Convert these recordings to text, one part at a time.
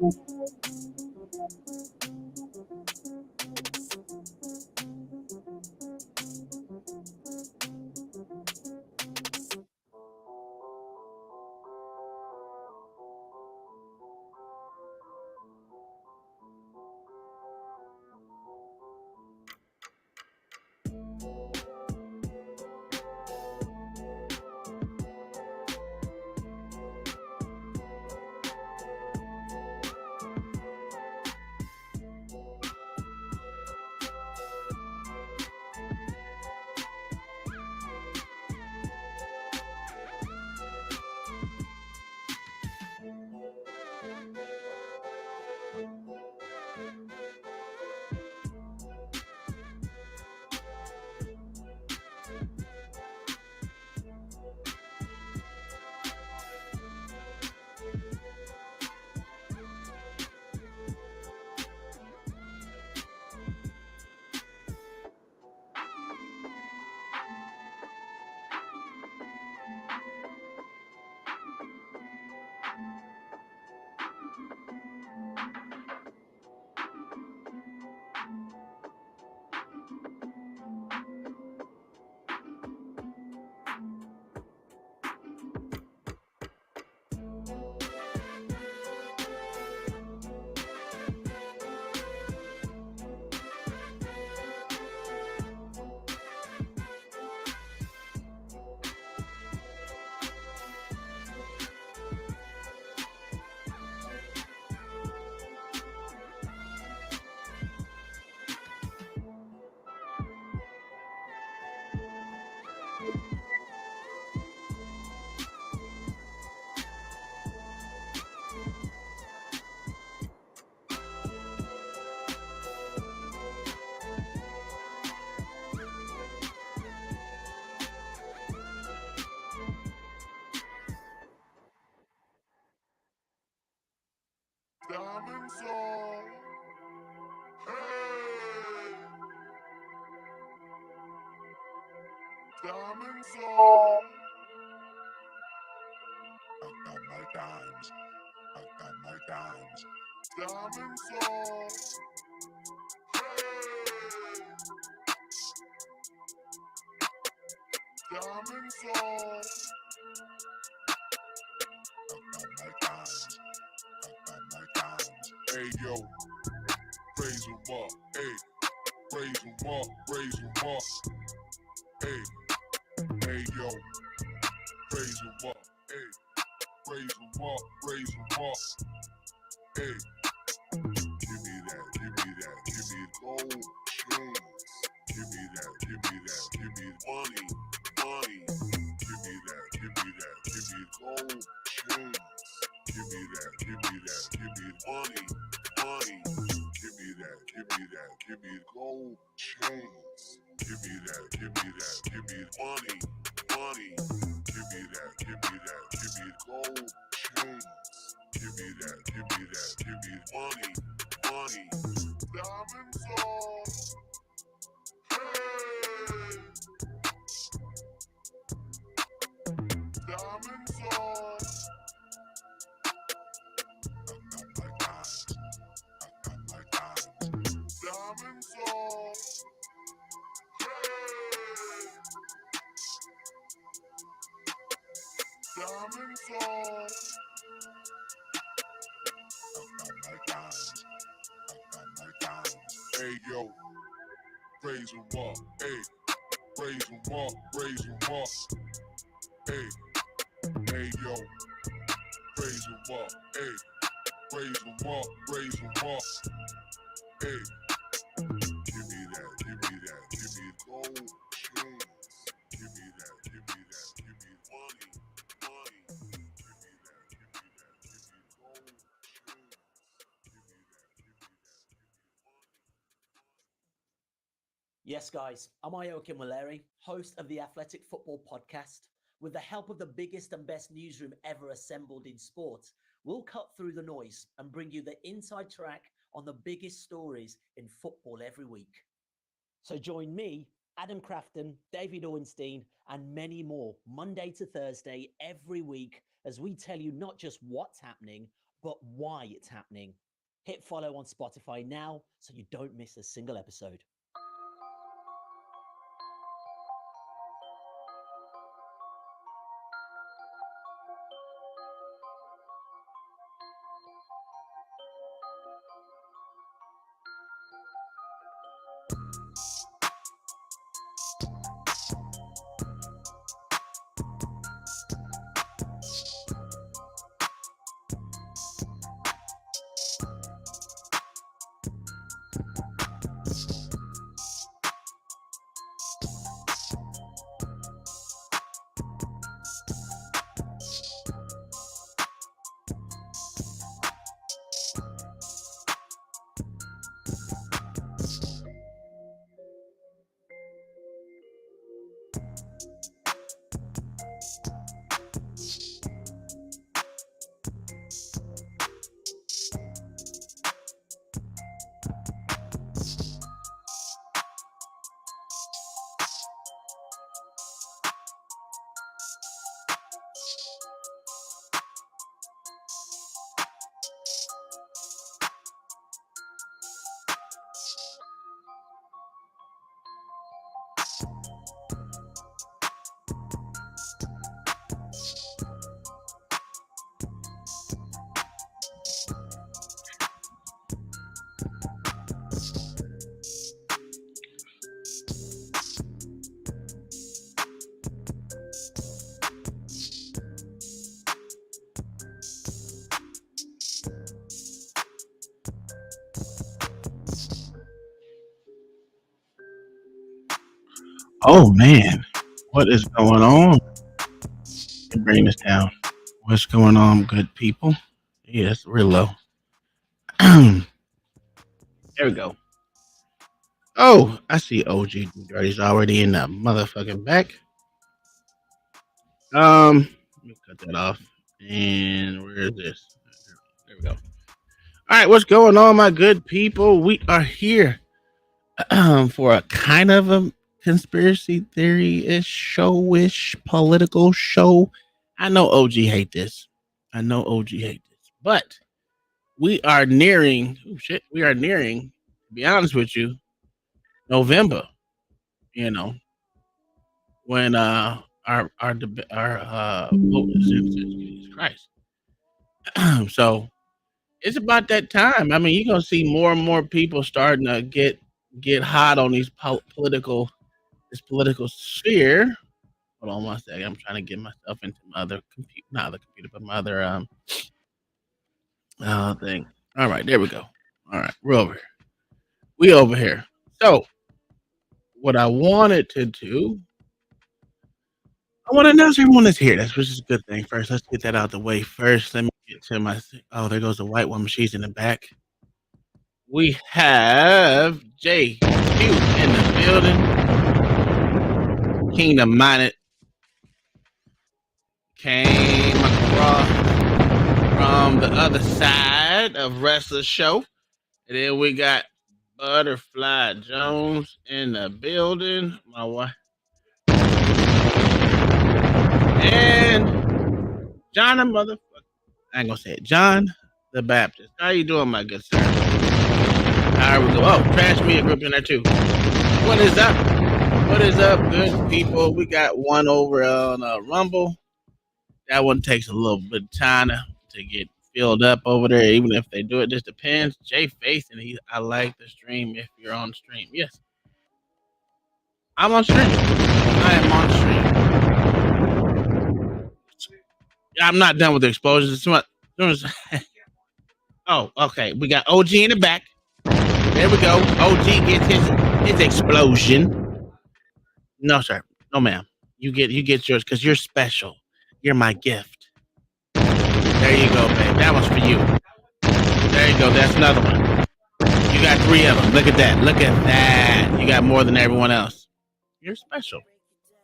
Diamond song. Hey. Diamond song. I got my dimes. I got my dimes. Diamond song. Hey. Diamond song. I got my dimes. I got my dimes. Hey yo, raise 'em up. Hey, raise 'em up. Raise 'em up. Hey, hey yo, raise 'em up. Hey, raise 'em up. Raise 'em up. Hey, give me that. Give me that. Give me gold chains. Give me that. Give me that. Give me money. Money. Give me that. Give me that. Give me gold chains. Give me that. Give me that. Give me money. Money. Give me that. Give me that. Give me gold chains. Give me that. Give me that. Give me money. Money. Give me that. Give me that. Give me gold chains. Give me that. Give me that. Give me money. Money. Diamond song. Hey. Diamond song. I got my dimes. I got my dimes. Diamond song. Hey. Diamond song. I got my dimes. I got my dimes. Hey yo, raise 'em up. Hey, raise 'em up. Raise 'em up. Hey, hey yo, raise 'em up. Hey, raise 'em up. Raise 'em up. Hey, give me that. Give me that. Give me gold chains. Give me that. Give me that. Give me money. Money. Give me that. Give me that. Give me gold chains. Give me that. Give me that. Give me money. Yes, guys, I'm Iokin Waleri, host of the Athletic Football Podcast. With the help of the biggest and best newsroom ever assembled in sport, we'll cut through the noise and bring you the inside track on the biggest stories in football every week. So join me, Adam Crafton, David Ornstein, and many more Monday to Thursday every week as we tell you not just what's happening, but why it's happening. Hit follow on Spotify now so you don't miss a single episode. Oh man, what is going on? Let me bring this down. What's going on, good people? Yeah, it's real low. There we go. Oh, I see OG Dirty's already in the motherfucking back. Let me cut that off. And where is this? There we go. All right, what's going on, my good people? We are here for a kind of a conspiracy theory-ish, show-ish, political show. I know OG hate this. But we are nearing, to be honest with you, November, when our vote is Jesus Christ. So it's about that time. I mean, you're gonna see more and more people starting to get hot on this political sphere. Hold on one second. I'm trying to get myself into my other computer, not other computer, but my other thing. All right, there we go. All right, we're over here. We over here. So, what I wanted to do, I want to announce everyone is here. That's which is a good thing. First, let's get that out the way. First, let me get to my. Oh, there goes the white woman. She's in the back. We have J Q in the building. Kingdom Minded came across from the other side of Wrestler Show. And then we got Butterfly Jones in the building. My wife. And John the motherfucker. I ain't gonna say it. John the Baptist. How you doing, my good sir? All right, we go. Oh, Trash Media Group in there too. What is up? What is up, good people? We got one over on Rumble. That one takes a little bit of time to get filled up over there, even if they do it. Just depends. Jay Faith, and I like the stream if you're on stream. Yes. I'm on stream. I am on stream. I'm not done with the exposures. Oh, okay. We got OG in the back. There we go. OG gets his explosion. No, sir. No, ma'am. You get yours because you're special. You're my gift. There you go, babe. That one's for you. There you go. That's another one. You got 3 of them. Look at that. Look at that. You got more than everyone else. You're special.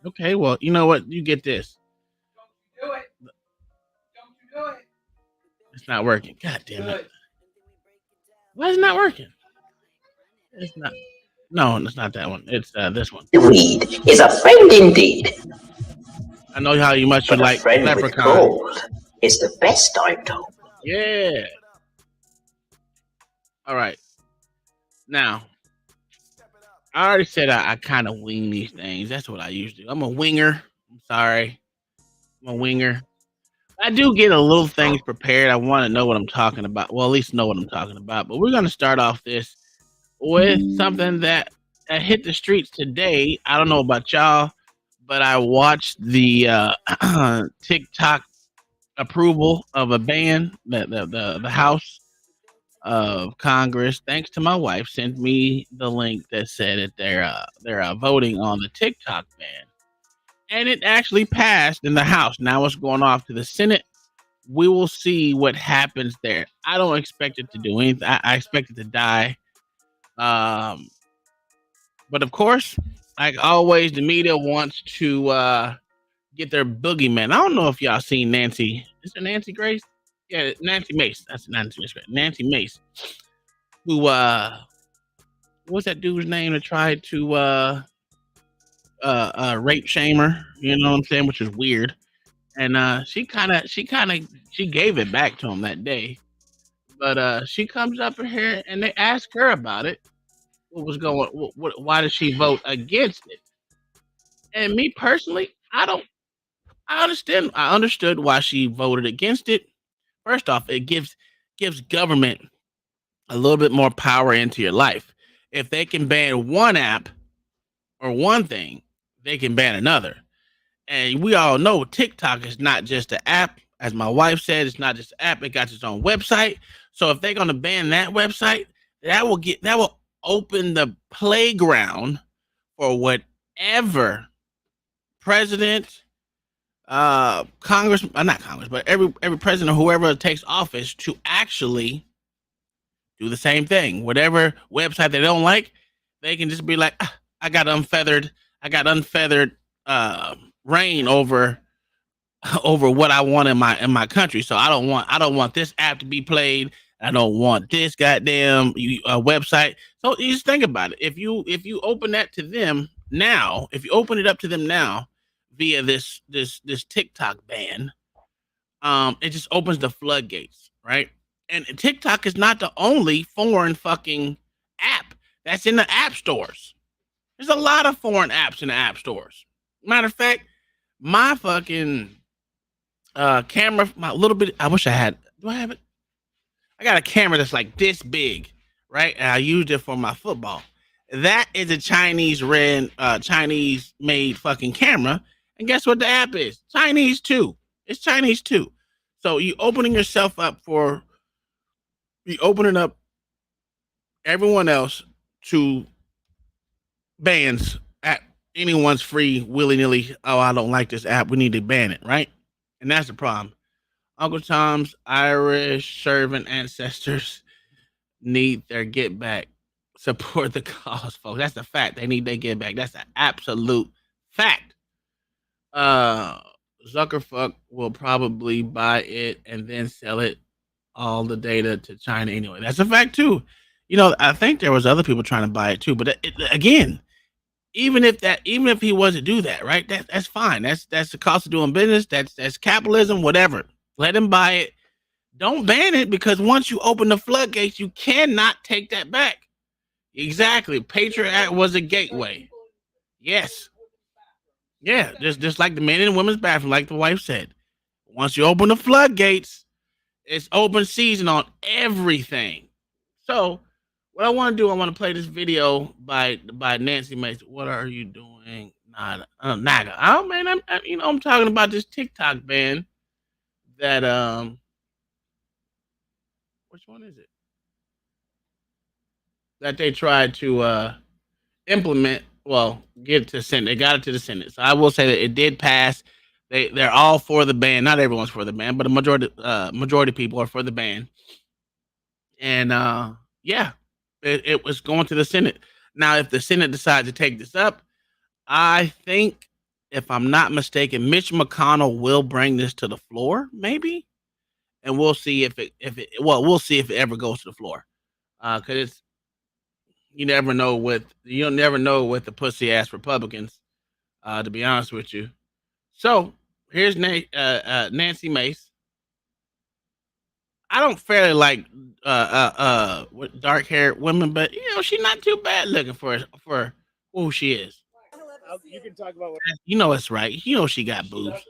Okay, well, you know what? You get this. Don't you do it. It's not working. God damn it. Why is it not working? It's not. No, it's not that one. It's this one. The weed is a friend indeed. I know how much you like friend leprechaun. with gold is the best, I'm told. Yeah. All right. Now, I already said I kind of wing these things. That's what I usually do. I'm a winger. I'm sorry. I'm a winger. I do get a little things prepared. I want to know what I'm talking about. Well, at least know what I'm talking about. But we're going to start off this with something that hit the streets today. I don't know about y'all, but I watched the TikTok approval of a ban. The House of Congress, thanks to my wife, sent me the link that said that they're voting on the TikTok ban, and it actually passed in the House. Now it's going off to the Senate. We will see what happens there. I don't expect it to do anything. I expect it to die. Um, but of course, like always, the media wants to get their boogeyman. I don't know if y'all seen Nancy. Is it Nancy Grace? Yeah, Nancy Mace. That's Nancy Mace. Nancy Mace. Who what's that dude's name that tried to rape shame her? You know what I'm saying? Which is weird. And she gave it back to him that day. But she comes up in here and they ask her about it. What was going? Why did she vote against it? And me personally, I don't. I understand. I understood why she voted against it. First off, it gives government a little bit more power into your life. If they can ban one app or one thing, they can ban another. And we all know TikTok is not just an app. As my wife said, it's not just an app. It got its own website. So if they're going to ban that website, that will open the playground for whatever president, Congress, not Congress, but every president or whoever takes office to actually do the same thing. Whatever website they don't like, they can just be like, I got unfeathered reign over what I want in my country. So I don't want this app to be played. I don't want this goddamn website. So you just think about it. If you open that to them now, if you open it up to them now via this TikTok ban, it just opens the floodgates, right? And TikTok is not the only foreign fucking app that's in the app stores. There's a lot of foreign apps in the app stores. Matter of fact, my fucking camera, my little bit, I wish I had, do I have it? I got a camera that's like this big, right? And I used it for my football. That is a Chinese made fucking camera. And guess what the app is? Chinese too. It's Chinese too. So you opening up everyone else to bans at anyone's free willy-nilly. Oh, I don't like this app. We need to ban it, right? And that's the problem. Uncle Tom's Irish servant ancestors need their get back. Support the cause, folks. That's a fact. They need their get back. That's an absolute fact. Zuckerfuck will probably buy it and then sell it all the data to China anyway. That's a fact too. You know, I think there was other people trying to buy it too. But again, even if he was to do that, right? That's fine. That's the cost of doing business. That's capitalism. Whatever. Let him buy it. Don't ban it, because once you open the floodgates, you cannot take that back. Exactly. Patriot Act was a gateway. Yes. Yeah, just like the men and women's bathroom, like the wife said. Once you open the floodgates, it's open season on everything. So, what I want to do, I want to play this video by Nancy Mace. What are you doing, Naga? Oh man, I'm talking about this TikTok ban that which one is it? That they tried to implement. Well, get it to the Senate. They got it to the Senate. So I will say that it did pass. They're all for the ban. Not everyone's for the ban, but a majority of people are for the ban. And yeah, it was going to the Senate. Now, if the Senate decides to take this up, I think, if I'm not mistaken, Mitch McConnell will bring this to the floor, maybe, and we'll see if it ever goes to the floor, because you never know with the pussy ass Republicans, to be honest with you. So here's Nancy Mace. I don't fairly like with dark haired women, but she's not too bad looking for who she is. You can talk about what. You know it's right. You know she got boobs.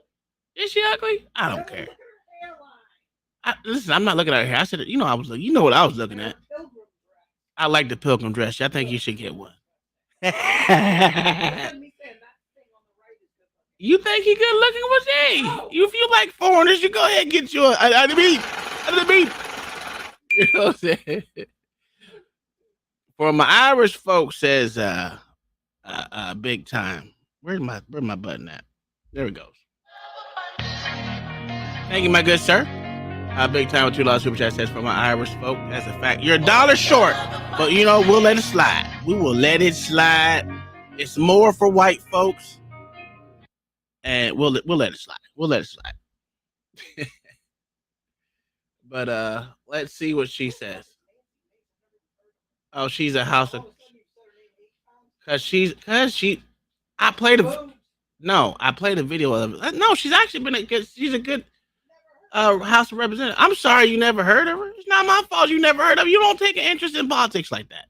Is she ugly? I don't care. Listen, I'm not looking at her hair. I said, I was you know what I was looking at. I like the pilgrim dress. I think you should get one. You think he good looking? What's he? If you like foreigners, you go ahead and get you a beat. You know what I'm saying? For my Irish folks says big time. Where's my button at? There it goes. Thank you, my good sir. Big time with $2 super chat says for my Irish folk. That's a fact. You're $1 short, but we'll let it slide. We will let it slide. It's more for white folks, and we'll let it slide. We'll let it slide. But let's see what she says. Oh, she's a house of I played a video of it. No, she's actually she's a good House of Representatives. I'm sorry you never heard of her. It's not my fault you never heard of her. You don't take an interest in politics like that.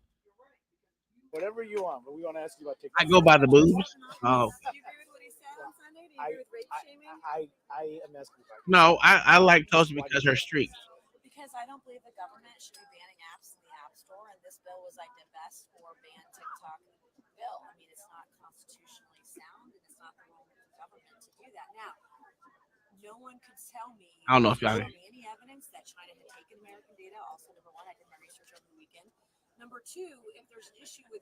Whatever you want, but we want to ask you about TikTok. I go by the boobs. Oh. Do you agree with what he said on Sunday? Do you agree with rape shaming? I am asking about. No, I like Toast because her streaks. Because I don't believe the government should be banning apps in the App Store, and this bill was like the best for ban TikTok bill. I mean, it's not constitutionally sound, and it's not the role of the government to do that. Now, no one could tell me. I don't know if y'all. Any evidence that China had taken American data. Also, number one, I did my research over the weekend. Number two, if there's an issue with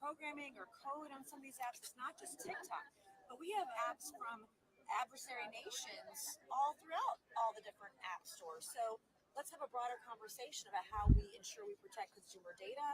programming or code on some of these apps, it's not just TikTok, but we have apps from adversary nations all throughout all the different app stores. So let's have a broader conversation about how we ensure we protect consumer data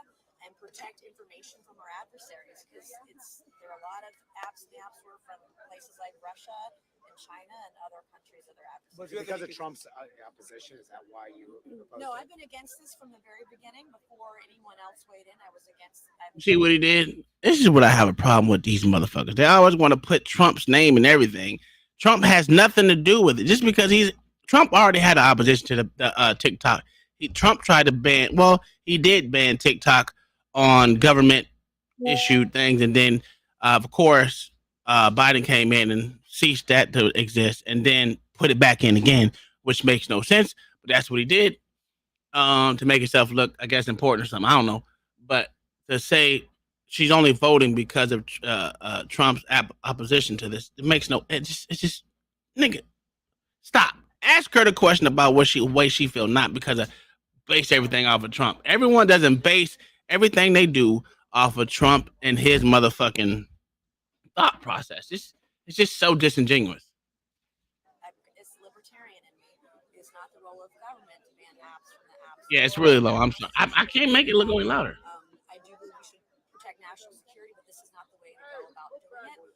and protect information from our adversaries, because there are a lot of apps in the app store from places like Russia and China and other countries that are adversaries. But because of Trump's opposition, is that why you? No, I've been against this from the very beginning. Before anyone else weighed in, I was against. See what he did? This is what I have a problem with these motherfuckers. They always want to put Trump's name in everything. Trump has nothing to do with it. Just because Trump already had an opposition to the TikTok. Trump tried to ban. Well, he did ban TikTok on government issued things, and then of course Biden came in and ceased that to exist, and then put it back in again, which makes no sense. But that's what he did to make himself look, I guess, important or something. I don't know, but to say she's only voting because of Trump's opposition to this, it makes no. It's just nigga, stop. Ask her the question about what way she feel, not because of base everything off of Trump. Everyone doesn't base everything they do off of Trump and his motherfucking thought process. It's just so disingenuous. It's libertarian in me. It's not the role of government to ban apps from the app store. Yeah, it's really low. I'm sorry. I can't make it look any louder. I do believe we should protect national security, but this is not the way to go about doing it.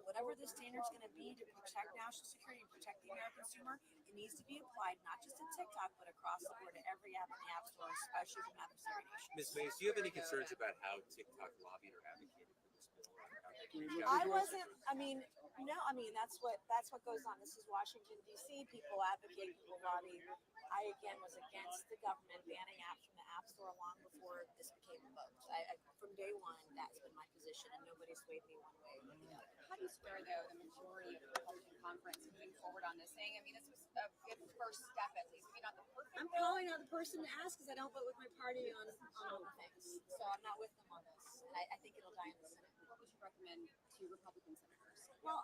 Whatever the standard's going to be to protect national security and protect the American consumer, it needs to be applied not just to TikTok, but across the board to every app in the App Store, especially from adversary nations. Ms. Mays, do you have any concerns about how TikTok lobbied or advocated for this bill? I wasn't. That's what goes on. This is Washington D.C. People advocate, people lobby. I again was against the government banning apps from the App Store long before this became a vote. From day one, that's been my position, and nobody's swayed me one way or the other. How do you square, though, the majority of the Republican conference moving forward on this, saying, this was a good first step, at least, maybe not the perfect. I'm calling out the person to ask because I don't vote with my party on all the things, so I'm not with them on this. And I think it'll die in the Senate. What would you recommend to Republican senators? Well,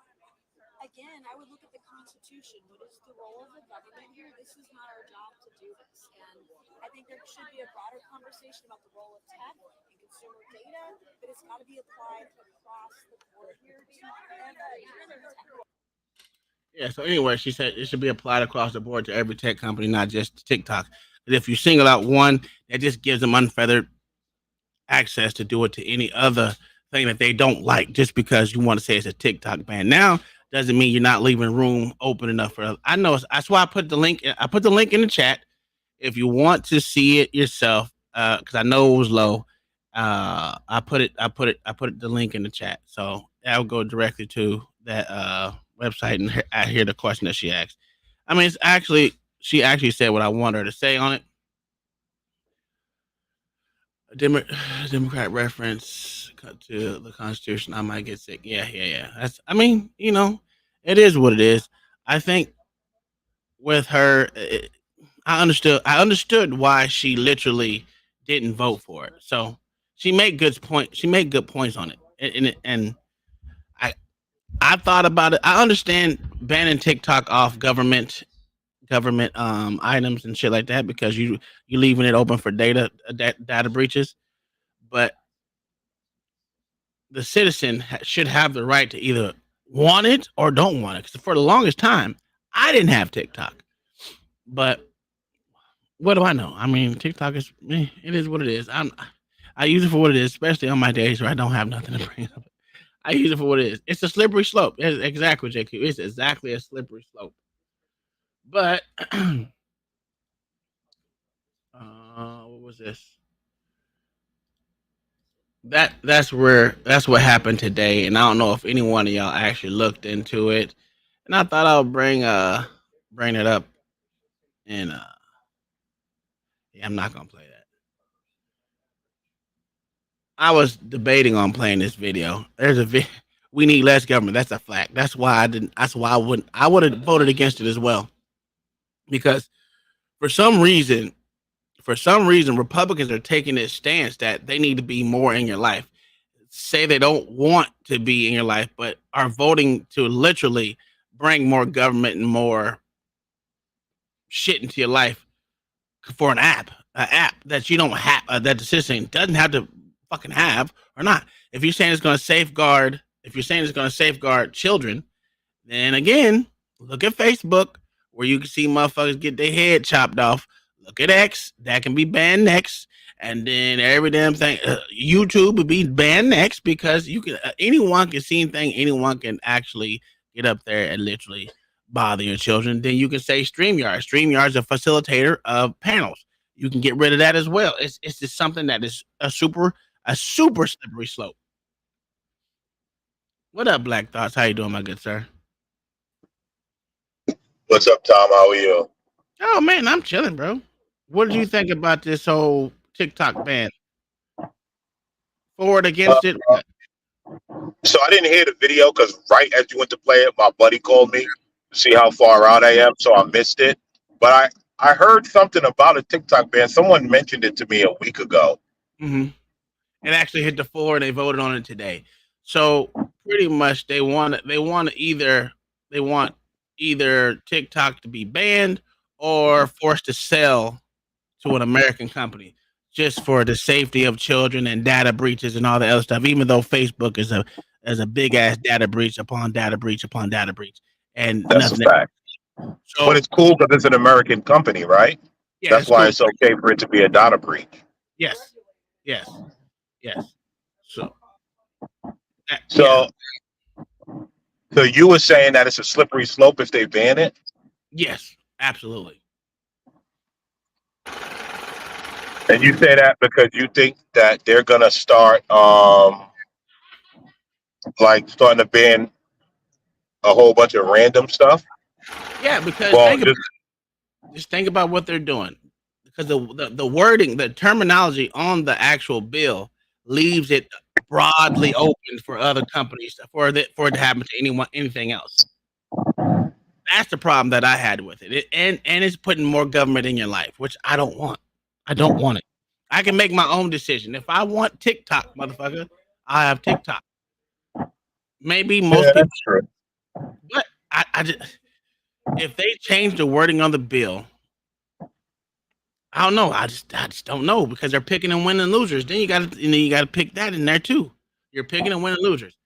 again, I would look at the Constitution. What is the role of the government here? This is not our job to do this. And I think there should be a broader conversation about the role of tech and consumer data, but it's got to be applied across the board here to every tech. Yeah, so anyway, she said it should be applied across the board to every tech company, not just TikTok. But if you single out one, that just gives them unfeathered access to do it to any other thing that they don't like, just because you want to say it's a TikTok ban. Now doesn't mean you're not leaving room open enough for. I know that's why I put the link. I put the link in the chat if you want to see it yourself, because I know it was low. I put the link in the chat, so I'll go directly to that website, and I hear the question that she asked. I mean, it's actually she actually said what I want her to say on it. Democrat reference to the Constitution. I might get sick. Yeah. That's. I mean, it is what it is. I think with her, I understood why she literally didn't vote for it. So she made good point. She made good points on it, and I I thought about it. I understand banning TikTok off government items and shit like that because you leaving it open for data breaches, but the citizen should have the right to either want it or don't want it. Because for the longest time, I didn't have TikTok, but what do I know? I mean, TikTok is it is what it is. I use it for what it is, especially on my days where I don't have nothing to bring up. I use it for what it is. It's a slippery slope. It's exactly, JQ. It's exactly a slippery slope. But what was this? That's what happened today, and I don't know if any one of y'all actually looked into it. And I thought I would bring it up, and yeah, I'm not gonna play that. I was debating on playing this video. We need less government. That's a fact. That's why I didn't. That's why I wouldn't. I would have voted against it as well, because for some reason, Republicans are taking this stance that they need to be more in your life. Say they don't want to be in your life, but are voting to literally bring more government and more shit into your life for an app that you don't have, that the citizen doesn't have to fucking have or not. If you're saying it's going to safeguard children, then again, look at Facebook where you can see motherfuckers get their head chopped off. Look at X, that can be banned next, and then every damn thing. YouTube would be banned next because you can anyone can see anything. Anyone can actually get up there and literally bother your children. Then you can say StreamYard. StreamYard's a facilitator of panels. You can get rid of that as well. It's just something that is a super slippery slope. What up, Black Thoughts? How you doing, my good sir? What's up, Tom? How are you? Oh man, I'm chilling, bro. What did you think about this whole TikTok ban? For it, against it? So I didn't hear the video because right as you went to play it, my buddy called me to see how far out I am, so I missed it. But I heard something about a TikTok ban. Someone mentioned it to me a week ago. Mm-hmm. It actually hit the floor and they voted on it today. So pretty much they want either TikTok to be banned or forced to sell to an American company just for the safety of children and data breaches and all the other stuff, even though Facebook is a big ass data breach upon data breach upon data breach. And that's a fact. So, but it's cool because it's an American company, right? Yeah, that's why it's okay for it to be a data breach. Yes. So you were saying that it's a slippery slope if they ban it? Yes, absolutely. And you say that because you think that they're gonna start starting to ban a whole bunch of random stuff? Yeah, because just think about what they're doing. Because the wording, the terminology on the actual bill leaves it broadly open for other companies for it to happen to anything else. That's the problem that I had with it. And it's putting more government in your life, which I don't want. I don't want it. I can make my own decision. If I want TikTok, motherfucker, I have TikTok. Maybe most people. That's true. But I just, if they change the wording on the bill, I don't know. I just don't know because they're picking and winning losers. Then you got to pick that in there too. You're picking and winning losers,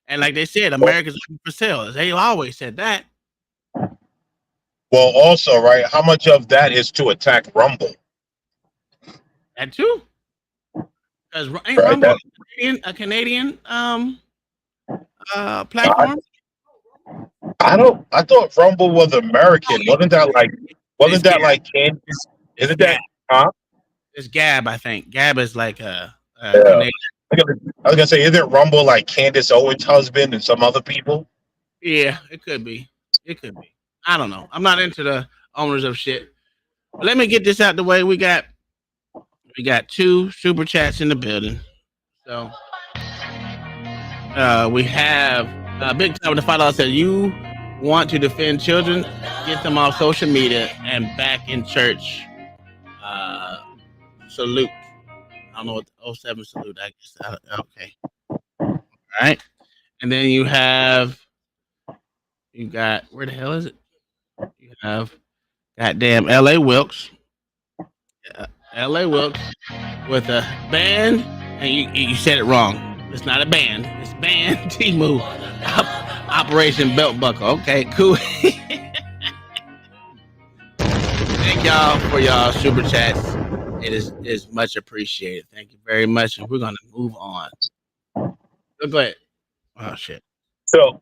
and like they said, America's looking for sale. They always said that. Well, also, right? How much of that is to attack Rumble? That too. Because ain't Rumble a Canadian platform? I thought Rumble was American. Wasn't that like Candace? Isn't that It's Gab, I think. Gab is like a Canadian. I was gonna say, isn't Rumble like Candace Owens' husband and some other people? Yeah, it could be. I don't know. I'm not into the owners of shit. Let me get this out the way. We got 2 super chats in the building. So we have Big Time with the $5 said, you want to defend children, get them off social media and back in church. Salute. I don't know what the 07 salute, I guess. Okay. All right. And then you got, where the hell is it? You have goddamn LA Wilkes. LA Wilkes with a band, and you said it wrong. It's not a band. It's band T-Move. Operation Belt Buckle. Okay, cool. Thank y'all for y'all super chats. It is much appreciated. Thank you very much. And we're gonna move on. Go ahead. Oh shit. So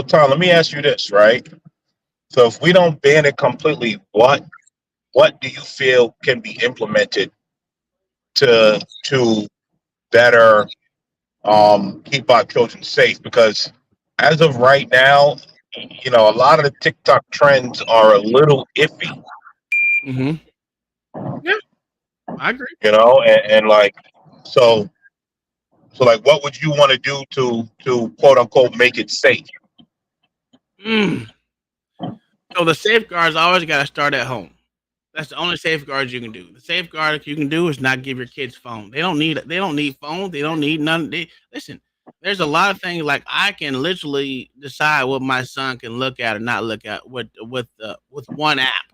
Tom, let me ask you this, right? So if we don't ban it completely, what do you feel can be implemented to better keep our children safe? Because as of right now, you know, a lot of the TikTok trends are a little iffy. Mm-hmm. Yeah, I agree. You know, and like so like, what would you want to do to quote unquote make it safe? So the safeguards always got to start at home. That's the only safeguards you can do. The safeguard you can do is not give your kids phone. They don't need phones. They don't need none. Listen, there's a lot of things like I can literally decide what my son can look at or not look at with one app,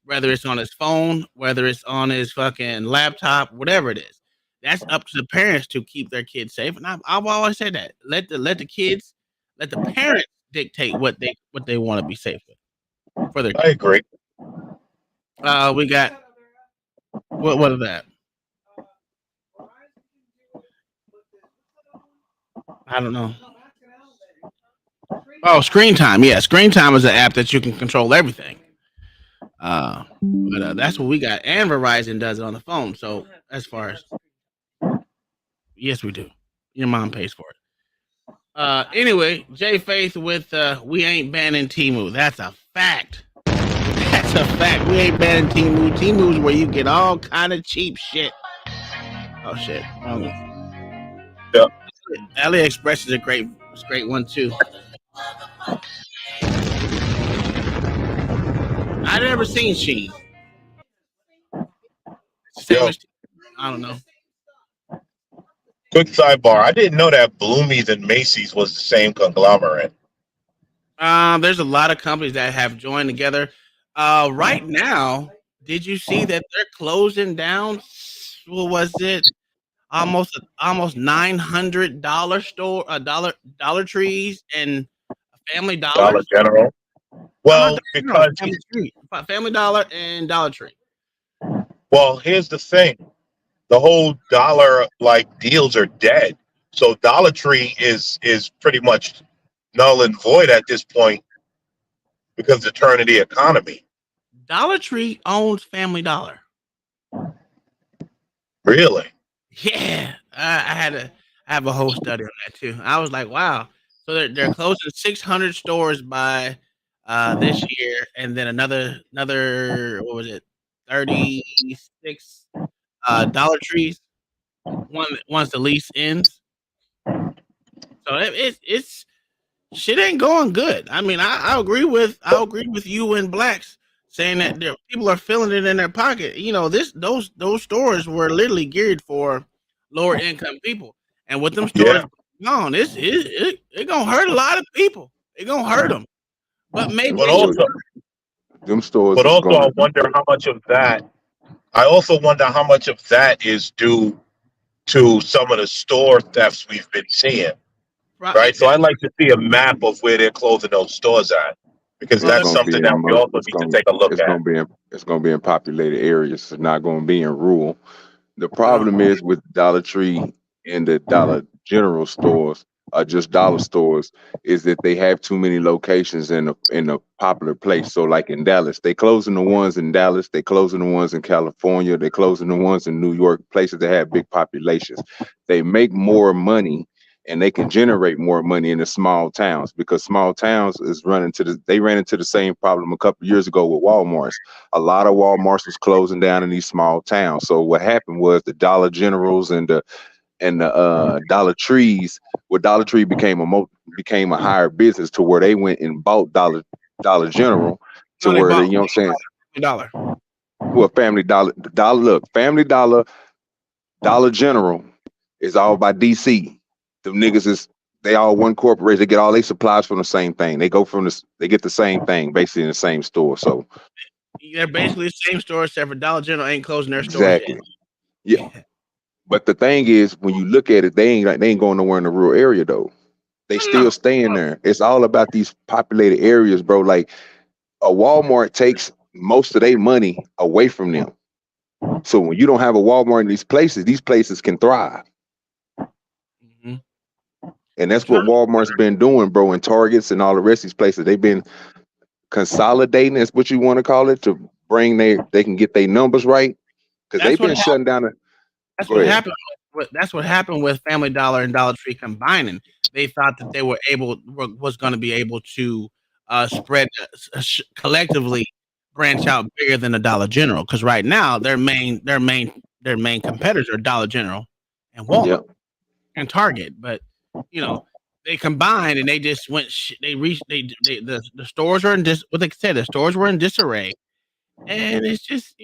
whether it's on his phone, whether it's on his fucking laptop, whatever it is. That's up to the parents to keep their kids safe. And I've always said that. Let the parents dictate what they want to be safe with for their kids. I agree. We got what is that? I don't know. Oh, Screen Time. Yeah, Screen Time is an app that you can control everything. But that's what we got, and Verizon does it on the phone. So as far as yes, we do. Your mom pays for it. Anyway, Jay Faith with we ain't banning Temu. That's a fact. That's a fact. We ain't banning Temu. Temu's where you get all kind of cheap shit. Oh shit. Yeah. AliExpress is a great one too. I've never seen Shein. Yeah. I don't know. Quick sidebar. I didn't know that Bloomies and Macy's was the same conglomerate. There's a lot of companies that have joined together. Right now, did you see that they're closing down? What was it? Almost $900 store, Dollar Trees and Family Dollar. Dollar General. Well, because Family Dollar and Dollar Tree. Well, here's the thing. The whole dollar like deals are dead. So Dollar Tree is pretty much null and void at this point because of the turn of the economy. Dollar Tree owns Family Dollar. Really? Yeah. I have a whole study on that too. I was like, wow. So they're closing 600 stores by this year, and then another what was it? 36 Dollar Trees once the lease ends. So it's shit ain't going good. I mean, I agree with you and Blacks saying that people are feeling it in their pocket. You know, those stores were literally geared for lower income people, and with them stores gone, it gonna hurt a lot of people. It gonna hurt them. But maybe them stores. But also, I wonder how much of that. I also wonder how much of that is due to some of the store thefts we've been seeing. Right. So I'd like to see a map of where they're closing those stores at, because that's something that we also need to take a look at. It's going to be in populated areas. It's not going to be in rural. The problem is with Dollar Tree and the Dollar General stores, just dollar stores, is that they have too many locations in a popular place. So like in Dallas, they closing the ones in Dallas, they closing the ones in California, they closing the ones in New York, places that have big populations. They make more money and they can generate more money in the small towns, because small towns is they ran into the same problem a couple of years ago with Walmarts. A lot of Walmarts was closing down in these small towns. So what happened was the Dollar Generals and the Dollar Trees, where Dollar Tree became a higher business, to where they went and bought Dollar General, to No, they where they, bought you know what I'm saying? $1. Well, Family Dollar, look, Family Dollar, Dollar General is all by DC. The niggas they all one corporation. They get all their supplies from the same thing. They get the same thing basically in the same store. So they're basically the same store, except for Dollar General ain't closing their stores exactly, yeah. But the thing is, when you look at it, they ain't going nowhere in the rural area though. They still staying there. It's all about these populated areas, bro. Like a Walmart takes most of their money away from them. So when you don't have a Walmart in these places can thrive. Mm-hmm. And that's what Walmart's been doing, bro, and Targets and all the rest of these places. They've been consolidating, is what you want to call it, to bring they can get their numbers right. Because they've been shutting down That's what happened. That's what happened with Family Dollar and Dollar Tree combining. They thought that they was going to be able to spread collectively branch out bigger than the Dollar General, because right now their main competitors are Dollar General and Walmart and Target. But you know, they combined and they just went. The stores are in what they said. The stores were in disarray, and it's just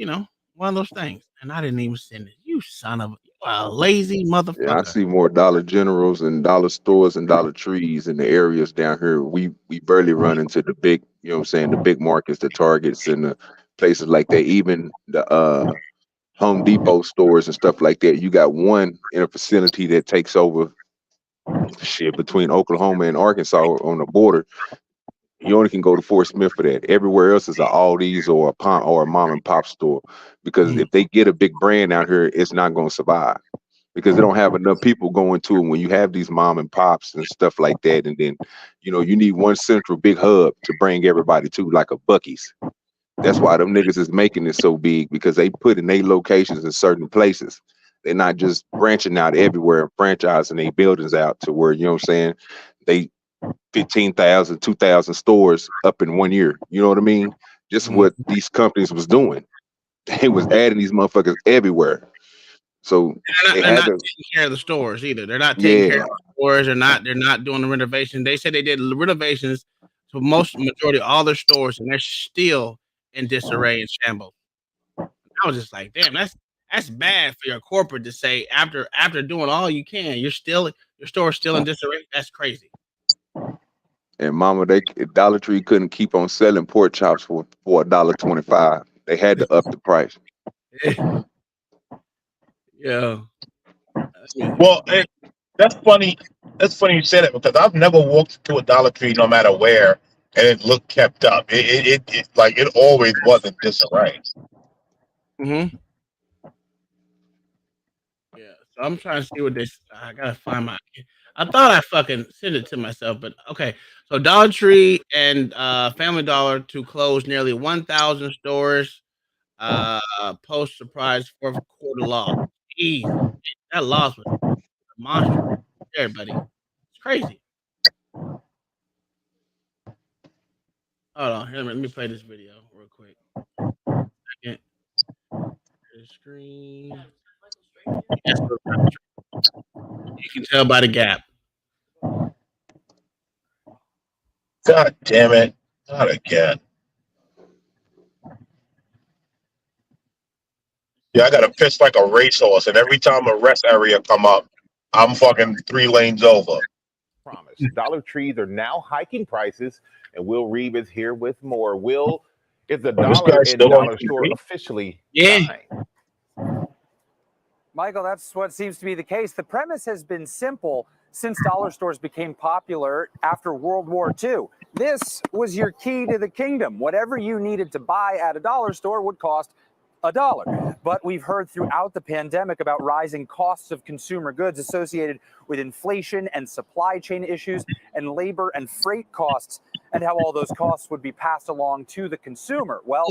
one of those things. And I didn't even send it. You son of a lazy motherfucker. Yeah, I see more Dollar Generals and Dollar Stores and Dollar Trees in the areas down here. We barely run into the big, you know what I'm saying, the big markets, the Targets and the places like that. Even the Home Depot stores and stuff like that. You got one in a facility that takes over between Oklahoma and Arkansas on the border. You only can go to Fort Smith for that. Everywhere else is a Aldi's or a mom and pop store. Because if they get a big brand out here, it's not going to survive. Because they don't have enough people going to it when you have these mom and pops and stuff like that. And then, you need one central big hub to bring everybody to, like a Buc-ee's. That's why them niggas is making it so big, because they put in their locations in certain places. They're not just branching out everywhere and franchising their buildings out to where, you know what I'm saying, they 15,000, 2,000 stores up in 1 year. You know what I mean? Just what these companies was doing. They was adding these motherfuckers everywhere. So they're not taking care of the stores either. They're not taking care of the stores. They're not doing the renovation. They said they did renovations to majority of all their stores, and they're still in disarray and shambles. I was just like, damn, that's bad for your corporate to say after doing all you can, your store's still in disarray. That's crazy. And mama, Dollar Tree couldn't keep on selling pork chops for $1.25. They had to up the price. Yeah. Well, that's funny. That's funny you said it, because I've never walked to a Dollar Tree, no matter where, and it looked kept up. It like it always was in disarray. Mm-hmm. Yeah. So I'm trying to see what this. I gotta find my. I thought I fucking sent it to myself, but okay. So Dollar Tree and Family Dollar to close nearly 1,000 stores. Post surprise fourth quarter loss. Jeez, that loss was a monster. There, buddy. It's crazy. Hold on, here, let me play this video real quick. Second. The screen. Yes, you can tell by the gap. God damn it! Not again. Yeah, I got to pitch like a racehorse, and every time a rest area come up, I'm fucking 3 lanes over. Promise. Dollar Trees are now hiking prices, and Will Reeve is here with more. Will, is the Dollar and Dollar Store officially dying? Michael, that's what seems to be the case. The premise has been simple since dollar stores became popular after World War II. This was your key to the kingdom. Whatever you needed to buy at a dollar store would cost $1. But we've heard throughout the pandemic about rising costs of consumer goods associated with inflation and supply chain issues and labor and freight costs, and how all those costs would be passed along to the consumer. Well,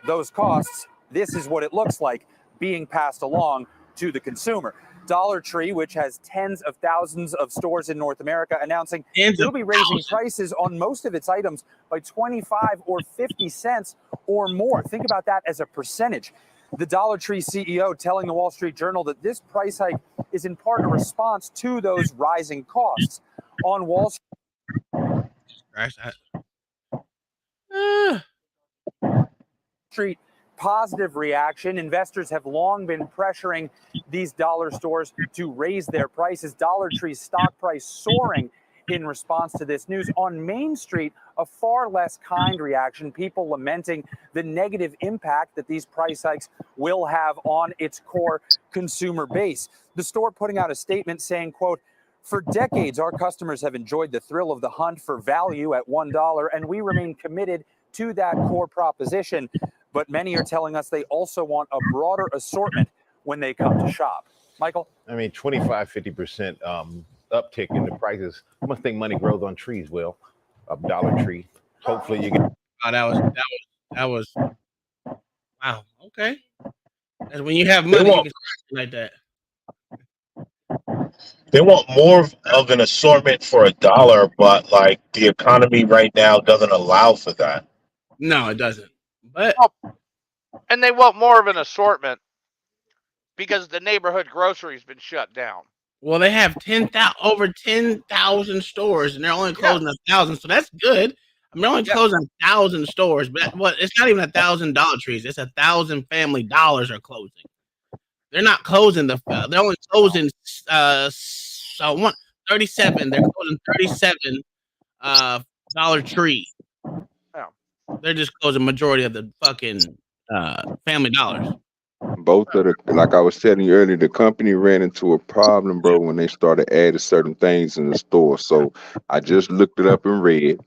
those costs, this is what it looks like being passed along to the consumer. Dollar Tree, which has tens of thousands of stores in North America, announcing Tens it'll of be raising thousands. prices on most of its items by 25 or 50 cents or more. Think about that as a percentage. The Dollar Tree CEO telling the Wall Street Journal that this price hike is in part a response to those rising costs. On Wall Street, positive reaction. Investors have long been pressuring these dollar stores to raise their prices. Dollar Tree's stock price soaring in response to this news. On Main Street, a far less kind reaction, people lamenting the negative impact that these price hikes will have on its core consumer base. The store putting out a statement saying, quote, "For decades, our customers have enjoyed the thrill of the hunt for value at $1, and we remain committed to that core proposition. But many are telling us they also want a broader assortment when they come to shop." Michael? I mean, 25, 50% uptick in the prices. I must think money grows on trees, Will. A Dollar Tree. Hopefully you get. Oh, that was wow. Okay. And when you have money, you can like that. They want more of an assortment for $1, but like the economy right now doesn't allow for that. No, it doesn't. But and they want more of an assortment because the neighborhood grocery's been shut down. well, they have over 10,000 stores, and they're only closing 1,000, so that's good. I mean, they're only closing 1,000 stores, but it's not even 1,000 Dollar Trees. It's 1,000 Family Dollars are closing. They're not closing they're only closing 37. They're closing 37 Dollar Tree. Yeah. They're just closing majority of the fucking Family Dollars. Both of the, like I was telling you earlier, the company ran into a problem, bro, when they started adding certain things in the store. So I just looked it up and read.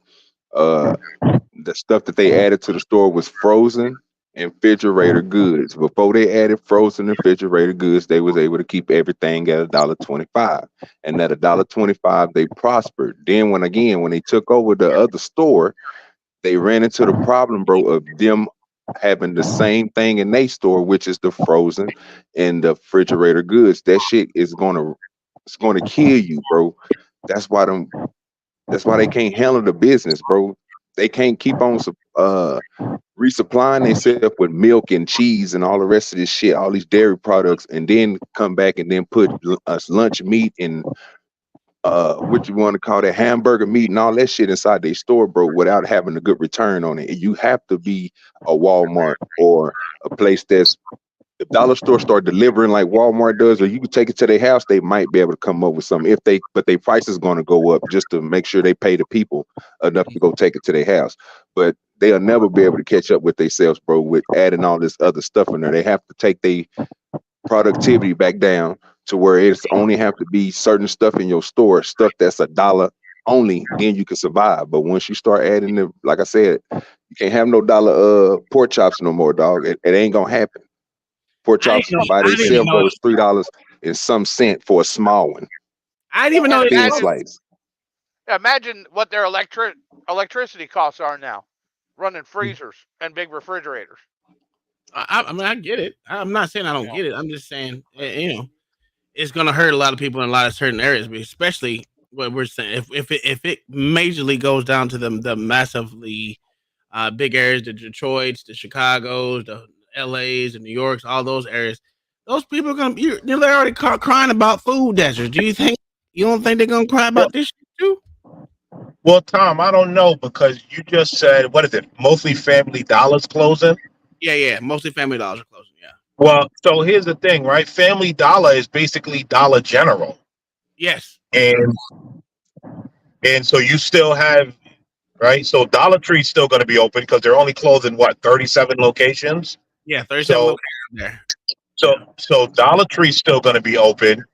The stuff that they added to the store was frozen and refrigerator goods. Before they added frozen and refrigerator goods, they was able to keep everything at $1.25. And at $1.25, they prospered. Then when they took over the other store, they ran into the problem, bro, of them having the same thing in their store, which is the frozen and the refrigerator goods. That shit is gonna kill you, bro. That's why they can't handle the business, bro. They can't keep on resupplying themselves with milk and cheese and all the rest of this shit, all these dairy products, and then come back and then put us lunch meat and what you want to call that, hamburger meat and all that shit inside their store, bro, without having a good return on it. You have to be a Walmart or a place that's, if dollar store start delivering like Walmart does, or you can take it to their house, they might be able to come up with something. But their price is going to go up just to make sure they pay the people enough to go take it to their house. But they'll never be able to catch up with themselves, bro, with adding all this other stuff in there. They have to take their productivity back down to where it's only have to be certain stuff in your store, stuff that's $1 only, then you can survive. But once you start adding the, like I said, you can't have no dollar pork chops no more, dog. It ain't gonna happen. Pork chops by themselves, bro, is $3 and some cent for a small one. I didn't even know that. Slice. Imagine what their electricity costs are now, running freezers and big refrigerators. I mean, I get it. I'm not saying I don't get it. I'm just saying, it's going to hurt a lot of people in a lot of certain areas, but especially what we're saying. If it majorly goes down to the massively big areas, the Detroits, the Chicagos, the LAs, the New Yorks, all those areas, those people are going to they're already crying about food deserts. You don't think they're going to cry about this shit too? Well, Tom, I don't know, because you just said, what is it? Mostly Family Dollars closing? Yeah. Mostly Family Dollars are closing, yeah. Well, so here's the thing, right? Family Dollar is basically Dollar General. Yes. And so you still have, right? So Dollar Tree's still going to be open because they're only closing, 37 locations? Yeah, 37 locations there. So Dollar Tree's still going to be open.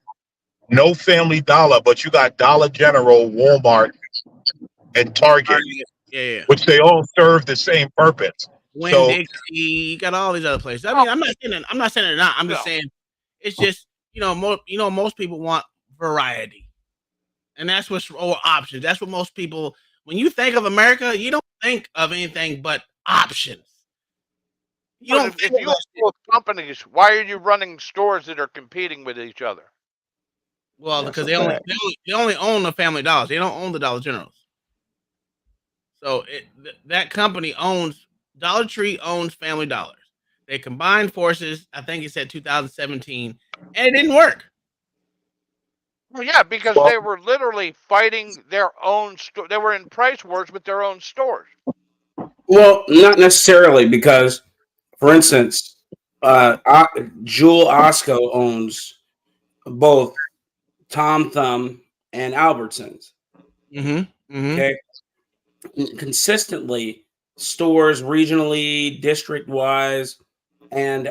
No Family Dollar, but you got Dollar General, Walmart, and Target, which they all serve the same purpose. Dixie, you got all these other places. I mean, I'm not saying they're not. I'm just saying it's just most people want variety, and that's what's options. That's what most people. When you think of America, you don't think of anything but options. If you have companies, why are you running stores that are competing with each other? Well, That's because a they only fact. they only own the Family Dollars. They don't own the Dollar Generals. So that company owns Dollar Tree owns Family Dollars. They combined forces. I think it said 2017, and it didn't work. Well, yeah, because Well, they were literally fighting their own store. They were in price wars with their own stores. Well, not necessarily because, for instance, Jewel Osco owns both Tom Thumb and Albertsons. Okay, consistently stores regionally, district wise, and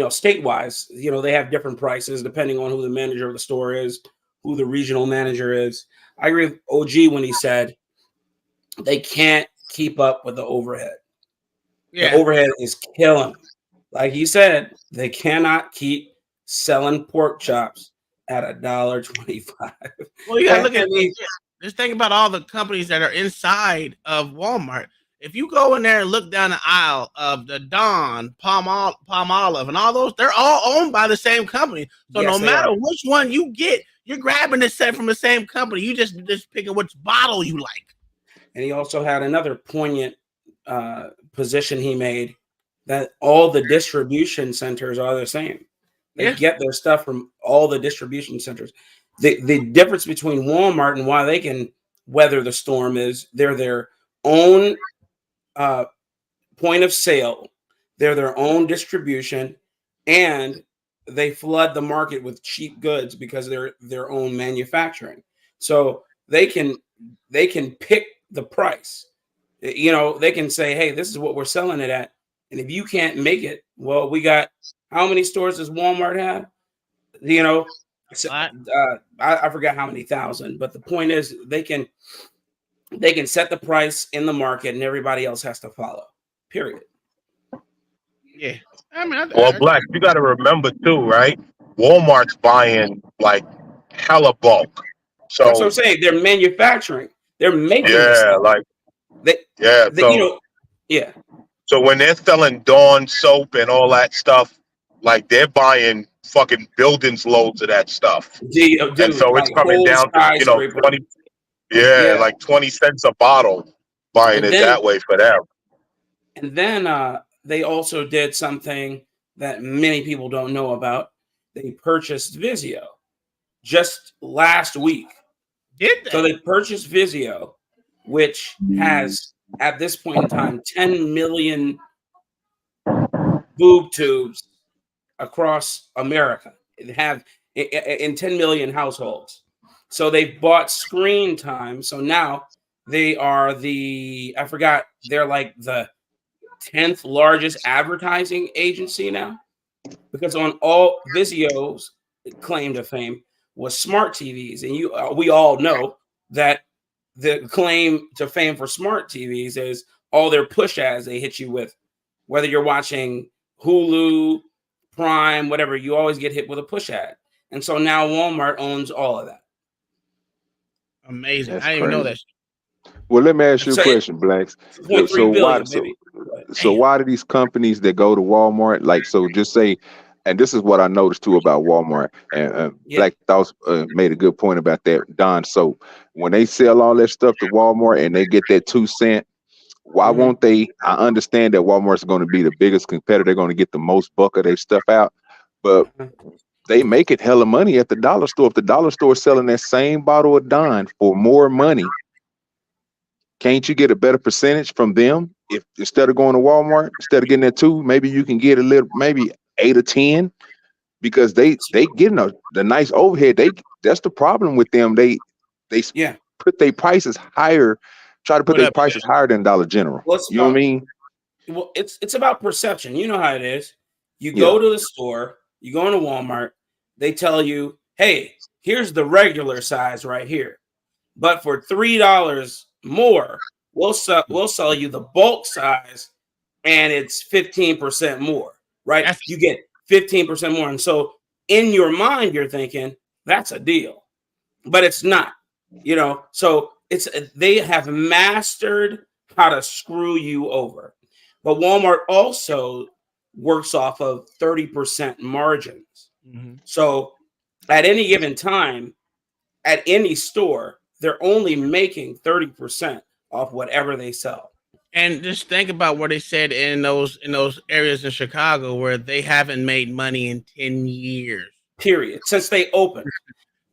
state wise. They have different prices depending on who the manager of the store is, who the regional manager is. I agree with OG when he said they can't keep up with the overhead. The Yeah. overhead is killing them. Like he said, they cannot keep selling pork chops at $1.25. Well, you gotta look I at mean, just think about all the companies that are inside of Walmart. If you go in there and look down the aisle of the Dawn, Palm Olive, and all those, they're all owned by the same company. So yes, no they matter are. which one you get, you're grabbing the set from the same company. You just picking which bottle you like. And he also had another poignant position he made that all the distribution centers are the same. They Yeah. get their stuff from all the distribution centers. The difference between Walmart and why they can weather the storm is they're their own point of sale, they're their own distribution, and they flood the market with cheap goods because they're their own manufacturing. So they can pick the price. They can say, hey, this is what we're selling it at. And if you can't make it, well, we got how many stores does Walmart have? I forgot how many thousand, but the point is they can set the price in the market and everybody else has to follow. Period. Yeah. I mean, well, Black, you got to remember too, right? Walmart's buying like hella bulk. That's what I'm So saying. They're manufacturing. They're making the yeah, stuff. like They, yeah. they yeah. So when they're selling Dawn soap and all that stuff, like they're buying fucking buildings loads of that stuff, and Dude, so it's like coming whole down to skyscraper. 20, yeah, Yeah. like 20 cents a bottle, buying And it then that way for them. they also did something that many people don't know about. They purchased Vizio just last week. Did they? So they purchased Vizio, which has at this point in time 10 million boob tubes across America. They have in 10 million households. So they bought screen time. So now they are they're like the 10th largest advertising agency now, because on all Vizio's claim to fame was smart TVs, and we all know that the claim to fame for smart TVs is all their push ads they hit you with, whether you're watching Hulu, Prime, whatever, you always get hit with a push ad. And so now Walmart owns all of that. Amazing. That's I didn't even know crazy. that. Well, let me ask you a So question, Blacks. 0.3 billion, baby. So why do these companies that go to Walmart, like, so just say, and this is what I noticed too about Walmart, and Black Thoughts made a good point about that Don soap. When they sell all that stuff to Walmart and they get that 2 cent, why won't they? I understand that Walmart's going to be the biggest competitor. They're going to get the most buck of their stuff out, but they make it hella money at the dollar store. If the dollar store is selling that same bottle of Don for more money, can't you get a better percentage from them? If instead of going to Walmart, instead of getting that 2, maybe you can get a little, maybe 8 or 10, because they getting the nice overhead. That's the problem with them. They put their prices higher, try to put their prices higher than Dollar General. You know what I mean? Well, it's about perception. You know how it is. You go to the store, you go into Walmart, they tell you, hey, here's the regular size right here. But for $3 more, we'll sell you the bulk size, and it's 15% more, right? You get 15% more. And so in your mind, you're thinking that's a deal, but it's not, so they have mastered how to screw you over. But Walmart also works off of 30% margins. So at any given time, at any store, they're only making 30% off whatever they sell. And just think about what they said in those areas in Chicago where they haven't made money in 10 years. Period. Since they opened.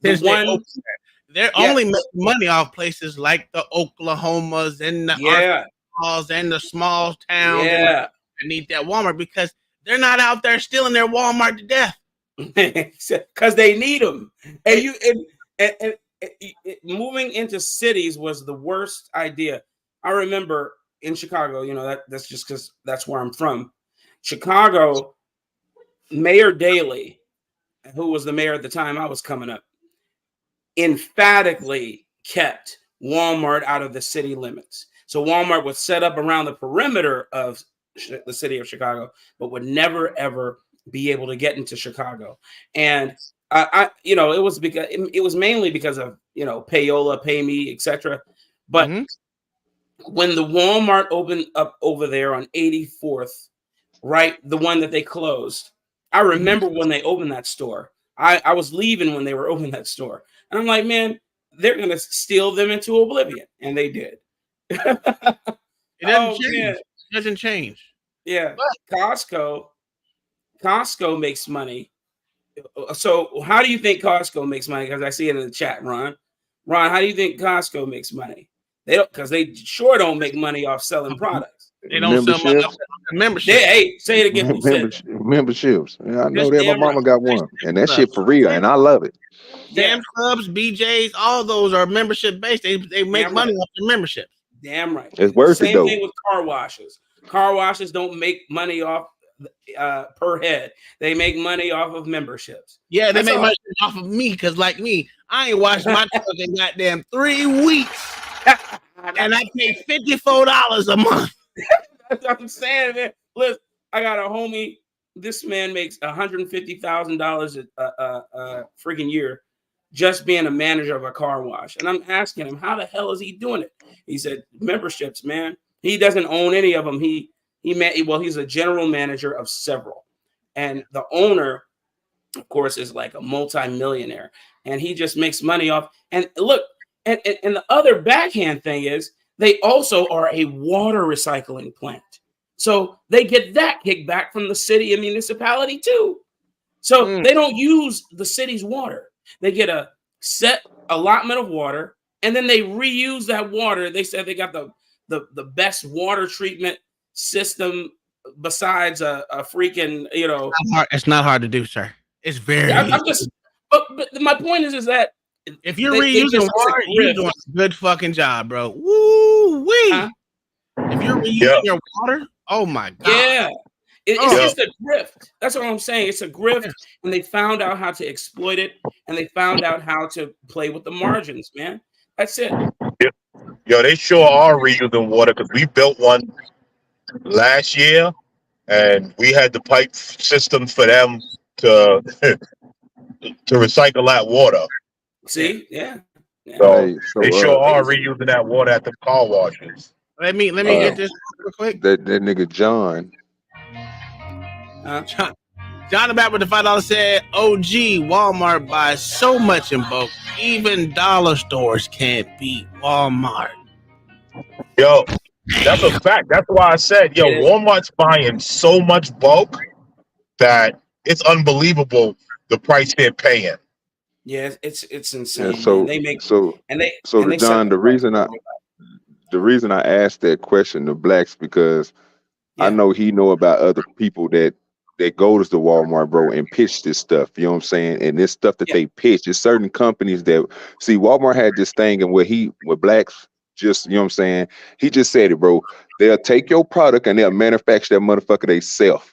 They're only making money off places like the Oklahomas and the Arkansas and the small towns that need that Walmart, because they're not out there stealing their Walmart to death. Because they need them. And moving into cities was the worst idea. I remember in Chicago, you know, that's just because that's where I'm from. Chicago, Mayor Daley, who was the mayor at the time I was coming up, emphatically kept Walmart out of the city limits. So Walmart was set up around the perimeter of the city of Chicago, but would never, ever be able to get into Chicago. And you know, it was mainly because of, you know, payola, pay me, etc. But when the Walmart opened up over there on 84th, right, the one that they closed, I remember when they opened that store. I was leaving when they were opening that store, and I'm like, man, they're gonna steal them into oblivion, and they did. It doesn't change. Man. It doesn't change. Yeah, but Costco makes money. So how do you think Costco makes money? Because I see it in the chat, Ron. Ron, how do you think Costco makes money? They don't, because they sure don't make money off selling products. They don't sell money off memberships. Hey, say it again. Memberships. Yeah, I know That's that. My mama right. got one, and that shit for real, and I love it. Sam's Clubs, BJ's, all those are membership based. They make money off their memberships. Damn right. It's worth it though. Same thing with car washes. Car washes don't make money off per head. They make money off of memberships. Yeah, they make money off of me, because like me, I ain't washed my truck in goddamn 3 weeks. And I pay $54 a month. That's what I'm saying, man. Listen, I got a homie. This man makes $150,000 a freaking year just being a manager of a car wash. And I'm asking him, how the hell is he doing it? He said, memberships, man. He doesn't own any of them. He's a general manager of several. And the owner, of course, is like a multi-millionaire. And he just makes money off. And look, and the other backhand thing is they also are a water recycling plant. So they get that kickback from the city and municipality too. So they don't use the city's water. They get a set allotment of water, and then they reuse that water. They said they got the best water treatment system besides a freaking, you know. It's not hard to do, sir. It's very I'm just, but my point is that if you're reusing water, you're doing a good fucking job, bro. Woo wee! If you're reusing your water, oh my god, yeah, it's just a grift. That's what I'm saying. It's a grift, and they found out how to exploit it, and they found out how to play with the margins, man. That's it. Yo, they sure are reusing water, because we built one last year, and we had the pipe system for them to to recycle that water. See, yeah. So they sure are reusing that water at the car washes. Let me get this real quick. That nigga John. John about with the $5 said, OG Walmart buys so much in bulk, even dollar stores can't beat Walmart. Yo, that's a fact. That's why I said, yo, Walmart's buying so much bulk that it's unbelievable the price they're paying. Yeah, it's insane. Yeah, so they make John, the reason I asked that question to Blacks, because I know he know about other people that goes to Walmart, bro, and pitch this stuff. You know what I'm saying? And this stuff that they pitch is certain companies that see. Walmart had this thing, and with Blacks, just, you know what I'm saying, he just said it, bro. They'll take your product and they'll manufacture that motherfucker they self.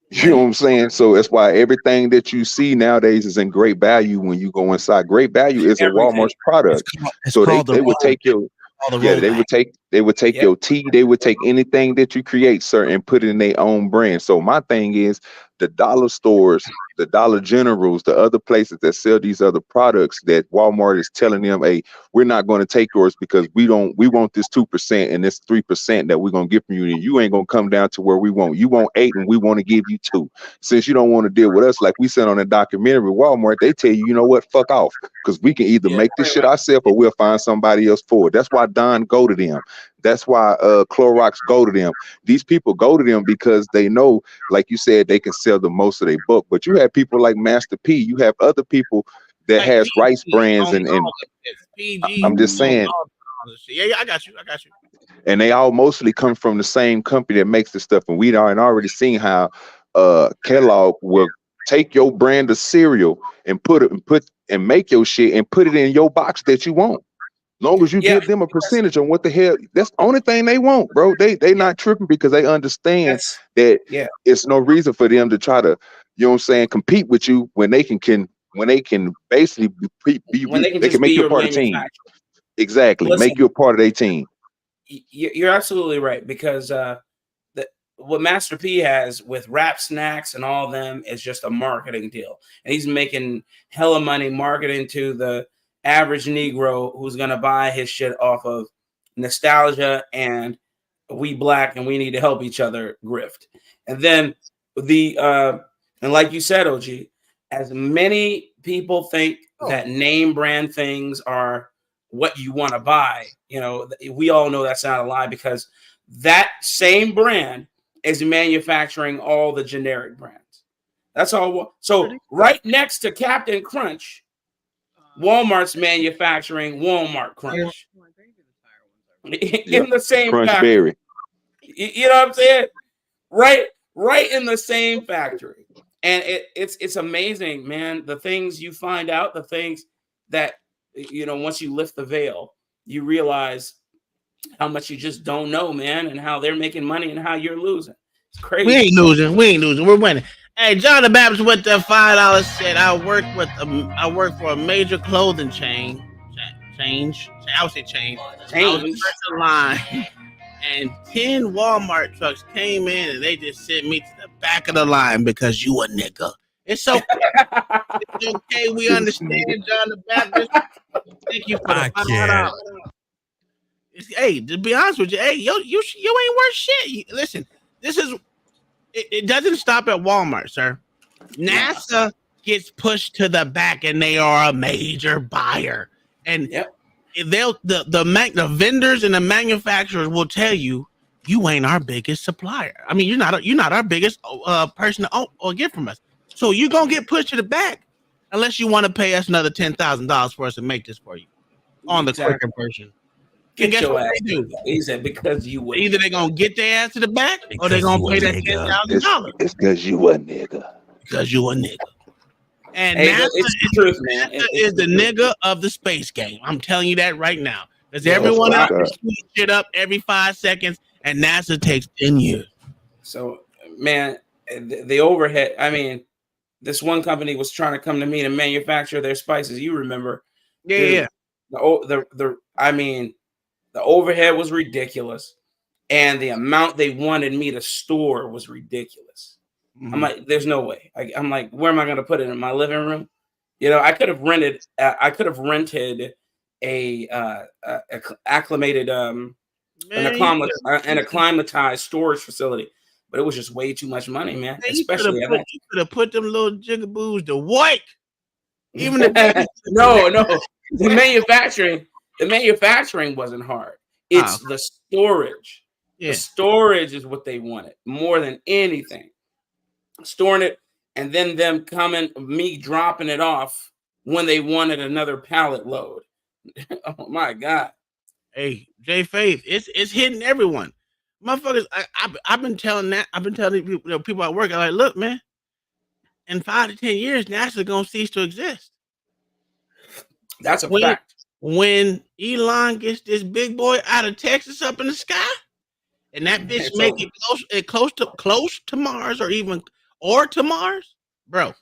You know what I'm saying? So that's why everything that you see nowadays is in great value when you go inside. Great value is a Walmart's product. So they would take your they would take They would take your tea, they would take anything that you create, sir, and put it in their own brand. So my thing is the dollar stores, the Dollar Generals, the other places that sell these other products that Walmart is telling them, hey, we're not going to take yours because we want this 2% and this 3% that we're going to get from you. And you ain't going to come down to where we want. You want 8 and we want to give you 2. Since you don't want to deal with us, like we said on the documentary with Walmart, they tell you, you know what, fuck off. Because we can either make this shit ourselves or we'll find somebody else for it. That's why Don go to them. That's why Clorox go to them. These people go to them because they know, like you said, they can sell the most of their book. But you have people like Master P. You have other people that Like has rice brands and PG. I'm just saying. Yeah, I got you. And they all mostly come from the same company that makes the stuff. And we already seen how Kellogg will take your brand of cereal and make your shit and put it in your box that you want. Long as you give them a percentage on what the hell, that's the only thing they want, bro. They not tripping because they understand that it's no reason for them to try to, you know what I'm saying, compete with you when they can basically they can make you a part of the team. Exactly. Listen, make you a part of their team. You're absolutely right, because what Master P has with Rap Snacks and all them is just a marketing deal. And he's making hella money marketing to the average Negro who's going to buy his shit off of nostalgia and we black and we need to help each other grift. And then and like you said, OG, as many people think that name brand things are what you want to buy, you know, we all know that's not a lie, because that same brand is manufacturing all the generic brands. That's all. So right next to Captain Crunch, Walmart's manufacturing Walmart Crunch in the same Crunch factory. Berry. You know what I'm saying? Right in the same factory. And it's amazing, man. The things you find out, the things that, you know, once you lift the veil, you realize how much you just don't know, man, and how they're making money and how you're losing. It's crazy. We ain't losing. We're winning. Hey, John the Baptist with the $5 said, I work for a major clothing chain. I would say chain. I was first in line, and 10 Walmart trucks came in, and they just sent me to the back of the line because you a nigga. It's okay. It's okay. We understand, John the Baptist. Thank you for the $5. Hey, to be honest with you, hey, you ain't worth shit. Listen, it doesn't stop at Walmart, sir. NASA gets pushed to the back, and they are a major buyer. And the vendors and the manufacturers will tell you, you ain't our biggest supplier. I mean, you're not our biggest person to own or get from us. So you're gonna get pushed to the back unless you want to pay us another $10,000 for us to make this for you on the quicker version. Get your ass. They do. He said because you would. Either they're gonna get their ass to the back or they're gonna pay that $10,000. It's because you a nigga. Because you a nigga. And hey, NASA it's the truth, man. is the nigga of the space game. I'm telling you that right now. Because everyone else is shit up every 5 seconds, and NASA takes 10 years. So, man, the overhead. I mean, this one company was trying to come to me to manufacture their spices. You remember? Yeah. The overhead was ridiculous, and the amount they wanted me to store was ridiculous. Mm-hmm. I'm like, there's no way. I'm like, where am I going to put it? In my living room? You know, I could have rented a acclimated an acclimatized storage facility, but it was just way too much money, man. Man, especially you could have put them little jigaboos to work. Even no, the manufacturing wasn't hard. It's the storage. Yeah. The storage is what they wanted more than anything. Storing it and then them coming, me dropping it off when they wanted another pallet load. Oh my God. Hey, J Faith, it's hitting everyone. Motherfuckers, I've been telling people at work, I'm like, look, man, in 5 to 10 years, NASA's gonna cease to exist. That's a fact. When Elon gets this big boy out of Texas up in the sky, and that bitch make it close to Mars or to Mars, bro,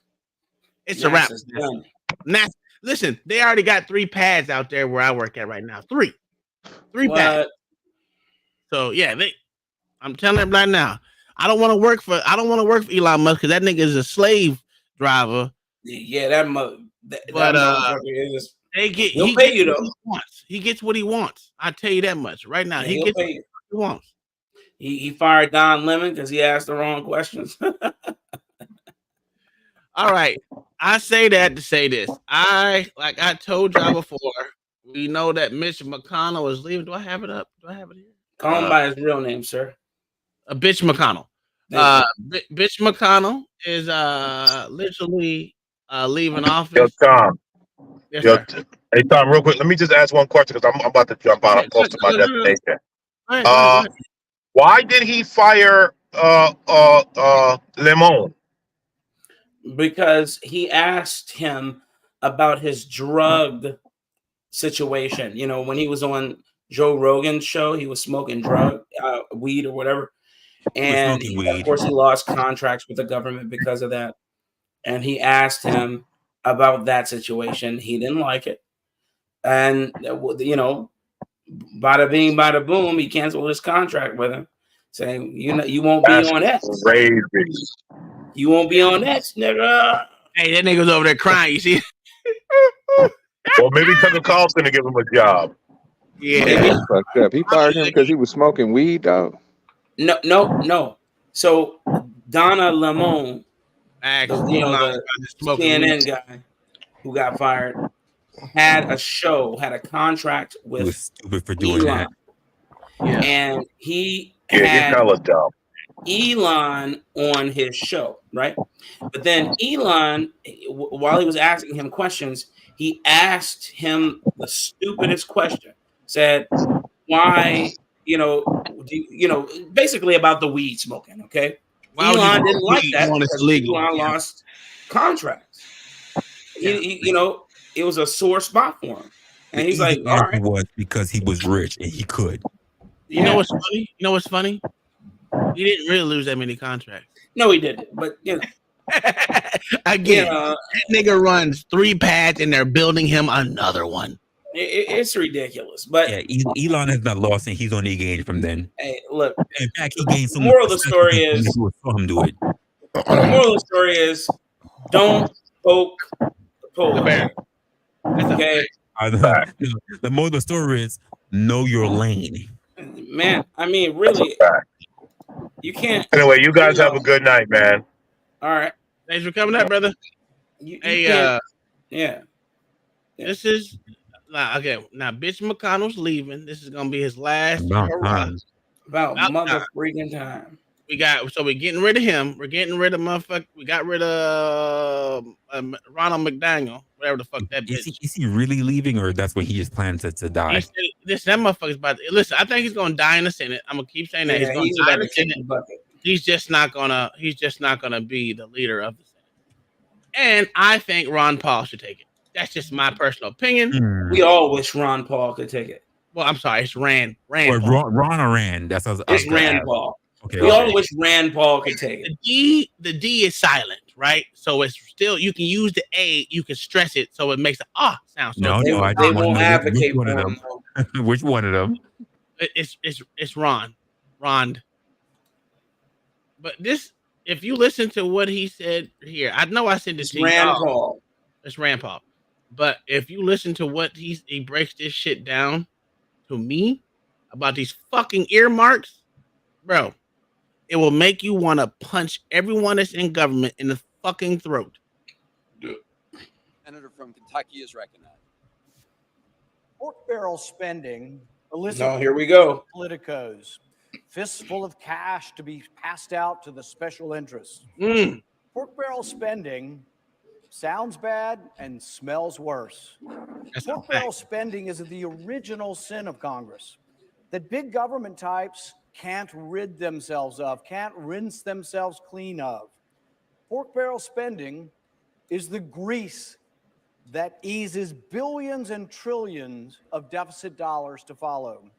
it's a wrap. NASA, listen, they already got 3 pads out there where I work at right now. Three pads. So yeah, I'm telling them right now. I don't want to work for Elon Musk because that nigga is a slave driver. Yeah, that But motherfucker is. he pay gets you what though. he wants. He gets what he wants. I tell you that much right now. Yeah, He he'll gets pay what you. he wants. He fired Don Lemon because he asked the wrong questions. All right. I say that to say this. Like I told y'all before, we know that Mitch McConnell is leaving. Do I have it up? Do I have it here? Call him by his real name, sir. Bitch McConnell. Bitch McConnell is literally leaving office. Yo, Tom. Yes, Yo, sir. Hey, Tom, real quick. Let me just ask one question because I'm about to jump out. I'm close to my destination. Go ahead. Why did he fire Lemon? Because he asked him about his drug situation. You know, when he was on Joe Rogan's show, he was smoking weed or whatever. And of course, he lost contracts with the government because of that. And he asked him about that situation. He didn't like it. And, you know, bada bing, bada boom, he canceled his contract with him, saying, you won't be on X. Crazy. You won't be on X, nigga. Hey, that nigga's over there crying. You see? Well, maybe Tucker Carlson to give him a job. Yeah. Fucked up. He fired him because he was smoking weed, dog. No. So Donna Lemon, the CNN guy who got fired, had a contract with He was stupid for doing Elon. that. Yeah. And he he's had hella dumb. Elon on his show, right? But then Elon, while he was asking him questions, he asked him the stupidest question. Said, "Why, basically about the weed smoking." Okay, Elon didn't like that because Elon lost contracts. It was a sore spot for him, and he's like, "All right." Was because he was rich and he could. You know what's funny? He didn't really lose that many contracts. No, he didn't. But Again, that nigga runs 3 pads and they're building him another one. It's ridiculous. But Elon has not lost and he's only gained from then. Hey, look. In fact, he gained so much. Moral of the story is, saw him do it. The moral of the story is, don't poke the polar. Okay. The moral of the story is, know your lane. Man, I mean, really, you can't. Anyway, you guys have a good night, man. All right. Thanks for coming up, brother. Yeah. This is okay. Now, bitch McConnell's leaving. This is gonna be his last hurrah. About mother freaking time. We're getting rid of him. We're getting rid of motherfucker. We got rid of Ronald McDaniel, whatever the fuck that bitch. Is he really leaving, or that's what he just plans to die? That motherfucker's about to listen. I think he's gonna die in the Senate. I'm gonna keep saying that he's gonna die in the Senate. He's just not gonna be the leader of the Senate. And I think Ron Paul should take it. That's just my personal opinion. We all wish Ron Paul could take it. Well, I'm sorry, it's Rand. Or Ron or Rand. That's it's Rand Paul. Okay. We all wish Rand Paul could take it. The D is silent, right? So it's still, you can use the A, you can stress it, so it makes the sound. So no, I they won't advocate for him. Which one of them? It's Ron. But this, if you listen to what he said here, I know I said this to Rand Paul. It's Rand Paul. But if you listen to what he breaks this shit down to me about these fucking earmarks, bro, it will make you want to punch everyone that's in government in the fucking throat. Senator from Kentucky is recognized. Pork barrel spending. No, here we go. Politicos. Fists full of cash to be passed out to the special interests. Pork barrel spending sounds bad and smells worse. Pork barrel spending is the original sin of Congress that big government types can't rid themselves of, can't rinse themselves clean of. Pork barrel spending is the grease that eases billions and trillions of deficit dollars to follow.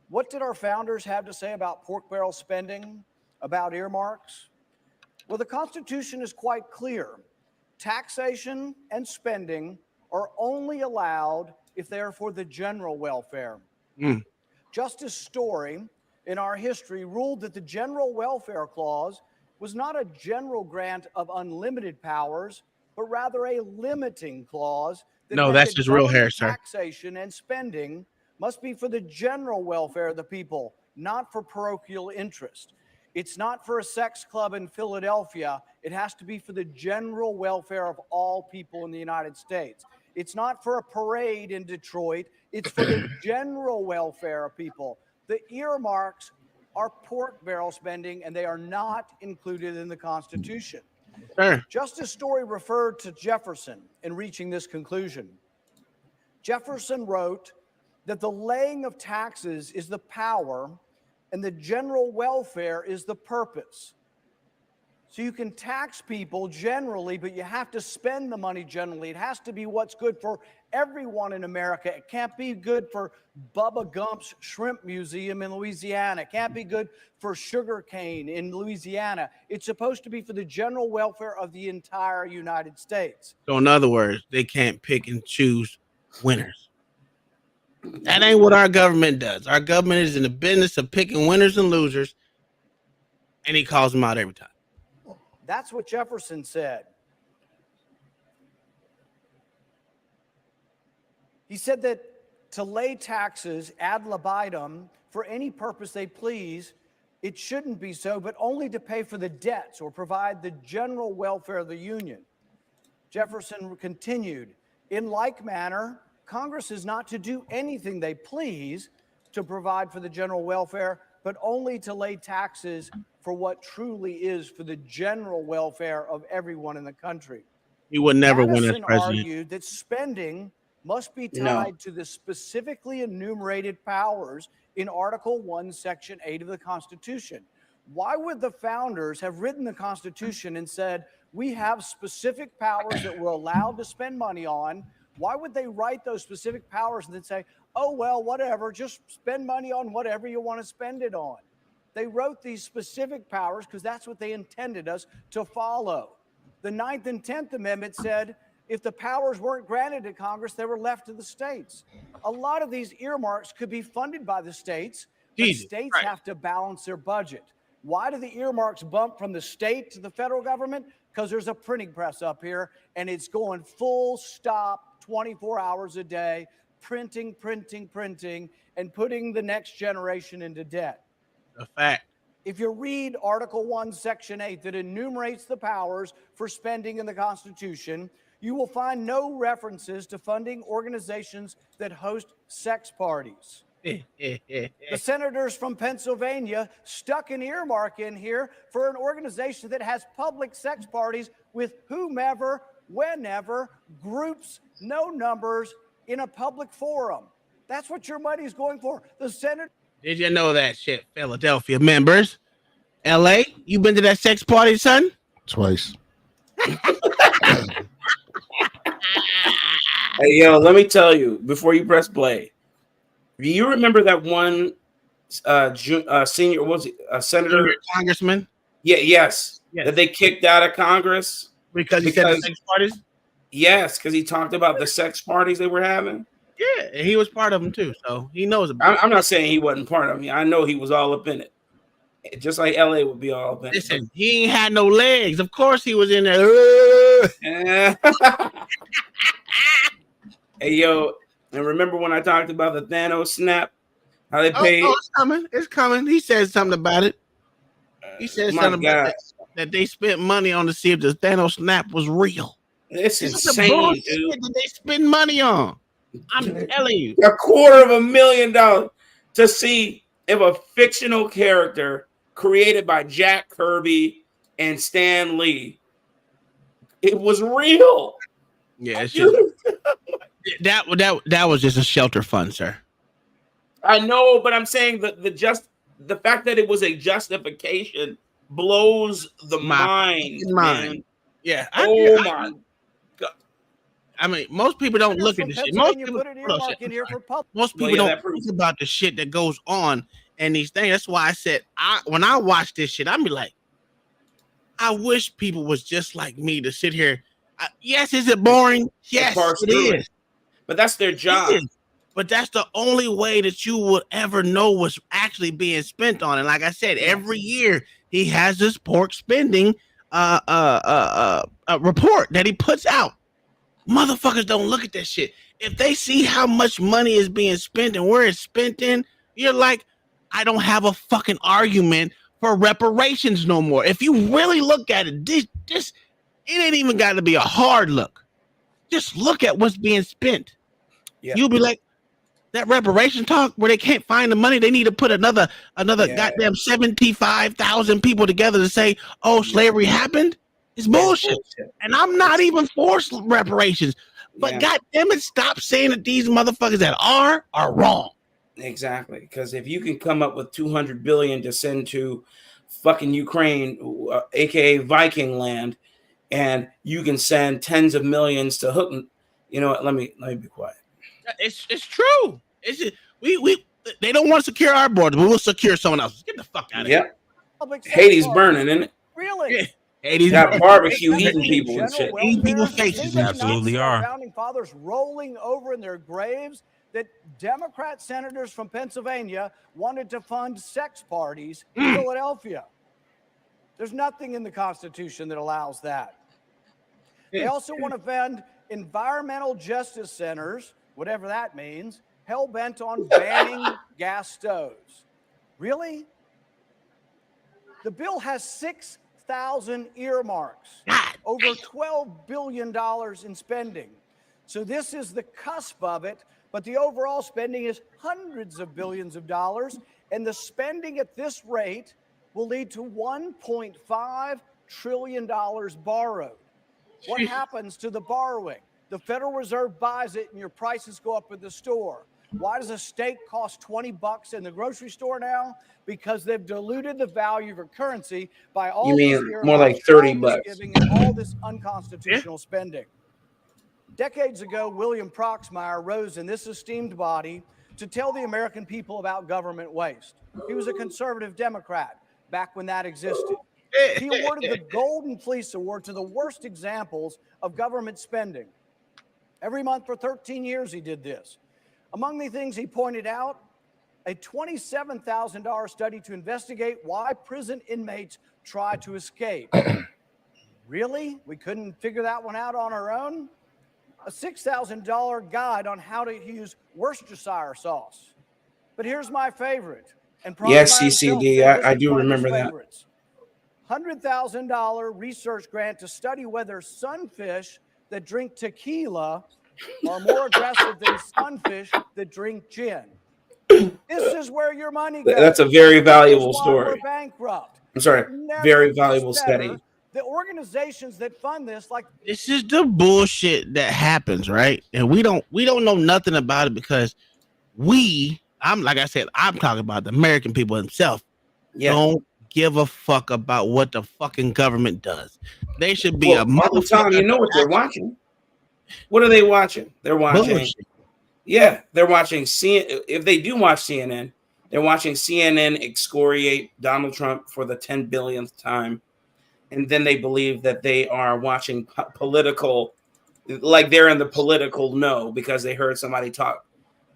What did our founders have to say about pork barrel spending, about earmarks? Well, the Constitution is quite clear. Taxation and spending are only allowed if they are for the general welfare. Justice Story in our history ruled that the General Welfare Clause was not a general grant of unlimited powers, but rather a limiting clause that No, meant that's that his real hair, government sir. taxation and spending must be for the general welfare of the people, not for parochial interest. It's not for a sex club in Philadelphia. It has to be for the general welfare of all people in the United States. It's not for a parade in Detroit. It's for the general welfare of people. The earmarks are pork barrel spending, and they are not included in the Constitution. Sure. Justice Story referred to Jefferson in reaching this conclusion. Jefferson wrote that the laying of taxes is the power and the general welfare is the purpose. So you can tax people generally, but you have to spend the money generally. It has to be what's good for everyone in America. It can't be good for Bubba Gump's Shrimp Museum in Louisiana. It can't be good for sugarcane in Louisiana. It's supposed to be for the general welfare of the entire United States. So in other words, they can't pick and choose winners. That ain't what our government does. Our government is in the business of picking winners and losers, and he calls them out every time. That's what Jefferson said. He said that to lay taxes ad libitum for any purpose they please, it shouldn't be so, but only to pay for the debts or provide the general welfare of the Union. Jefferson continued, in like manner, Congress is not to do anything they please to provide for the general welfare, but only to lay taxes for what truly is for the general welfare of everyone in the country. He would never win as Madison president. argued that spending must be No. tied to the specifically enumerated powers in Article 1, Section 8 of the Constitution. Why would the founders have written the Constitution and said, we have specific powers that we're allowed to spend money on? Why would they write those specific powers and then say, oh, well, whatever, just spend money on whatever you want to spend it on? They wrote these specific powers because that's what they intended us to follow. The 9th and 10th Amendment said if the powers weren't granted to Congress, they were left to the states. A lot of these earmarks could be funded by the states, but Jesus, states right. have to balance their budget. Why do the earmarks bump from the state to the federal government? Because there's a printing press up here, and it's going full stop 24 hours a day, printing, and putting the next generation into debt. A fact. If you read Article 1, Section 8 that enumerates the powers for spending in the Constitution, you will find no references to funding organizations that host sex parties. The senators from Pennsylvania stuck an earmark in here for an organization that has public sex parties with whomever, whenever, groups, no numbers, in a public forum. That's what your money is going for. The Senate. Did you know that shit, Philadelphia members? LA, you been to that sex party, son? Twice. Hey, yo, let me tell you before you press play. Do you remember that one senior, what was it, senator? Senior congressman? Yeah, yes. That they kicked out of Congress? Because he said the sex parties? Yes, because he talked about the sex parties they were having. Yeah, and he was part of them too, so he knows about it. I'm not saying he wasn't part of me. I know he was all up in it. Just like LA would be all up in it. Listen, he ain't had no legs. Of course he was in there. Hey, yo, and remember when I talked about the Thanos snap? How they paid? Oh, it's coming. It's coming. He said something about it. He said something about that they spent money on to see if the Thanos snap was real. It's This is insane, the bullshit dude. that they spend money on. I'm telling you. $250,000 to see if a fictional character created by Jack Kirby and Stan Lee, it was real. Yeah, it's just that was just a shelter fund, sir. I know, but I'm saying that the fact that it was a justification blows the mind. Man. Yeah. My God. I mean, most people don't look at this shit. Most people don't think about the shit that goes on and these things. That's why I said when I watch this shit, I'm be like, I wish people was just like me to sit here. Yes, is it boring? Yes, it is. But that's their job. but that's the only way that you would ever know what's actually being spent on. And like I said, every year he has this pork spending report that he puts out. Motherfuckers don't look at that shit. If they see how much money is being spent and where it's spent in, you're like, I don't have a fucking argument for reparations no more. If you really look at it, this it ain't even got to be a hard look. Just look at what's being spent. Yeah. You'll be like, that reparation talk where they can't find the money, they need to put another goddamn 75,000 people together to say, oh, slavery happened. It's bullshit. And I'm not even for reparations. But goddamn it, stop saying that these motherfuckers that are wrong. Exactly. Because if you can come up with $200 billion to send to fucking Ukraine, aka Viking land, and you can send tens of millions to Hook, you know what? Let me be quiet. It's true. It's just, we they don't want to secure our borders, but we'll secure someone else's. Get the fuck out of here. Hades burning, isn't it? Really? Yeah. Hades got barbecue eating people and shit. Eating people's faces. Absolutely are. Founding fathers rolling over in their graves that Democrat senators from Pennsylvania wanted to fund sex parties in Philadelphia. There's nothing in the Constitution that allows that. They also want to fund environmental justice centers, whatever that means, hell-bent on banning gas stoves. Really? The bill has 6,000 earmarks, over $12 billion in spending. So this is the cusp of it, but the overall spending is hundreds of billions of dollars, and the spending at this rate will lead to $1.5 trillion borrowed. What happens to the borrowing? The Federal Reserve buys it and your prices go up at the store. Why does a steak cost $20 in the grocery store now? Because they've diluted the value of your currency by all You this mean more like $30? giving and all this unconstitutional spending. Decades ago, William Proxmire rose in this esteemed body to tell the American people about government waste. He was a conservative Democrat back when that existed. He awarded the Golden Fleece Award to the worst examples of government spending. Every month for 13 years, he did this. Among the things he pointed out, a $27,000 study to investigate why prison inmates try to escape. Really? We couldn't figure that one out on our own? A $6,000 guide on how to use Worcestershire sauce. But here's my favorite. And yes, CCD, I do remember that. $100,000 research grant to study whether sunfish that drink tequila are more aggressive than sunfish that drink gin. This is where your money goes. That's a very valuable story. We're bankrupt. I'm sorry, very valuable study. The organizations that fund this, like this is the bullshit that happens, right? And we don't know nothing about it because I'm talking about the American people themselves. Don't give a fuck about what the fucking government does. They should be a motherfucker. Tom, you know what they're watching. What are they watching? They're watching. Bullshit. Yeah, they're watching CNN. If they do watch CNN, they're watching CNN excoriate Donald Trump for the 10 billionth time. And then they believe that they are watching political, like they're in the political know because they heard somebody talk,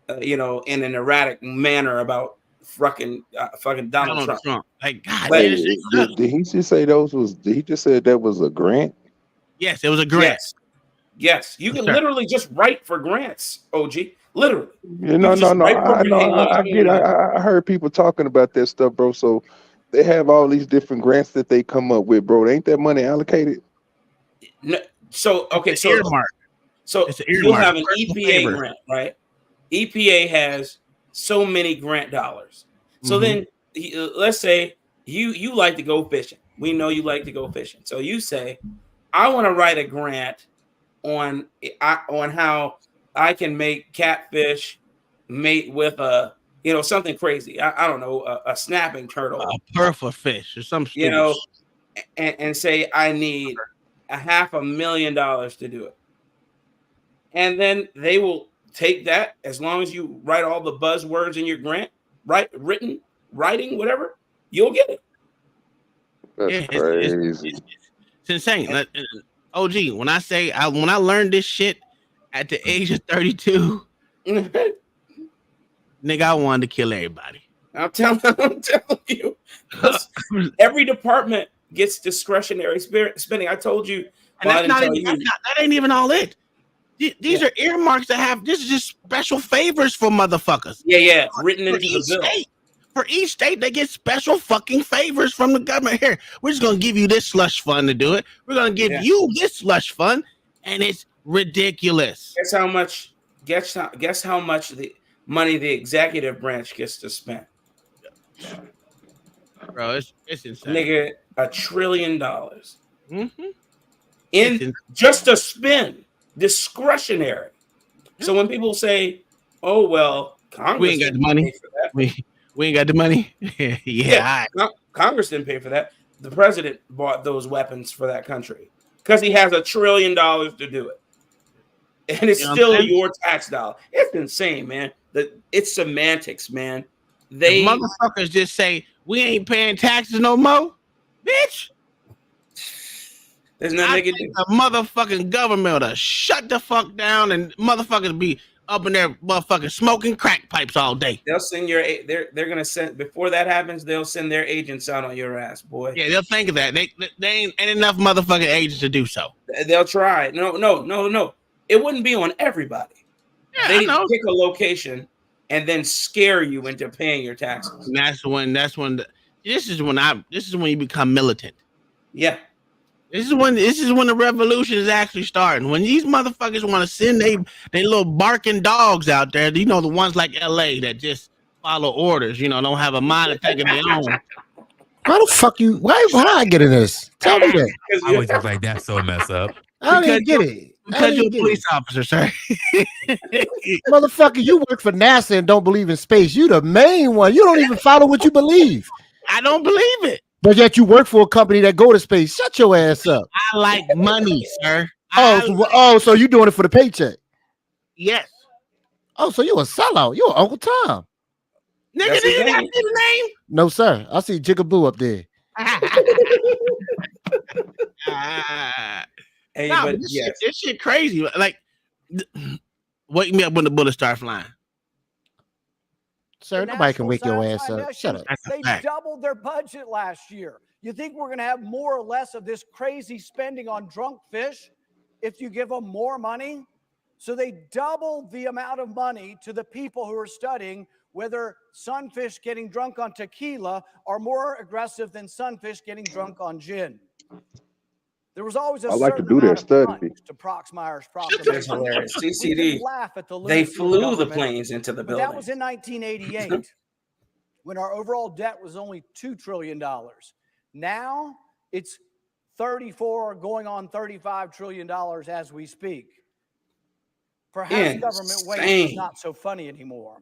in an erratic manner about fucking Donald Trump. Like, God, did he just say did he just say that was a grant? Yes, it was a grant. Yes. You can literally just write for grants, OG. Literally. No. I get it. I heard people talking about that stuff, bro. So they have all these different grants that they come up with, bro. Ain't that money allocated? No. So earmark. So you'll have an EPA grant, right? EPA has so many grant dollars. So then let's say you like to go fishing. We know you like to go fishing. So you say, I want to write a grant on how I can make catfish mate with something crazy. I don't know, a snapping turtle, a purple fish or something. And say I need $500,000 to do it. And then they will take that as long as you write all the buzzwords in your grant, writing, whatever, you'll get it. That's crazy. It's insane. OG, when I learned this shit at the age of 32, Nigga, I wanted to kill everybody. I'm telling you. Every department gets discretionary spending. I told you. And that's not even, that ain't even all it. These are earmarks that have, this is just special favors for motherfuckers. Yeah. Written into the bill. For each state, they get special fucking favors from the government. Here, we're just going to give you this slush fund to do it. We're going to give you this slush fund, and it's ridiculous. Guess how much the money the executive branch gets to spend? Bro, it's insane. Nigga, $1 trillion. In just a spend, discretionary. So when people say, "Oh well, Congress we ain't got the money," we ain't got the money. Congress didn't pay for that. The president bought those weapons for that country because he has $1 trillion to do it, and it's still your tax dollar. It's insane, man. It's semantics, man. The motherfuckers just say we ain't paying taxes no more, bitch. There's nothing they can do. The motherfucking government to shut the fuck down and motherfuckers be up in there motherfucking smoking crack pipes all day. They'll send they're gonna send, before that happens, they'll send their agents out on your ass, boy. Yeah, they'll think of that. They ain't enough motherfucking agents to do so. They'll try. No. It wouldn't be on everybody. Yeah, they pick a location and then scare you into paying your taxes. And this is when you become militant. Yeah. This is when the revolution is actually starting. When these motherfuckers want to send they little barking dogs out there, you know, the ones like LA that just follow orders, you know, don't have a mind to think of their own. Why the fuck you? Why I get in this? Tell me that. I always just like that's so messed up. I didn't get it. Because you're a police officer, sir. Motherfucker, you work for NASA and don't believe in space. You the main one. You don't even follow what you believe. I don't believe it. But yet you work for a company that go to space. Shut your ass up. I like money, sir. So you doing it for the paycheck? Yes. Oh, so you a sellout. You Uncle Tom. Nigga, did you not see the name? No, sir. I see Jigaboo up there. This shit crazy. Like, wake me up when the bullets start flying. Sir, nobody can wake your ass up. Shut up. They doubled their budget last year. You think we're going to have more or less of this crazy spending on drunk fish if you give them more money? So they doubled the amount of money to the people who are studying whether sunfish getting drunk on tequila are more aggressive than sunfish getting drunk on gin. There was always a like to certain do their amount of study. punch to Proxmire's That's proclamation. hilarious. We CCD. can laugh at the They lunacy of flew the government, planes into the but building. that was in 1988 when our overall debt was only $2 trillion. Now it's 34 going on $35 trillion as we speak. Perhaps government waste is not so funny anymore.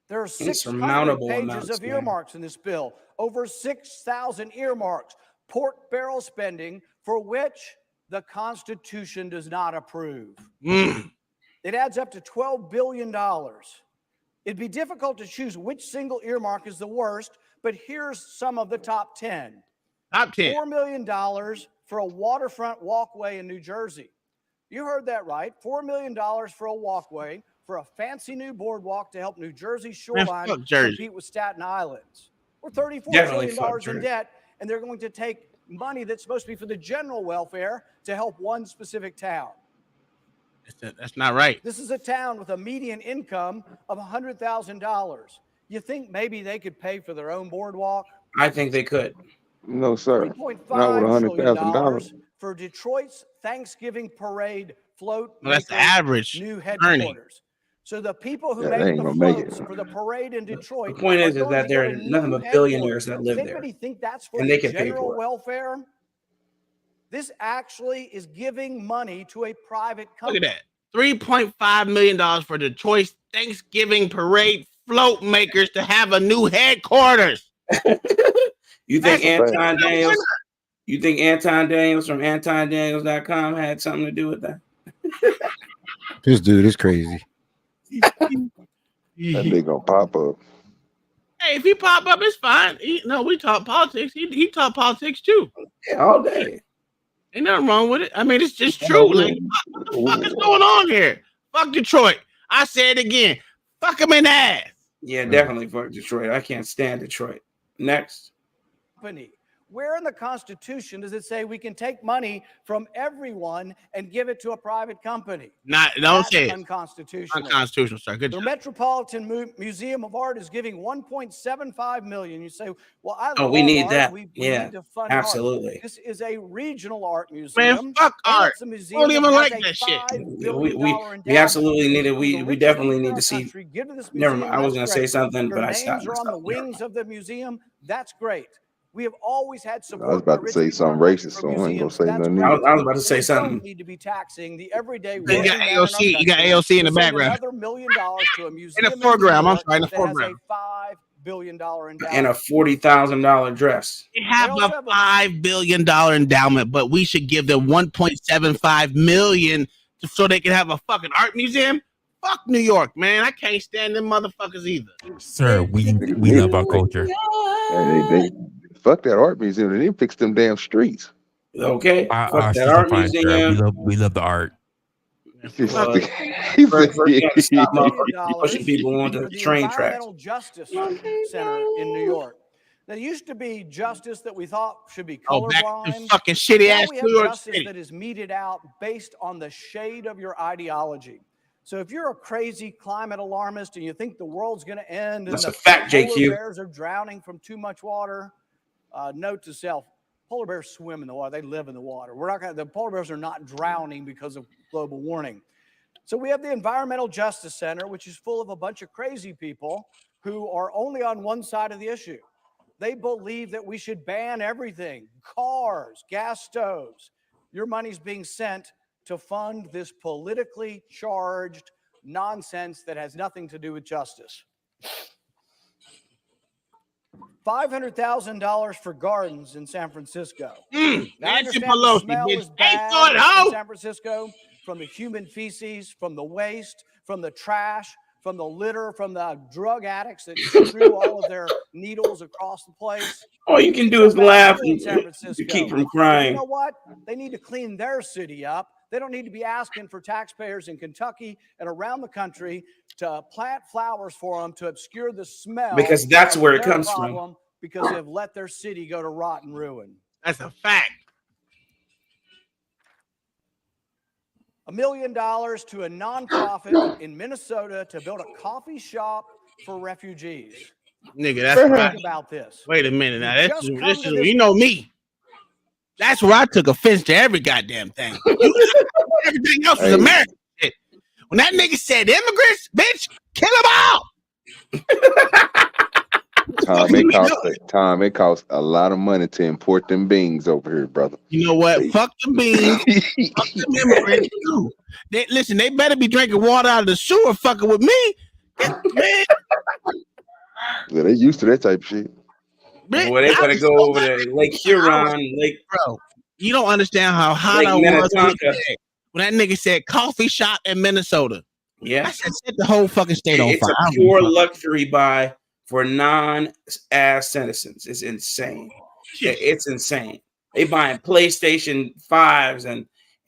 There are 600 pages of earmarks in this bill, over 6,000 earmarks, pork barrel spending for which the Constitution does not approve. It adds up to $12 billion. It'd be difficult to choose which single earmark is the worst, but here's some of the top 10. Top 10. $4 million for a waterfront walkway in New Jersey. You heard that right. $4 million for a walkway, for a fancy new boardwalk to help New Jersey shoreline compete with Staten Island's. We're $34 trillion in debt, and they're going to take money that's supposed to be for the general welfare to help one specific town. That's not right. This is a town with a median income of $100,000. You think maybe they could pay for their own boardwalk? I think they could. No, sir. Not with $3.5 $100,000. trillion for Detroit's Thanksgiving parade float. Well, that's the average New headquarters. So the people who make the floats for the parade in Detroit. The point is that there are nothing but billionaires that live there. Anybody think that's for And they the can pay general for it. welfare? This actually is giving money to a private company. Look at that. $3.5 million for Detroit's Thanksgiving parade float makers to have a new headquarters. You think Anton Daniels? You think Anton Daniels from AntonDaniels.com had something to do with that? This dude is crazy. That nigga gonna pop up. Hey, if he pop up, it's fine. We talk politics. He talk politics too. Yeah, all day. Ain't nothing wrong with it. I mean, it's just true. Like, what the fuck is going on here? Fuck Detroit. I say it again. Fuck him in the ass. Yeah, definitely fuck Detroit. I can't stand Detroit. Next. Company. Where in the Constitution does it say we can take money from everyone and give it to a private company? Don't That's say it. unconstitutional. Unconstitutional, sir. Good The job. Metropolitan Museum of Art is giving $1.75 million. You say, "Well, I Oh, love we need art. that. We Yeah, need to fund absolutely. art." This is a regional art museum. Man, fuck and art. It's a I museum don't even that like has that shit. $5 billion We endowment. absolutely need it. The We richest definitely people in need our to see. country give to this Never museum. mind. I was That's gonna say great. something, Your but I names stopped are on the myself. Never wings of the museum. That's great. We have always had I was support by about to rich say people something in our country racist, for so I ain't gonna museums. say That's nothing great. either. I was about to But say we something. don't need to be taxing the everyday You working got man in our AOC. You got country AOC in to the send background. another $1 million to a museum In the foreground. New I'm York sorry, in the that has a foreground. $5 billion endowment. And a $40,000 dress. They have a $5 billion endowment, but we should give them $1.75 million so they can have a fucking art museum. Fuck New York, man. I can't stand them motherfuckers either. Sir, we Niggas we need love our it. culture. They fuck that art museum. They didn't fix them damn streets. Okay. Fuck Our that streets are art fine, sir. museum. We love the art. He Fuck. said- he First said- thing to stop $1 million motherfuckers pushing people onto for the the train tracks. Environmental Justice Center in New York. That used to be justice that we thought should be Oh, back to colorblind. fucking shitty Now ass we have New York justice City. that is meted out based on the shade of your ideology. So if you're a crazy climate alarmist and you think the world's going to end and That's the a fact, polar JQ. bears are drowning from too much water, note to self: polar bears swim in the water. They live in the water. The polar bears are not drowning because of global warming. So we have the Environmental Justice Center, which is full of a bunch of crazy people who are only on one side of the issue. They believe that we should ban everything: cars, gas stoves. Your money's being sent to fund this politically charged nonsense that has nothing to do with justice. $500,000 for gardens in San Francisco. Now, I Nancy understand the Pelosi, smell bitch. is Pay bad for it, in ho! San Francisco from the human feces, from the waste, from the trash, from the litter, from the drug addicts that threw all of their needles across the place. All you can do is laugh and San to Francisco. keep from But you crying. know what? They need to clean their city up. They don't need to be asking for taxpayers in Kentucky and around the country to plant flowers for them to obscure the smell. Because that's of where it their comes from. problem because they've let their city go to rot and ruin. That's a fact. $1 million to a nonprofit in Minnesota to build a coffee shop for refugees. Nigga, that's Think right. about this. Wait a minute now. You This just is, come this to is this you know me. That's where I took offense to every goddamn thing. Everything else was Hey. American shit. When that nigga said immigrants, bitch, kill them all. Tom, it costs a lot of money to import them beans over here, brother. You know what? Fuck them beans. Fuck them immigrants too. Listen, they better be drinking water out of the sewer fucking with me. Man, Yeah, they used to that type of shit. Boy, they better go over to Lake Huron, Lake. Bro, you don't understand how hot Lake I was Minnetonka. when that nigga said coffee shop in Minnesota. Yeah. I said set the whole fucking state on It's fire. a pure luxury buy for non-ass citizens. It's insane. It's insane. They buying PlayStation 5s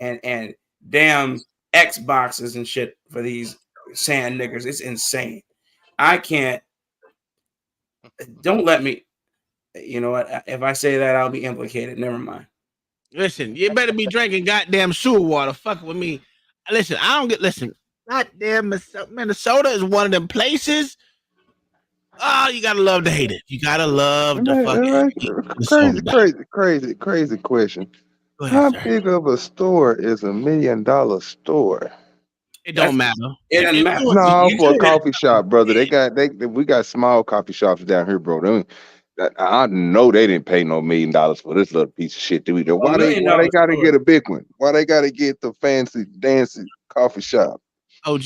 and damn Xboxes and shit for these sand niggers. It's insane. I can't. Don't let me. You know what? If I say that, I'll be implicated. Never mind. Listen, you better be drinking goddamn sewer water. Fucking with me. Listen, I don't get. Listen, goddamn Minnesota is one of them places. Oh, you gotta love to hate it. You gotta love the fucking Crazy question. Go ahead, How sir. big of a store is $1 million store? It don't matter. It doesn't matter. No, You for a do it. coffee shop, brother. We got small coffee shops down here, bro. I know they didn't pay no $1 million for this little piece of shit. Do we? Why they gotta get a big one? Why they gotta get the fancy dancy coffee shop? OG,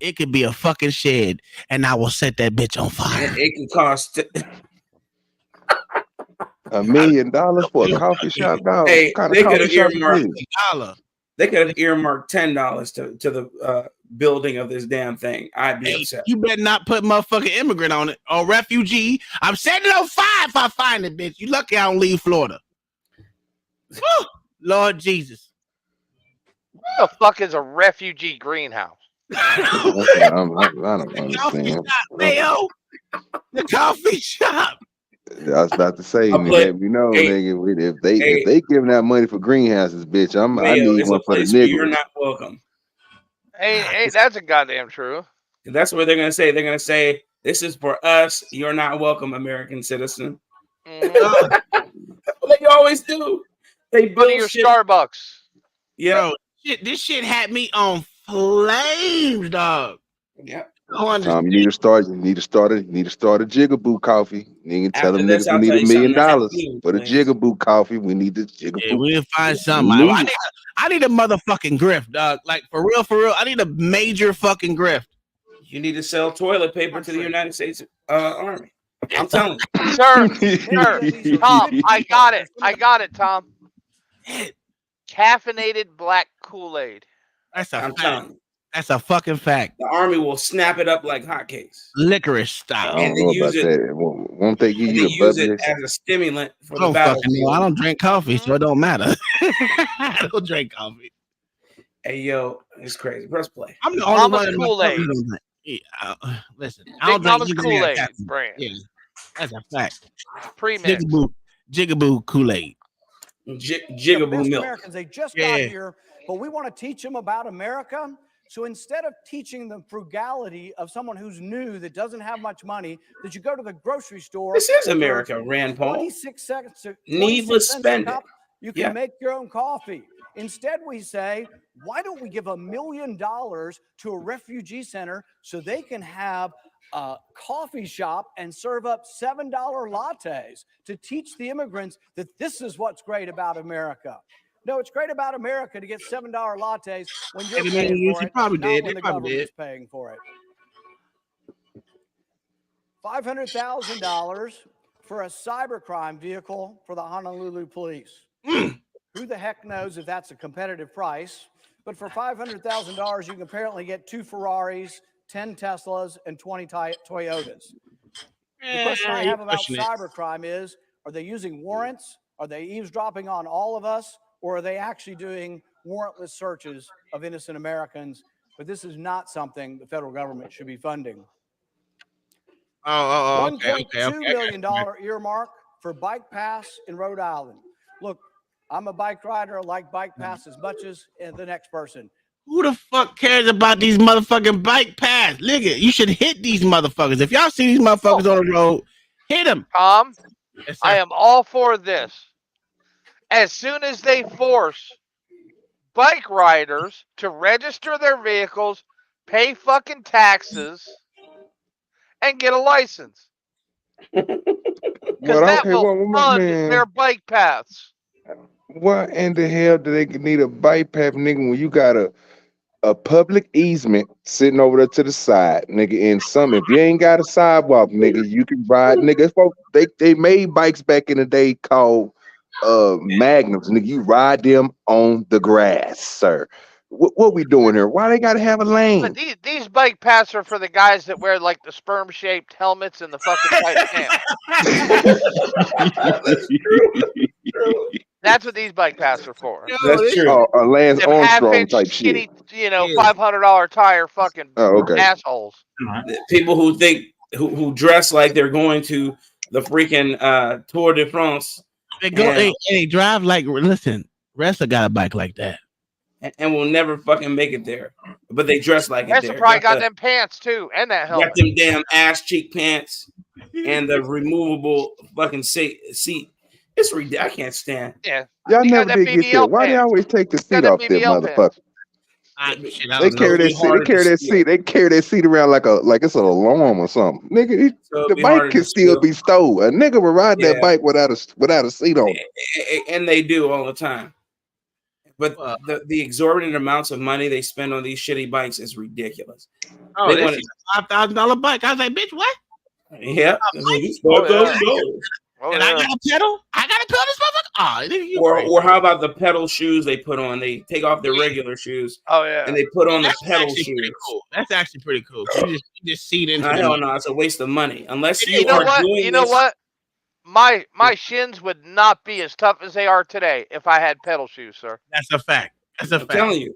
it could be a fucking shed, and I will set that bitch on fire. It can cost. $1 million for a coffee shop, dog? Hey, What kind they of could coffee have shop is earmarked. this? They could have earmarked $10 to the building of this damn thing. I'd be upset. You better not put motherfucking immigrant on it or refugee. I'm setting it on fire if I find it, bitch. You lucky I don't leave Florida. Woo! Lord Jesus. What the fuck is a refugee greenhouse? That's what I don't The coffee understand. shop, Mayo. The coffee shop. I was about to say, A place, let me know, hey, nigga. If hey, they giving out money for greenhouses, bitch, I Mayo, need it's a one for the place where you're niggers. not welcome. Hey, that's a goddamn true. That's what they're gonna say. They're gonna say, "This is for us. You're not welcome, American citizen." Mhm. That's what they always do. They Go to build your shit. Starbucks. Yeah. Bro, this shit had me on flames, dog. Yeah. Tom, you need to start. You need to start a Jigaboo coffee. You can tell After them this, niggas we I'll need tell $1 you something million that had me for the flames. Jigaboo coffee. We need the Jigaboo. Yeah, we'll find something. We need I need a motherfucking grift, dog. Like for real. I need a major fucking grift. You need to sell toilet paper to the United States Army. I'm telling you, Sir, Tom, I got it, Tom. Caffeinated black Kool-Aid. That's a I'm fact. telling you. That's a fucking fact. The Army will snap it up like hotcakes. Licorice I style. don't know about that. Won't they give And you they the use it bubbly? as a stimulant for I the don't fucking know. I battlefield. don't drink coffee, so it don't matter. I don't drink coffee. Hey yo, it's crazy. Press play. I'm the only Mama's one in my Kool-Aid. family who don't drink. Yeah, listen, I Big don't drink Mama's either of Kool-Aid that. brand. Yeah, that's a fact. Premix. Jigaboo Kool-Aid. Jigaboo best milk. Americans, they just Yeah. got here, but we want to teach them about America. So instead of teaching them frugality of someone who's new that doesn't have much money, that you go to the grocery store. This is and for America, Rand Paul. 26 seconds, 26 Needless cents a spending. cup, you can Yeah. make your own coffee. Instead, we say, why don't we give $1 million to a refugee center so they can have a coffee shop and serve up $7 lattes to teach the immigrants that this is what's great about America. No, it's great about America to get $7 lattes when you're paying for it, not when the government's paying for it. $500,000 for a cybercrime vehicle for the Honolulu police. Who the heck knows if that's a competitive price? But for $500,000, you can apparently get 2 Ferraris, 10 Teslas, and 20 Toyotas. The question I have about cybercrime is, are they using warrants? Are they eavesdropping on all of us? Or are they actually doing warrantless searches of innocent Americans? But this is not something the federal government should be funding. $1.2 million earmark for bike pass in Rhode Island. Look, I'm a bike rider. I like bike pass as much as the next person. Who the fuck cares about these motherfucking bike paths? Nigga, you should hit these motherfuckers. If y'all see these motherfuckers on the road, hit them. Tom, I am all for this. As soon as they force bike riders to register their vehicles, pay fucking taxes, and get a license. Because that will fund their bike paths. What in the hell do they need a bike path, nigga, when you got a public easement sitting over there to the side, nigga, and if you ain't got a sidewalk, nigga, you can ride, nigga. They made bikes back in the day called magnums, nigga. You ride them on the grass, sir. What we doing here? Why they gotta have a lane? But these bike paths are for the guys that wear like the sperm-shaped helmets and the fucking tight pants. That's what these bike paths are for. That's true. A Lance Them Armstrong half-inch type skinny, shit. $500 tire fucking okay. assholes. People who think who dress like they're going to the freaking Tour de France. They drive like, listen, wrestler got a bike like that. And will never fucking make it there. But they dress like That's it there. probably got them pants too, and that helmet. Got them damn ass cheek pants and the removable fucking seat. It's ridiculous. I can't stand. Yeah. Y'all never did get that. Why they always take the seat off that motherfucker? They carry that seat. They carry that seat around like it's an alarm or something. Nigga, the bike can still be stole. A nigga would ride that bike without a seat on it. And they do all the time. But the exorbitant amounts of money they spend on these shitty bikes is ridiculous. Oh, this is a $5,000 bike. I was like, bitch, what? Yeah. And I got a pedal? I got to pedal this motherfucker? Or how about the pedal shoes they put on? They take off their regular shoes. Oh, yeah. And they put on the pedal shoes. Cool. That's actually pretty cool. You just seat into I it. don't know. It's a waste of money. Unless you know what? You know what? My shins would not be as tough as they are today if I had pedal shoes, sir. That's a fact. That's a fact. I'm telling you.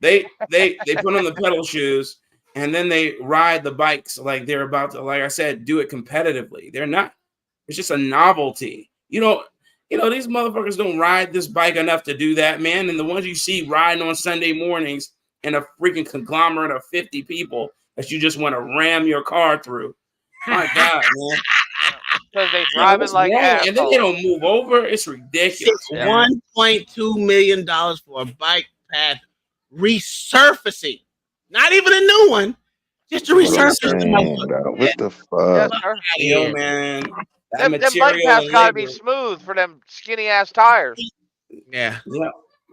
They put on the pedal shoes and then they ride the bikes like they're about to, like I said, do it competitively. They're not. It's just a novelty. You know, these motherfuckers don't ride this bike enough to do that, man. And the ones you see riding on Sunday mornings in a freaking conglomerate of 50 people that you just want to ram your car through. My God, man. Because they driving like assholes. And then they don't move over. It's ridiculous. $1.2 million for a bike path resurfacing. Not even a new one. Just to resurface the motherfucker. What the fuck? Yes, sir. Yo, man. Them bike paths gotta be smooth for them skinny ass tires. Yeah.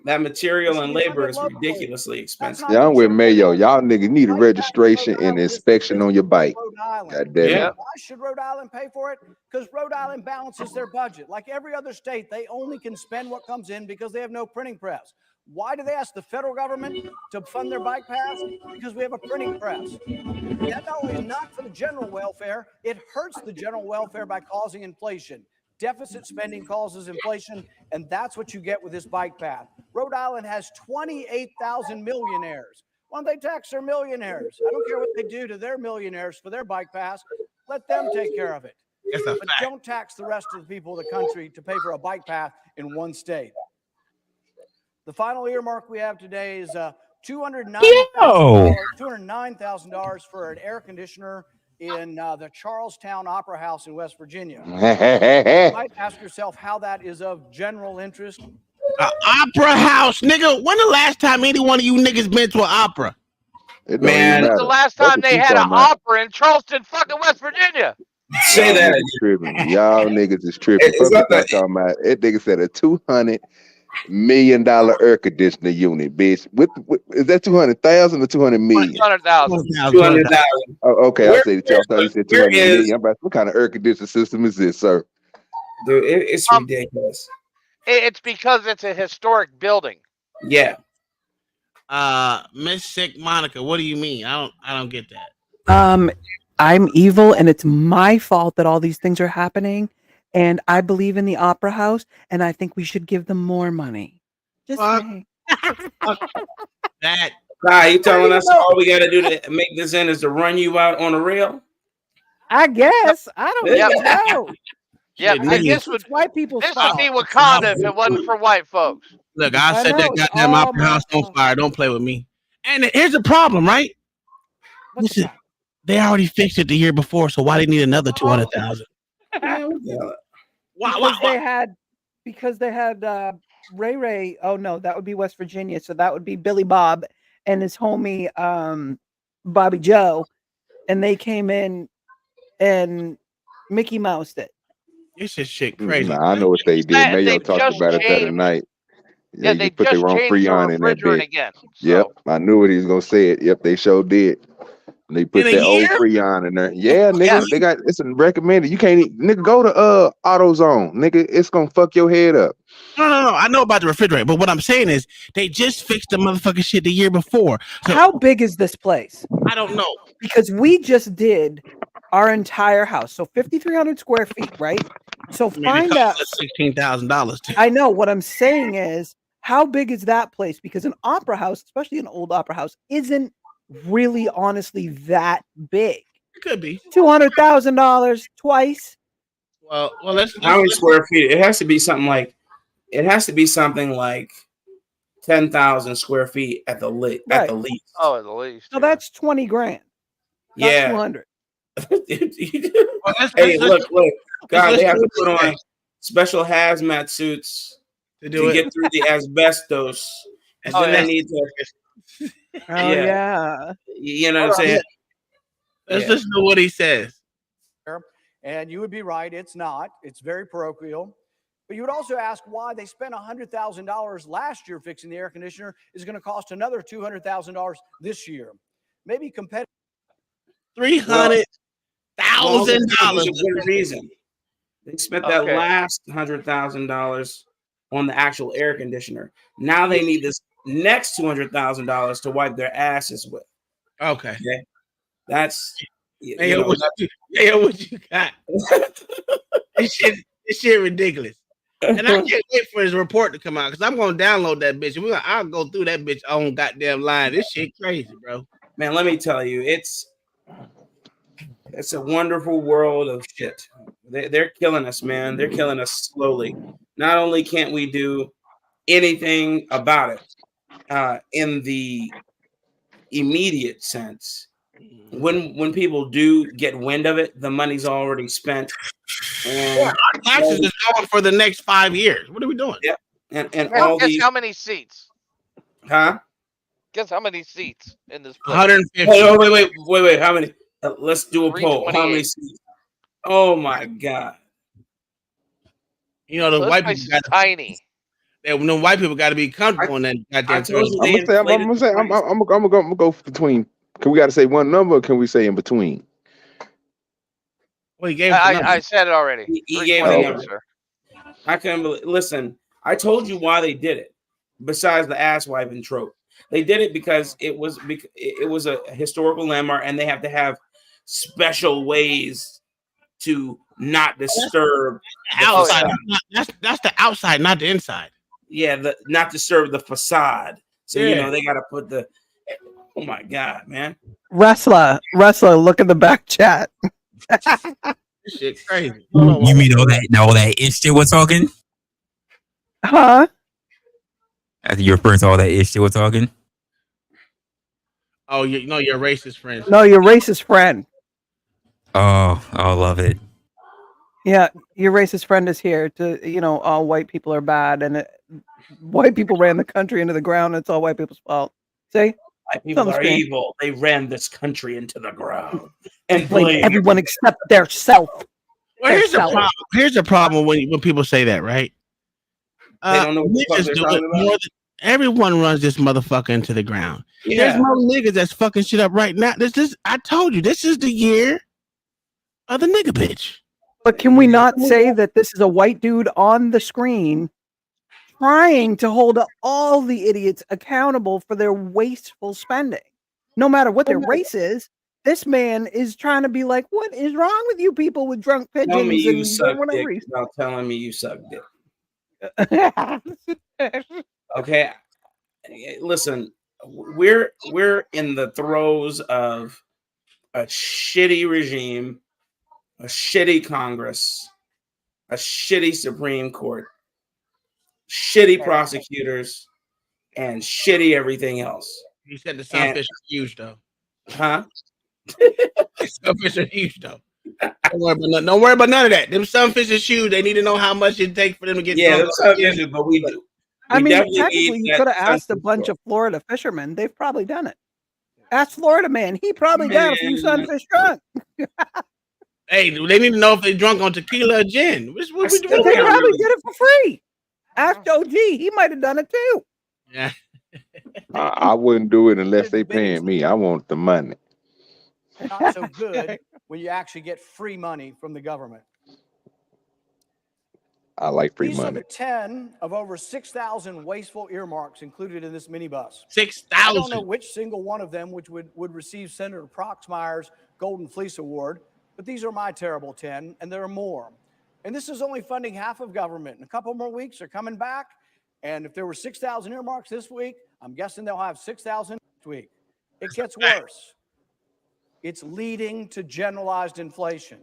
That material and labor is ridiculously expensive. Yeah, I'm with Mayo. Y'all niggas need a registration and inspection on your bike. God damn it. Why should Rhode Island pay for it? Because Rhode Island balances their budget. Like every other state, they only can spend what comes in because they have no printing press. Why do they ask the federal government to fund their bike paths? Because we have a printing press. That not only is not for the general welfare, it hurts the general welfare by causing inflation. Deficit spending causes inflation, and that's what you get with this bike path. Rhode Island has 28,000 millionaires. Why don't they tax their millionaires? I don't care what they do to their millionaires for their bike pass. Let them take care of it. But don't tax the rest of the people of the country to pay for a bike path in one state. The final earmark we have today is $209,000 for an air conditioner in the Charlestown Opera House in West Virginia. You might ask yourself how that is of general interest. Opera house, nigga. When the last time any one of you niggas been to an opera? Man, the last time they had an opera in Charleston, fucking West Virginia. Say that. Y'all niggas is tripping. Fuck what talking about. That nigga said a $200 million air conditioner unit, bitch. Is that 200,000 or 200 million? 200,000. 200,000. Oh, okay, I said I thought you said 200 million. I'm about, what kind of air conditioner system is this, sir? Dude, it's ridiculous. It's because it's a historic building. Yeah. Miss Sick Monica, what do you mean? I don't get that. I'm evil, and it's my fault that all these things are happening. And I believe in the opera house, and I think we should give them more money. Just saying. That. You telling us all we got to do to make this end is to run you out on a rail? I guess. I don't even know. Yeah, Yeah, this would white people's this fault. would be Wakanda if it wasn't for white folks. Look, I set that goddamn opera house on fire. Don't play with me. And here's the problem, right? Listen, they already fixed it the year before, so why they need another 200,000? Because they had Ray Ray. Oh no, that would be West Virginia. So that would be Billy Bob and his homie Bobby Joe, and they came in and Mickey Moused it. This is shit crazy. Nah, I know what they did. Mayo talked about it the other night. Yeah, they put just their own changed the Freon in that refrigerant bitch. again. Yep, I knew what he was gonna say. It. Yep, they sure did. And they put In a that old year? Freon in there. Yeah, nigga, they got it's recommended. You can't nigga go to AutoZone, nigga. It's gonna fuck your head up. No. I know about the refrigerator, but what I'm saying is they just fixed the motherfucking shit the year before. So, how big is this place? I don't know. Because we just did our entire house, so 5,300 square feet, right? So find out. $16,000. I know what I'm saying is, how big is that place? Because an opera house, especially an old opera house, isn't really honestly that big. It could be $200,000 twice. Well, let's how many square feet? It has to be something like 10,000 square feet at the least. Oh, at the least. So that's 20 grand. Not Yeah. 200. Hey, look. God, they have to put on special hazmat suits to get through the asbestos. And then they need to. Yeah. You know what I'm saying? Let's listen to what he says. And you would be right. It's not. It's very parochial. But you would also ask why they spent $100,000 last year fixing the air conditioner is going to cost another $200,000 this year. Maybe competitive. $300,000. There's a good reason. They spent that last $100,000 on the actual air conditioner. Now they need this next $200,000 to wipe their asses with. Okay. That's Hey, what you got? This shit ridiculous. And I can't wait for his report to come out because I'm gonna download that bitch. And I'll go through that bitch on goddamn line. This shit crazy, bro. Man, let me tell you, it's a wonderful world of shit. They're killing us, man. They're killing us slowly. Not only can't we do anything about it in the immediate sense, when people do get wind of it, the money's already spent. And our taxes is going for the next 5 years. What are we doing? Yeah, and Man, all guess these, how many seats? huh? Guess how many seats in this place? 150. Wait. How many? Let's do a poll. How many 328. seats? Oh my god! You know the So this white place people is tiny. the white people got to be comfortable in that goddamn. I'm gonna go between. Can we got to say one number? Or can we say in between? Well, he gave I said it already. He gave the 328, number. sir. I couldn't believe. Listen, I told you why they did it. Besides the ass wiping trope, they did it because it was a historical landmark, and they have to have special ways to not disturb the outside. facade. That's the outside, not the inside. Yeah, not disturb the facade. So you Yeah. know they got to put the. Oh my god, man! Wrestler, look at the back chat. This shit crazy. You mean all that ish shit we're talking? Huh? After you're referring to all that ish shit we're talking? Oh, you know your racist friends. No, your racist friend. Oh, I love it. Yeah, your racist friend is here to, all white people are bad and white people ran the country into the ground. It's all white people's fault. See? White people are screen. evil. They ran this country into the ground and Blame everyone except their self. Well, here's the problem when people say that, right? They don't know what the fuck Niggas they're do talking it about. more than everyone runs this motherfucker into the ground. Yeah. There's more niggas that's fucking shit up right now. I told you, this is the year of the nigga bitch. But can we not say that this is a white dude on the screen trying to hold all the idiots accountable for their wasteful spending? No matter what their race is, this man is trying to be like, what is wrong with you people with drunk pigeons? Tell me you and suck whatever dick he's- without telling me you suck dick. Okay, listen, we're in the throes of a shitty regime, a shitty Congress, a shitty Supreme Court, shitty prosecutors, and shitty everything else. He said the sunfish are huge though. Huh? Sunfish are huge though. Don't worry about none of that. Them sunfish is huge. They need to know how much it takes for them to get. Yeah, drunk. them sunfish, but we do. I We mean, definitely technically, need you that could have asked a sunfish bunch roll. of Florida fishermen. They've probably done it. Ask Florida man. He probably got a few sunfish drunk. Hey, they need to know if they drunk on tequila or gin. What we They doing? probably did it for free. Ask OG. He might have done it too. Yeah. I wouldn't do it unless they paying me. I want the money. Not so good when you actually get free money from the government. I like free These are money. the 10 of over 6,000 wasteful earmarks included in this minibus. 6,000. I don't know which single one of them would receive Senator Proxmire's Golden Fleece Award, but these are my terrible 10, and there are more. And this is only funding half of government. In a couple more weeks, they're coming back, and if there were 6,000 earmarks this week, I'm guessing they'll have 6,000 next week. It gets worse. It's leading to generalized inflation.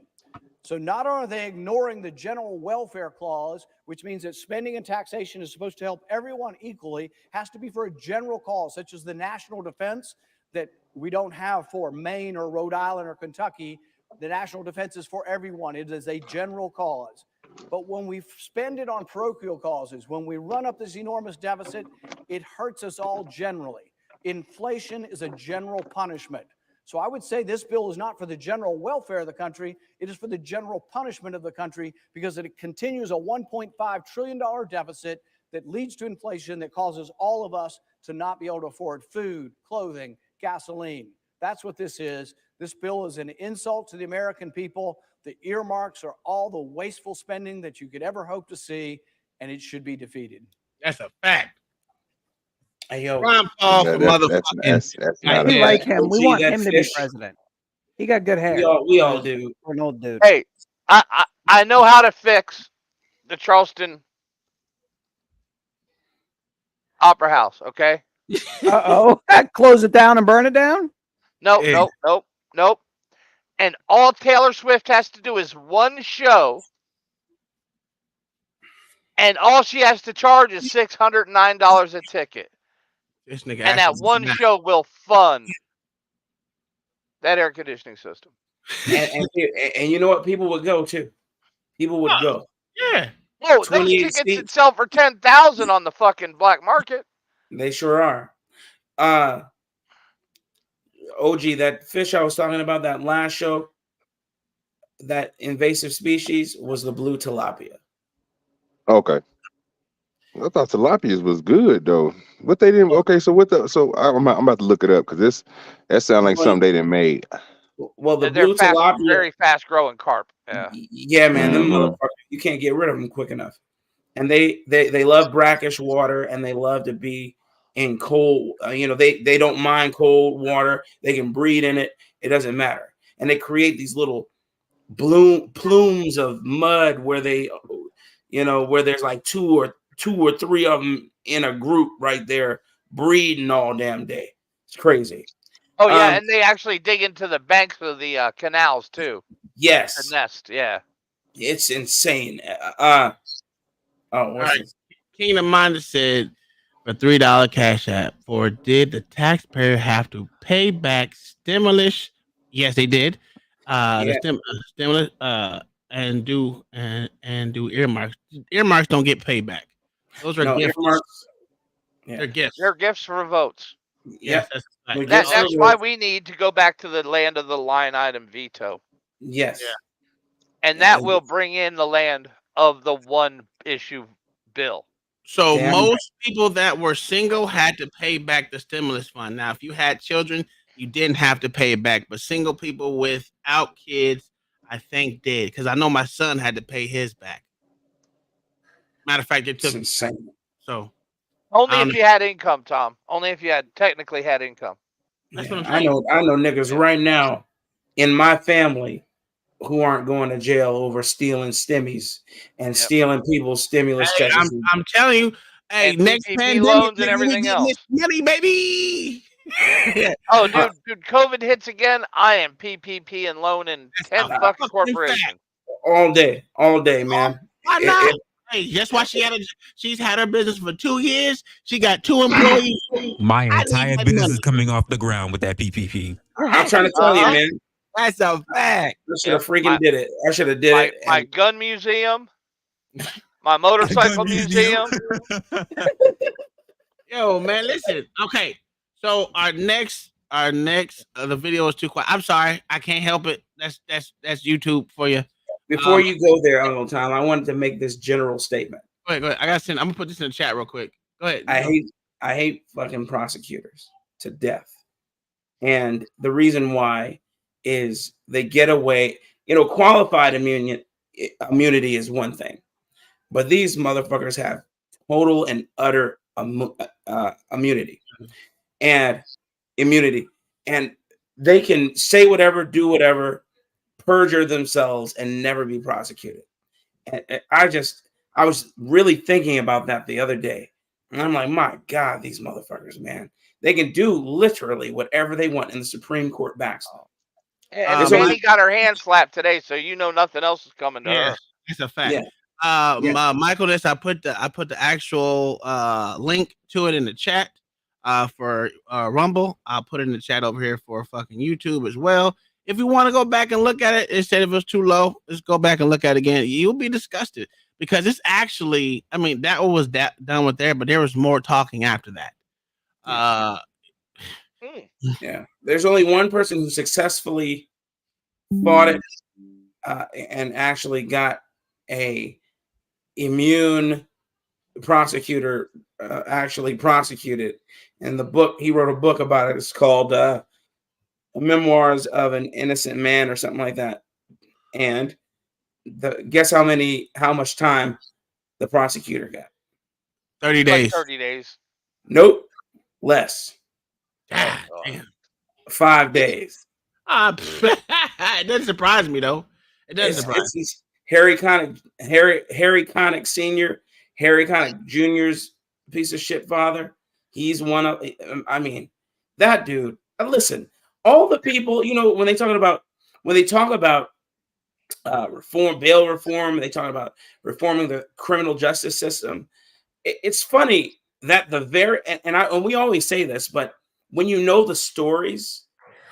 So not only are they ignoring the general welfare clause, which means that spending and taxation is supposed to help everyone equally, has to be for a general cause, such as the national defense that we don't have for Maine or Rhode Island or Kentucky. The national defense is for everyone. It is a general cause. But when we spend it on parochial causes, when we run up this enormous deficit, it hurts us all generally. Inflation is a general punishment. So I would say this bill is not for the general welfare of the country. It is for the general punishment of the country because it continues a $1.5 trillion deficit that leads to inflation that causes all of us to not be able to afford food, clothing, gasoline. That's what this is. This bill is an insult to the American people. The earmarks are all the wasteful spending that you could ever hope to see, and it should be defeated. That's a fact. Hey, yo. Ron Paul for motherfucking. That's not We a like fact. him. We OG, want that him to be fish. president. He got good hair. We all do. For an old dude. Hey, I know how to fix the Charleston Opera House, okay? Uh-oh. Close it down and burn it down? Nope, nope. And all Taylor Swift has to do is one show, and all she has to charge is $609 a ticket. This nigga And that one show will fund that air conditioning system. And you know what? People would go too. People would go. Yeah. Oh, those tickets would sell for $10,000 on the fucking black market. They sure are. OG, that fish I was talking about, that last show, that invasive species was the blue tilapia. Okay. I thought tilapias was good though, but they didn't. Okay, so I'm about to look it up because that sounds like something they didn't made. Well, the They're blue tilapia, very fast growing carp. Yeah, man, them motherfuckers, you can't get rid of them quick enough. And they love brackish water, and they love to be in cold. They don't mind cold water. They can breed in it. It doesn't matter. And they create these little plumes of mud where where there's like two or three of them in a group right there breeding all damn day. It's crazy. Oh yeah, and they actually dig into the banks of the canals too. Yes. The nest, yeah. It's insane. All right. Kingdom Minded said for $3 Cash App for did the taxpayer have to pay back stimulus? Yes, they did. The stimulus and do earmarks. Earmarks don't get paid back. Those are gifts. Earmarks. Yeah. They're gifts. They're gifts for votes. Yes, that's why we need to go back to the land of the line item veto. Yes. Yeah. And that will bring in the land of the one issue bill. So most people that were single had to pay back the stimulus fund. Now, if you had children, you didn't have to pay it back. But single people without kids, I think did. Because I know my son had to pay his back. Matter of fact, it took insane. So only if you had income, Tom. Only if you had technically had income. That's what I'm saying. I know niggas right now in my family who aren't going to jail over stealing stimmies and stealing people's stimulus checks. I'm telling you, hey, and next PPP pandemic, loans and everything else. Money, baby. Oh, dude, COVID hits again. I am PPP and loaning 10 fucking corporations. All day, man. Why not? Hey, guess why she's had her business for 2 years. She got 2 employees. My entire business is coming off the ground with that PPP. I'm trying to tell you, man. That's a fact. I should have freaking did it. I should have did it. My gun museum, my motorcycle museum. Yo, man, listen. Okay, so our next the video is too quiet. I'm sorry, I can't help it. That's YouTube for you. Before you go there, Uncle Tom, I wanted to make this general statement. Go ahead. I gotta send. I'm gonna put this in the chat real quick. Go ahead. I hate fucking prosecutors to death, and the reason why is they get away. Qualified immunity is one thing, but these motherfuckers have total and utter immunity, and they can say whatever, do whatever, perjure themselves, and never be prosecuted. And I was really thinking about that the other day, and I'm like, my God, these motherfuckers, man, they can do literally whatever they want, and the Supreme Court backs them. And Jamie got her hand slapped today, so nothing else is coming to her. It's a fact. Yeah. Michael, I put the actual link to it in the chat for Rumble. I'll put it in the chat over here for fucking YouTube as well. If you want to go back and look at it, instead of it's too low, just go back and look at it again. You'll be disgusted because it's actually, that was done with there, but there was more talking after that. Yeah, there's only one person who successfully fought it and actually got a immune prosecutor actually prosecuted. And he wrote a book about it. It's called Memoirs of an Innocent Man or something like that. And guess how much time the prosecutor got? 30 days. Like 30 days. Nope, less. Damn. 5 days. It doesn't surprise me though. It doesn't surprise me. Harry Connick Sr., Harry Connick Jr.'s piece of shit father. He's one of. I mean, that dude. Listen, all the people. You know, when they talk about bail reform, they talk about reforming the criminal justice system. It's funny that and we always say this, but when you know the stories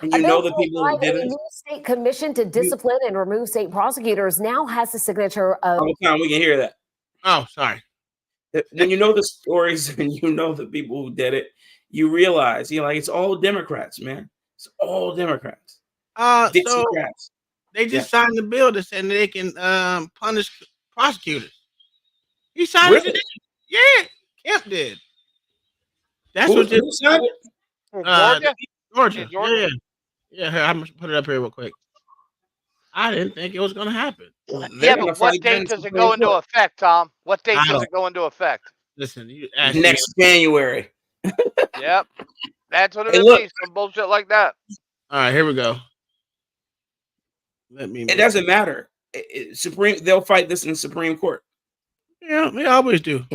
and you know the people who did A it, new state commission to discipline and remove state prosecutors now has the signature of. we can hear that. Oh, sorry. When you know the stories and you know the people who did it, you realize it's all Democrats, man. It's all Democrats. So they just signed the bill that said they can punish prosecutors. He signed it today. Yeah, Kemp did. That's what they signed it. Georgia. Yeah. I'm gonna put it up here real quick. I didn't think it was gonna happen. Yeah, but what date does it go into effect, Tom? What date does it go into effect? Listen, next January. Yep, that's what it Hey, is. look. Some bullshit like that. All right, here we go. It doesn't matter. They'll fight this in Supreme Court. Yeah, they always do.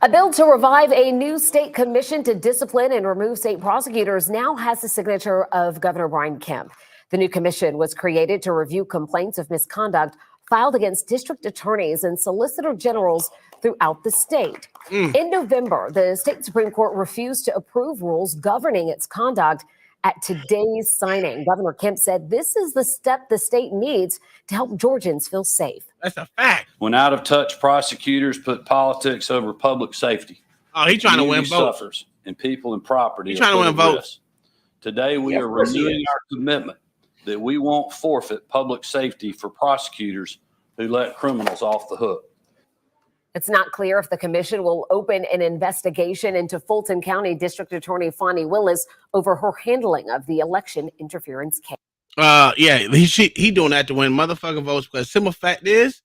A bill to revive a new state commission to discipline and remove state prosecutors now has the signature of Governor Brian Kemp. The new commission was created to review complaints of misconduct filed against district attorneys and solicitor generals throughout the state. In November, the state Supreme Court refused to approve rules governing its conduct. At today's signing, Governor Kemp said this is the step the state needs to help Georgians feel safe. That's a fact. When out of touch prosecutors put politics over public safety. Oh, he's trying to win votes. Suffers and people and property. He's trying to win votes. Today, we are renewing our commitment that we won't forfeit public safety for prosecutors who let criminals off the hook. It's not clear if the commission will open an investigation into Fulton County District Attorney Fonnie Willis over her handling of the election interference case. Yeah, he doing that to win motherfucking votes because simple fact is,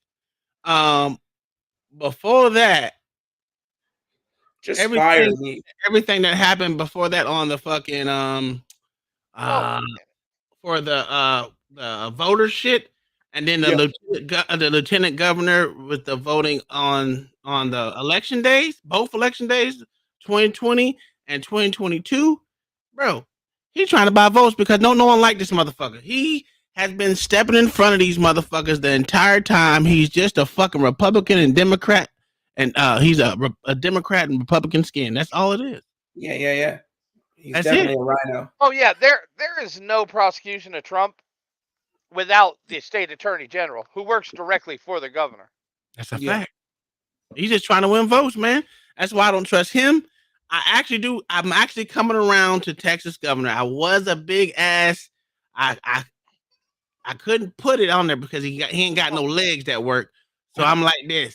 before that, everything that happened before that on the fucking for the voter shit. And then the lieutenant governor with the voting on the election days, both election days, 2020 and 2022, bro. He's trying to buy votes because no one liked this motherfucker. He has been stepping in front of these motherfuckers the entire time. He's just a fucking Republican and Democrat, and he's a Democrat and Republican skin. That's all it is. Yeah. He's That's definitely it. a rhino. Oh yeah, there is no prosecution of Trump without the state attorney general who works directly for the governor. That's a fact. He's just trying to win votes, man. That's why I don't trust him. I'm actually coming around to Texas governor. I was a big ass. I couldn't put it on there because he ain't got no legs that work. So I'm like this.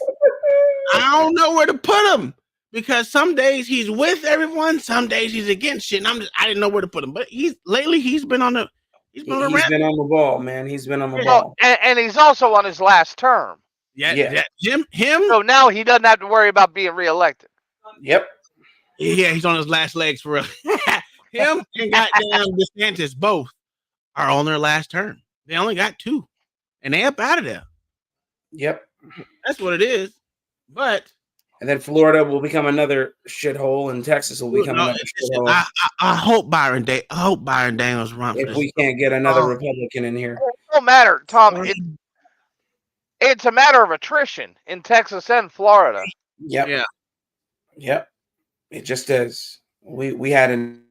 I don't know where to put him because some days he's with everyone, some days he's against shit. And I didn't know where to put him. But he's been on the. He's been on the ball, man. He's been on the ball. And he's also on his last term. Yeah. Him. So now he doesn't have to worry about being reelected. Yep. Yeah, he's on his last legs for real. Him and goddamn DeSantis both are on their last term. They only got 2. And they up out of there. Yep. That's what it is. But and then Florida will become another shithole, and Texas will become another shithole. I hope Byron Daniels run. If we can't get another Republican in here, it don't matter, Tom. It's a matter of attrition in Texas and Florida. Yep. Yeah. Yep. It just is. We had an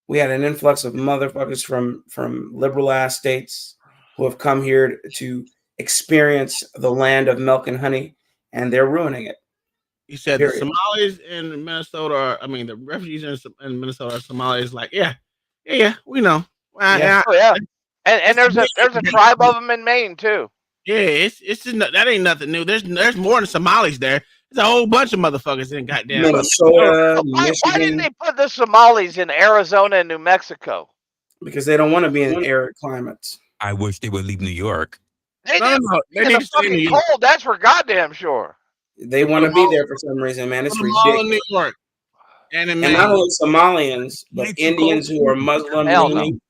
influx of motherfuckers from liberal ass states who have come here to experience the land of milk and honey. And they're ruining it. He said the Somalis in Minnesota the refugees in Minnesota are Somalis. Like, yeah, we know. And there's a tribe of them in Maine too. Yeah, that ain't nothing new. There's more than Somalis there. There's a whole bunch of motherfuckers in goddamn Minnesota. Why didn't they put the Somalis in Arizona and New Mexico? Because they don't want to be in arid climates. I wish they would leave New York. They need to stay in New York. Cold, that's for goddamn sure. They want to be there for some reason, man. It's ridiculous. New York. And not only Somalians, but Indians who are Muslim leaning.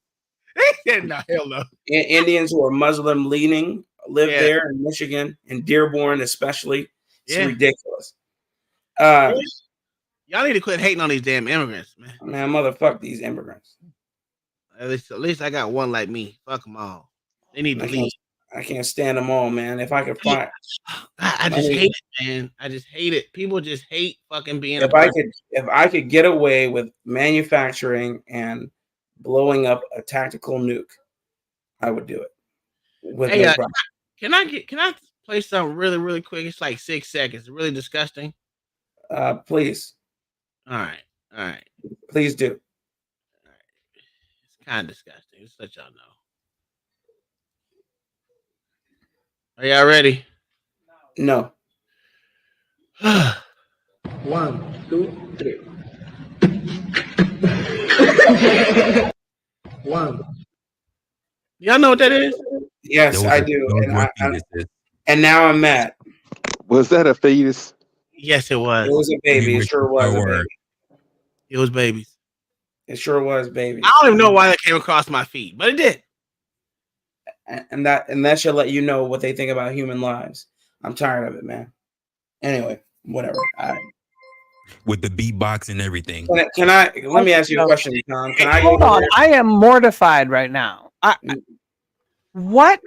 No, hell no. Indians who are Muslim leaning live there in Michigan, in Dearborn especially. It's ridiculous. Y'all need to quit hating on these damn immigrants, man. Man, motherfuck these immigrants. At least I got one like me. Fuck them all. They need to leave. I can't stand them all, man. If I could find, I just hate it, man. I just hate it. People just hate fucking being. If I could get away with manufacturing and blowing up a tactical nuke, I would do it. With Hey, no problem. can I play something really quick? It's like 6 seconds. It's really disgusting. Please. All right. Please do. It's kind of disgusting. Just let y'all know. Are y'all ready? No. 1, 2, 3. 1. Y'all know what that is? Yes, I do. And now I'm mad. Was that a fetus? Yes, it was. It was a baby. It sure was a baby. It was babies. It sure was baby. I don't even know why that came across my feed, but it did. And that should let you know what they think about human lives. I'm tired of it, man. Anyway, whatever. All right. With the beatbox and everything. Can I let me ask you a question, Tom? Can I Hold on. I am mortified right now. What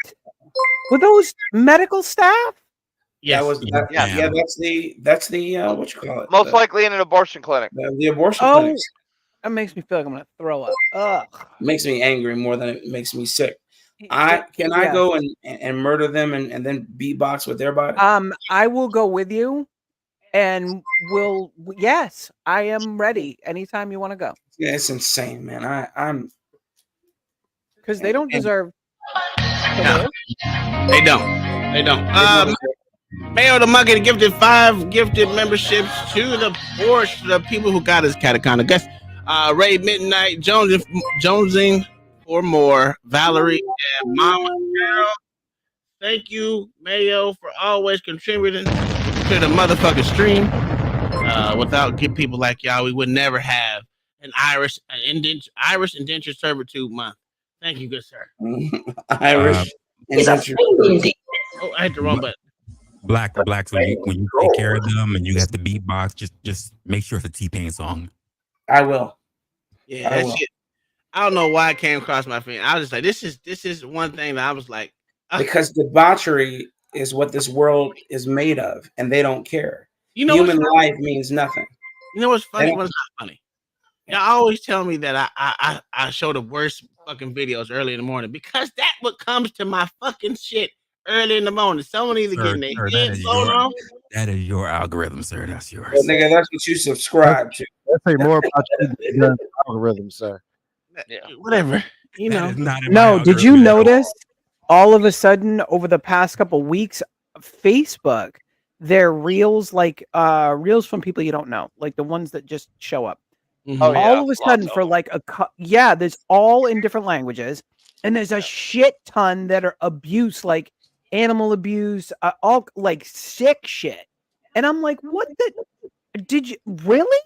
were those medical staff? Yes. That's the what you call it? Most likely in an abortion clinic. The abortion Oh, clinics. that makes me feel like I'm gonna throw up. Ugh. Makes me angry more than it makes me sick. I go and murder them and then beatbox with their body? I will go with you, and yes, I am ready. Anytime you want to go. Yeah, it's insane, man. I'm because they don't deserve. No, they don't. Mayo the Monkey gifted 5 gifted memberships to the board to the people who got his catacomb. Guess Ray Midnight, Jonesing for more, Valerie and Mama Girl. Thank you, Mayo, for always contributing to the motherfucking stream. Without good people like y'all, we would never have an Irish indentured servitude month. Thank you, good sir. Irish indentured. Oh, I hit the wrong button. Blacks, when you take care of them and you got the beatbox, just make sure it's a T-Pain song. I will. Yeah, that shit. I don't know why it came across my feed. I was just like, this is one thing that I was like, because debauchery is what this world is made of, and they don't care. You know, human life means nothing. You know what's funny? What's not funny? Y'all always tell me that I show the worst fucking videos early in the morning because that's what comes to my fucking shit early in the morning. Someone either getting their head blown off. That is your algorithm, sir. That's yours. Well, nigga, that's what you subscribe to. That say more about you than the algorithm, sir. Yeah, whatever. You know. No, did you notice all of a sudden over the past couple weeks, Facebook, their reels like reels from people you don't know, like the ones that just show up. Oh, yeah, All of a sudden, for like there's all in different languages, and there's a shit ton that are abuse, like animal abuse, all like sick shit. And I'm like, what did you really?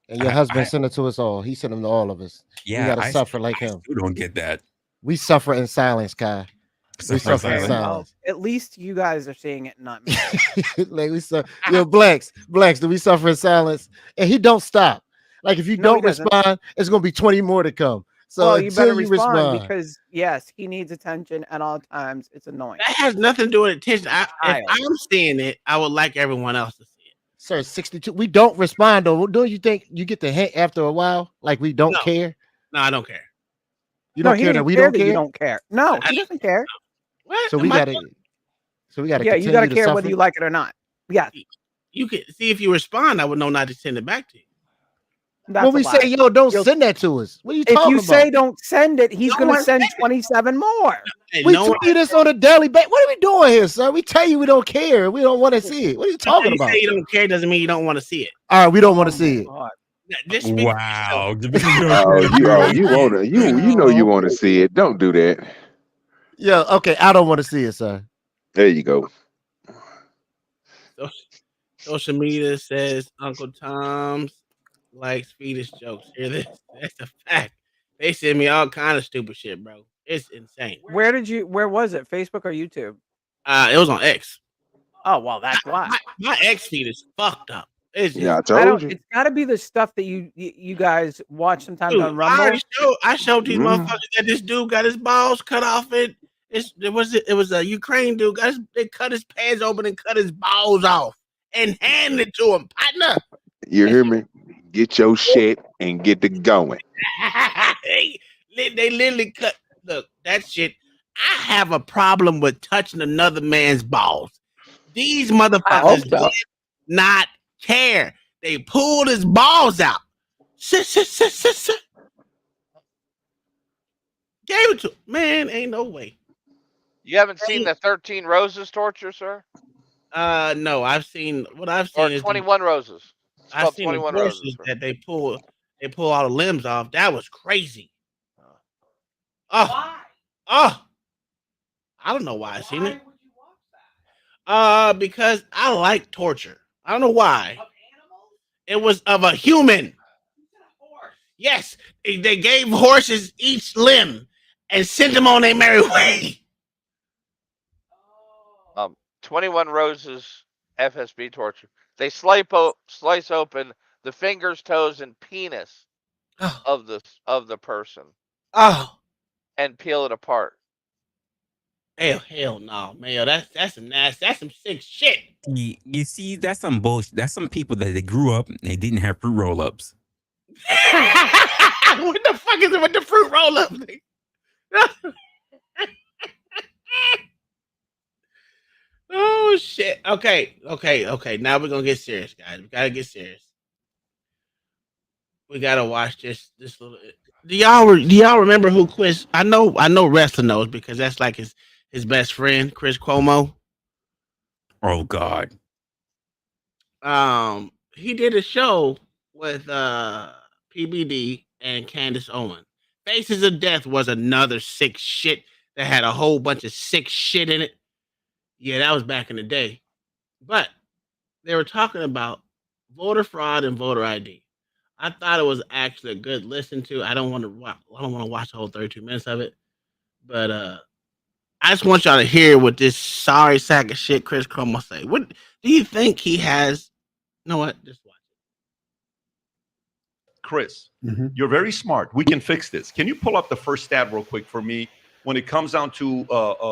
And your husband sent it to us all. He sent them to all of us. Yeah, we gotta suffer like him. You don't get that. We suffer in silence, Kai. We suffer in silence. At least you guys are seeing it, not me. Like we suffer. Yo, blacks, do we suffer in silence? And he don't stop. Like if you don't respond, it's gonna be 20 more to come. So well, you better you respond because yes, he needs attention at all times. It's annoying. That has nothing to do with attention. If I'm seeing it, I would like everyone else to see it. Sir, 62. We don't respond though. Don't you think you get the hint after a while? Like we don't care? No, I don't care. You don't care that we don't care? You don't care. No, he doesn't care. What? So we gotta. Yeah, you gotta care whether you like it or not. Yeah. You can see if you respond, I would know not to send it back to you. When we say, yo, don't send that to us. What are you talking about? If you say don't send it, he's going to send 27 more. We tweet this on a daily basis. What are we doing here, sir? We tell you we don't care. We don't want to see it. What are you talking about? Say you don't care doesn't mean you don't want to see it. All right, we don't want to see it. Wow. You know you want to see it. Don't do that. Yeah, okay. I don't want to see it, sir. There you go. Social media says Uncle Tom's likes fetus jokes. Hear this? That's a fact. They send me all kind of stupid shit, bro. It's insane. Where was it? Facebook or YouTube? It was on X. Oh well, that's why. My X feed is fucked up. It's Yeah, I just, told you. It's got to be the stuff that you guys watch sometimes dude, on Rumble. I showed these Mm. motherfuckers that this dude got his balls cut off. It was a Ukraine dude. They cut his pants open and cut his balls off and handed it to him, partner. You hear me? Get your shit and get to going. they literally cut. Look, that shit. I have a problem with touching another man's balls. These motherfuckers did not care. They pulled his balls out. Gave it to him. Man, ain't no way. You haven't seen the 13 Roses torture, sir? No, I've seen Or is 21 Roses. It's I've called seen the 21 horses Roses. that they pull all the limbs off. That was crazy. Oh, I don't know why I seen it. Because I like torture. I don't know why. It was of a human. Yes, they gave horses each limb and sent them on their merry way. 21 Roses FSB torture. They slice open the fingers, toes, and penis of the person. Oh, and peel it apart. Hell no, man. That's some nasty. That's some sick shit. You see, that's some bullshit. That's some people that they grew up and they didn't have fruit roll-ups. What the fuck is it with the fruit roll-up? Oh shit. Okay. Now we're gonna get serious, guys. We gotta get serious. We gotta watch this little. Do y'all remember who Chris? I know wrestler knows because that's like his best friend, Chris Cuomo. Oh God. He did a show with PBD and Candace Owens. Faces of Death was another sick shit that had a whole bunch of sick shit in it. Yeah, that was back in the day. But they were talking about voter fraud and voter ID. I thought it was actually a good listen to. I don't want to watch the whole 32 minutes of it. But I just want y'all to hear what this sorry sack of shit Chris Cuomo say. What do you think he has? You know what? Just watch it. Chris, you're very smart. We can fix this. Can you pull up the first stat real quick for me when it comes down to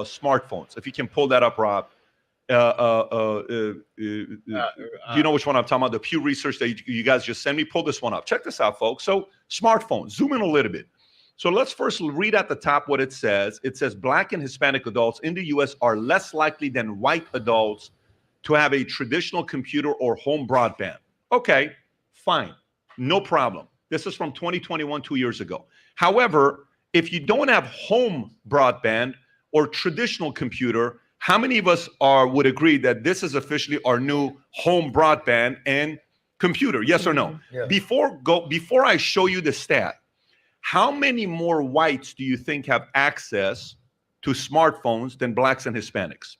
smartphones? If you can pull that up, Rob. Do you know which one I'm talking about? The Pew Research that you guys just sent me. Pull this one up. Check this out, folks. So smartphones, zoom in a little bit. So let's first read at the top what it says. It says Black and Hispanic adults in the U.S. are less likely than white adults to have a traditional computer or home broadband. Okay, fine. No problem. This is from 2021, 2 years ago. However, if you don't have home broadband or traditional computer, how many of us would agree that this is officially our new home broadband and computer? Yes or no? Yeah. Before I show you the stat, how many more whites do you think have access to smartphones than Blacks and Hispanics?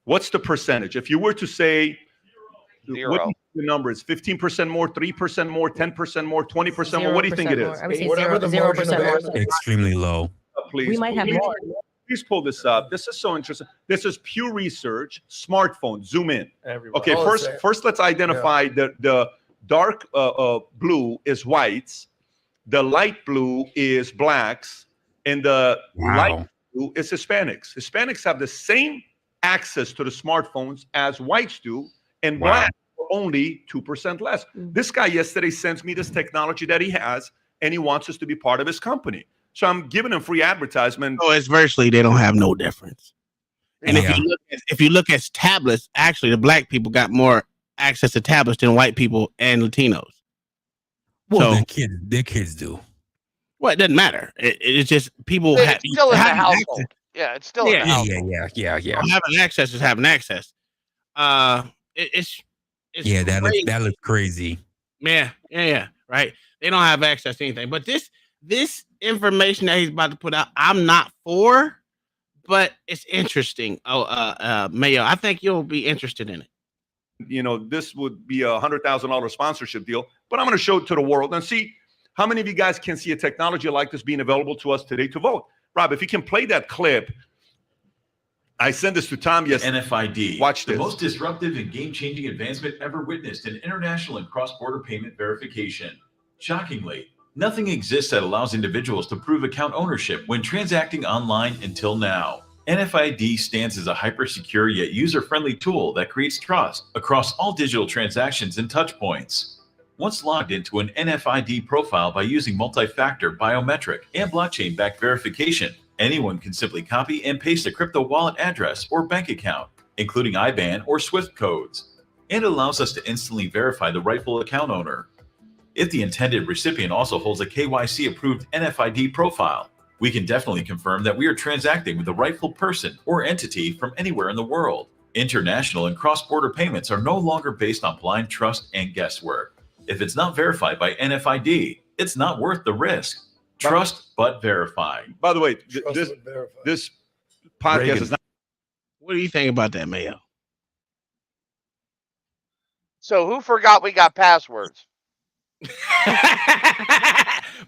What's the percentage? If you were to say, Zero. what do you think the number is? 15% more, 3% more, 10% more, 20% more? What do you think it is? I would say Whatever the margin of error. Extremely low. Please, We might have please, more. Please pull this up. This is so interesting. This is Pew Research, smartphone, zoom in. Everybody. Okay, Oh, first let's identify the dark blue is whites, the light blue is Blacks, and the light blue is Hispanics. Hispanics have the same access to the smartphones as whites do, and Blacks are only 2% less. This guy yesterday sends me this technology that he has, and he wants us to be part of his company. So I'm giving him free advertisement. Oh, it's virtually they don't have no difference. And if you look at tablets, actually the Black people got more access to tablets than white people and Latinos. Well, their kids do. Well, it doesn't matter. It's just people It's still in the household. access. Yeah, it's still in the household. Yeah. Having access is having access. It's that looks crazy. Yeah, right. They don't have access to anything. But this information that he's about to put out, I'm not for, but it's interesting. Mayo, I think you'll be interested in it. You know, this would be a $100,000 sponsorship deal, but I'm going to show it to the world and see how many of you guys can see a technology like this being available to us today to vote. Rob, if you can play that clip. I sent this to Tom yesterday. NFID. Watch the this. most disruptive and game-changing advancement ever witnessed in international and cross-border payment verification. Shockingly, nothing exists that allows individuals to prove account ownership when transacting online until now. NFID stands as a hyper-secure yet user-friendly tool that creates trust across all digital transactions and touchpoints. Once logged into an NFID profile by using multi-factor biometric and blockchain-backed verification, anyone can simply copy and paste a crypto wallet address or bank account, including IBAN or SWIFT codes, and allows us to instantly verify the rightful account owner. If the intended recipient also holds a KYC-approved NFID profile, we can definitely confirm that we are transacting with the rightful person or entity from anywhere in the world. International and cross-border payments are no longer based on blind trust and guesswork. If it's not verified by NFID, it's not worth the risk. Trust but verify. By the way, this podcast Reagan. is not. What do you think about that, Mayo? So who forgot we got passwords?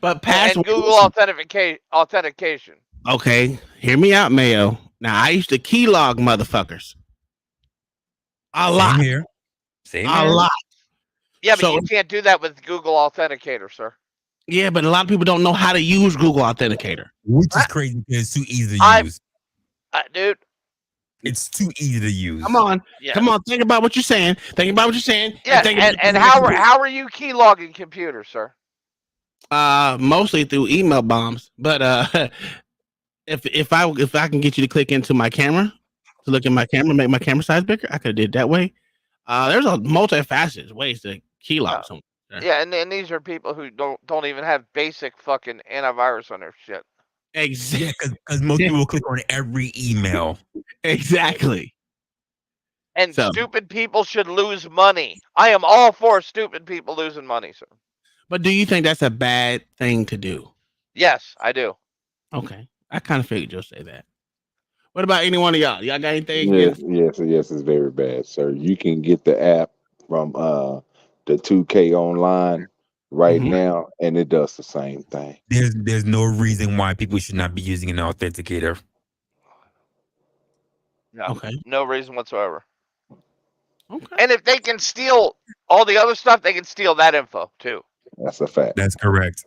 But passwords. And Google authentication. Okay, hear me out, Mayo. Now I used to keylog motherfuckers. A lot. Here. Same a here. lot. Yeah, but So- you can't do that with Google Authenticator, sir. Yeah, but a lot of people don't know how to use Google Authenticator. Which is crazy because it's too easy to I'm- use. Dude, It's too easy to use. Come on, Yeah. come on. Think about what you're saying. Think about what you're saying. yeah, think and how are you keylogging computers, sir? mostly through email bombs. But if I can get you to click into my camera to look at my camera, make my camera size bigger, I could have did that way. There's a multifaceted ways to keylog something. Yeah, and these are people who don't even have basic fucking antivirus on their shit. Exactly. Because most people click on every email. Exactly. And So- stupid people should lose money. I am all for stupid people losing money, sir. But do you think that's a bad thing to do? Yes, I do. Okay, I kind of figured you'll say that. What about any one of y'all? Y'all got anything? Yes, against- yes, it's very bad, sir. You can get the app from the 2K online right now, and it does the same thing. There's no reason why people should not be using an authenticator. No, Okay. no reason whatsoever. Okay. And if they can steal all the other stuff, they can steal that info too. That's a fact. That's correct.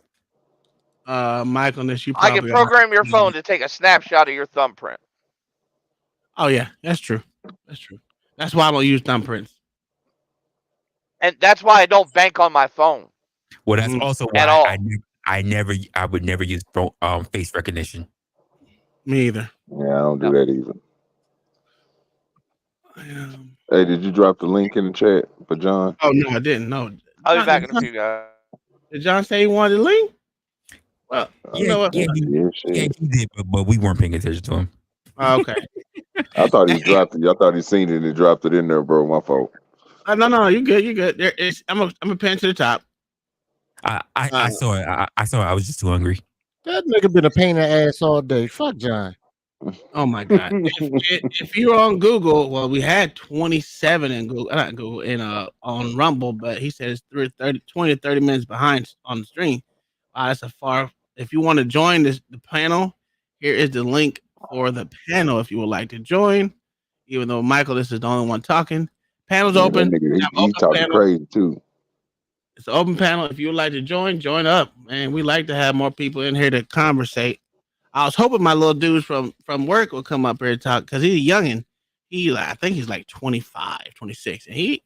Michael, this you I probably can program your phone to take a snapshot of your thumbprint. Oh yeah, that's true. That's true. That's why I don't use thumbprints. And that's why I don't bank on my phone. Well, that's also At why all. I would never use face recognition. Me either. Yeah, I don't do that either. Hey, did you drop the link in the chat for John? Oh no, I didn't. No. I'll be back in a few guys. Did John say he wanted the link? Well, you know what? Yeah, he did, but we weren't paying attention to him. Oh, okay. I thought he dropped it. I thought he seen it and he dropped it in there, bro. My fault. No, you good. You good. There is. I'm a pen to the top. I saw it. I saw it. I was just too hungry. That nigga been a pain in the ass all day. Fuck John. Oh my god! if you're on Google, well, we had 27 in Google, not Google, in on Rumble, but he says 20 to 30 minutes behind on the stream. That's a far. If you want to join the panel, here is the link for the panel. If you would like to join, even though Michael, this is the only one talking. Panel's open. That nigga, We have he open talking panel. crazy too. It's an open panel. If you would like to join up, man. We like to have more people in here to conversate. I was hoping my little dudes from work would come up here and talk because he's a youngin'. I think he's like 25, 26, and he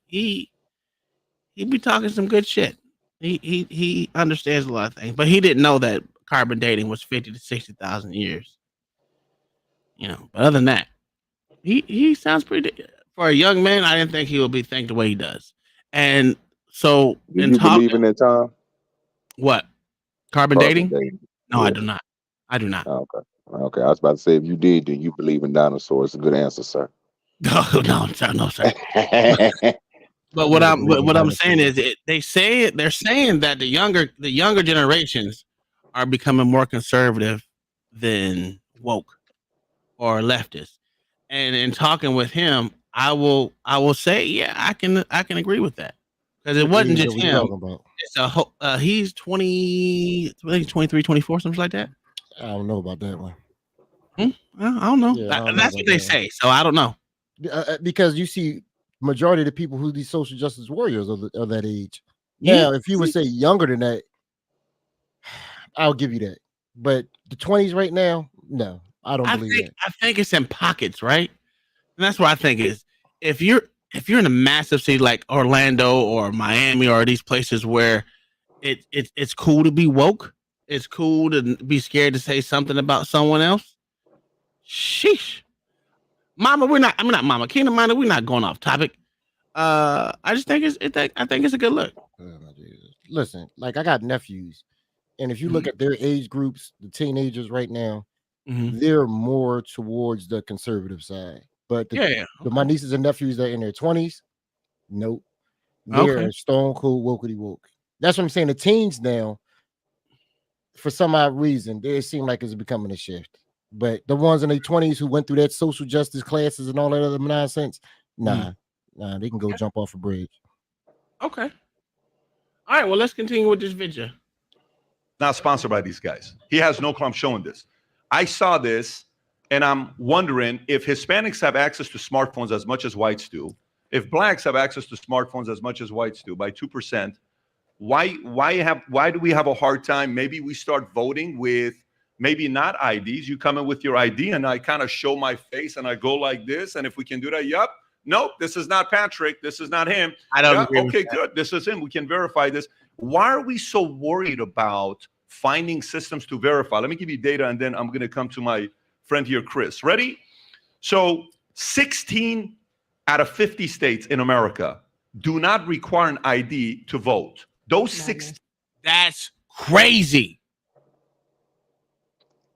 be talking some good shit. He understands a lot of things, but he didn't know that carbon dating was 50 to 60,000 years. You know, but other than that, he sounds pretty. For a young man, I didn't think he would be think the way he does. And so, Do you believe in that, Tom? What? Carbon dating? No, I do not. I do not. Oh, okay. Okay. I was about to say, if you did, then you believe in dinosaurs. It's a good answer, sir. No, sir. But what I'm saying is, they're saying that the younger generations are becoming more conservative than woke or leftist. And in talking with him, I will say, yeah, I can agree with that, because it wasn't just him. It's a whole, he's 20, I think 23, 24, something like that. I don't know about that one. I don't know. Yeah, I don't know That's about what they that one. say. So I don't know. Because you see, majority of the people who these social justice warriors are that age. Yeah. Now, if you would say younger than that, I'll give you that. But the 20s right now, no, I don't believe that. I think it's in pockets, right? And that's what I think is if you're in a massive city like Orlando or Miami or these places where it's cool to be woke, it's cool to be scared to say something about someone else. Sheesh. Mama, I'm not Mama Kingdom Miner, we're not going off topic. I just think I think it's a good look. Listen, like I got nephews, and if you look at their age groups, the teenagers right now, they're more towards the conservative side. But but my nieces and nephews that are in their 20s, nope. They're stone cold wokey woke. That's what I'm saying. The teens now, for some odd reason, they seem like it's becoming a shift. But the ones in their 20s who went through that social justice classes and all that other nonsense, nah, they can go jump off a bridge. Okay. All right, well, let's continue with this video. Not sponsored by these guys. He has no clue I'm showing this. I saw this, and I'm wondering if Hispanics have access to smartphones as much as whites do. If blacks have access to smartphones as much as whites do, by 2%, why do we have a hard time? Maybe we start voting with maybe not IDs. You come in with your ID, and I kind of show my face, and I go like this. And if we can do that, yep. Nope, this is not Patrick. This is not him. I don't agree with okay, that. good. This is him. We can verify this. Why are we so worried about finding systems to verify? Let me give you data, and then I'm going to come to my friend here, Chris. Ready? So 16 out of 50 states in America do not require an ID to vote. Those 16. That's crazy.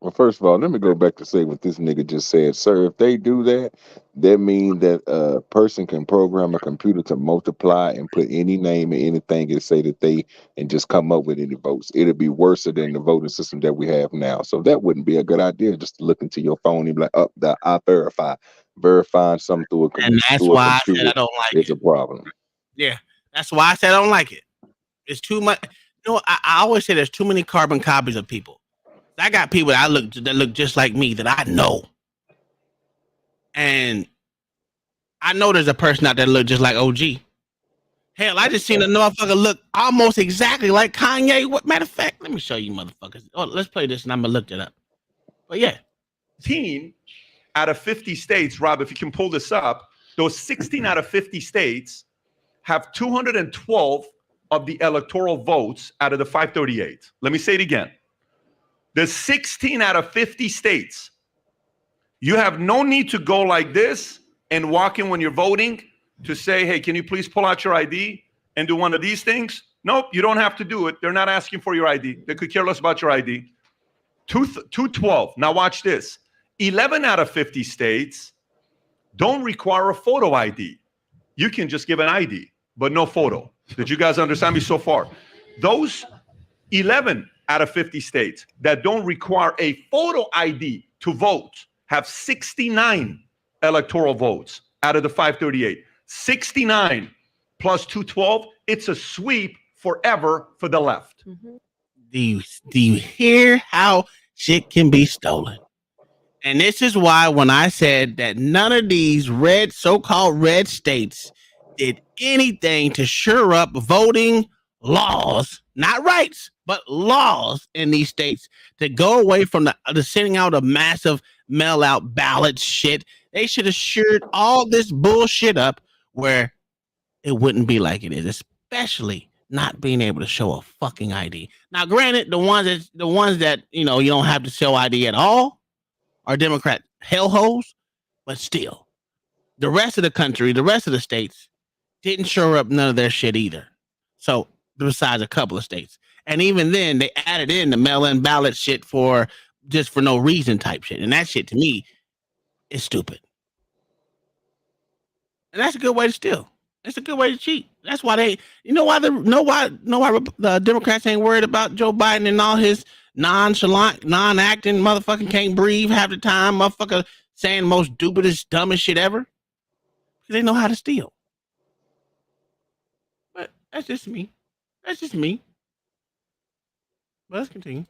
Well, first of all, let me go back to say what this nigga just said. Sir, if they do that, that means that a person can program a computer to multiply and put any name and anything and say that they and just come up with any votes. It'll be worse than the voting system that we have now. So that wouldn't be a good idea, just to look into your phone and be like, oh, I verifying something through a computer. And that's why I said I don't like it's a problem. Yeah, that's why I said I don't like it. It's too much. You know, I always say there's too many carbon copies of people. I got people that look just like me that I know, and I know there's a person out there that look just like OG. Hell, I just seen a motherfucker look almost exactly like Kanye. What matter of fact? Let me show you, motherfuckers. Oh, let's play this, and I'm gonna look it up. But yeah, 16 out of 50 states, Rob, if you can pull this up, those 16 out of 50 states have 212 of the electoral votes out of the 538. Let me say it again. The 16 out of 50 states, you have no need to go like this and walk in when you're voting to say, hey, can you please pull out your ID and do one of these things? Nope, you don't have to do it. They're not asking for your ID. They could care less about your ID. 212. Now watch this. 11 out of 50 states don't require a photo ID. You can just give an ID, but no photo. Did you guys understand me so far? Those 11 out of 50 states that don't require a photo ID to vote have 69 electoral votes out of the 538. 69 plus 212, it's a sweep forever for the left. Do you hear how shit can be stolen? And this is why when I said that none of these so-called red states did anything to shore up voting laws, not rights, but laws in these states to go away from the sending out a massive mail-out ballot shit. They should have shored all this bullshit up where it wouldn't be like it is, especially not being able to show a fucking ID. Now, granted, the ones that you don't have to show ID at all are Democrat hellholes, but still, the rest of the country, the rest of the states didn't shore up none of their shit either. So, besides a couple of states. And even then, they added in the mail-in ballot shit for no reason type shit. And that shit, to me, is stupid. And that's a good way to steal. It's a good way to cheat. That's why the Democrats ain't worried about Joe Biden and all his nonchalant, non-acting motherfucking can't breathe half the time, motherfucker saying the most stupidest, dumbest shit ever. Because they know how to steal. But that's just me. That's just me. But let's continue.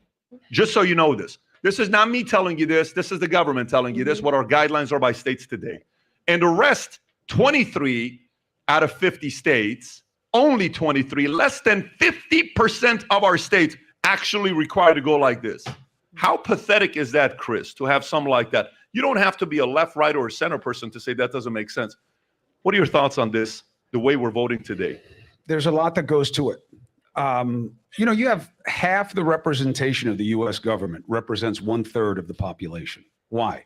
Just so you know this, This is not me telling you this. This is the government telling you this, what our guidelines are by states today. And the rest, 23 out of 50 states, only 23, less than 50% of our states actually require to go like this. How pathetic is that, Chris, to have something like that? You don't have to be a left, right, or a center person to say that doesn't make sense. What are your thoughts on this, the way we're voting today? There's a lot that goes to it. You have half the representation of the U.S. government represents 1/3 of the population. Why?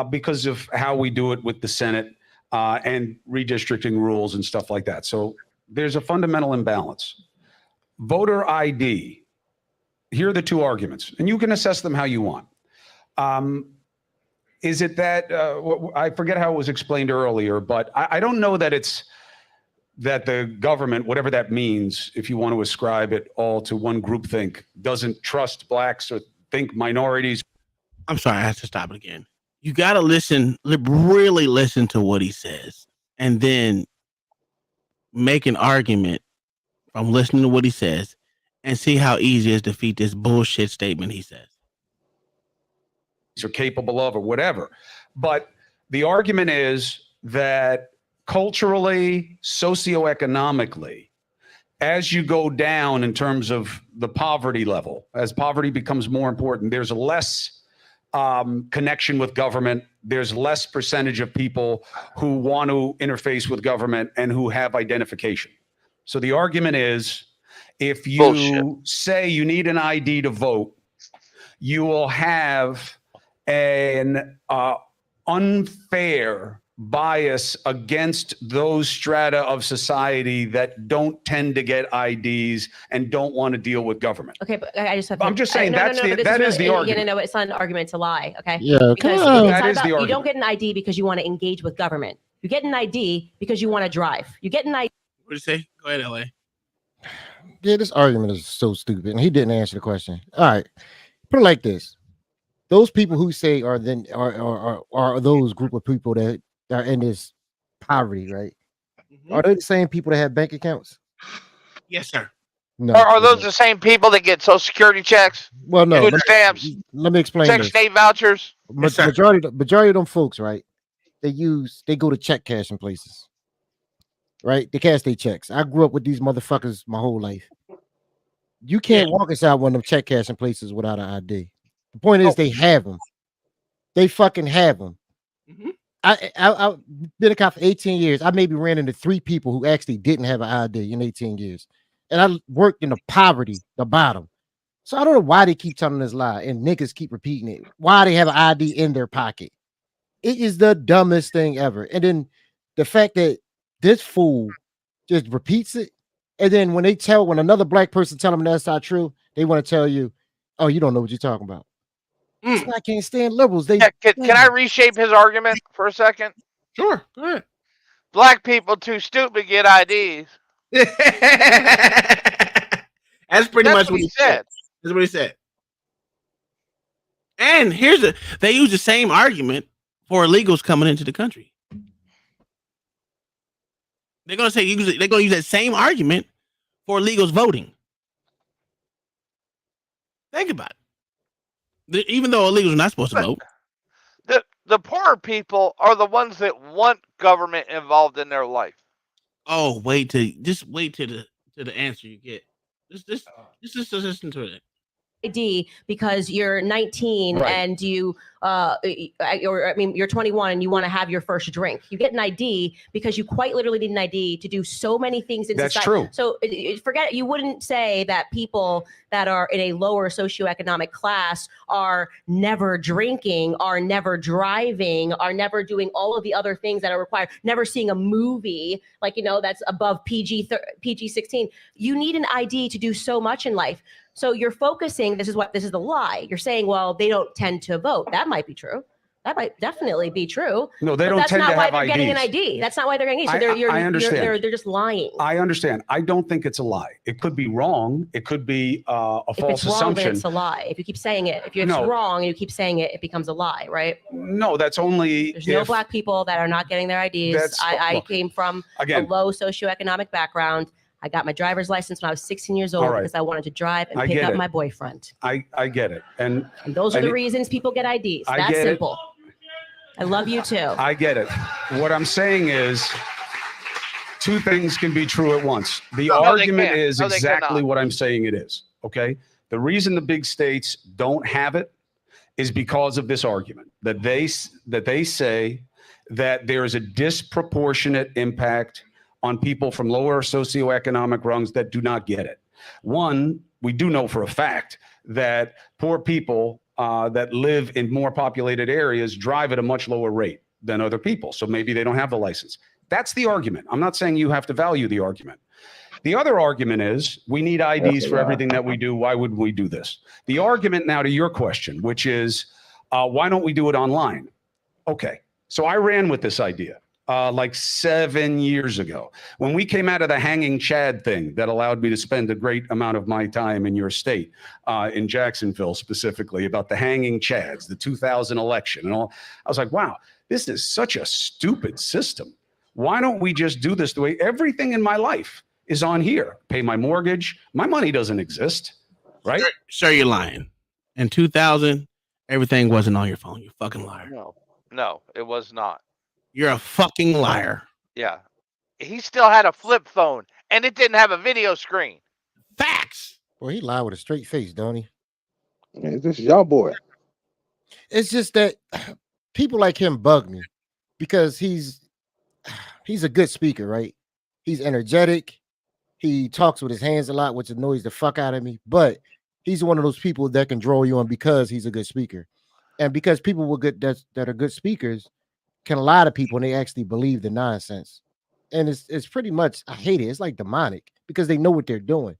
Because of how we do it with the Senate and redistricting rules and stuff like that. So there's a fundamental imbalance. Voter ID, here are the two arguments, and you can assess them how you want. Is it that, I forget how it was explained earlier, but I don't know that it's that the government, whatever that means, if you want to ascribe it all to one groupthink, doesn't trust blacks or think minorities. I'm sorry, I have to stop it again. You got to listen, really listen to what he says, and then make an argument from listening to what he says and see how easy it is to defeat this bullshit statement he says. Are capable of or whatever. But the argument is that culturally, socioeconomically, as you go down in terms of the poverty level, as poverty becomes more important, there's less connection with government. There's less percentage of people who want to interface with government and who have identification. So the argument is, if you say you need an ID to vote, you will have an unfair bias against those strata of society that don't tend to get IDs and don't want to deal with government. Okay, but I just have to, I'm just saying that is the argument. You know, it's not an argument, it's a lie, okay? Yeah, because come on. it's That not is the about, you argument. don't get an ID because you want to engage with government. You get an ID because you want to drive. You get an ID. What did you say? Go ahead, LA. Yeah, this argument is so stupid, and he didn't answer the question. All right, put it like this: those people who say are those group of people that are in this poverty, right? Are they the same people that have bank accounts? Yes, sir. No. Are those the same people that get Social Security checks? Well, no. Food stamps. Let me explain Section this. 8 vouchers. Majority of them folks, right? They go to check cashing places, right? They cash their checks. I grew up with these motherfuckers my whole life. You can't walk inside one of them check cashing places without an ID. The point is, they have them. They fucking have them. I've been a cop for 18 years. I maybe ran into 3 people who actually didn't have an ID in 18 years. And I worked in the poverty, the bottom. So I don't know why they keep telling this lie and niggas keep repeating it. Why they have an ID in their pocket. It is the dumbest thing ever. And then the fact that this fool just repeats it. And then when another black person tell them that's not true, they want to tell you, oh, you don't know what you're talking about. I can't stand liberals. Can I reshape his argument for a second? Sure. Go ahead. Black people too stupid to get IDs. That's pretty much what he said. That's what he said. And they use the same argument for illegals coming into the country. They're gonna use that same argument for illegals voting. Think about it. Even though illegals are not supposed to vote. The poor people are the ones that want government involved in their life. Oh, wait till the answer you get. Just listen to it. ID because you're 19 Right. and you're 21 and you want to have your first drink. You get an ID because you quite literally need an ID to do so many things in That's society. true. So forget it. You wouldn't say that people that are in a lower socioeconomic class are never drinking, are never driving, are never doing all of the other things that are required, never seeing a movie that's above PG-16. You need an ID to do so much in life. So you're focusing, this is the lie. You're saying, well, they don't tend to vote. That might be true. That might definitely be true. No, they don't tend to have That's not why they're getting an IDs. ID. That's not why they're getting an ID. So I understand. They're just lying. I understand. I don't think it's a lie. It could be wrong. It could be a If false it's wrong, assumption. then it's a lie. If you keep saying it, if it's No. wrong and you keep saying it, it becomes a lie, right? No, that's only There's no black people that are not getting their IDs. That's- I look, came from again. a low socioeconomic background. I got my driver's license when I was 16 years old All right. because I wanted to drive and I pick get up it. my boyfriend. I get it. And those are the reasons people get IDs. I That's get it. simple. I love you too. I get it. What I'm saying is, two things can be true at once. The argument is exactly what I'm saying it is. Okay. The reason the big states don't have it is because of this argument that they say that there is a disproportionate impact on people from lower socioeconomic rungs that do not get it. One, we do know for a fact that poor people that live in more populated areas drive at a much lower rate than other people. So maybe they don't have the license. That's the argument. I'm not saying you have to value the argument. The other argument is we need IDs for everything that we do. Why would we do this? The argument now to your question, which is why don't we do it online? Okay, so I ran with this idea like 7 years ago when we came out of the hanging Chad thing that allowed me to spend a great amount of my time in your state, in Jacksonville specifically, about the hanging Chads, the 2000 election and all. I was like, wow, this is such a stupid system. Why don't we just do this the way everything in my life is on here? Pay my mortgage. My money doesn't exist, right? Sir, you're lying. In 2000, everything wasn't on your phone. You fucking liar. No, it was not. You're a fucking liar. Yeah. He still had a flip phone, and it didn't have a video screen. Facts. Well, he lied with a straight face, don't he? Yeah, this is y'all boy. It's just that people like him bug me because he's a good speaker, right? He's energetic. He talks with his hands a lot, which annoys the fuck out of me. But he's one of those people that can draw you on because he's a good speaker, and because people were good that are good speakers can lie to people and they actually believe the nonsense. And it's pretty much, I hate it. It's like demonic because they know what they're doing.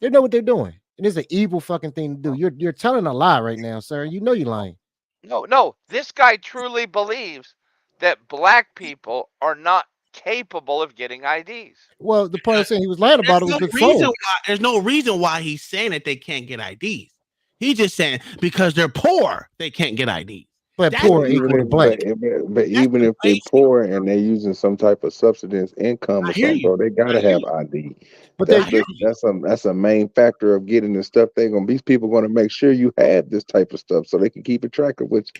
They know what they're doing, and it's an evil fucking thing to do. You're telling a lie right now, sir. You know you're lying. No. This guy truly believes that black people are not capable of getting IDs. Well, the part saying he was lying about it was before. There's no reason why he's saying that they can't get IDs. He's just saying because they're poor, they can't get IDs. But poor equal to black. But even if they're poor and they're using some type of subsistence income or something, bro, they gotta have ID. But that's a main factor of getting the stuff. These people gonna make sure you have this type of stuff so they can keep a track of which.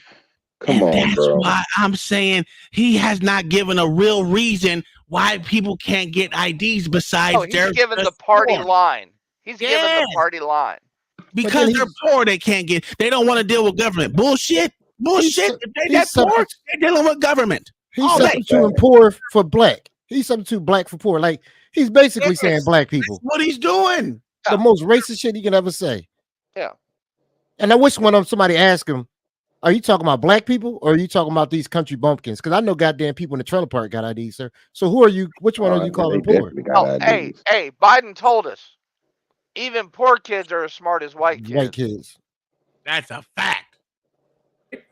Come on, that's bro. Why I'm saying he has not given a real reason why people can't get IDs besides he's given the party line. He's given the party line. Because they're poor, they can't get. They don't want to deal with government. Bullshit. If they that poor, they're dealing with government. He's substituting poor for black. He's substituting black for poor. Like he's basically saying black people. That's what he's doing. The most racist shit you can ever say. Yeah. And I wish somebody asked him, are you talking about black people or are you talking about these country bumpkins? Because I know goddamn people in the trailer park got IDs, sir. So who are you? Which one are you calling poor? Hey, Biden told us even poor kids are as smart as white kids. White kids. That's a fact.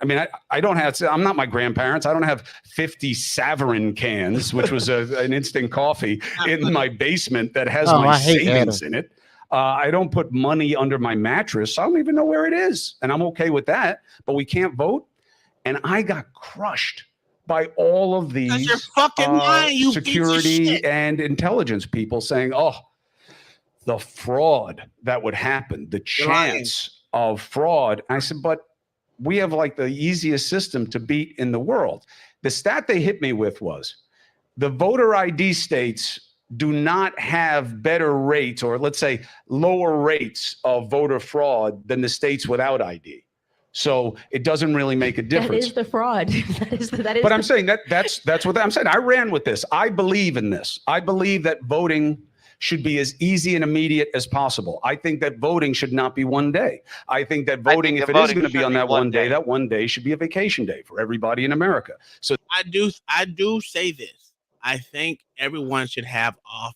I mean, I don't have, I'm not my grandparents. I don't have 50 Savarin cans, which was an instant coffee in my basement that has my savings in it. I don't put money under my mattress. I don't even know where it is. And I'm okay with that, but we can't vote. And I got crushed by all of these security and intelligence people saying, oh, the fraud that would happen, the chance of fraud. I said, but we have like the easiest system to beat in the world. The stat they hit me with was the voter ID states do not have better rates, or let's say lower rates of voter fraud than the states without ID. So it doesn't really make a difference. That is the fraud. that is. But I'm saying that's what I'm saying. I ran with this. I believe in this. I believe that voting should be as easy and immediate as possible. I think that voting should not be one day. I think that voting, if it is going to be on that one day, that one day should be a vacation day for everybody in America. So I do say this. I think everyone should have off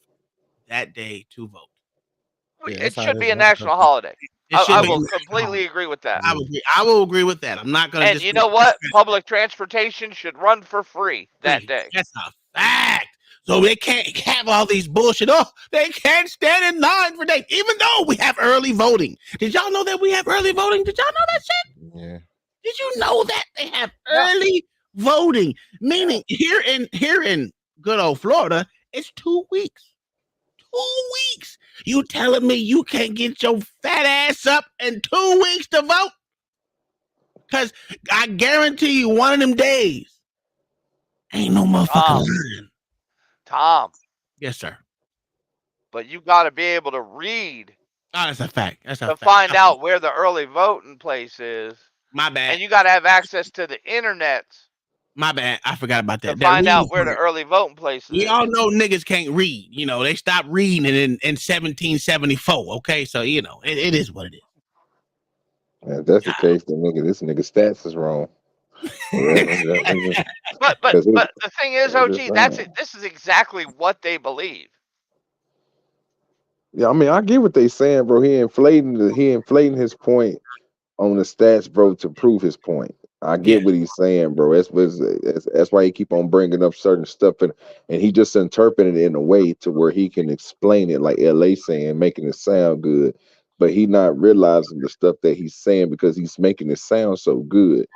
that day to vote. It should be a national holiday. I will completely agree with that. I will agree with that. I'm not going to. And you know what? Public transportation should run for free that day. That's a fact. So they can't have all these bullshit. Oh, they can't stand in line for days, even though we have early voting. Did y'all know that we have early voting? Did y'all know that shit? Yeah. Did you know that they have early voting? Meaning here in good old Florida, it's 2 weeks. weeks. You telling me you can't get your fat ass up in 2 weeks to vote? Because I guarantee you one of them days ain't no motherfucking line. Tom. Yes, sir. But you got to be able to read. Oh, that's a fact. That's a to fact. find out where the early voting place is. My bad. And you got to have access to the internet. My bad. I forgot about that. To find out where the early voting place is. We all know niggas can't read. You know, they stopped reading in 1774. Okay, so you know it is what it is. If that's the case, then this nigga stats is wrong. but the thing is, OG, this is exactly what they believe. Yeah, I mean, I get what they saying, bro. He inflating his point on the stats, bro, to prove his point. I get what he's saying, bro. That's why he keep on bringing up certain stuff, and he just interpreting it in a way to where he can explain it like LA saying, making it sound good, but he not realizing the stuff that he's saying because he's making it sound so good.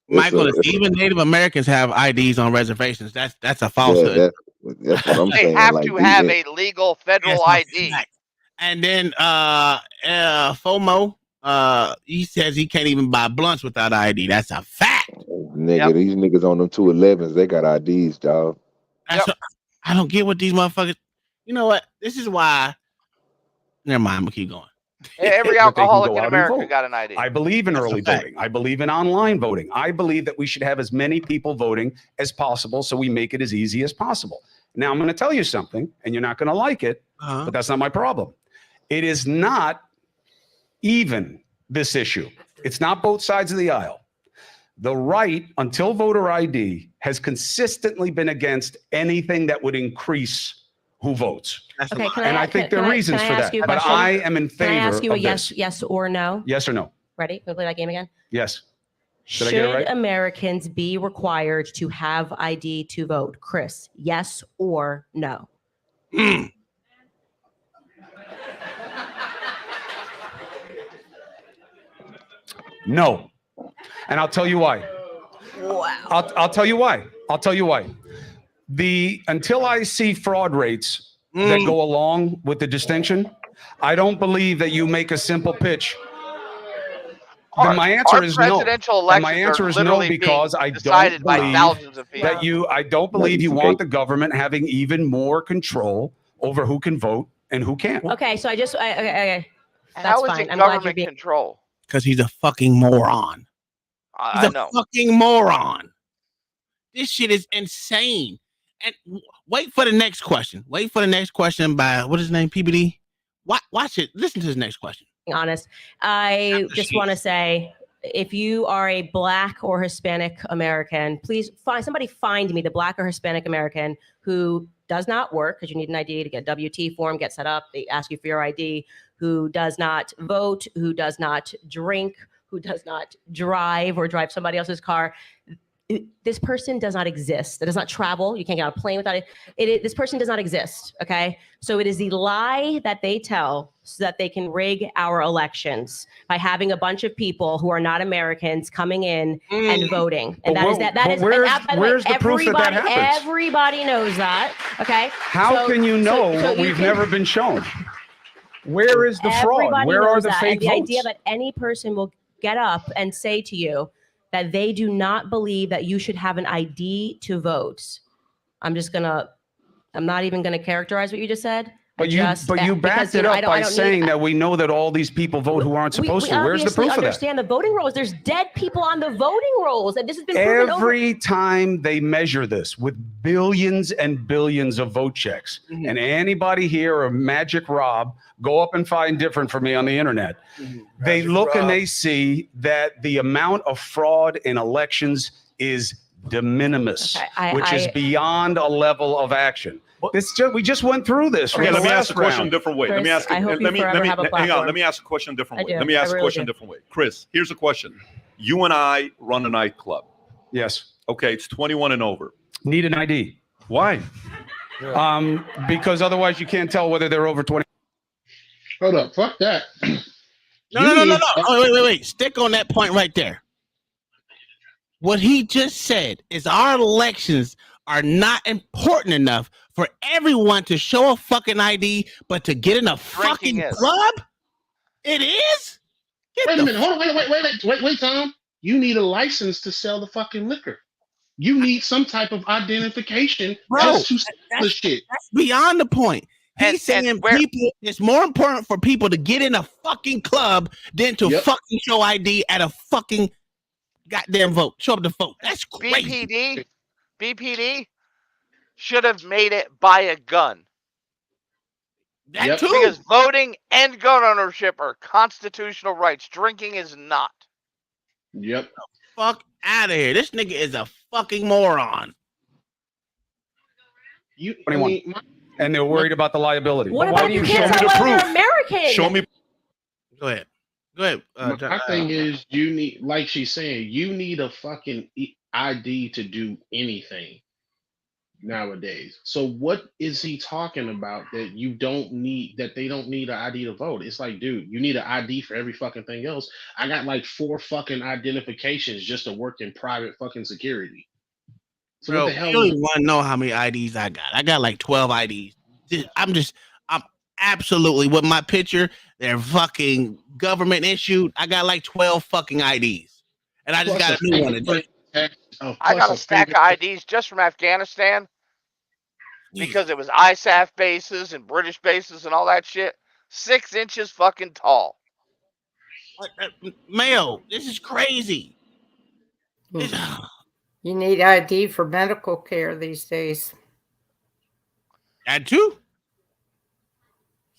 Michael, even Native Americans have IDs on reservations. That's a falsehood. That's what I'm saying. They have to have a legal federal ID. And then FOMO, he says he can't even buy blunts without ID. That's a fact. Nigga, these niggas on them 211s, they got IDs, dog. I don't get what these motherfuckers. You know what? This is why. Never mind. I'm gonna keep going. Every alcoholic in America got an ID. I believe in early voting. I believe in online voting. I believe that we should have as many people voting as possible so we make it as easy as possible. Now, I'm going to tell you something, and you're not going to like it, but that's not my problem. It is not even this issue. It's not both sides of the aisle. The right, until voter ID, has consistently been against anything that would increase who votes. Okay, I think there are reasons for that. But I am in favor. Can I ask you a of this. yes or no? Yes or no? Ready? Can we play that game again? Yes. Should I get it right? Americans be required to have ID to vote? Chris, yes or no? No. And I'll tell you why. Wow. I'll tell you why. I'll tell you why. Until I see fraud rates that go along with the distinction, I don't believe that you make a simple pitch. Then my answer is no. And my answer is no because I don't believe you want the government having even more control over who can vote and who can't. Okay, so okay. How is it government control? Because he's a fucking moron. He's a fucking moron. This shit is insane. And wait for the next question. Wait for the next question by what is his name? PBD. Watch it. Listen to his next question. Honest, I just want to say, if you are a Black or Hispanic American, please find me the Black or Hispanic American who does not work because you need an ID to get a WT form, get set up. They ask you for your ID. Who does not vote? Who does not drink? Who does not drive or drive somebody else's car? This person does not exist. It does not travel. You can't get on a plane without it. This person does not exist. Okay. So it is the lie that they tell so that they can rig our elections by having a bunch of people who are not Americans coming in and voting. And where's the proof that happens? Everybody knows that. Okay. How can you know what we've never been shown? Where is the fraud? Where are the fake votes? The idea that any person will get up and say to you that they do not believe that you should have an ID to vote. I'm not even gonna characterize what you just said. But you backed it up by saying that we know that all these people vote who aren't supposed to. Where's the proof of that? We understand the voting rolls. There's dead people on the voting rolls, and this has been proven every time they measure this with billions and billions of vote checks. And anybody here or Magic Rob, go up and find different for me on the internet. They look and they see that the amount of fraud in elections is de minimis, which is beyond a level of action. We just went through this. Okay, let me ask the question a different way. Chris, let me ask. I hope Let me hang on. Let me ask a question a different way. I do. Let me ask I a really question do. a different way. Chris, here's a question. You and I run a nightclub. Yes. Okay, it's 21 and over. Need an ID. Why? Because otherwise you can't tell whether they're over 20. Hold up, fuck that. No. Oh, wait. Stick on that point right there. What he just said is our elections are not important enough for everyone to show a fucking ID, but to get in a fucking club? It is? Wait a minute. Hold on. Wait, Tom. You need a license to sell the fucking liquor. You need some type of identification as to the shit. That's beyond the point. He's saying people, it's more important for people to get in a fucking club than to fucking show ID at a fucking goddamn vote. Show up to vote. That's crazy. BPD should have made it buy a gun. That too. Because voting and gun ownership are constitutional rights. Drinking is not. Yep. Fuck out of here. This nigga is a fucking moron. And they're worried about the liability. What about you can't tell whether they're American? Show me. Go ahead. Go ahead. My thing is, you need, like she's saying, you need a fucking ID to do anything nowadays. So what is he talking about that you don't need, that they don't need an ID to vote? It's like, dude, you need an ID for every fucking thing else. I got like 4 fucking identifications just to work in private fucking security. So Bro, what the hell? you don't even want to know how many IDs I got. I got like 12 IDs. I'm absolutely with my picture. They're fucking government issued. I got like 12 fucking IDs. And I just got a new one. I got a stack of IDs just from Afghanistan because it was ISAF bases and British bases and all that shit. 6 inches fucking tall. Mayo, this is crazy. You need ID for medical care these days. That too.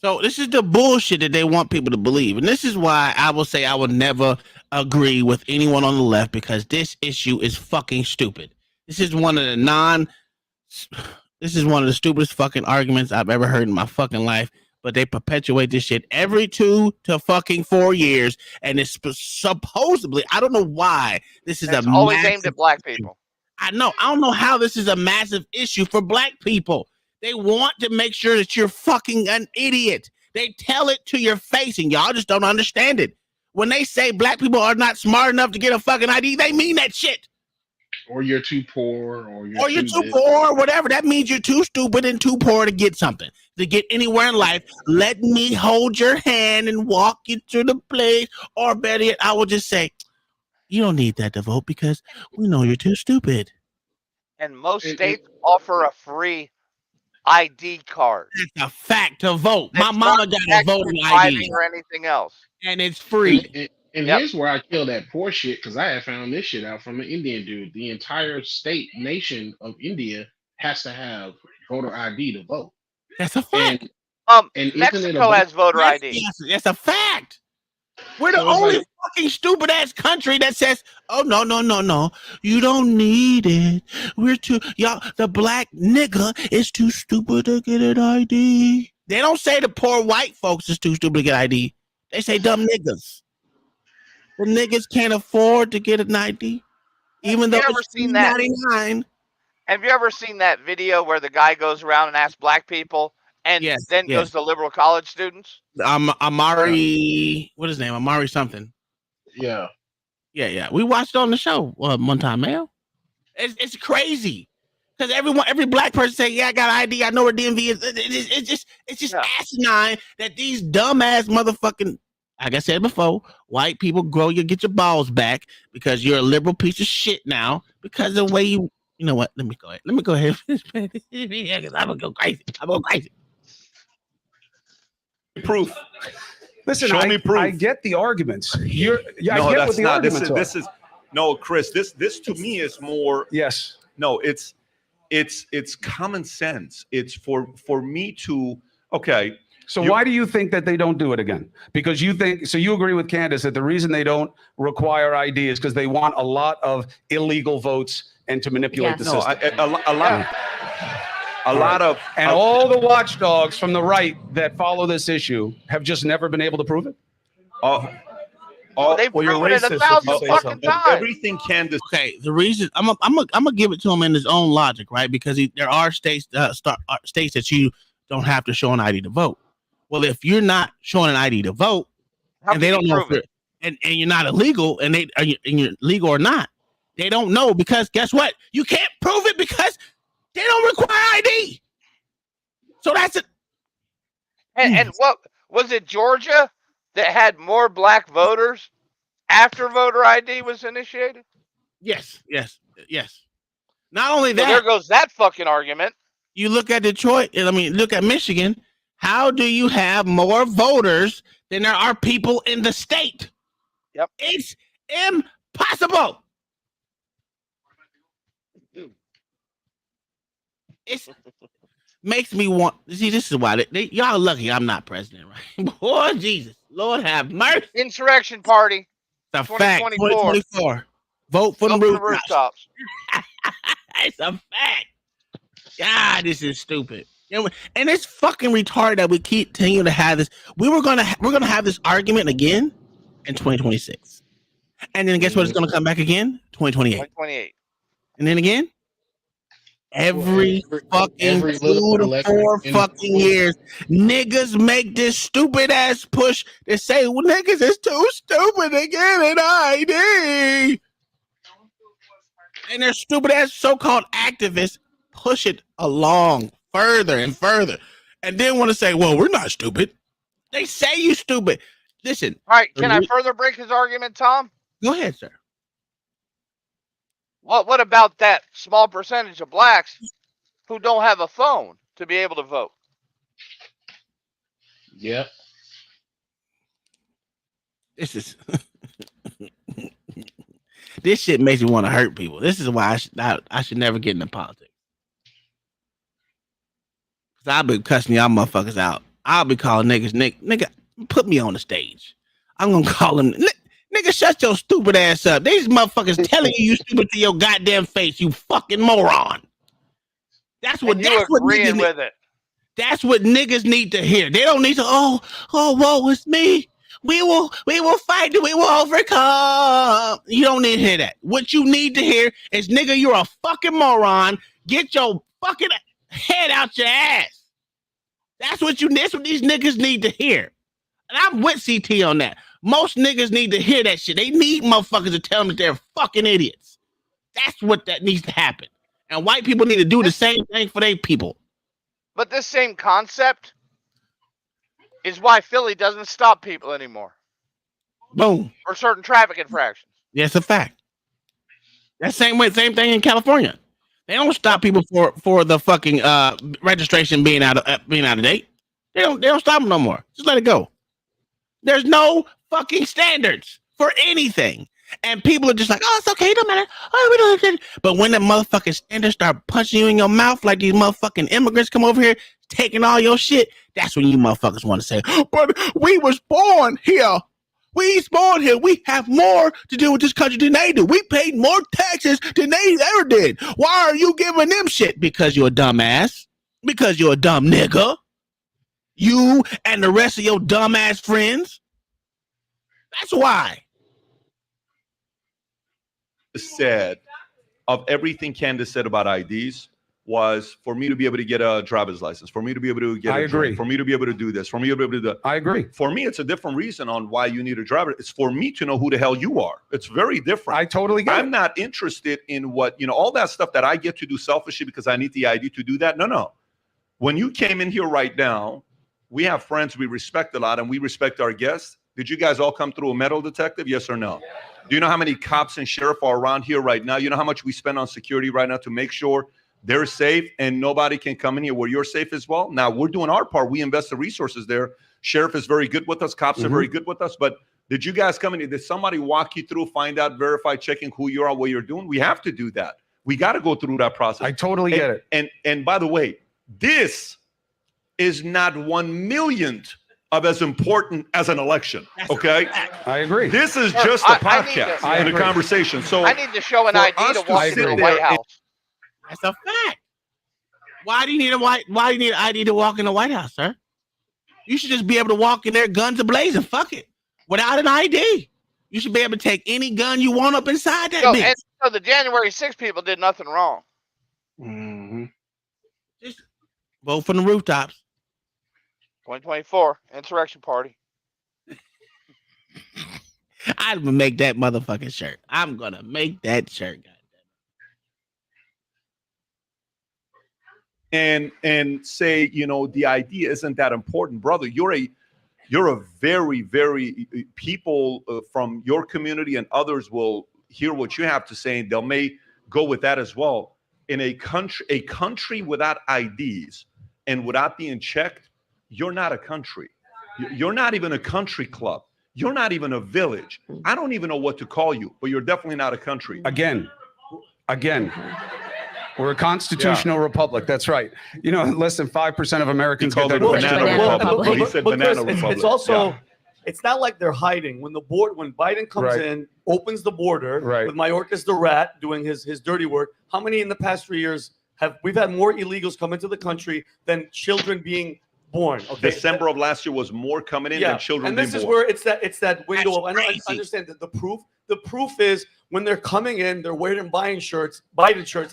So this is the bullshit that they want people to believe. And this is why I will say I will never agree with anyone on the left, because this issue is fucking stupid. This is one of the stupidest fucking arguments I've ever heard in my fucking life. But they perpetuate this shit every 2 to fucking 4 years. And it's supposedly, I don't know why this is always aimed at black people. I know. I don't know how this is a massive issue for black people. They want to make sure that you're fucking an idiot. They tell it to your face, and y'all just don't understand it. When they say black people are not smart enough to get a fucking ID, they mean that shit. Or you're too poor, or you're too poor, or whatever. That means you're too stupid and too poor to get something, to get anywhere in life. Let me hold your hand and walk you to the place. Or better yet, I will just say, you don't need that to vote because we know you're too stupid. And most states offer a free ID card. It's a fact to vote. My mama got a voting ID. Or anything else. And it's free. And here's where I kill that poor shit, because I had found this shit out from an Indian dude. The entire nation of India has to have voter ID to vote. That's a fact. And Mexico has voter ID. Yes, that's a fact. We're the only fucking stupid ass country that says, oh, no. You don't need it. We're too, y'all, the black nigga is too stupid to get an ID. They don't say the poor white folks is too stupid to get ID. They say dumb niggas. The niggas can't afford to get an ID, even though it's $99. Have you ever seen that video where the guy goes around and asks black people and then goes to liberal college students? Amari, what is his name? Amari something. Yeah. We watched it on the show one time, man. It's crazy because every black person say, "Yeah, I got an ID. I know where DMV is." It's just asinine that these dumbass motherfucking, like I said before, white people get your balls back because you're a liberal piece of shit now because of the way you know what? Let me go ahead. I'm gonna go crazy. Proof. Listen, Show me proof. I get the arguments. I get that's what the not. arguments This is no, Chris. This to me is more. Yes. No, it's common sense. It's for me to okay. So why do you think that they don't do it again? Because you agree with Candace that the reason they don't require ID is because they want a lot of illegal votes and to manipulate the system. All the watchdogs from the right that follow this issue have just never been able to prove it. They've proven it 1,000 fucking times. Everything Candace. Okay, the reason I'm gonna give it to him in his own logic, right? Because there are states that you don't have to show an ID to vote. Well, if you're not showing an ID to vote, and they don't know if and you're not illegal, and you're legal or not, they don't know because guess what? You can't prove it because They don't require ID. So that's it. And what was it? Georgia that had more black voters after voter ID was initiated. Yes. Not only So that, there goes that fucking argument. You look at Detroit. I mean, look at Michigan. How do you have more voters than there are people in the state? Yep. It's impossible. It makes me want. See, this is why y'all lucky I'm not president, right? Boy, Jesus, Lord have mercy. Insurrection Party. It's a fact. 2024. Vote for the rooftops. It's a fact. God, this is stupid. And it's fucking retarded that we keep continuing to have this. We're gonna have this argument again in 2026, and then guess what? It's gonna come back again 2028. And then again every fucking 2 to 4 fucking years. Niggas make this stupid ass push to say, well, niggas is too stupid to get an ID, and their stupid ass so-called activists push it along further and further, and then want to say, well, we're not stupid. They say you stupid. Listen. All right, can I further break his argument, Tom? Go ahead, sir. What about that small percentage of blacks who don't have a phone to be able to vote? Yep. This is this shit makes me want to hurt people. This is why I should never get into politics. Cause I'll be cussing y'all motherfuckers out. I'll be calling niggas, nigga, put me on the stage. I'm gonna call them, nigga, shut your stupid ass up. These motherfuckers telling you stupid to your goddamn face, you fucking moron. That's what agreeing with it. That's what niggas need to hear. They don't need to, woe is me. We will fight. We will overcome. You don't need to hear that. What you need to hear is, nigga, you're a fucking moron. Get your fucking head out your ass. That's what these niggas need to hear. And I'm with CT on that. Most niggas need to hear that shit. They need motherfuckers to tell them that they're fucking idiots. That's what that needs to happen. And white people need to do the same thing for their people. But this same concept is why Philly doesn't stop people anymore. Boom. For certain traffic infractions. Yeah, it's a fact. That same thing in California. They don't stop people for the fucking registration being out of date. They don't stop them no more. Just let it go. There's no fucking standards for anything. And people are just like, oh, it's okay, it don't matter. Oh, we don't have to. But when the motherfucking standards start punching you in your mouth like these motherfucking immigrants come over here taking all your shit, that's when you motherfuckers want to say, but we was born here. We born here. We have more to do with this country than they do. We paid more taxes than they ever did. Why are you giving them shit? Because you're a dumbass. Because you're a dumb nigga. You and the rest of your dumbass friends. That's why. Said of everything Candace said about IDs was for me to be able to get a driver's license, for me to be able to get I agree. For me to be able to do this, for me to be able to do that. I agree. For me, it's a different reason on why you need a driver. It's for me to know who the hell you are. It's very different. I totally get it. I'm not interested in what, all that stuff that I get to do selfishly because I need the ID to do that. No. When you came in here right now, we have friends we respect a lot and we respect our guests. Did you guys all come through a metal detective? Yes or no? Do you know how many cops and sheriff are around here right now? You know how much we spend on security right now to make sure they're safe and nobody can come in here where you're safe as well? Now, we're doing our part. We invest the resources there. Sheriff is very good with us. Cops are very good with us. But did you guys come in here? Did somebody walk you through, find out, verify, checking who you are, what you're doing? We have to do that. We got to go through that process. I totally get it. And by the way, this is not 1/1,000,000th of as important as an election. Okay, I agree. This is just a podcast and a conversation. So I need to show an ID to walk into the White House. That's a fact. Why do you need an ID to walk in the White House, sir? You should just be able to walk in there guns ablazing. Fuck it. Without an ID. You should be able to take any gun you want up inside that bitch. And so the January 6 people did nothing wrong. Mm-hmm. Just vote for the rooftops. 2024 Insurrection Party. I'm gonna make that motherfucking shirt. I'm gonna make that shirt. and say, you know, the idea isn't that important, brother. You're a very, very people from your community and others will hear what you have to say, and they may go with that as well. In a country without IDs and without being checked, you're not a country. You're not even a country club. You're not even a village. I don't even know what to call you, but you're definitely not a country. Again, we're a constitutional republic. That's right. You know, less than 5% of Americans get that. He said banana republic. It's also, it's not like they're hiding. When Biden comes in, opens the border with Mayorkas the rat doing his dirty work. How many in the past 3 years we've had more illegals come into the country than children being born? Okay. December of last year was more coming in than children being born. And this is where it's that window of, I understand that the proof is when they're coming in, they're wearing Biden shirts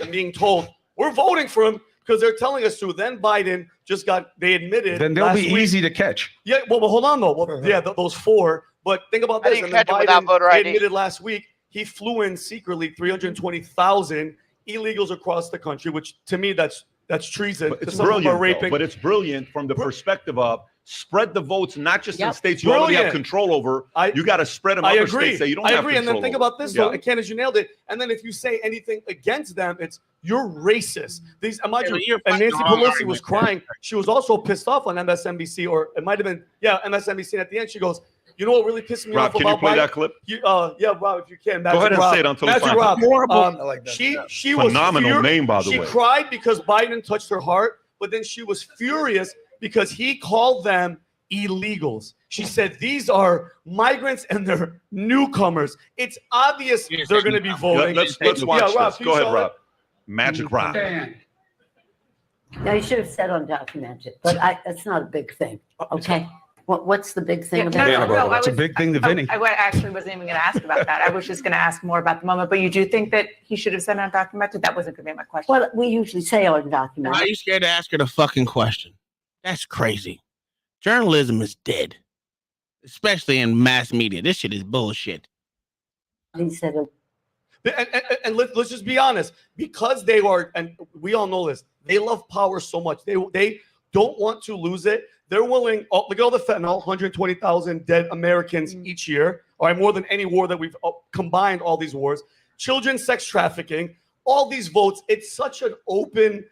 and being told, we're voting for him because they're telling us to. Then Biden they admitted. Then they'll be easy to catch. Yeah, well, hold on though. Well, yeah, those 4. But think about this. And then Biden admitted last week he flew in secretly 320,000 illegals across the country, which to me that's treason. But it's brilliant, but it's brilliant from the perspective of spread the votes, not just in states you already have control over. You got to spread them other states that you don't have control over. And then think about this, though. Candace, you nailed it. And then if you say anything against them, it's you're racist. Imagine, and Nancy Pelosi was crying. She was also pissed off on MSNBC, or it might have been, MSNBC. And at the end, she goes, you know what really pissed me off about Biden? Can you play that clip? Yeah, Rob, if you can. Go ahead and say it until it's Rob. I like that. She was phenomenal name, by the way. She cried because Biden touched her heart, but then she was furious because he called them illegals. She said these are migrants and they're newcomers. It's obvious they're going to be voting. Let's watch this. Go ahead, Rob. Magic Rob. Now you should have said undocumented, but that's not a big thing. Okay. What's the big thing about it? It's a big thing to Vinny. I actually wasn't even going to ask about that. I was just going to ask more about the moment. But you do think that he should have said undocumented? That wasn't going to be my question. Well, we usually say undocumented. Why are you scared to ask her the fucking question? That's crazy. Journalism is dead, especially in mass media. This shit is bullshit. He said it. And let's just be honest, because they are, and we all know this, they love power so much. They don't want to lose it. They're willing, look at all the fentanyl, 120,000 dead Americans each year, or more than any war that we've combined all these wars. Children sex trafficking, all these votes. It's such an open,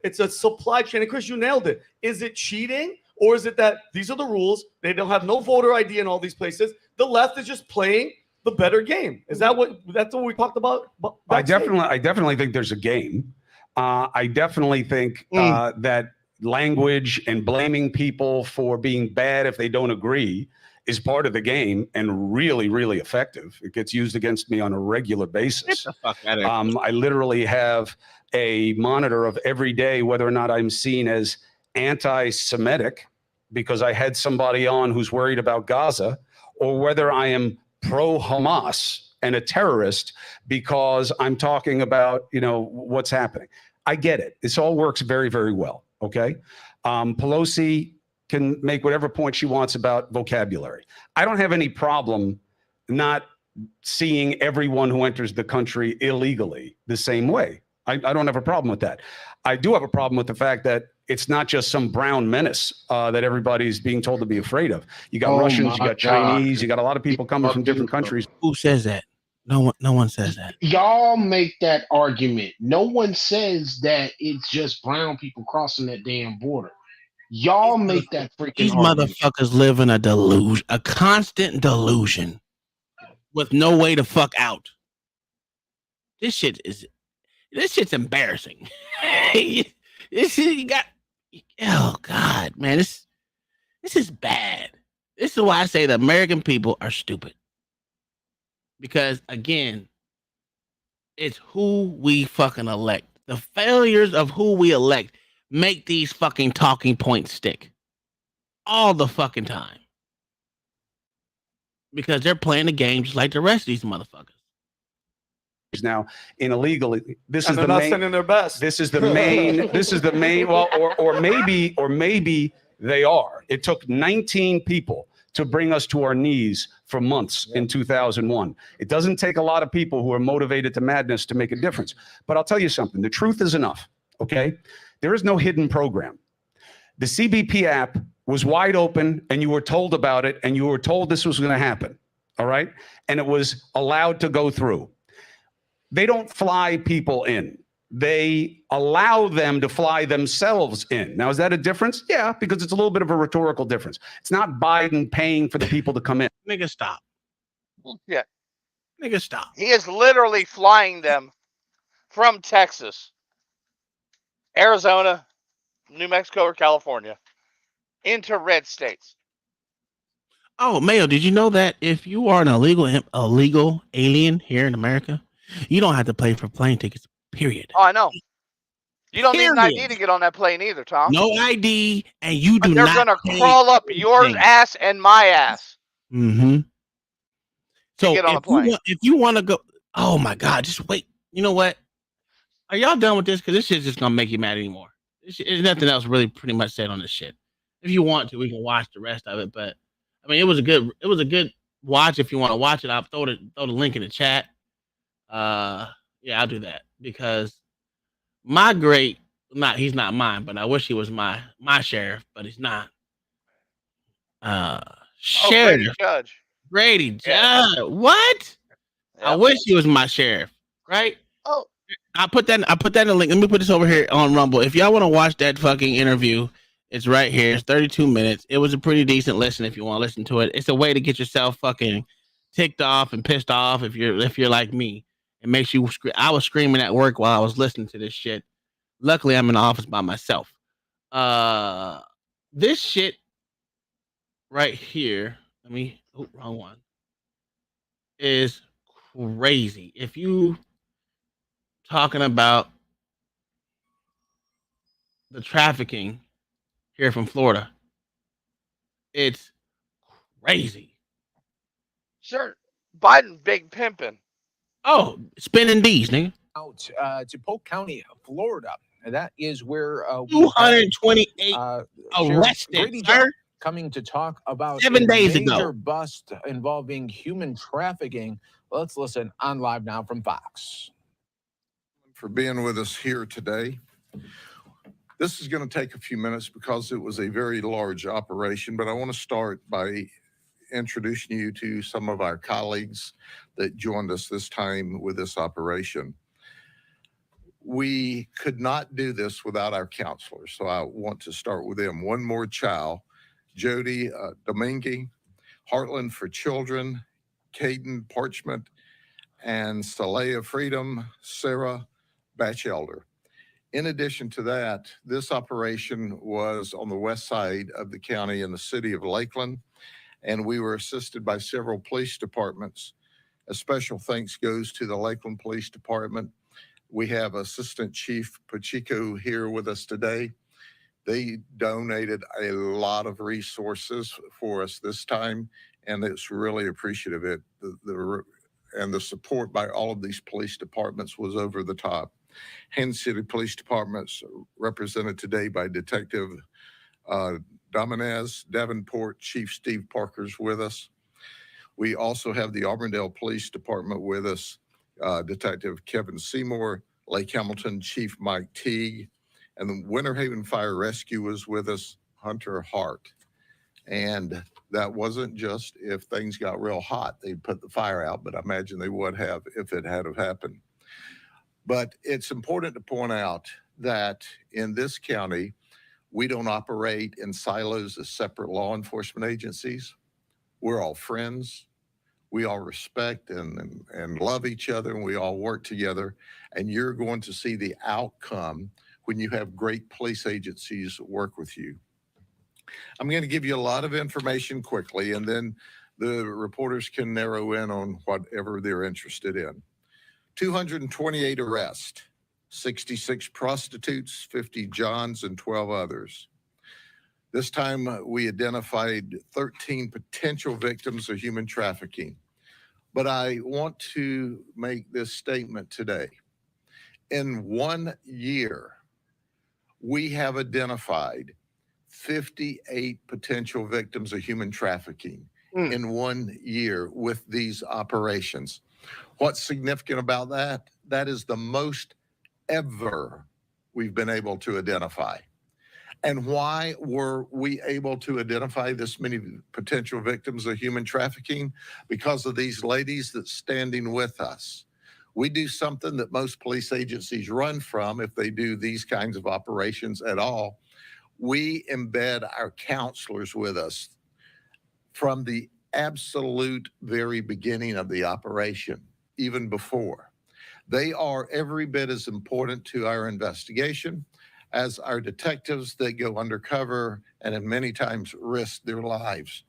it's a supply chain. And Chris, you nailed it. Is it cheating? Or is it that these are the rules? They don't have no voter ID in all these places. The left is just playing the better game. That's what we talked about? I definitely think there's a game. I definitely think that language and blaming people for being bad if they don't agree is part of the game and really, really effective. It gets used against me on a regular basis. I literally have a monitor of every day whether or not I'm seen as anti-Semitic because I had somebody on who's worried about Gaza, or whether I am pro-Hamas and a terrorist because I'm talking about, what's happening. I get it. This all works very, very well. Okay. Pelosi can make whatever point she wants about vocabulary. I don't have any problem not seeing everyone who enters the country illegally the same way. I don't have a problem with that. I do have a problem with the fact that it's not just some brown menace that everybody's being told to be afraid of. You got Russians, you got Chinese, you got a lot of people coming from different countries. Who says that? No one says that. Y'all make that argument. No one says that it's just brown people crossing that damn border. Y'all make that freaking These argument. motherfuckers live in a delusion, a constant delusion with no way to fuck out. This shit's embarrassing. Oh God, man, this is bad. This is why I say the American people are stupid. Because again, it's who we fucking elect. The failures of who we elect make these fucking talking points stick all the fucking time. Because they're playing the game just like the rest of these motherfuckers. Now in illegal, this and is they're the not main. sending their best. This is the main. This is the main. Well, or maybe they are. It took 19 people to bring us to our knees for months in 2001. It doesn't take a lot of people who are motivated to madness to make a difference. But I'll tell you something. The truth is enough. Okay. There is no hidden program. The CBP app was wide open, and you were told about it, and you were told this was going to happen. All right. And it was allowed to go through. They don't fly people in. They allow them to fly themselves in. Now, is that a difference? Yeah, because it's a little bit of a rhetorical difference. It's not Biden paying for the people to come in. Nigga, stop. Yeah. Nigga, stop. He is literally flying them from Texas, Arizona, New Mexico, or California into red states. Oh, Mayo, did you know that if you are an illegal alien here in America, you don't have to pay for plane tickets, period. Oh, I know. You don't need an ID to get on that plane either, Tom. No ID, and you do They're not. They're going to crawl up your ass and my ass. Mm-hmm. So get on a plane. if you want to go, oh my God, just wait. You know what? Are y'all done with this? Because this shit's just gonna make you mad anymore. There's nothing else really pretty much said on this shit. If you want to, we can watch the rest of it. But I mean, it was a good watch. If you want to watch it, I'll throw the link in the chat. Yeah, I'll do that because he's not mine, but I wish he was my sheriff, but he's not. Sheriff Grady Judge. What? Yep. I wish he was my sheriff, right? Oh, I put that in the link. Let me put this over here on Rumble. If y'all want to watch that fucking interview, it's right here. It's 32 minutes. It was a pretty decent listen if you want to listen to it. It's a way to get yourself fucking ticked off and pissed off if you're like me. It makes you I was screaming at work while I was listening to this shit. Luckily, I'm in the office by myself. This shit right here. Wrong one. Is crazy. If you talking about the trafficking here from Florida, it's crazy. Sure, Biden big pimping. Oh, spending D's, nigga. Out to Polk County, Florida. And that is where 228 arrested, sir. Coming to talk about 7 days a major ago. bust involving human trafficking. Let's listen on Live Now from Fox. For being with us here today. This is going to take a few minutes because it was a very large operation, but I want to start by introducing you to some of our colleagues that joined us this time with this operation. We could not do this without our counselors, so I want to start with them. One More Child, Jody Domingue, Heartland for Children, Caden Parchment, and Saleha Freedom, Sarah Batchelder. In addition to that, this operation was on the west side of the county in the city of Lakeland, and we were assisted by several police departments. A special thanks goes to the Lakeland Police Department. We have Assistant Chief Pacheco here with us today. They donated a lot of resources for us this time, and it's really appreciative. And the support by all of these police departments was over the top. Haines City Police Department's represented today by Detective Dominez, Davenport, Chief Steve Parker's with us. We also have the Auburndale Police Department with us, Detective Kevin Seymour, Lake Hamilton Chief Mike Teague, and the Winter Haven Fire Rescue was with us, Hunter Hart. And that wasn't just if things got real hot, they'd put the fire out, but I imagine they would have if it had happened. But it's important to point out that in this county, we don't operate in silos as separate law enforcement agencies. We're all friends. We all respect and love each other, and we all work together. And you're going to see the outcome when you have great police agencies work with you. I'm going to give you a lot of information quickly, and then the reporters can narrow in on whatever they're interested in. 228 arrests, 66 prostitutes, 50 Johns, and 12 others. This time we identified 13 potential victims of human trafficking. But I want to make this statement today. In 1 year, we have identified 58 potential victims of human trafficking in 1 year with these operations. What's significant about that? That is the most ever we've been able to identify. And why were we able to identify this many potential victims of human trafficking? Because of these ladies that's standing with us. We do something that most police agencies run from if they do these kinds of operations at all. We embed our counselors with us from the absolute very beginning of the operation, even before. They are every bit as important to our investigation as our detectives that go undercover and in many times risk their lives.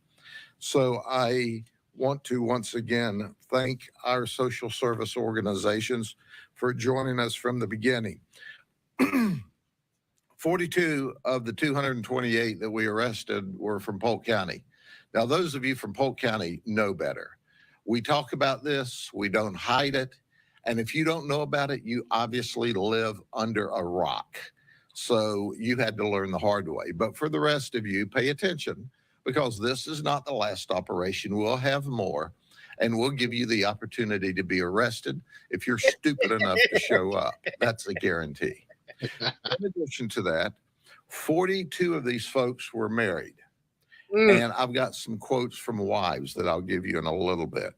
So I want to once again thank our social service organizations for joining us from the beginning. 42 of the 228 that we arrested were from Polk County. Now, those of you from Polk County know better. We talk about this, we don't hide it, and if you don't know about it, you obviously live under a rock. So you had to learn the hard way. But for the rest of you, pay attention, because this is not the last operation. We'll have more, and we'll give you the opportunity to be arrested if you're stupid enough to show up. That's a guarantee. In addition to that, 42 of these folks were married. And I've got some quotes from wives that I'll give you in a little bit.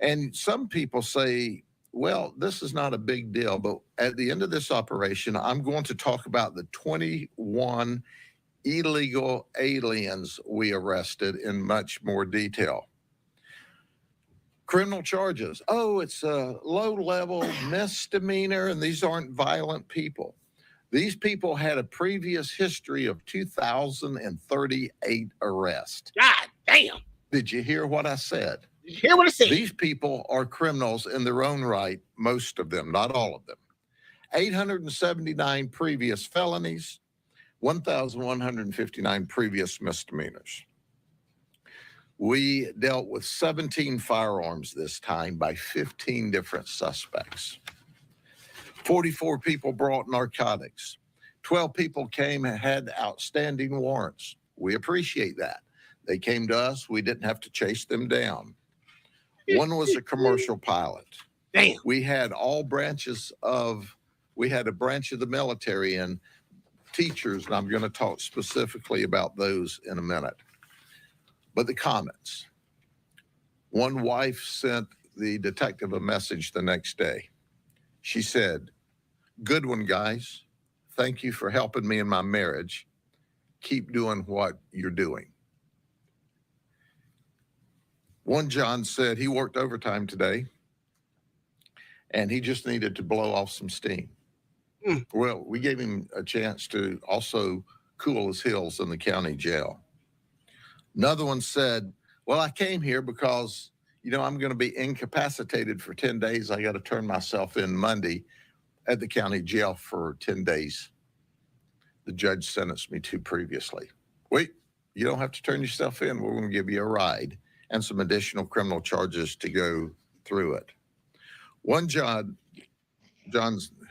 And some people say, well, this is not a big deal, but at the end of this operation, I'm going to talk about the 21 illegal aliens we arrested in much more detail. Criminal charges. Oh, it's a low-level misdemeanor, and these aren't violent people. These people had a previous history of 2,038 arrests. God damn. Did you hear what I said? Did you hear what I said? These people are criminals in their own right, most of them, not all of them. 879 previous felonies, 1,159 previous misdemeanors. We dealt with 17 firearms this time by 15 different suspects. 44 people brought narcotics. 12 people came and had outstanding warrants. We appreciate that. They came to us. We didn't have to chase them down. One was a commercial pilot. Damn. We had a branch of the military and teachers, and I'm going to talk specifically about those in a minute. But the comments. One wife sent the detective a message the next day. She said, "Good one, guys. Thank you for helping me in my marriage. Keep doing what you're doing." One John said he worked overtime today and he just needed to blow off some steam. Well, we gave him a chance to also cool his heels in the county jail. Another one said, well, I came here because, I'm going to be incapacitated for 10 days. I got to turn myself in Monday at the county jail for 10 days. The judge sentenced me to previously. Wait, you don't have to turn yourself in. We're going to give you a ride and some additional criminal charges to go through it. One John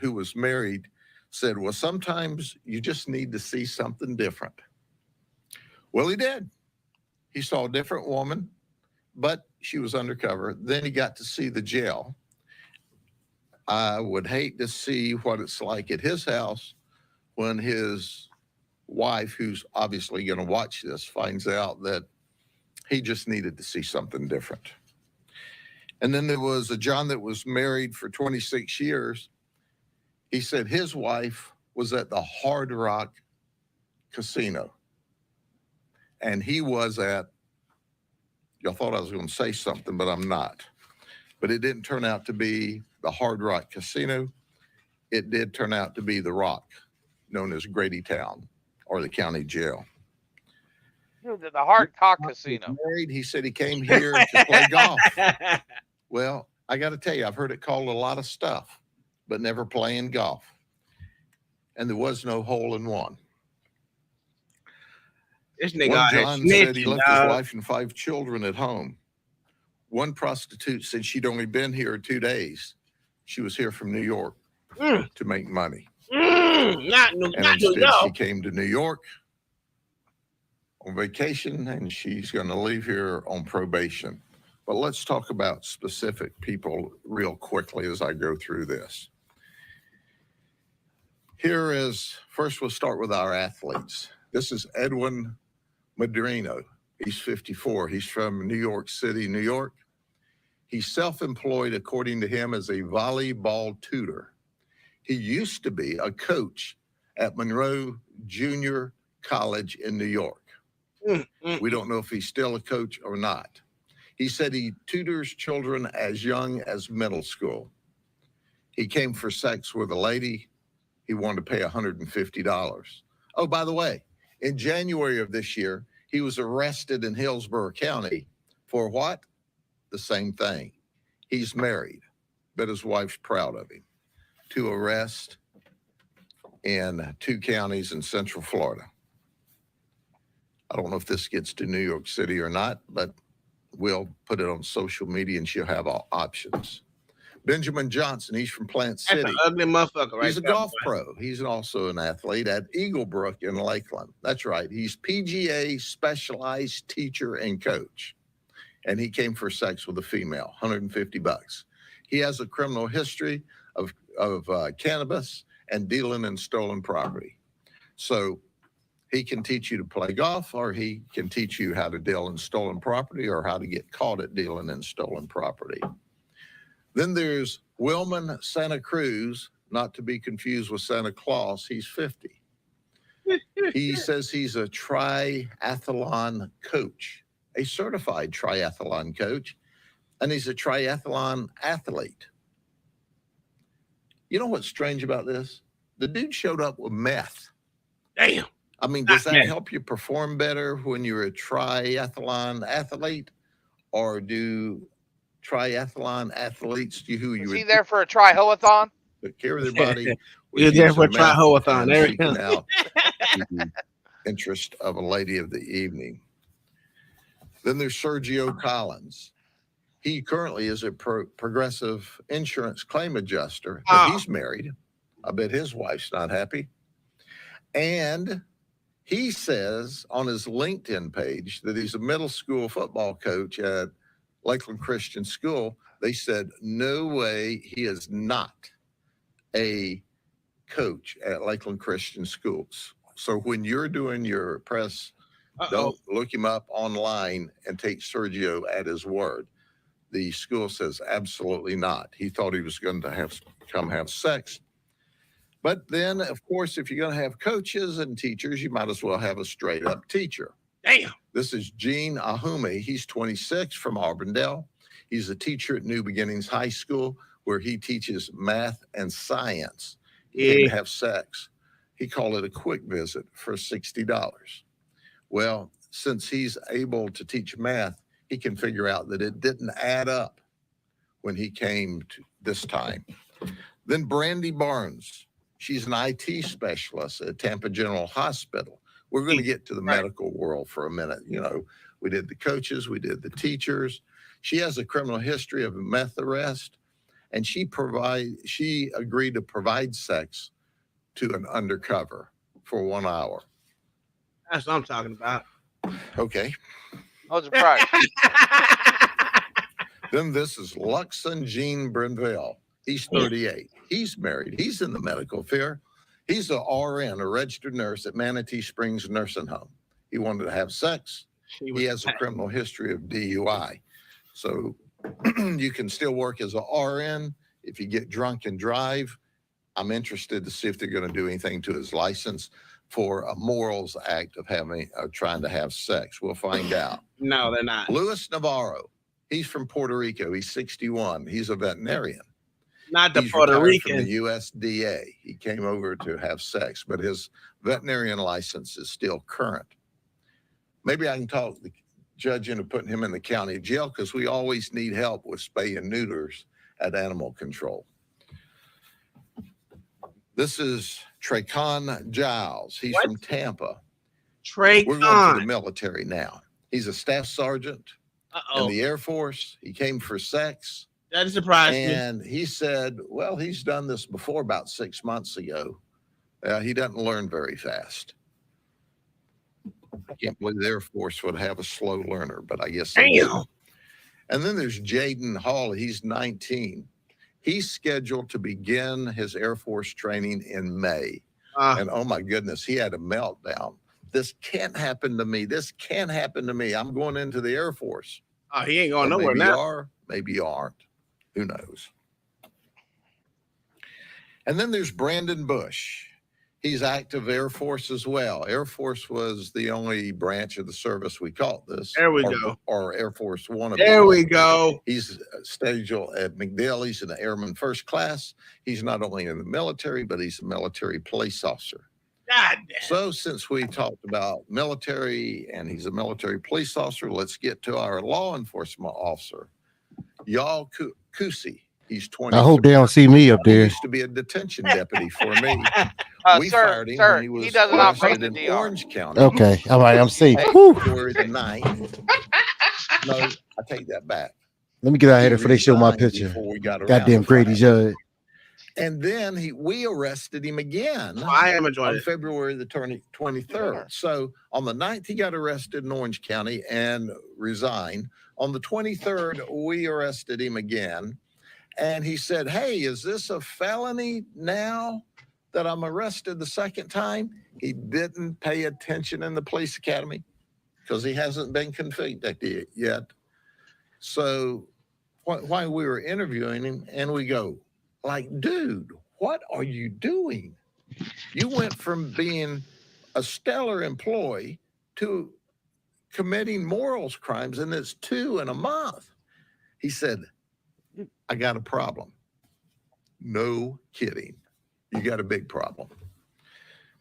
who was married said, well, sometimes you just need to see something different. Well, he did. He saw a different woman, but she was undercover. Then he got to see the jail. I would hate to see what it's like at his house when his wife, who's obviously going to watch this, finds out that he just needed to see something different. And then there was a John that was married for 26 years. He said his wife was at the Hard Rock Casino. And he was at, y'all thought I was going to say something, but I'm not. But it didn't turn out to be the Hard Rock Casino. It did turn out to be the Rock, known as Grady Town, or the county jail. The Hard Rock Casino. Married, he said he came here to play golf. Well, I got to tell you, I've heard it called a lot of stuff, but never playing golf. And there was no hole in one. This nigga One out here John said he snitching, left his dog. wife and 5 children at home. One prostitute said she'd only been here 2 days. She was here from New York to make money. Not New And instead, York. she came to New York on vacation, and she's going to leave here on probation. But let's talk about specific people real quickly as I go through this. Here is, first we'll start with our athletes. This is Edwin Madrino. He's 54. He's from New York City, New York. He's self-employed, according to him, as a volleyball tutor. He used to be a coach at Monroe Junior College in New York. We don't know if he's still a coach or not. He said he tutors children as young as middle school. He came for sex with a lady. He wanted to pay $150. Oh, by the way, in January of this year, he was arrested in Hillsborough County for what? The same thing. He's married, but his wife's proud of him. 2 arrests in 2 counties in Central Florida. I don't know if this gets to New York City or not, but we'll put it on social media and she'll have all options. Benjamin Johnson, he's from Plant City. That's an ugly motherfucker, right? He's a golf pro. He's also an athlete at Eaglebrook in Lakeland. That's right. He's PGA specialized teacher and coach. And he came for sex with a female, $150. He has a criminal history of cannabis and dealing in stolen property. So he can teach you to play golf, or he can teach you how to deal in stolen property or how to get caught at dealing in stolen property. Then there's Wilman Santa Cruz, not to be confused with Santa Claus. He's 50. He says he's a triathlon coach, a certified triathlon coach, and he's a triathlon athlete. You know what's strange about this? The dude showed up with meth. Damn. I mean, does that help you perform better when you're a triathlon athlete, or do triathlon athletes who you Is he there for a trihoathon? Took care of their body? You're there for a trihoathon. There we go. Out the interest of a lady of the evening. Then there's Sergio Collins. He currently is a progressive insurance claim adjuster, but he's married. I bet his wife's not happy. And he says on his LinkedIn page that he's a middle school football coach at Lakeland Christian School. They said, no way, he is not a coach at Lakeland Christian Schools. So when you're doing your press, don't look him up online and take Sergio at his word. The school says absolutely not. He thought he was going to come have sex. But then, of course, if you're going to have coaches and teachers, you might as well have a straight up teacher. Damn. This is Gene Ahume. He's 26 from Auburndale. He's a teacher at New Beginnings High School, where he teaches math and science. He didn't have sex. He called it a quick visit for $60. Well, since he's able to teach math, he can figure out that it didn't add up when he came to this time. Then Brandy Barnes. She's an IT specialist at Tampa General Hospital. We're going to get to the medical world for a minute. You know, we did the coaches, we did the teachers. She has a criminal history of a meth arrest, and she agreed to provide sex to an undercover for 1 hour. That's what I'm talking about. Okay. What's the price? Then this is Luxon Jean Brinville. He's 38. He's married. He's in the medical field. He's a RN, a registered nurse at Manatee Springs Nursing Home. He wanted to have sex. He has a criminal history of DUI. So you can still work as a RN. If you get drunk and drive, I'm interested to see if they're going to do anything to his license for a morals act of trying to have sex. We'll find out. No, they're not. Luis Navarro. He's from Puerto Rico. He's 61. He's a veterinarian. Not the He's Puerto retired Rican. from the USDA. He came over to have sex, but his veterinarian license is still current. Maybe I can talk the judge into putting him in the county jail, because we always need help with spay and neuters at animal control. This is Traycon Giles. He's from Tampa. We're going to the military now. He's a staff sergeant in the Air Force. He came for sex. That surprised me. And he said, well, he's done this before about 6 months ago. He doesn't learn very fast. I can't believe the Air Force would have a slow learner, but I guess they do. And then there's Jaden Hall. He's 19. He's scheduled to begin his Air Force training in May. And oh my goodness, he had a meltdown. This can't happen to me. This can't happen to me. I'm going into the Air Force. Oh, he ain't going nowhere maybe now. you are, maybe you aren't. Who knows? And then there's Brandon Bush. He's active Air Force as well. Air Force was the only branch of the service we caught this. There we go. Or Air Force One. There we go. He's staged at McDill. He's an Airman First Class. He's not only in the military, but he's a military police officer. God damn. So since we talked about military and he's a military police officer, let's get to our law enforcement officer, Y'all Kusi. He's 20. I hope they don't see me up He there. used to be a detention deputy for me. We Sir, fired him sir, when he was doesn't operate arrested the in DR. Orange County. Okay, all right, I'm safe. Hey, Whew. February the 9th. No, I take that back. Let me get out of here before they show my Resigned picture. before we got around Goddamn to Grady firing. Judd. And then we arrested him again I am enjoying on it. February the 23rd. So on the 9th, he got arrested in Orange County and resigned. On the 23rd, we arrested him again. And he said, hey, is this a felony now that I'm arrested the second time? He didn't pay attention in the police academy because he hasn't been convicted yet. So while we were interviewing him, and we go, like, dude, what are you doing? You went from being a stellar employee to committing morals crimes, and it's 2 in a month. He said, I got a problem. No kidding. You got a big problem.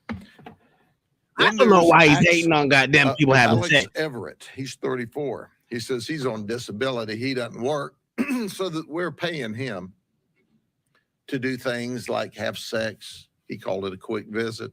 I don't know why he's hating on goddamn people having Alex sex. Everett, he's 34. He says he's on disability. He doesn't work, so that we're paying him to do things like have sex. He called it a quick visit.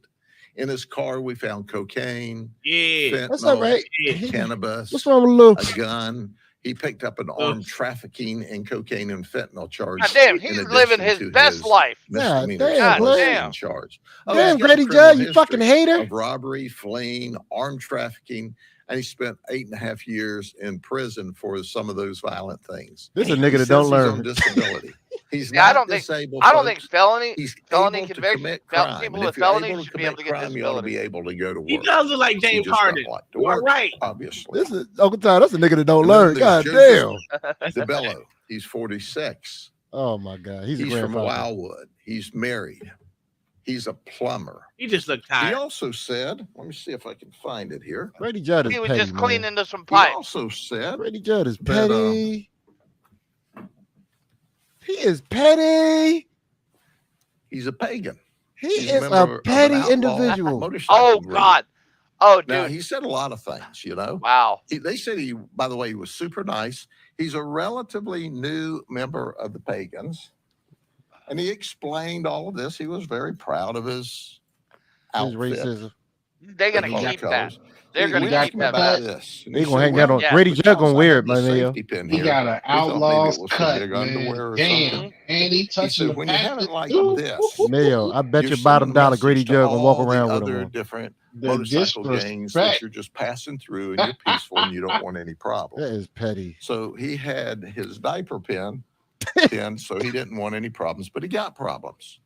In his car, we found cocaine, Yeah. That's all right. cannabis, What's wrong with Lou? a gun. He picked up an armed trafficking and cocaine and fentanyl charge. God damn, in he's addition living his to best life. God misdemeanor damn, God Clay. damn. charge. Damn, he's got a Grady criminal Judd, you fucking history hater. of robbery, fleeing, armed trafficking, and he spent 8.5 years in prison for some of those violent things. This is a He nigga that says don't he's learn. on disability. He's Yeah, I not don't think disabled. I don't think folks. felony He's felony able to conviction commit fel- crime. people And with if you're able felonies to should be able commit to get crime, you ought to disability. be able to go to work. He does look like You James just Harden. don't like to You are work, right. obviously. This is Uncle Todd. That's a nigga that don't And then learn. God there's damn. Joseph DeBello. He's 46. Oh my God, he's a He's from grandfather. Wildwood. He's married. He's a plumber. He just looked He tired. also said, let me see if I can find it here. Grady Judd is He was petty, just cleaning man. into some He pipes. also said Grady Judd is that, petty. He is petty. he's a pagan. He He's is member a of an petty outlaw individual. motorcycle Oh group. God. Oh Now, dude. he said a lot of things, you know. Wow. They said he, by the way, he was super nice. He's a relatively new member of the Pagans. And he explained all of this. He was very proud of his His outfit. racism. They're gonna and his keep that. colors. They're He gonna asked keep me that about back. this. And They he gonna said, hang that well, on. Yeah. Grady Judd gonna wear it, because I my had the man. safety pin He here, got an we thought maybe outlaw's it was for cut, big man. underwear or Damn. something. And he He touching said, the when you have it patches. like Ooh, this, Mayo, I bet you're your bottom sending a dollar message Grady to Judd gonna walk all the around with other him on. different the motorcycle gangs that disrespect. you're just passing through and you're peaceful and you don't want any That problems. is petty. So he had his diaper pin, so he didn't want any problems, but he got problems.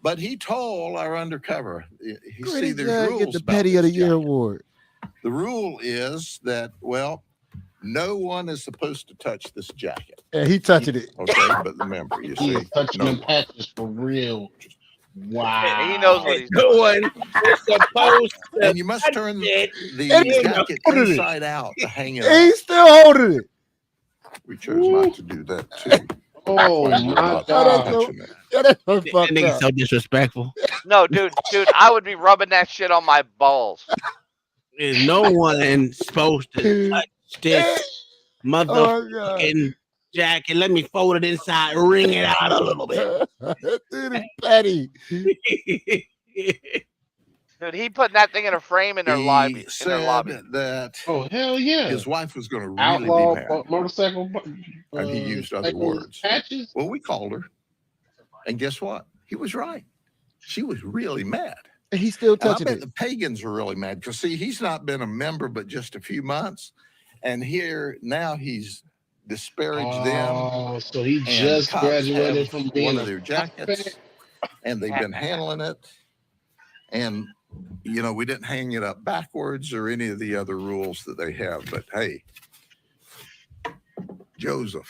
But he told our undercover, you see, Grady there's Judd rules get the about Petty of the this Year jacket. award. The rule is that, well, no one is supposed to touch this jacket. Yeah, he touching it. Okay, but remember, you He see, is touching no them one. patches for real. Wow. He knows what he's doing. Doing. You're supposed to And you must touch turn it. the And he's jacket holding it. inside out to hang it He's up. still holding it. We chose not to do that too. Oh We're my not God. touching that. Yeah, that's so That fucked nigga's up. so disrespectful. No, dude, I would be rubbing that shit on my balls. There's no one supposed to touch this Oh my God. motherfucking jacket. Let me fold it inside, wring it out a little bit. That dude is petty. Dude, he put that thing in a frame in their He lobby. In their said lobby. that Oh hell yeah. his wife was going to really Outlaw be mad, motorcycle and he used other cycle words. patches. Well, we called her, and guess what? He was right. She was really mad. And he's still And I touching bet it. the pagans are really mad because, see, he's not been a member but just a few months. And here now he's disparaged them. Oh, so he And just cops graduated have from being one a of their jackets, and they've been handling it. And, you know, we didn't hang it up backwards or any of the other rules that they have. But hey, Joseph,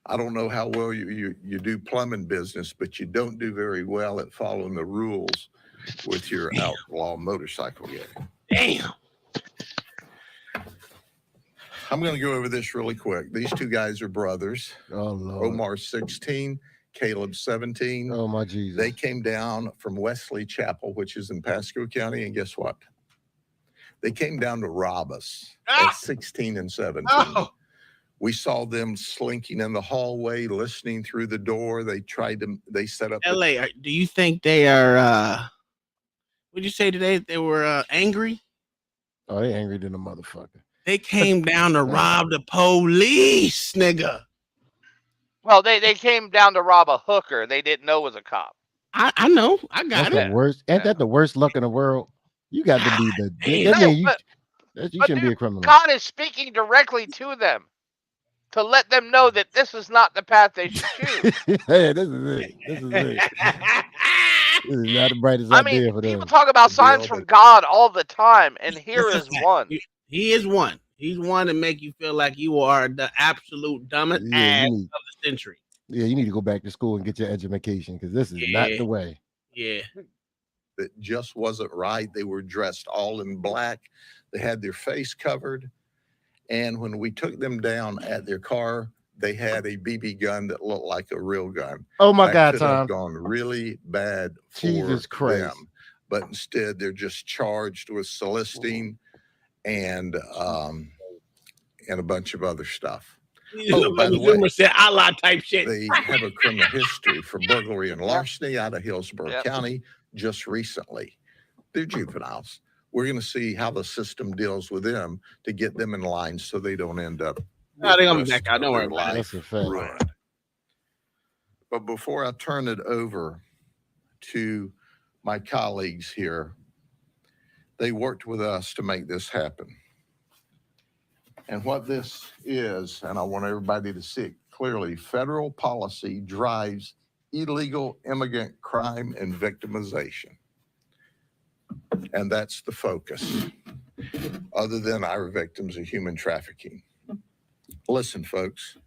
I don't know how well you do plumbing business, but you don't do very well at following the rules with your outlaw motorcycle gang. Damn. I'm going to go over this really quick. These two guys are brothers. Oh, Lord. Omar's 16, Caleb's 17. Oh, my Jesus. They came down from Wesley Chapel, which is in Pasco County, and guess what? They came down to rob us at 16 and 17. Oh. We saw them slinking in the hallway, listening through the door. They set up. LA, do you think they are, what'd you say today? They were angry? Oh, they angry than a motherfucker. They came down to rob the police, nigga. Well, they came down to rob a hooker they didn't know was a cop. I know. I got That's it. the worst. Ain't that the worst luck in the world? You got to be the. That mean you shouldn't be a criminal. God is speaking directly to them to let them know that this is not the path they should choose. Hey, this is it. This is it. This is not the brightest idea for them. People talk about signs from God all the time, and here is one. He is one. He's one to make you feel like you are the absolute dumbest ass of the century. Yeah, you need to go back to school and get your education because this is not the way. Yeah. That just wasn't right. They were dressed all in black. They had their face covered. And when we took them down at their car, they had a BB gun that looked like a real gun. Oh, my that God, could Tom. have gone really bad for Jesus Christ. them. But instead, they're just charged with soliciting and a bunch of other stuff. Oh, by the way, said Allah type shit. they have a criminal history for burglary and larceny out of Hillsborough County just recently. They're juveniles. We're going to see how the system deals with them to get them in line so they don't end up. No, they're gonna be back out. Don't worry about it. That's a fact. But before I turn it over to my colleagues here, they worked with us to make this happen. And what this is, and I want everybody to see it clearly, federal policy drives illegal immigrant crime and victimization. And that's the focus, other than our victims of human trafficking. Listen, folks,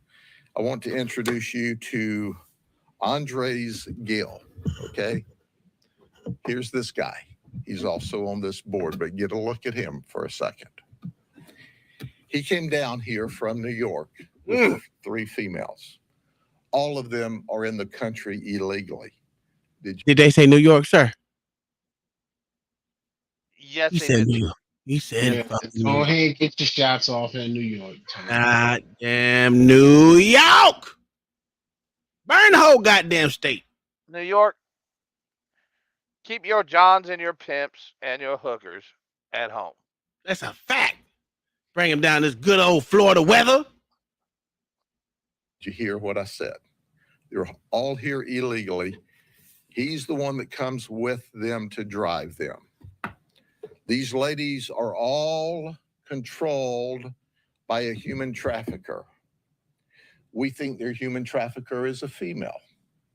I want to introduce you to Andres Gill, okay? Here's this guy. He's also on this board, but get a look at him for a second. He came down here from New York with 3 females. All of them are in the country illegally. Did they say New York, sir? Yes, he they said did. New York. He said, Go ahead and get your shots off in New York. goddamn New York. Burn the whole goddamn state. New York, keep your Johns and your pimps and your hookers at home. That's a fact. Bring him down this good old Florida weather. Did you hear what I said? They're all here illegally. He's the one that comes with them to drive them. These ladies are all controlled by a human trafficker. We think their human trafficker is a female.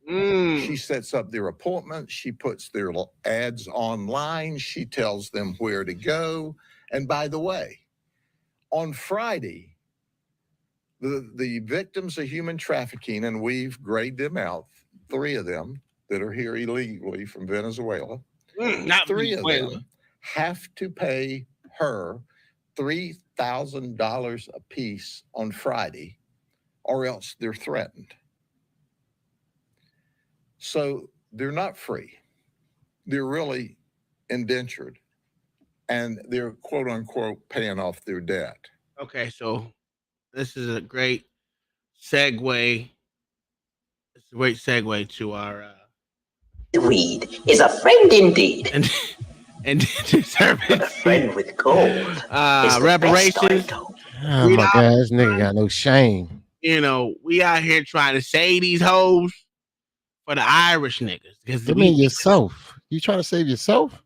She sets up their appointments. She puts their ads online. She tells them where to go. And by the way, on Friday, the victims of human trafficking, and we've graded them out, 3 of them that are here illegally from Venezuela, not 3 Venezuela. of them have to pay her $3,000 a piece on Friday, or else they're threatened. So they're not free. They're really indentured, and they're quote unquote paying off their debt. Okay, so this is a great segue. It's a great segue to our weed is a friend indeed. And a friend with gold. Reparations. Oh my God, this nigga got no shame. You know, we out here trying to save these hoes for the Irish niggas. Because You mean yourself? You trying to save yourself?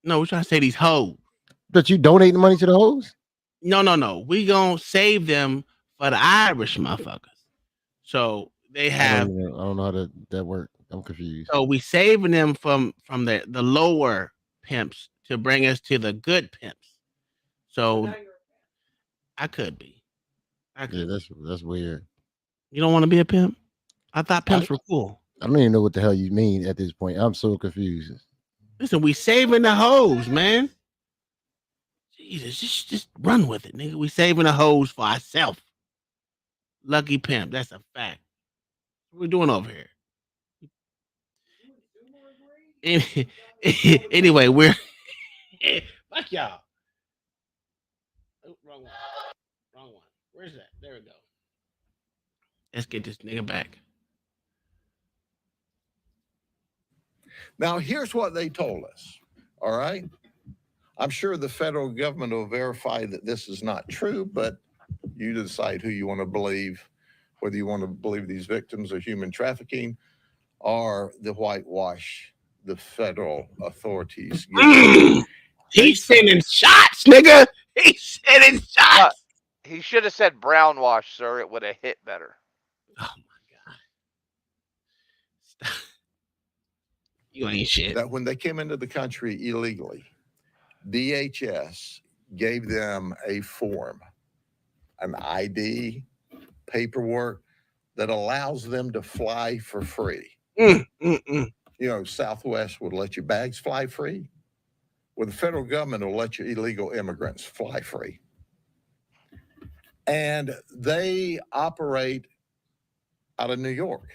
No, we're trying to save these hoes. But you donating the money to the hoes? No. We gonna save them for the Irish motherfuckers. So they I have don't know how that works. I'm confused. So we saving them from the lower pimps to bring us to the good pimps. So I could be. Yeah, that's weird. You don't want to be a pimp? I thought pimps were cool. I don't even know what the hell you mean at this point. I'm so confused. Listen, we saving the hoes, man. Jesus, just run with it, nigga. We saving the hoes for ourselves. Lucky pimp, that's a fact. What we doing over here? Anyway, we're fuck y'all. Oh, wrong one. Wrong one. Where's that? There we go. Let's get this nigga back. Now, here's what they told us. All right. I'm sure the federal government will verify that this is not true, but you decide who you want to believe, whether you want to believe these victims of human trafficking or the whitewash the federal authorities. He's sending shots, nigga. He's sending shots. He should have said brown wash, sir. It would have hit better. Oh my God. You ain't shit. That when they came into the country illegally, DHS gave them a form, an ID, paperwork that allows them to fly for free. You know, Southwest would let your bags fly free. Well, the federal government will let your illegal immigrants fly free. And they operate out of New York.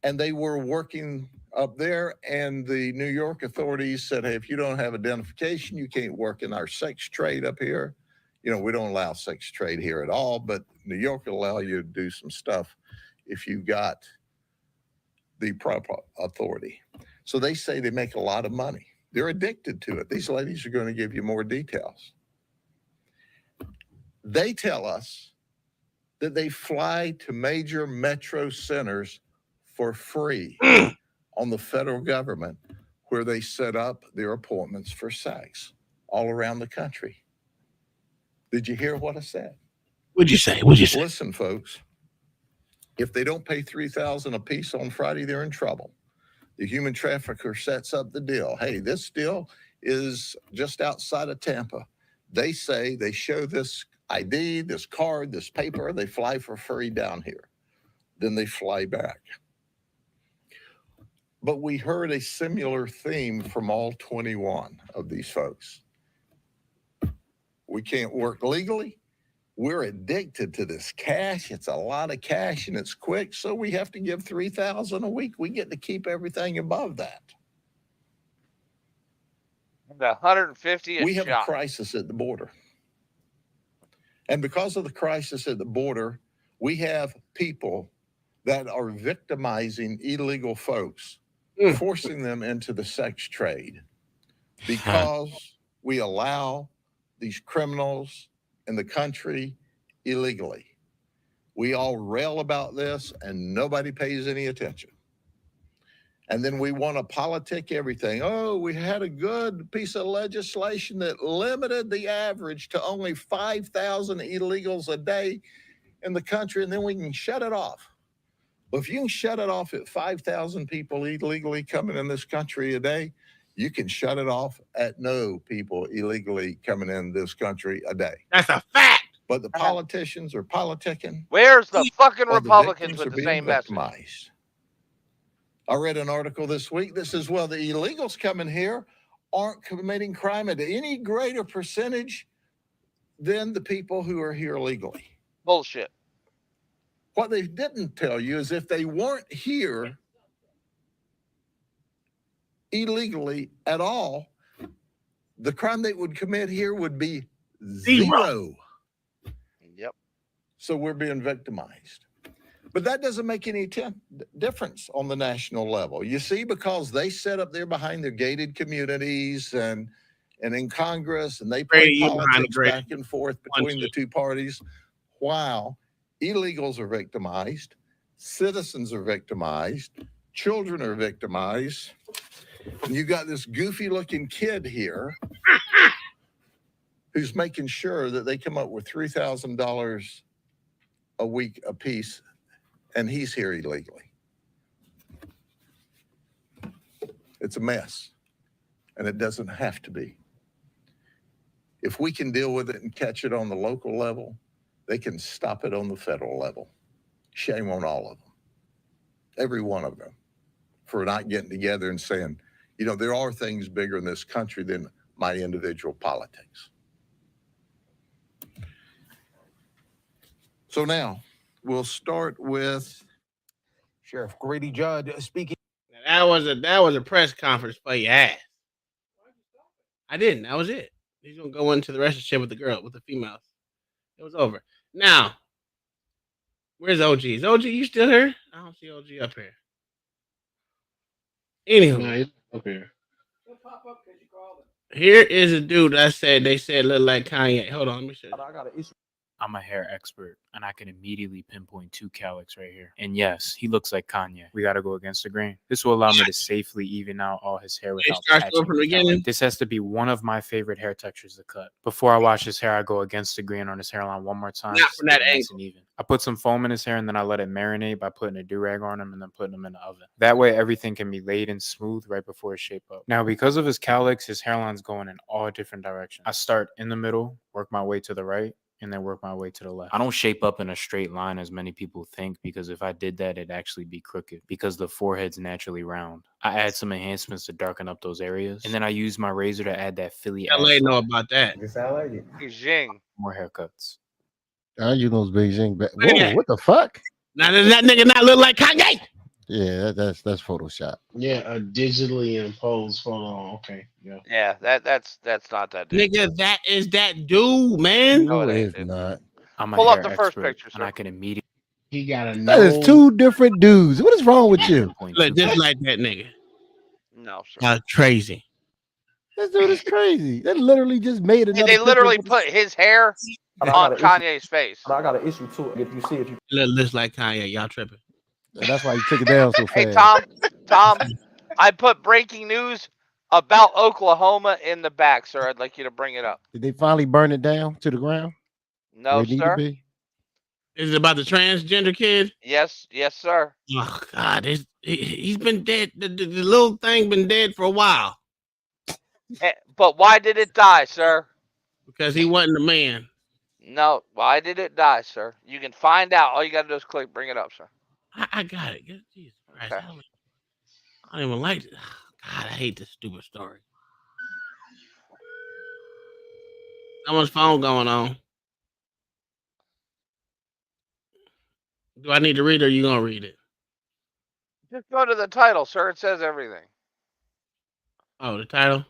And they were working up there, and the New York authorities said, hey, if you don't have identification, you can't work in our sex trade up here. You know, we don't allow sex trade here at all, but New York will allow you to do some stuff if you got the proper authority. So they say they make a lot of money. They're addicted to it. These ladies are going to give you more details. They tell us that they fly to major metro centers for free on the federal government, where they set up their appointments for sex all around the country. Did you hear what I said? What'd you say? What'd you say? Listen, folks, if they don't pay $3,000 a piece on Friday, they're in trouble. The human trafficker sets up the deal. Hey, this deal is just outside of Tampa. They say they show this ID, this card, this paper, they fly for free down here. Then they fly back. But we heard a similar theme from all 21 of these folks. We can't work legally. We're addicted to this cash. It's a lot of cash and it's quick. So we have to give $3,000 a week. We get to keep everything above that. The 150 we have a crisis at the border. And because of the crisis at the border, we have people that are victimizing illegal folks, forcing them into the sex trade because we allow these criminals in the country illegally. We all rail about this and nobody pays any attention. And then we want to politic everything. Oh, we had a good piece of legislation that limited the average to only 5,000 illegals a day in the country, and then we can shut it off. Well, if you can shut it off at 5,000 people illegally coming in this country a day, you can shut it off at no people illegally coming in this country a day. That's a fact. But the politicians are politicking. Where's the fucking while the Republicans victims with are the being same message? victimized. I read an article this week that says, well, the illegals coming here aren't committing crime at any greater percentage than the people who are here legally. Bullshit. What they didn't tell you is if they weren't here illegally at all, the crime they would commit here would be zero. Yep. So we're being victimized. But that doesn't make any difference on the national level. You see, because they set up there behind their gated communities and in Congress, and they play politics back and forth between the two parties, while illegals are victimized, citizens are victimized, children are victimized. And you got this goofy looking kid here who's making sure that they come up with $3,000 a week apiece, and he's here illegally. It's a mess, and it doesn't have to be. If we can deal with it and catch it on the local level, they can stop it on the federal level. Shame on all of them, every one of them, for not getting together and saying, you know, there are things bigger in this country than my individual politics. So now we'll start with Sheriff Grady Judd speaking. That was a press conference for your ass. I didn't. That was it. He's gonna go into the relationship with the females. It was over. Now, where's OG? Is OG you still here? I don't see OG up here. Anywho, No, he's up here. here is a dude they said look like Kanye. Hold on, let me show you. I got an issue. I'm a hair expert, and I can immediately pinpoint 2 cowlicks right here. And yes, he looks like Kanye. We got to go against the grain. This will allow me to safely even out all his hair without patching from the the beginning. cowlick. This has to be one of my favorite hair textures to cut. Before I wash his hair, I go against the grain on his hairline one more time. Not from that nice angle. and even. I put some foam in his hair, and then I let it marinate by putting a do-rag on him and then putting him in the oven. That way, everything can be laid and smooth right before it shape up. Now, because of his cowlicks, his hairline's going in all different directions. I start in the middle, work my way to the right, and then work my way to the left. I don't shape up in a straight line as many people think, because if I did that, it'd actually be crooked because the forehead's naturally round. I add some enhancements to darken up those areas, and then I use my razor to add that Philly LA know line. about that. Beijing. More haircuts. I use those Beijing. Look at Whoa, that. what the fuck? Now does that nigga not look like Kanye? Yeah, that's Photoshop. Yeah, a digitally imposed photo. Okay, yeah. Yeah, that's not that dude. Nigga, that is that dude, man. No, it is not. I'm a Pull up hair the first expert, picture, and sir. I can immediately He got a That is 2 different dudes. What is wrong with you? Look just like that nigga. No, sir. Crazy. This dude is crazy. They literally just made another. They literally picture. put his hair on Kanye's face. I got an issue too. If you see if you Looks like Kanye. Y'all tripping. That's why you took it down so Hey, fast. Tom, I put breaking news about Oklahoma in the back, sir. I'd like you to bring it up. Did they finally burn it down to the ground? No, Where it need to sir. be? Is it about the transgender kid? Yes, sir. Oh God, he's been dead. The little thing been dead for a while But why did it die, sir? because he wasn't a man. No, why did it die, sir? You can find out. All you got to do is click, bring it up, sir. I got it. Jesus Christ, Okay. I don't even like it. God, I hate this stupid story. Someone's phone going on. Do I need to read it or you gonna read it? Just go to the title, sir. It says everything. Oh, the title.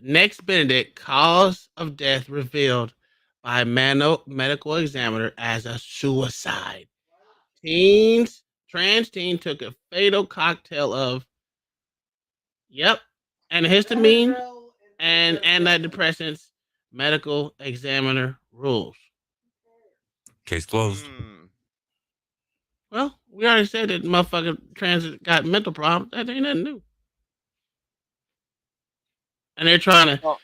Next Benedict, cause of death revealed by medical examiner as a suicide. Trans teen took a fatal cocktail of antihistamine and antidepressants. Medical examiner rules. Case closed. Well, we already said that motherfucker trans got mental problems. That ain't nothing new. And they're trying to.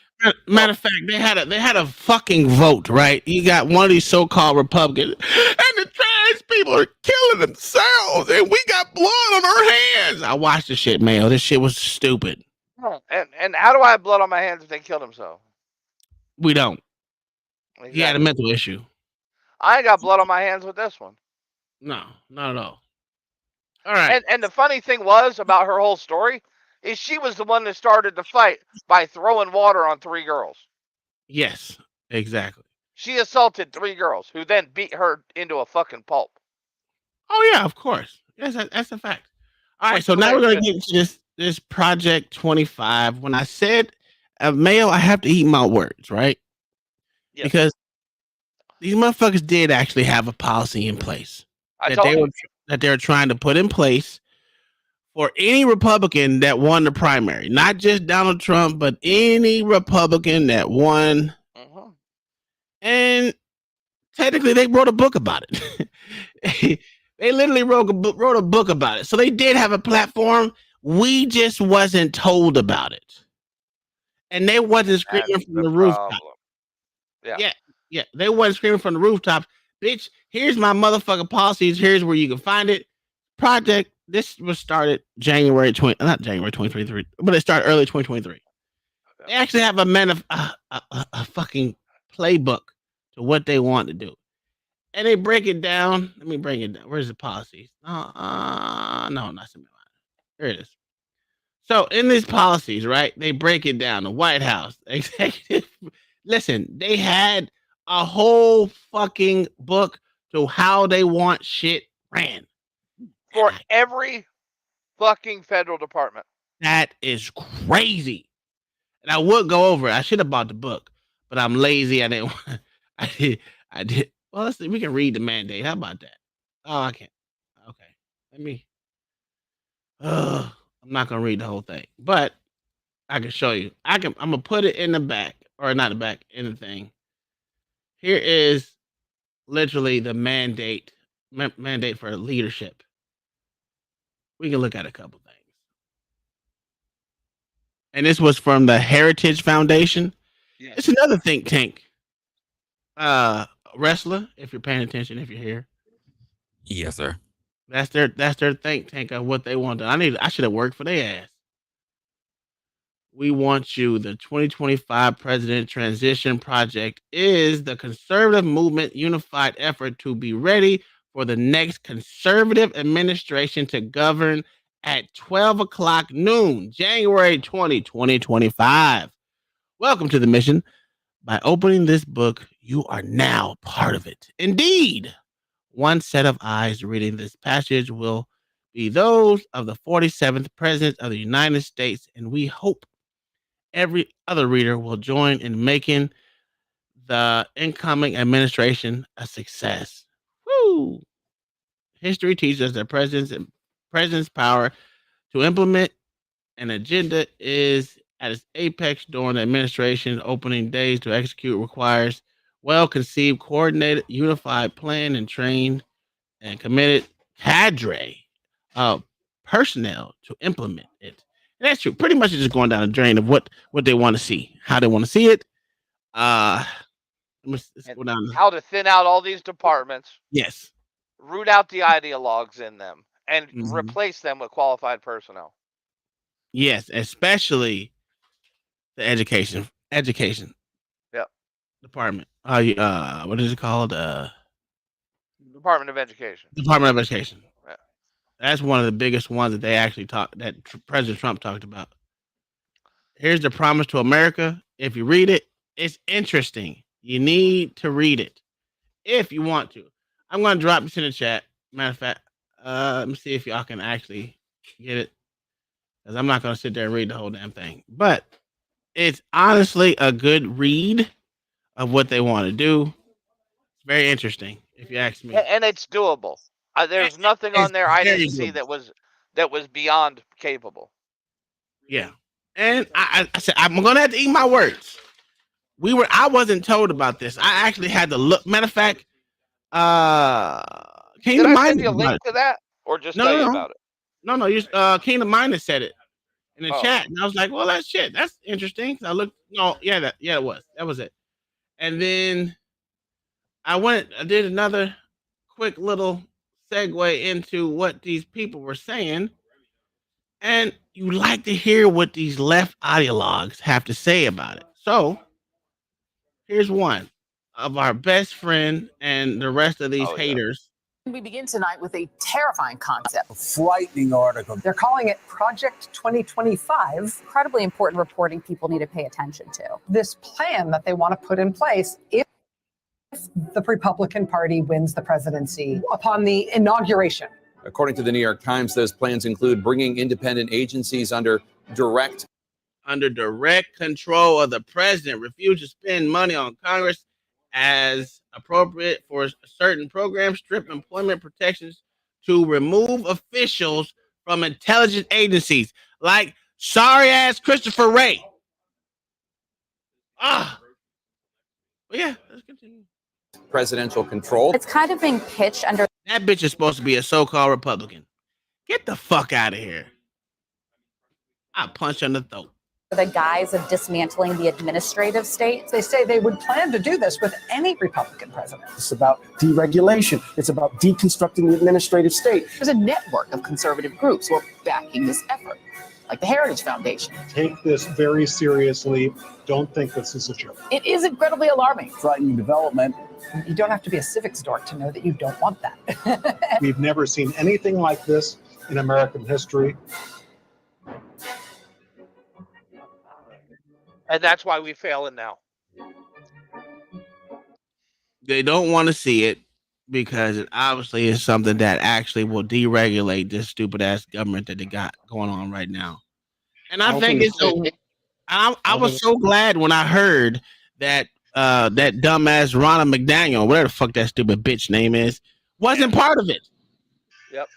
Matter of fact, they had a fucking vote, right? You got one of these so-called Republicans, and the trans people are killing themselves, and we got blood on our hands. I watched the shit, man. This shit was stupid. And how do I have blood on my hands if they killed himself? We don't. Exactly. He had a mental issue. I ain't got blood on my hands with this one. No, not at all. All right. And the funny thing was about her whole story is she was the one that started the fight by throwing water on 3 girls. Yes, exactly. She assaulted 3 girls who then beat her into a fucking pulp. Oh yeah, of course. Yes, that's a fact. All right, so now we're gonna get into this Project 25. When I said male, I have to eat my words, right? Yes. Because these motherfuckers did actually have a policy in place that they were trying to put in place for any Republican that won the primary, not just Donald Trump, but any Republican that won. And technically, they wrote a book about it. They literally wrote a book about it. So they did have a platform. We just wasn't told about it, and they wasn't screaming from the rooftop. Yeah, they wasn't screaming from the rooftops. Bitch, here's my motherfucking policies. Here's where you can find it. Project this was started January 2023, but it started early 2023. They actually have a fucking playbook to what they want to do. And they break it down. Let me bring it down. Where's the policies? No, not some. There it is. So in these policies, right, they break it down. The White House, executive. Listen, they had a whole fucking book to how they want shit ran. For every fucking federal department. That is crazy. And I would go over it. I should have bought the book, but I'm lazy. I didn't. I did. Well, let's see. We can read the mandate. How about that? Oh, I can't. Okay. Let me. I'm not gonna read the whole thing, but I can show you. I'm gonna put it in the back, or not the back, in the thing. Here is literally the mandate for leadership. We can look at a couple things. And this was from the Heritage Foundation. Yes. It's another think tank. Wrestler, if you're paying attention, if you're here. Yes, sir. That's their think tank of what they want. I should have worked for their ass. We want you. The 2025 President Transition Project is the conservative movement unified effort to be ready for the next conservative administration to govern at 12 o'clock noon, January 2025. Welcome to the mission. By opening this book, you are now part of it. Indeed, one set of eyes reading this passage will be those of the 47th President of the United States, and we hope every other reader will join in making the incoming administration a success. Woo! History teaches us that president's power to implement an agenda is at its apex during the administration opening days. To execute requires well-conceived, coordinated, unified plan and trained and committed cadre of personnel to implement it. And that's true. Pretty much it's just going down the drain of what they want to see, how they want to see it. Let's go down. How to thin out all these departments. Yes. Root out the ideologues in them and replace them with qualified personnel. Yes, especially the education. Yep. Department. What is it called? Department of Education. Department of Education. Yeah. That's one of the biggest ones that they actually President Trump talked about. Here's the promise to America. If you read it, it's interesting. You need to read it if you want to. I'm going to drop this in the chat. Matter of fact, let me see if y'all can actually get it, because I'm not going to sit there and read the whole damn thing. But it's honestly a good read of what they want to do. It's very interesting, if you ask me. And it's doable. There's nothing on there I didn't see that was beyond capable. Yeah. And I said, I'm going to have to eat my words. I wasn't told about this. I actually had to look. Matter of fact, Did I send you a link to that, or just tell you about it? No. Kingdom Minded said it in the chat, and I was like, "Well, that's shit. That's interesting." I looked. No, it was. That was it. And then I did another quick little segue into what these people were saying, and you like to hear what these left ideologues have to say about it. So here's one of our best friend and the rest of these haters. We begin tonight with a terrifying concept. A frightening article. They're calling it Project 2025. Incredibly important reporting people need to pay attention to. This plan that they want to put in place if the Republican Party wins the presidency upon the inauguration. According to the New York Times, those plans include bringing independent agencies under direct control of the president, refuse to spend money on Congress as appropriate for certain programs, strip employment protections, to remove officials from intelligence agencies like sorry ass Christopher Wray. But yeah, let's continue. Presidential control. It's kind of being pitched under. That bitch is supposed to be a so-called Republican. Get the fuck out of here. I'll punch on the throat. the guise of dismantling the administrative state. They say they would plan to do this with any Republican president. It's about deregulation. It's about deconstructing the administrative state. There's a network of conservative groups who are backing this effort, like the Heritage Foundation. Take this very seriously. Don't think this is a joke. It is incredibly alarming. Frightening development. You don't have to be a civics dork to know that you don't want that. We've never seen anything like this in American history. And that's why we failing now. They don't want to see it because it obviously is something that actually will deregulate this stupid ass government that they got going on right now. And I think it's so. I was so glad when I heard that that dumbass Ronna McDaniel, whatever the fuck that stupid bitch name is, wasn't part of it. Yep.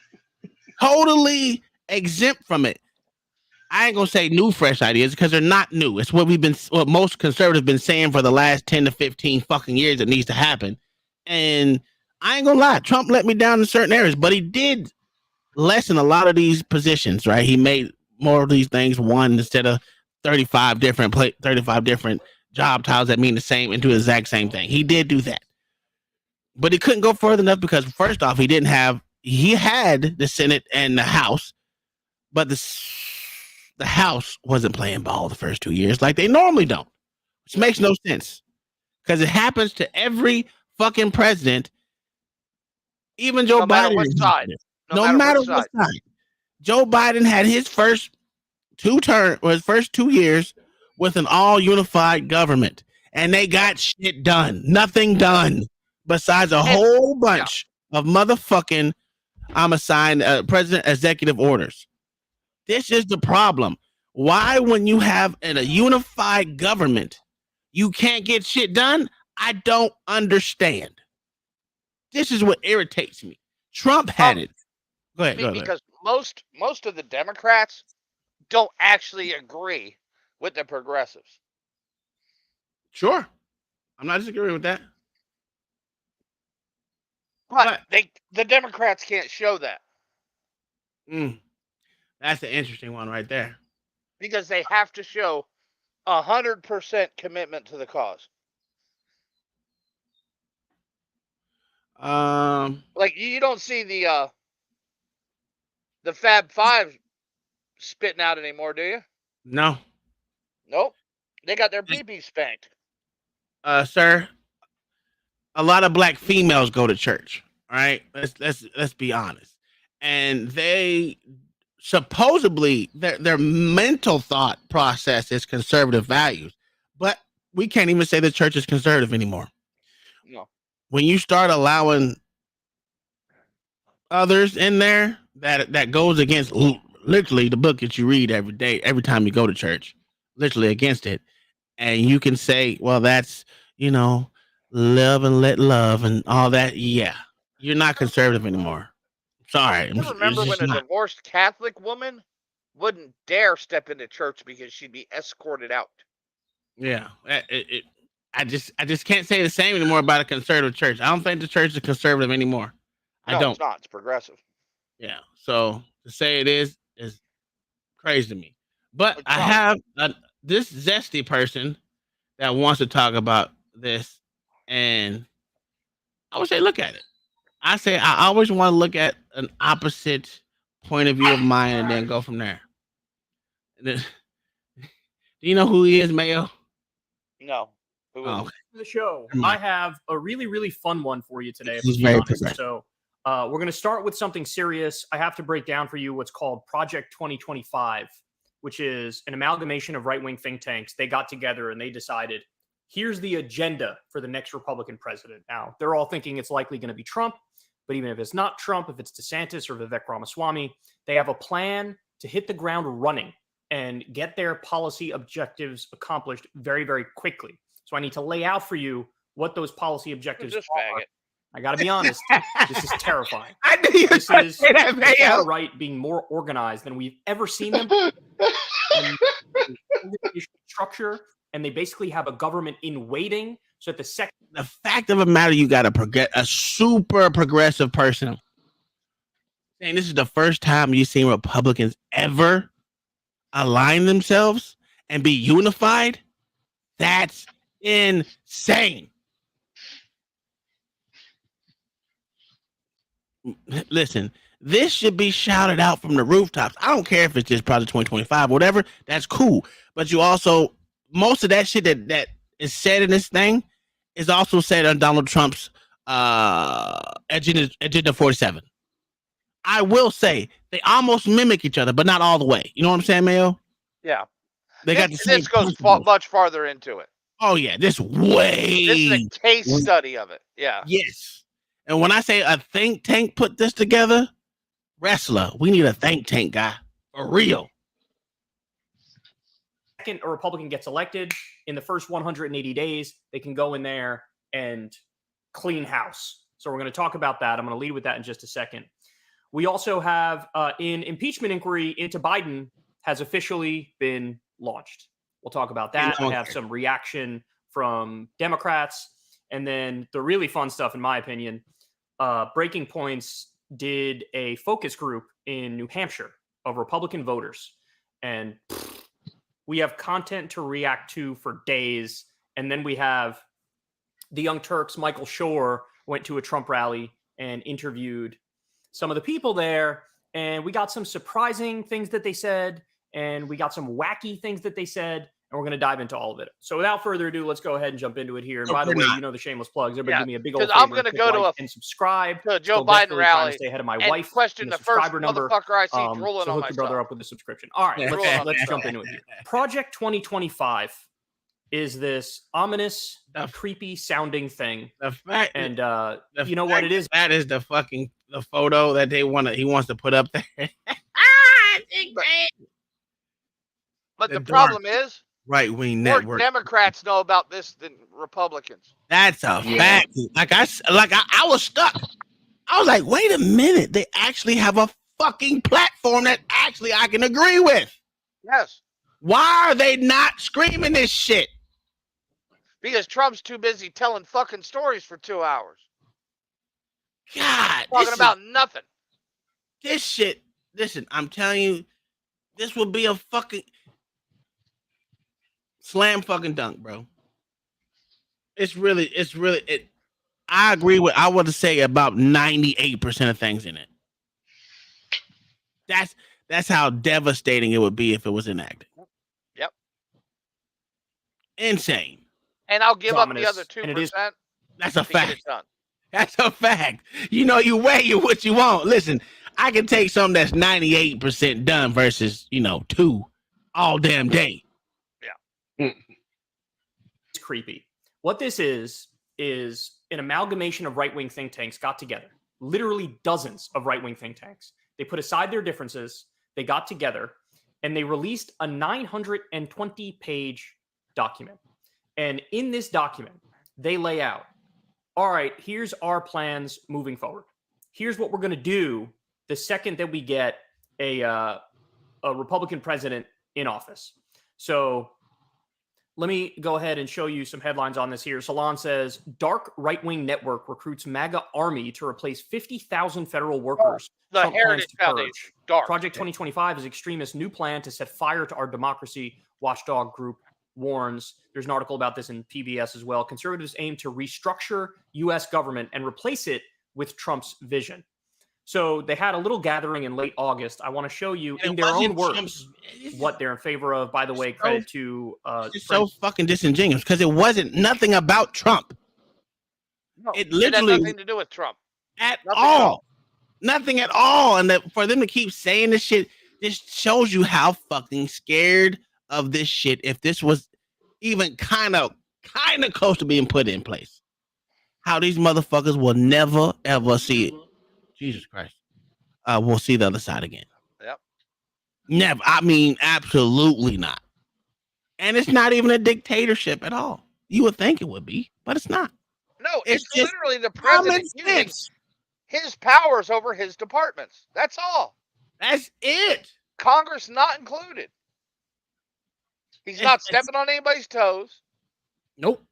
Totally exempt from it. I ain't gonna say new, fresh ideas because they're not new. It's what what most conservatives been saying for the last 10 to 15 fucking years that needs to happen. And I ain't gonna lie, Trump let me down in certain areas, but he did lessen a lot of these positions, right? He made more of these things one instead of 35 different job titles that mean the same into the exact same thing. He did do that. But he couldn't go further enough because first off, he had the Senate and the House, but the House wasn't playing ball the first 2 years like they normally don't, which makes no sense because it happens to every fucking president, even Joe Biden. No matter what side. Joe Biden had his first 2 years with an all unified government, and they got shit done. Nothing done besides a whole bunch of motherfucking president executive orders. This is the problem. Why, when you have a unified government, you can't get shit done? I don't understand. This is what irritates me. Trump had it. Go ahead. Because most of the Democrats don't actually agree with the progressives. Sure. I'm not disagreeing with that. But the Democrats can't show that. That's an interesting one right there. Because they have to show 100% commitment to the cause. Like you don't see the Fab Five spitting out anymore, do you? No. Nope. They got their pee-pee spanked. Sir, a lot of black females go to church. All right, let's be honest, and they supposedly their mental thought process is conservative values, but we can't even say the church is conservative anymore. No. When you start allowing others in there, that goes against literally the book that you read every day, every time you go to church, literally against it, and you can say, well, that's love and let love and all that. Yeah, you're not conservative anymore. Sorry. I remember when a divorced Catholic woman wouldn't dare step into church because she'd be escorted out. Yeah, I just can't say the same anymore about a conservative church. I don't think the church is conservative anymore. No, I don't. It's not. It's progressive. Yeah. So to say it is crazy to me. But I have this zesty person that wants to talk about this, and I would say look at it. I say I always want to look at an opposite point of view of mine and then go from there. Do you know who he is, Mayo? No. The show. I have a really, really fun one for you today. This is very progressive. So we're going to start with something serious. I have to break down for you what's called Project 2025, which is an amalgamation of right-wing think tanks. They got together and they decided, here's the agenda for the next Republican president. Now, they're all thinking it's likely going to be Trump, but even if it's not Trump, if it's DeSantis or Vivek Ramaswamy, they have a plan to hit the ground running and get their policy objectives accomplished very, very quickly. So I need to lay out for you what those policy objectives are. I got to be honest, this is terrifying. I knew you were This going to is say that, the Mayo. far right being more organized than we've ever seen them. Structure, and they basically have a government in waiting. So at the fact of the matter, you got a super progressive person saying this is the first time you've seen Republicans ever align themselves and be unified, that's insane. Listen, this should be shouted out from the rooftops. I don't care if it's just Project 2025, whatever. That's cool. But you also, most of that shit that is said in this thing is also said on Donald Trump's Agenda 47. I will say they almost mimic each other, but not all the way. You know what I'm saying, Mayo? Yeah. This goes much farther into it. Oh yeah, this way. This is a case study of it. Yeah. Yes. And when I say a think tank put this together, wrestler, we need a think tank guy for real. Second, a Republican gets elected in the first 180 days, they can go in there and clean house. So we're going to talk about that. I'm going to lead with that in just a second. We also have an impeachment inquiry into Biden has officially been launched. We'll talk about that. I have some reaction from Democrats. And then the really fun stuff, in my opinion, Breaking Points did a focus group in New Hampshire of Republican voters. And we have content to react to for days. And then we have the Young Turks, Michael Shore, went to a Trump rally and interviewed some of the people there. And we got some surprising things that they said. And we got some wacky things that they said. And we're going to dive into all of it. So without further ado, let's go ahead and jump into it here. And by the way, you know the shameless plugs. Everybody give me a big old favor. I'm going to go to and subscribe to a Joe Biden rally. Stay ahead of my and wife. Question the first motherfucker I see drooling so on hook my your brother stuff. up with a subscription. All right, let's jump into it here. Project 2025 is this ominous, creepy sounding thing. The fact, and you know what it is? That is the photo that he wants to put up there. But the problem is, right-wing more network. Democrats know about this than Republicans. That's a fact. Like I was stuck. I was like, wait a minute. They actually have a fucking platform that actually I can agree with. Yes. Why are they not screaming this shit? Because Trump's too busy telling fucking stories for 2 hours. God. Talking about nothing. This shit. Listen, I'm telling you, this will be a fucking slam fucking dunk, bro. It's really it. I agree with, I would say about 98% of things in it. That's how devastating it would be if it was enacted. Yep. Insane. And I'll give up the other 2%. That's a fact. That's a fact. You know, you weigh what you want. Listen, I can take something that's 98% done versus, 2 all damn day. Yeah. It's creepy. What this is an amalgamation of right-wing think tanks got together. Literally dozens of right-wing think tanks. They put aside their differences, they got together, and they released a 920-page document. And in this document, they lay out, all right, here's our plans moving forward. Here's what we're going to do the second that we get a Republican president in office. So let me go ahead and show you some headlines on this here. Salon says, dark right-wing network recruits MAGA army to replace 50,000 federal workers. The Trump Heritage plans to Foundation. purge. Dark. Project 2025 is extremists' new plan to set fire to our democracy. Watchdog group warns. There's an article about this in PBS as well. Conservatives aim to restructure U.S. government and replace it with Trump's vision. So they had a little gathering in late August. I want to show you in their own words what they're in favor of. By the way, credit to it's so fucking disingenuous because it wasn't nothing about Trump. No, it literally had nothing to do with Trump at all. Nothing at all. And for them to keep saying this shit, this shows you how fucking scared of this shit. If this was even kind of close to being put in place, how these motherfuckers will never ever see it. Jesus Christ. We'll see the other side again. Yep. Never. I mean, absolutely not. And it's not even a dictatorship at all. You would think it would be, but it's not. No, It's it's just literally the president using his powers over his departments. That's all. That's it. Congress not included. He's not stepping on anybody's toes. Nope.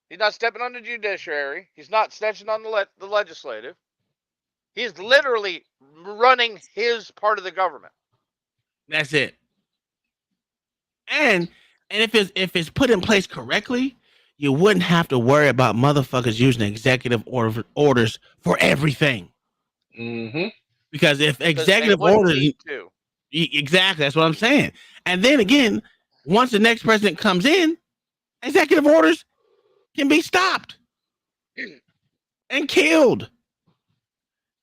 He's not stepping on the judiciary. He's not stepping on the legislative. He's literally running his part of the government. That's it. And And if it's put in place correctly, you wouldn't have to worry about motherfuckers using executive orders for everything. Mm-hmm. Because if executive orders, exactly, that's what I'm saying. And then again, once the next president comes in, executive orders can be stopped and killed.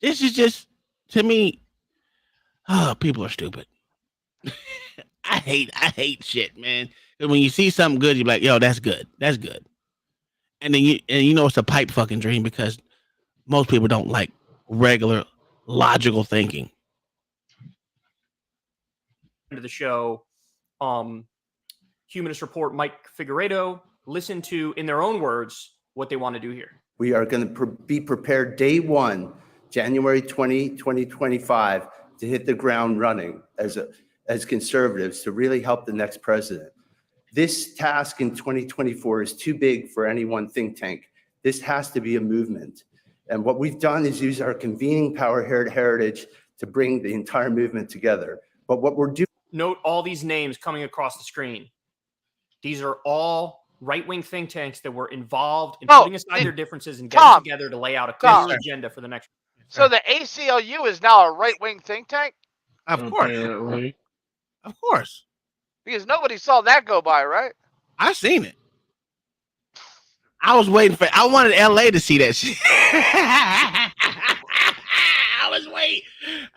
This is just, to me, people are stupid. I hate shit, man. Because when you see something good, you're like, yo, that's good. That's good. And then you know it's a pipe fucking dream because most people don't like regular logical thinking. End of the show, Humanist Report Mike Figueredo, listen to, in their own words, what they want to do here. We are going to be prepared day one, January 2025, to hit the ground running as conservatives to really help the next president. This task in 2024 is too big for any one think tank. This has to be a movement. And what we've done is use our convening power heritage to bring the entire movement together. But what we're doing... Note all these names coming across the screen. These are all right-wing think tanks that were involved in putting aside their differences and getting together to lay out a clear agenda for the next. So the ACLU is now a right-wing think tank? Of course. Of course. Because nobody saw that go by, right? I seen it. I was waiting for. I wanted LA to see that shit. I was waiting.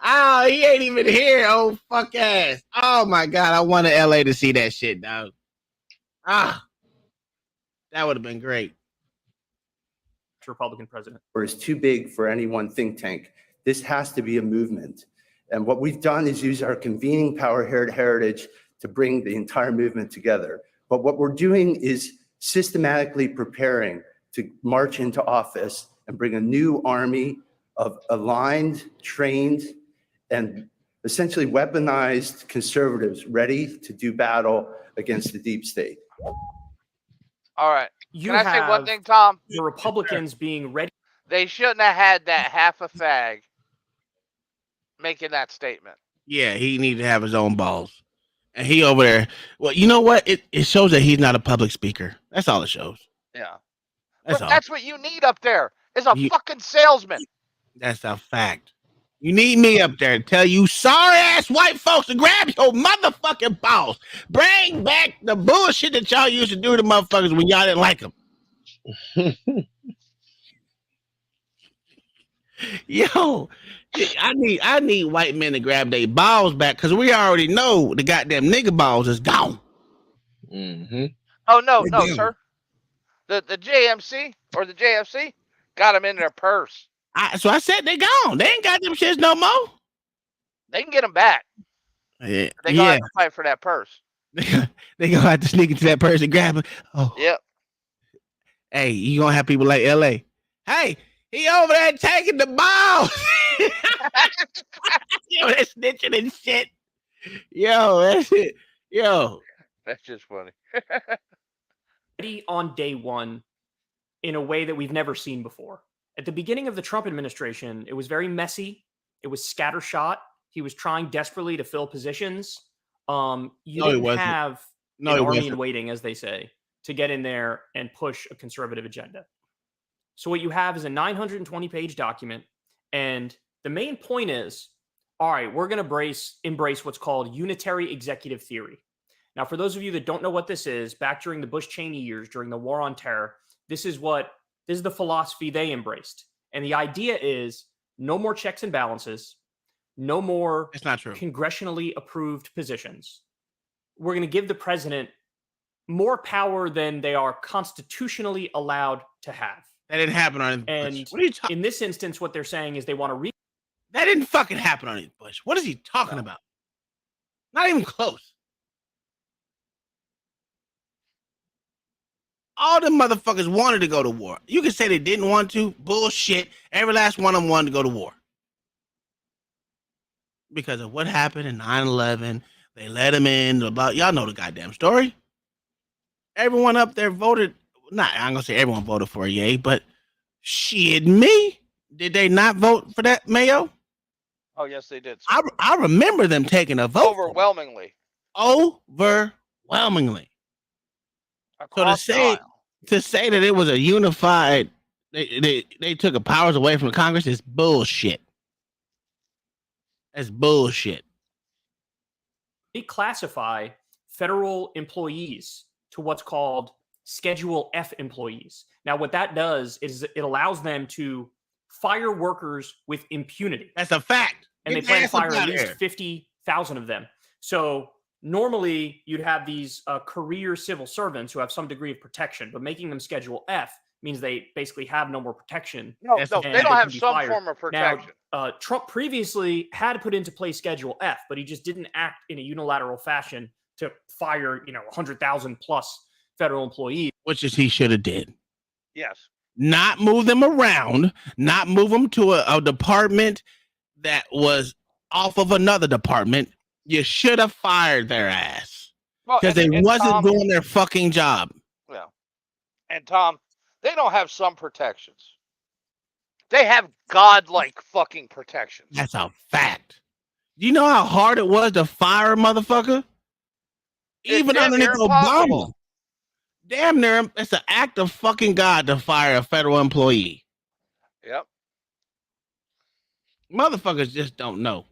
Oh, he ain't even here. Oh, fuck ass. Oh my god, I wanted LA to see that shit, dog. That would have been great. Republican president. Or is too big for any one think tank. This has to be a movement. And what we've done is use our convening power heritage to bring the entire movement together. But what we're doing is systematically preparing to march into office and bring a new army of aligned, trained, and essentially weaponized conservatives ready to do battle against the deep state. All right. Can I say one thing, Tom? The Republicans being ready. They shouldn't have had that half a fag making that statement. Yeah, he needed to have his own balls. And he over there. Well, you know what? It shows that he's not a public speaker. That's all it shows. Yeah. That's what you need up there is a fucking salesman. That's a fact. You need me up there to tell you sorry ass white folks to grab your motherfucking balls. Bring back the bullshit that y'all used to do to motherfuckers when y'all didn't like them. Yo, I need white men to grab their balls back because we already know the goddamn nigga balls is gone. Mm-hmm. Oh no, sir. The JMC or the JFC got them in their purse. So I said they gone. They ain't got them shits no more. They can get them back. Yeah, they gonna have to fight for that purse. They gonna have to sneak into that purse and grab it. Oh, yep. Hey, you gonna have people like LA. Hey, he over there taking the balls. Yo, they're snitching and shit. Yo, that's it. Yo, that's just funny. Ready on day one in a way that we've never seen before. At the beginning of the Trump administration, it was very messy. It was scattershot. He was trying desperately to fill positions. You didn't have an army in waiting, as they say, to get in there and push a conservative agenda. So what you have is a 920-page document, and the main point is, all right, we're going to embrace what's called unitary executive theory. Now, for those of you that don't know what this is, back during the Bush-Cheney years, during the War on Terror, this is the philosophy they embraced. And the idea is no more checks and balances, no more congressionally approved positions. We're going to give the president more power than they are constitutionally allowed to have. That didn't happen on Bush. And in this instance, what they're saying is they want to that didn't fucking happen on Bush. What is he talking about? Not even close. All them motherfuckers wanted to go to war. You can say they didn't want to. Bullshit. Every last one of them wanted to go to war. Because of what happened in 9/11. They let him in. Y'all know the goddamn story. Everyone up there voted. I'm going to say everyone voted for yay, but shit me. Did they not vote for that, Mayo? Oh, yes, they did. I remember them taking a vote. Overwhelmingly. Overwhelmingly. So to say that it was a unified, they took the powers away from Congress is bullshit. That's bullshit. They classify federal employees to what's called Schedule F employees. Now, what that does is it allows them to fire workers with impunity. That's a fact. And they plan to fire at least 50,000 of them. So normally you'd have these career civil servants who have some degree of protection, but making them Schedule F means they basically have no more protection. No, they don't have some form of protection. Now, Trump previously had put into place Schedule F, but he just didn't act in a unilateral fashion to fire, 100,000 plus federal employees. Which is he should have did. Yes. Not move them around, not move them to a department that was off of another department. You should have fired their ass because they wasn't doing their fucking job. Yeah. And Tom, they don't have some protections. They have godlike fucking protections. That's a fact. Do you know how hard it was to fire a motherfucker? Even underneath Obama. Damn near, it's an act of fucking God to fire a federal employee. Yep. Motherfuckers just don't know.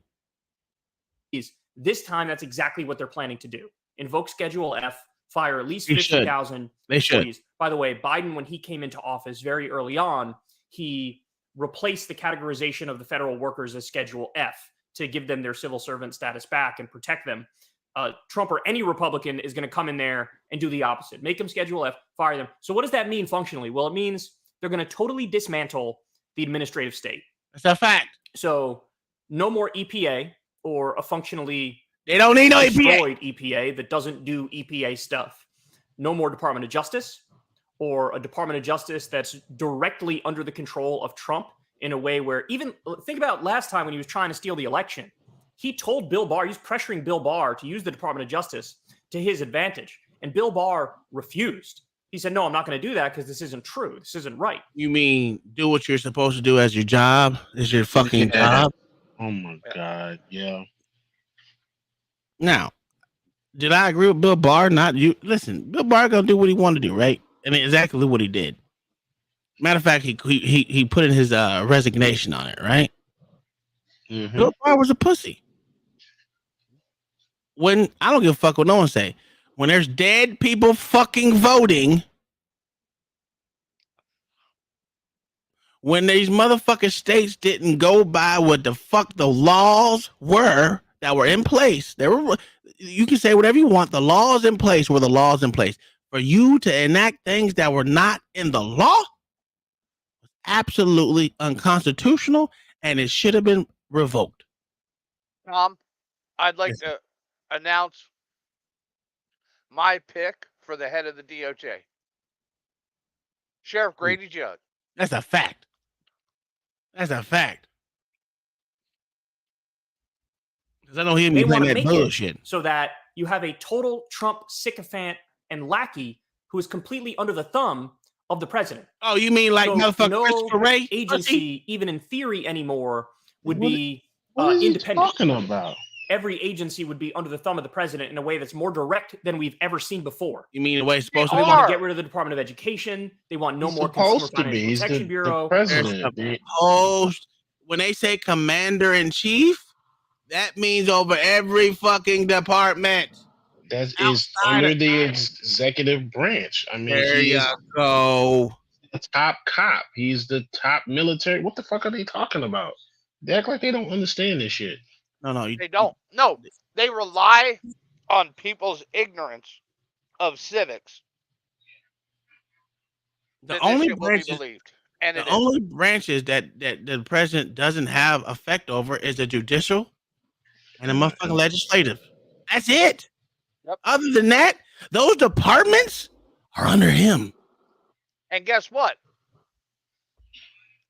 This time, that's exactly what they're planning to do. Invoke Schedule F, fire at least 50,000 employees. By the way, Biden, when he came into office very early on, he replaced the categorization of the federal workers as Schedule F to give them their civil servant status back and protect them. Trump or any Republican is going to come in there and do the opposite. Make them Schedule F, fire them. So what does that mean functionally? Well, it means they're going to totally dismantle the administrative state. That's a fact. So no more EPA or a functionally they don't need no destroyed EPA that doesn't do EPA stuff. No more Department of Justice or a Department of Justice that's directly under the control of Trump in a way where even think about last time when he was trying to steal the election. He told Bill Barr, he's pressuring Bill Barr to use the Department of Justice to his advantage. And Bill Barr refused. He said, no, I'm not going to do that because this isn't true. This isn't right. You mean do what you're supposed to do as your job? Is your fucking job? Oh my God. Yeah. Now, did I agree with Bill Barr? Not you. Listen, Bill Barr going to do what he wanted to do, right? And exactly what he did. Matter of fact, he put in his resignation on it, right? Mm-hmm. Bill Barr was a pussy. When I don't give a fuck what no one say. When there's dead people fucking voting, when these motherfucking states didn't go by what the fuck the laws were that were in place, you can say whatever you want. The laws in place were the laws in place. For you to enact things that were not in the law was absolutely unconstitutional, and it should have been revoked. Tom, I'd like to announce my pick for the head of the DOJ. Sheriff Grady Judd. That's a fact. That's a fact. Because I know he'll be playing that bullshit. So that you have a total Trump sycophant and lackey who is completely under the thumb of the president. Oh, you mean like motherfucker no Christopher Wray? agency, even in theory anymore, would be what is independent. He talking about? Every agency would be under the thumb of the president in a way that's more direct than we've ever seen before. You mean the way it's supposed to They be? want to get rid of the Department of Education. They want no more Consumer Financial Protection Bureau. The president. When they say commander in chief, that means over every fucking department. That is under the executive branch. I mean, there you go. The top cop. He's the top military. What the fuck are they talking about? They act like they don't understand this shit. No, they don't. No, they rely on people's ignorance of civics. The only branches that the president doesn't have effect over is the judicial and the motherfucking legislative. That's it. Yep. Other than that, those departments are under him. And guess what?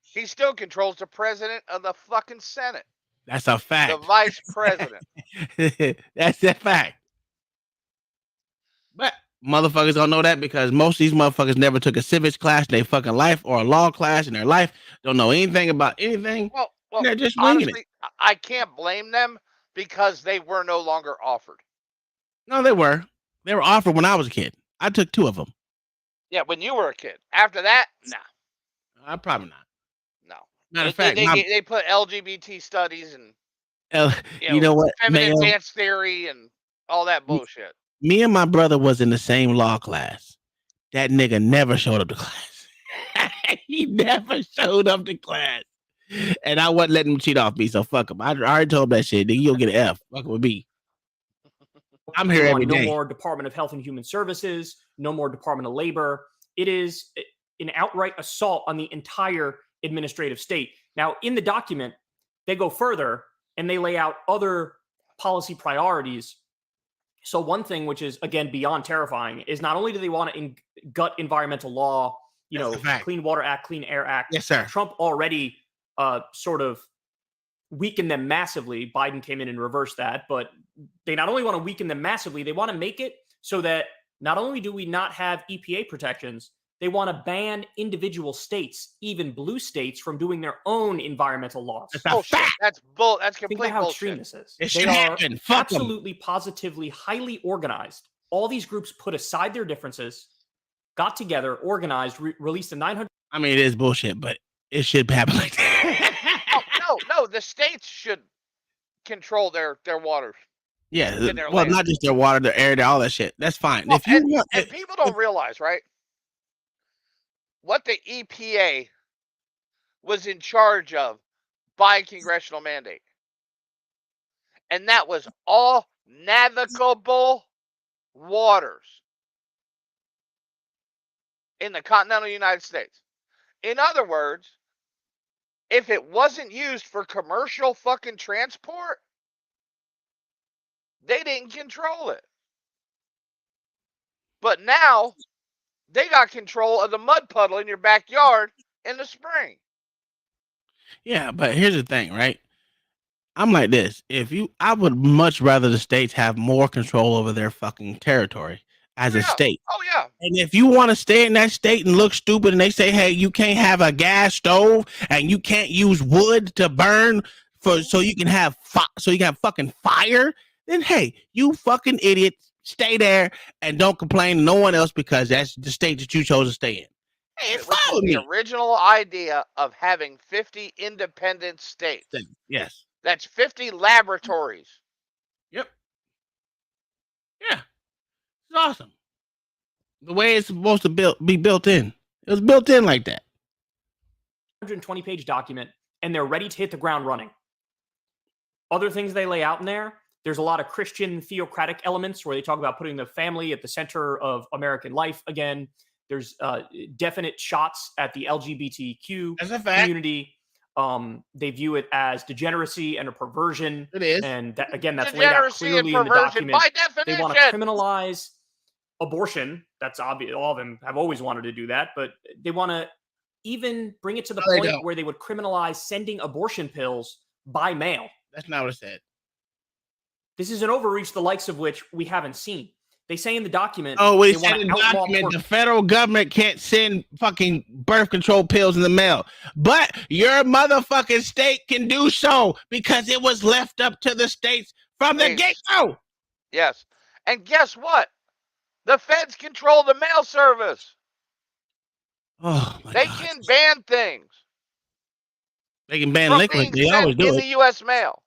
He still controls the president of the fucking Senate. That's a fact. The vice president. That's a fact. But motherfuckers don't know that because most of these motherfuckers never took a civics class in their fucking life or a law class in their life. Don't know anything about anything. Well, they're just winging honestly, I can't blame them because they were no longer offered. No, they were. They were offered when I was a kid. I took 2 of them. Yeah, when you were a kid. After that, nah. Probably not. No. Matter of fact, they put LGBT studies and you know what, feminine Mayo? dance theory and all that bullshit. Me and my brother was in the same law class. That nigga never showed up to class. He never showed up to class. And I wasn't letting him cheat off me, so fuck him. I already told him that shit. Nigga, you'll get an F. Fuck with me. I'm here every day. No more Department of Health and Human Services, no more Department of Labor. It is an outright assault on the entire administrative state. Now, in the document, they go further and they lay out other policy priorities. So one thing, which is, again, beyond terrifying, is not only do they want to gut environmental law, Clean Water Act, Clean Air Act. Yes, sir. Trump already sort of weakened them massively. Biden came in and reversed that. But they not only want to weaken them massively, they want to make it so that not only do we not have EPA protections, they want to ban individual states, even blue states, from doing their own environmental laws. That's bull. That's Think complete about how bullshit. extreme this is. It They should are happen. Fuck 'em. absolutely, positively, highly organized. All these groups put aside their differences, got together, organized, released a 900. I mean, it is bullshit, but it should happen like that. No. The states should control their waters. Yeah. in their Well, land. not just their water, their air, all that shit. That's fine. Well, If you and, want, and people don't realize, right? What the EPA was in charge of by congressional mandate. And that was all navigable waters in the continental United States. In other words, if it wasn't used for commercial fucking transport, they didn't control it. But now they got control of the mud puddle in your backyard in the spring. yeah, but here's the thing, right? I'm like this. I would much rather the states have more control over their fucking territory as a state. Oh, yeah. And if you want to stay in that state and look stupid and they say, hey, you can't have a gas stove and you can't use wood to burn so you can have fucking fire, then hey, you fucking idiot, stay there and don't complain to no one else because that's the state that you chose to stay in. Hey, follow me. The original idea of having 50 independent states. Yes. That's 50 laboratories. Yep. Yeah. It's awesome. The way it's supposed to be built in. It was built in like that. 120-page document, and they're ready to hit the ground running. Other things they lay out in there's a lot of Christian theocratic elements where they talk about putting the family at the center of American life again. There's definite shots at the LGBTQ community. They view it as degeneracy and a perversion. It is. And that, again, that's laid out clearly in the document. By definition. They want to criminalize abortion. That's obvious. All of them have always wanted to do that, but they want to even bring it to the point where they would criminalize sending abortion pills by mail. That's not what it said. This is an overreach, the likes of which we haven't seen. They say in the document. Oh, we they said want in to the outlaw document the federal government can't send fucking birth control pills in the mail, but your motherfucking state can do so because it was left up to the states from the get-go. Yes. And guess what? The feds control the mail service. Oh, they can ban things. They can ban liquid. They always do in it. the U.S. mail.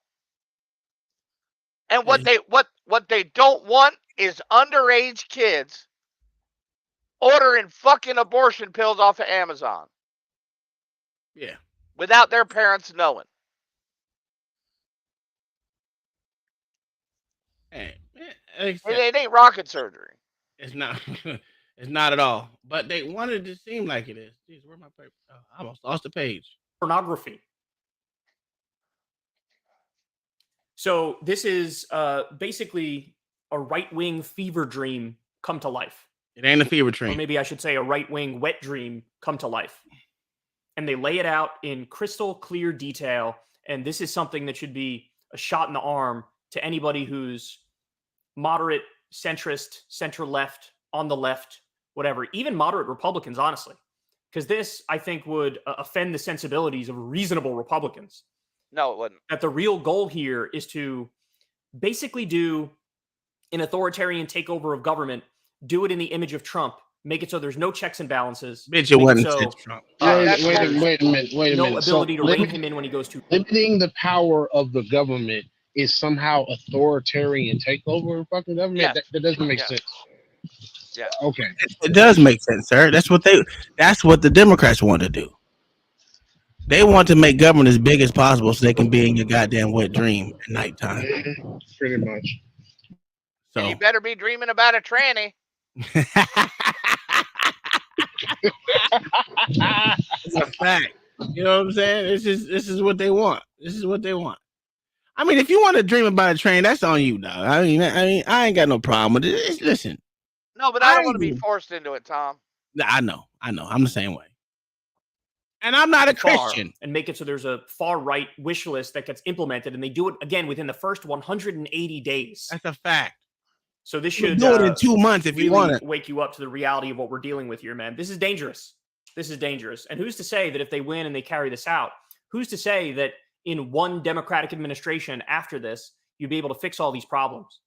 And what they don't want is underage kids ordering fucking abortion pills off of Amazon. Yeah. Without their parents knowing. Hey, It ain't rocket surgery. It's not. It's not at all. But they wanted it to seem like it is. Jeez, where's my paper? Oh, I almost lost the page. Pornography. So this is basically a right-wing fever dream come to life. It ain't a fever dream. Or maybe I should say a right-wing wet dream come to life. And they lay it out in crystal clear detail. And this is something that should be a shot in the arm to anybody who's moderate, centrist, center-left, on the left, whatever, even moderate Republicans, honestly. Because this, I think, would offend the sensibilities of reasonable Republicans. No, it wouldn't. That the real goal here is to basically do an authoritarian takeover of government, do it in the image of Trump, make it so there's no checks and balances. Bitch, it make wasn't so, Trump. Wait a minute. no ability to So rein him in when he goes too. limiting the power of the government is somehow authoritarian takeover of fucking government. Yes. That doesn't make Yes. sense. Yeah. Okay. It does make sense, sir. That's what the Democrats want to do. They want to make government as big as possible so they can be in your goddamn wet dream at nighttime. Pretty much. So And you better be dreaming about a tranny. It's a fact. You know what I'm saying? This is what they want. This is what they want. I mean, if you want to dream about a train, that's on you, dog. I mean, I ain't got no problem with it. Listen. No, but I don't want to be forced into it, Tom. I know. I'm the same way. And I'm not a Christian. And make it so there's a far right wish list that gets implemented, and they do it again within the first 180 days. That's a fact. So this should do it in 2 months if you want it. Wake you up to the reality of what we're dealing with here, man. This is dangerous. This is dangerous. And who's to say that if they win and they carry this out, who's to say that in one Democratic administration after this, you'd be able to fix all these problems?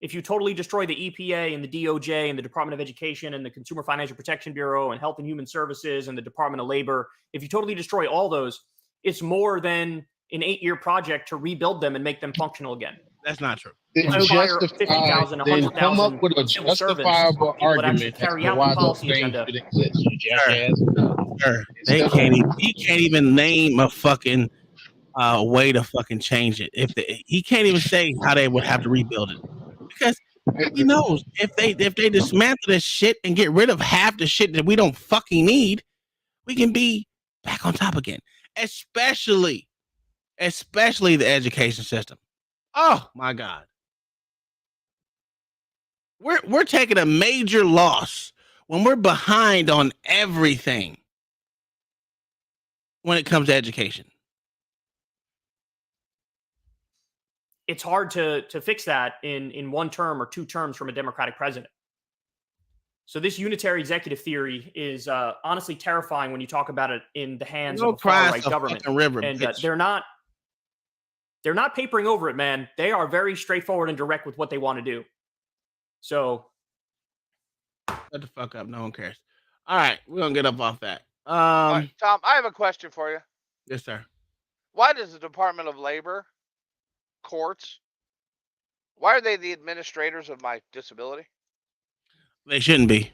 If you totally destroy the EPA and the DOJ and the Department of Education and the Consumer Financial Protection Bureau and Health and Human Services and the Department of Labor, if you totally destroy all those, it's more than an 8-year project to rebuild them and make them functional again. That's not true. Then come up with a justifiable argument as to why those things should exist, you jackass. Sure. He can't even name a fucking way to fucking change it. He can't even say how they would have to rebuild it. Because he knows if they dismantle this shit and get rid of half the shit that we don't fucking need, we can be back on top again. Especially the education system. Oh my God. We're taking a major loss when we're behind on everything when it comes to education. It's hard to fix that in 1 term or 2 terms from a Democratic president. So this unitary executive theory is honestly terrifying when you talk about it in the hands of a far-right government. And they're not papering over it, man. They are very straightforward and direct with what they want to do. So shut the fuck up. No one cares. All right, we're gonna get up off that. All right, Tom, I have a question for you. Yes, sir. Why does the Department of Labor, courts, why are they the administrators of my disability? They shouldn't be.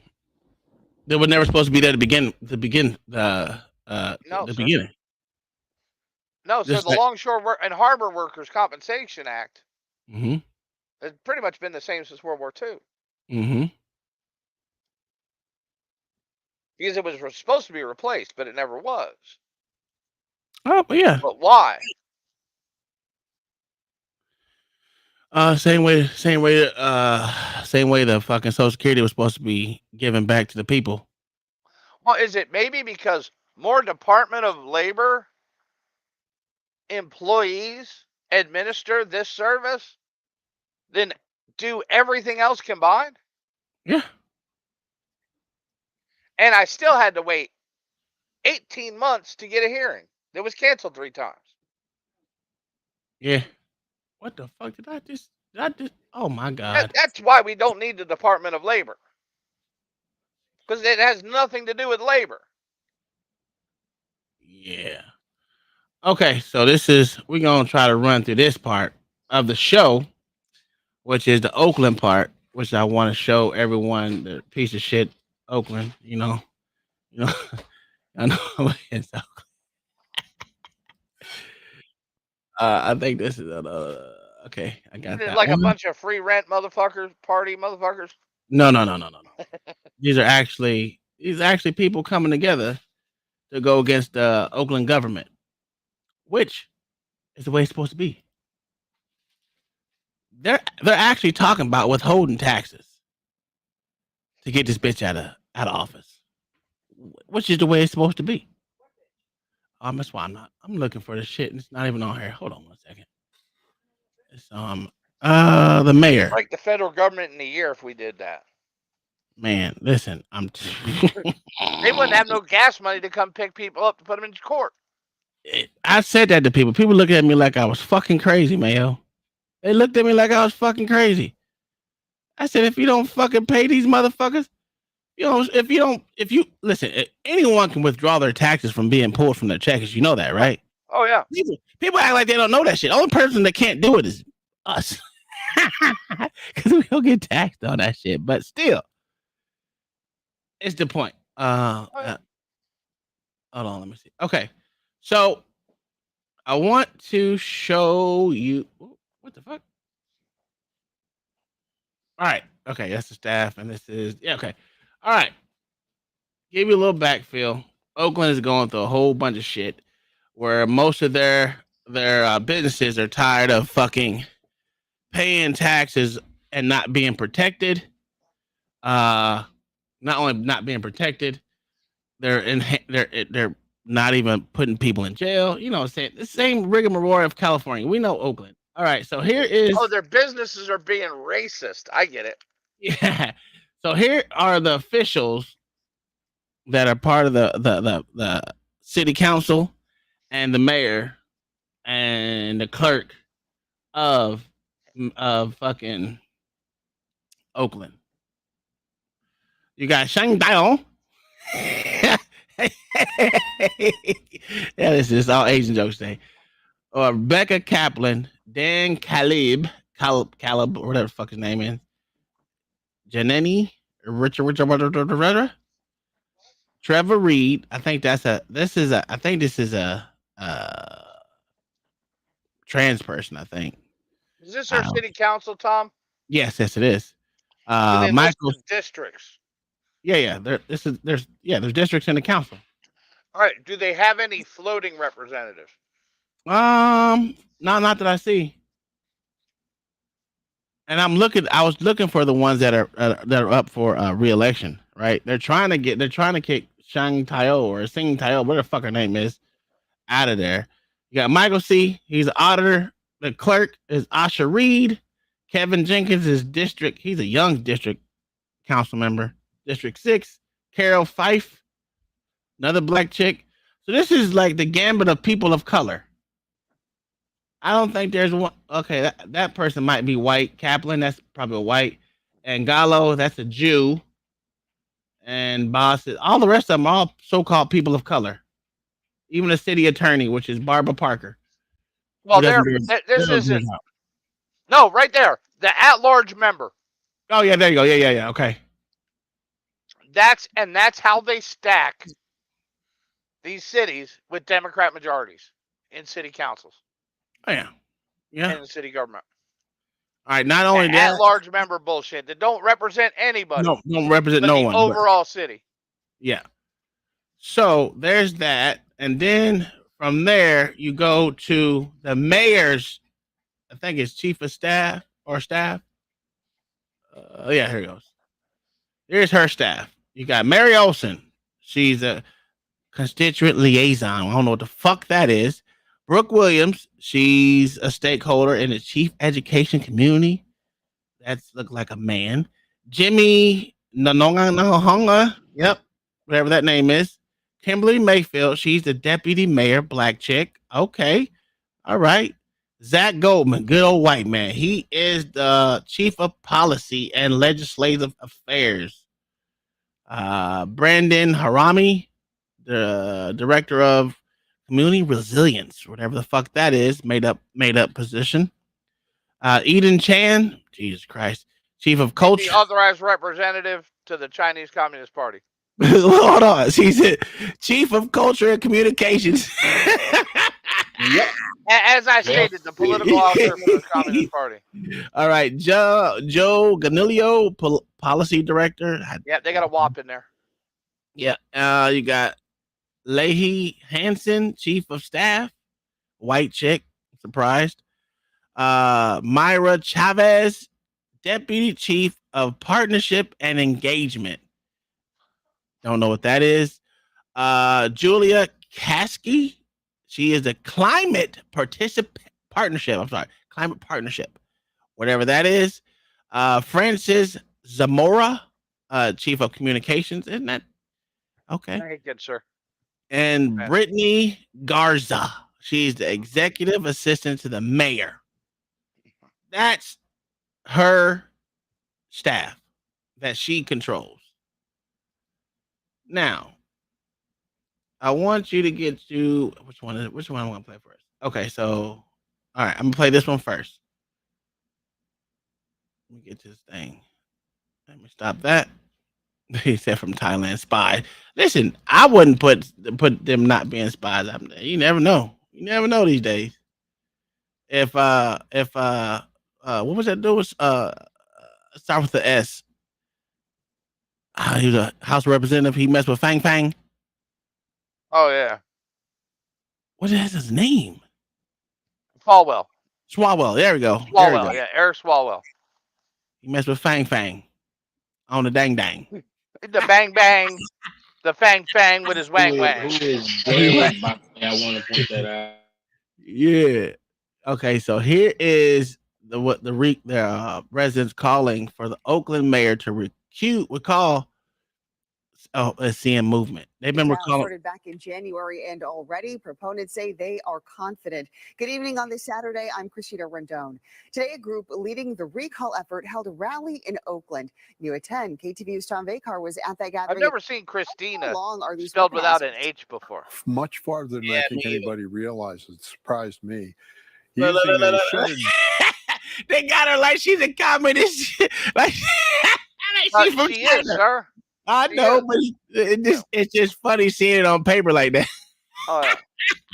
They were never supposed to be there to begin the beginning. No, so Just the Longshore and Harbor Workers Compensation Act Mm-hmm. has pretty much been the same since World War II. Mm-hmm. Because it was supposed to be replaced, but it never was. Oh, but yeah. But why? Same way the fucking Social Security was supposed to be given back to the people. Well, is it maybe because more Department of Labor employees administer this service than do everything else combined? Yeah. And I still had to wait 18 months to get a hearing. It was canceled 3 times. Yeah. What the fuck did I just? Oh my God. That's why we don't need the Department of Labor. Because it has nothing to do with labor. Yeah. Okay, so we're gonna try to run through this part of the show, which is the Oakland part, which I want to show everyone the piece of shit Oakland. You know, I know it's Oakland. I think this is okay. I got that. Like one. a bunch of free rent motherfuckers, party motherfuckers. No. These are actually people coming together to go against the Oakland government, which is the way it's supposed to be. They're actually talking about withholding taxes to get this bitch out of office, which is the way it's supposed to be. That's why I'm looking for the shit, and it's not even on here. Hold on 1 second. It's the mayor. Like the federal government in a year if we did that. Man, listen, They wouldn't have no gas money to come pick people up to put them in court. I said that to people. People look at me like I was fucking crazy, Mayo. They looked at me like I was fucking crazy. I said, if you don't fucking pay these motherfuckers, if you listen, anyone can withdraw their taxes from being pulled from their checkers. You know that, right? Oh yeah. People act like they don't know that shit. Only person that can't do it is us, because we don't get taxed on that shit. But still, it's the point. Hold on, let me see. Okay, so I want to show you what the fuck. All right, okay, that's the staff, and this is okay. All right, give you a little backfill. Oakland is going through a whole bunch of shit where most of their businesses are tired of fucking paying taxes and not being protected. Not only not being protected, they're not even putting people in jail. You know what I'm saying? The same rigmarole of California. We know Oakland. All right, so here is their businesses are being racist. I get it. Yeah. So here are the officials that are part of the city council and the mayor and the clerk of fucking Oakland. You got Shang Diao. Yeah, this is all Asian jokes today. Or Rebecca Kaplan, Dan Caleb, whatever the fuck his name is. Janeni, Richard, Trevor Reed. I think this is a trans person, I think. Is this our city council, Tom? Yes, it is. Do they Michael list the districts? Yeah. There's districts in the council. All right. Do they have any floating representatives? No, not that I see. And I was looking for the ones that are up for re-election, right? They're trying to kick Shang Tayo or Sing Tayo, whatever the fuck her name is, out of there. You got Michael C. He's an auditor. The clerk is Asha Reed. Kevin Jenkins is district. He's a young district council member. District 6. Carol Fife, another black chick. So this is like the gambit of people of color. I don't think there's one. Okay, that person might be white. Kaplan, that's probably a white. And Gallo, that's a Jew. And Boss, all the rest of them are all so-called people of color. Even the city attorney, which is Barbara Parker. Well, this isn't. No, right there, the at-large member. Oh yeah, there you go. Yeah. Okay. That's how they stack these cities with Democrat majorities in city councils. Oh yeah. In the city government. All right. Not only that, at-large member bullshit that don't represent anybody. No, don't represent no one. Overall city. Yeah. So there's that, and then from there you go to the mayor's. I think it's chief of staff or staff. Yeah, here it goes. Here's her staff. You got Mary Olson. She's a constituent liaison. I don't know what the fuck that is. Brooke Williams. She's a stakeholder in the chief education community. That's look like a man. Jimmy Nanonga. Yep. Whatever that name is. Kimberly Mayfield. She's the deputy mayor, black chick. Okay. All right. Zach Goldman, good old white man. He is the chief of policy and legislative affairs. Brandon Harami, the director of community resilience, whatever the fuck that is, made up position. Eden Chan, Jesus Christ, chief of culture. The authorized representative to the Chinese Communist Party. Hold on, she's chief of culture and communications. Yep. As I stated, the political officer for the Communist Party. All right, Joe Ganilio, policy director. Yeah, they got a WAP in there. Yeah, you got Leahy Hansen, chief of staff, white chick. Surprised. Myra Chavez, deputy chief of partnership and engagement. Don't know what that is. Julia Kasky. She is a climate partnership. I'm sorry, climate partnership, whatever that is. Francis Zamora, chief of communications. Isn't that okay? Very good, sir. And Brittany Garza. She's the executive assistant to the mayor. That's her staff that she controls. Now, I want you to get to which one I want to play first. Okay, so all right, I'm gonna play this one first. Let me get this thing. Let me stop that. He said from Thailand spy. Listen, I wouldn't put them not being spies. You never know. You never know these days. If what was that dude? Start with the S. He was a House representative. He messed with Fang Fang. Oh yeah. What is his name? Swalwell. Swalwell. There we go. There we Swalwell. go. Yeah, Eric Swalwell. He messed with Fang Fang on the dang dang. The bang bang, the fang fang with his wang wang. Who is dead? By the way, I want to point that out. Yeah. Okay, so here is the residents calling for the Oakland mayor to recall a CM movement. They've been recalling. Started back in January, and already proponents say they are confident. Good evening on this Saturday. I'm Christina Rendon. Today, a group leading the recall effort held a rally in Oakland. New at 10, KTVU's Tom Vakar was at that gathering. I've never seen Christina How long are these spelled without an organizers? H before. Much farther than I think me either. anybody realizes. It surprised me. Look, Using look, a look, shuttered They got her like she's a communist. like she's from She China. is, sir. I She know, is. but it's just funny seeing it on paper like that. Oh, yeah.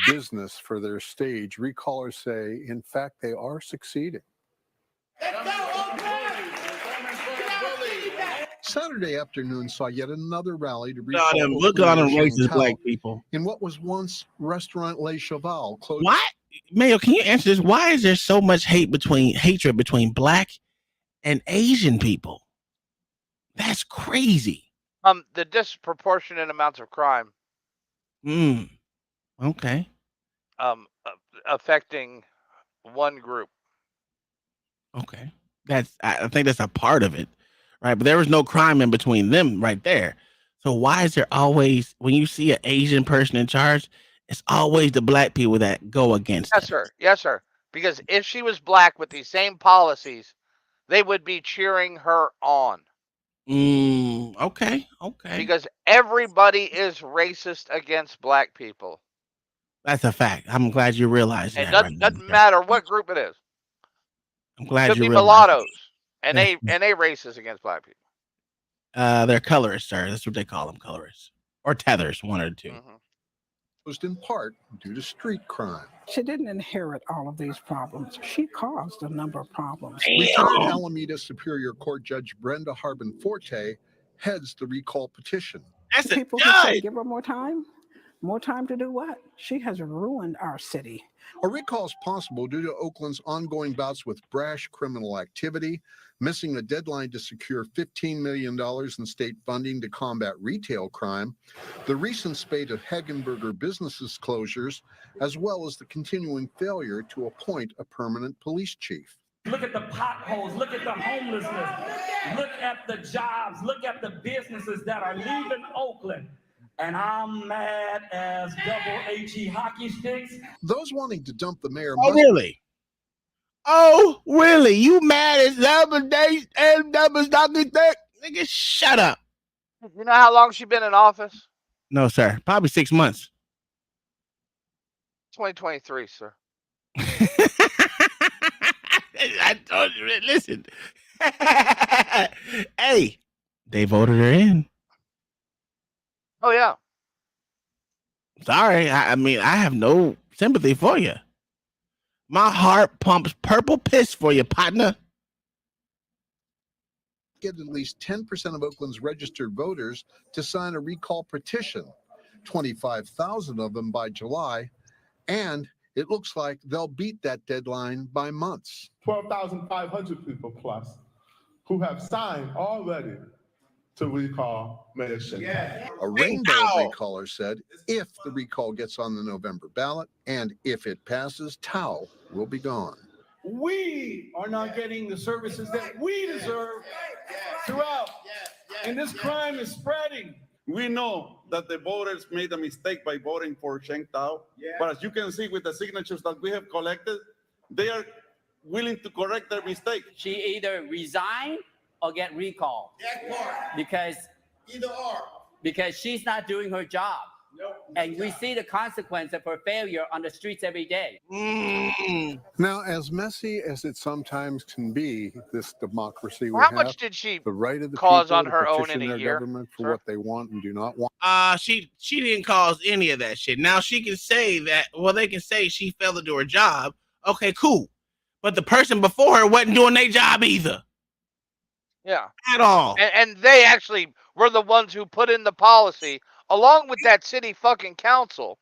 business for their stage, recallers say, in fact, they are succeeding. Saturday afternoon saw yet another rally to recall Look at all them Oakland Mayor racist black Chantal people. in what was once Restaurant Le Cheval. Closed. Why, Mayo? Can you answer this? Why is there so much hatred between black and Asian people? That's crazy. The disproportionate amounts of crime. Okay. Affecting one group. Okay. I think that's a part of it, right? But there was no crime in between them right there. So why is there always, when you see an Asian person in charge, it's always the black people that go against Yes, it? sir. Yes, sir. Because if she was black with these same policies, they would be cheering her on. Okay. Because everybody is racist against black people. That's a fact. I'm glad you realize It that. doesn't matter what group it is. I'm glad Could you be realize mulattoes, and Yeah. they racist against black people. They're colorists, sir. That's what they call them, colorists. Or tethers, one or two. Closed in part due to street crime. She didn't inherit all of these problems. She caused a number of problems. Retired Alameda Superior Court Judge Brenda Harbin Forte heads the recall petition. That's People who say, give her more time. More time to do what? She has ruined our city. A recall is possible due to Oakland's ongoing bouts with brash criminal activity, missing a deadline to secure $15 million in state funding to combat retail crime, the recent spate of Hagenberger businesses closures, as well as the continuing failure to appoint a permanent police chief. Look at the potholes, look at the homelessness, look at the jobs, look at the businesses that are leaving Oakland. And I'm mad as double HE hockey sticks. Those wanting to dump the mayor Oh, really? Oh, really? You mad as double days and double stocky thick? Nigga, shut up. You know how long she been in office? No, sir. Probably 6 months. 2023, sir. I told you, listen. Hey, they voted her in. Oh, yeah. Sorry. I mean, I have no sympathy for you. My heart pumps purple piss for you, partner. Get at least 10% of Oakland's registered voters to sign a recall petition, 25,000 of them by July, and it looks like they'll beat that deadline by months. 12,500 people plus who have signed already to recall Mayor Chantal. A rainbow of recallers said if the recall gets on the November ballot and if it passes, Tao will be gone. We are not getting the services that we deserve throughout. And this crime is spreading. We know that the voters made a mistake by voting for Chantal. But as you can see with the signatures that we have collected, they are willing to correct their mistake. She either resign or get recalled. Because either or. because she's not doing her job. And we see the consequence of her failure on the streets every day. Now, as messy as it sometimes can be, this democracy we How have, much did she the right of the cause people on to her own petition in a their year, government for sir? what they want and do not want. She didn't cause any of that shit. Now she can say that. Well, they can say she failed to do her job. Okay, cool. But the person before her wasn't doing their job either. Yeah. At all. And they actually were the ones who put in the policy along with that city fucking council.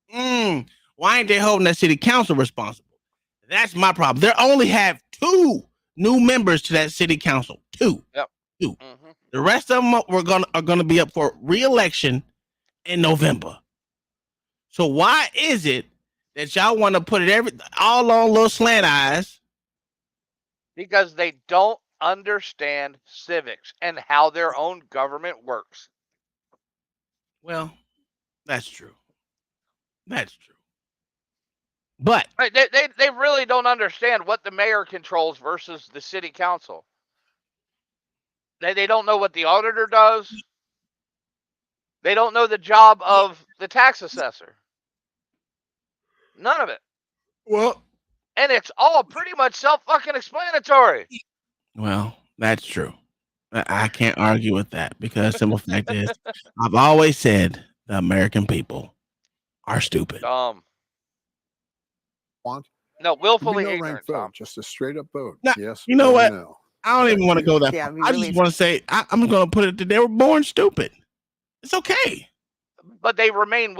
Why ain't they holding that city council responsible? That's my problem. They only have 2 new members to that city council. 2. Yep. 2. Mm-hmm. The rest of them are gonna be up for re-election in November. So why is it that y'all want to put it all on little slant eyes? Because they don't understand civics and how their own government works. Well, that's true. That's true. But they really don't understand what the mayor controls versus the city council. They don't know what the auditor does. They don't know the job of the tax assessor. None of it. Well, and it's all pretty much self-fucking-explanatory. Well, that's true. I can't argue with that because the simple fact is, I've always said the American people are stupid. No, willfully no ignorant, ranked vote, Tom. just a straight up vote. Now, Yes. you know or what? No. I don't even want to go that Yeah, far. I mean, I really, just want to say I'm going to put it that they were born stupid. It's okay. But they remain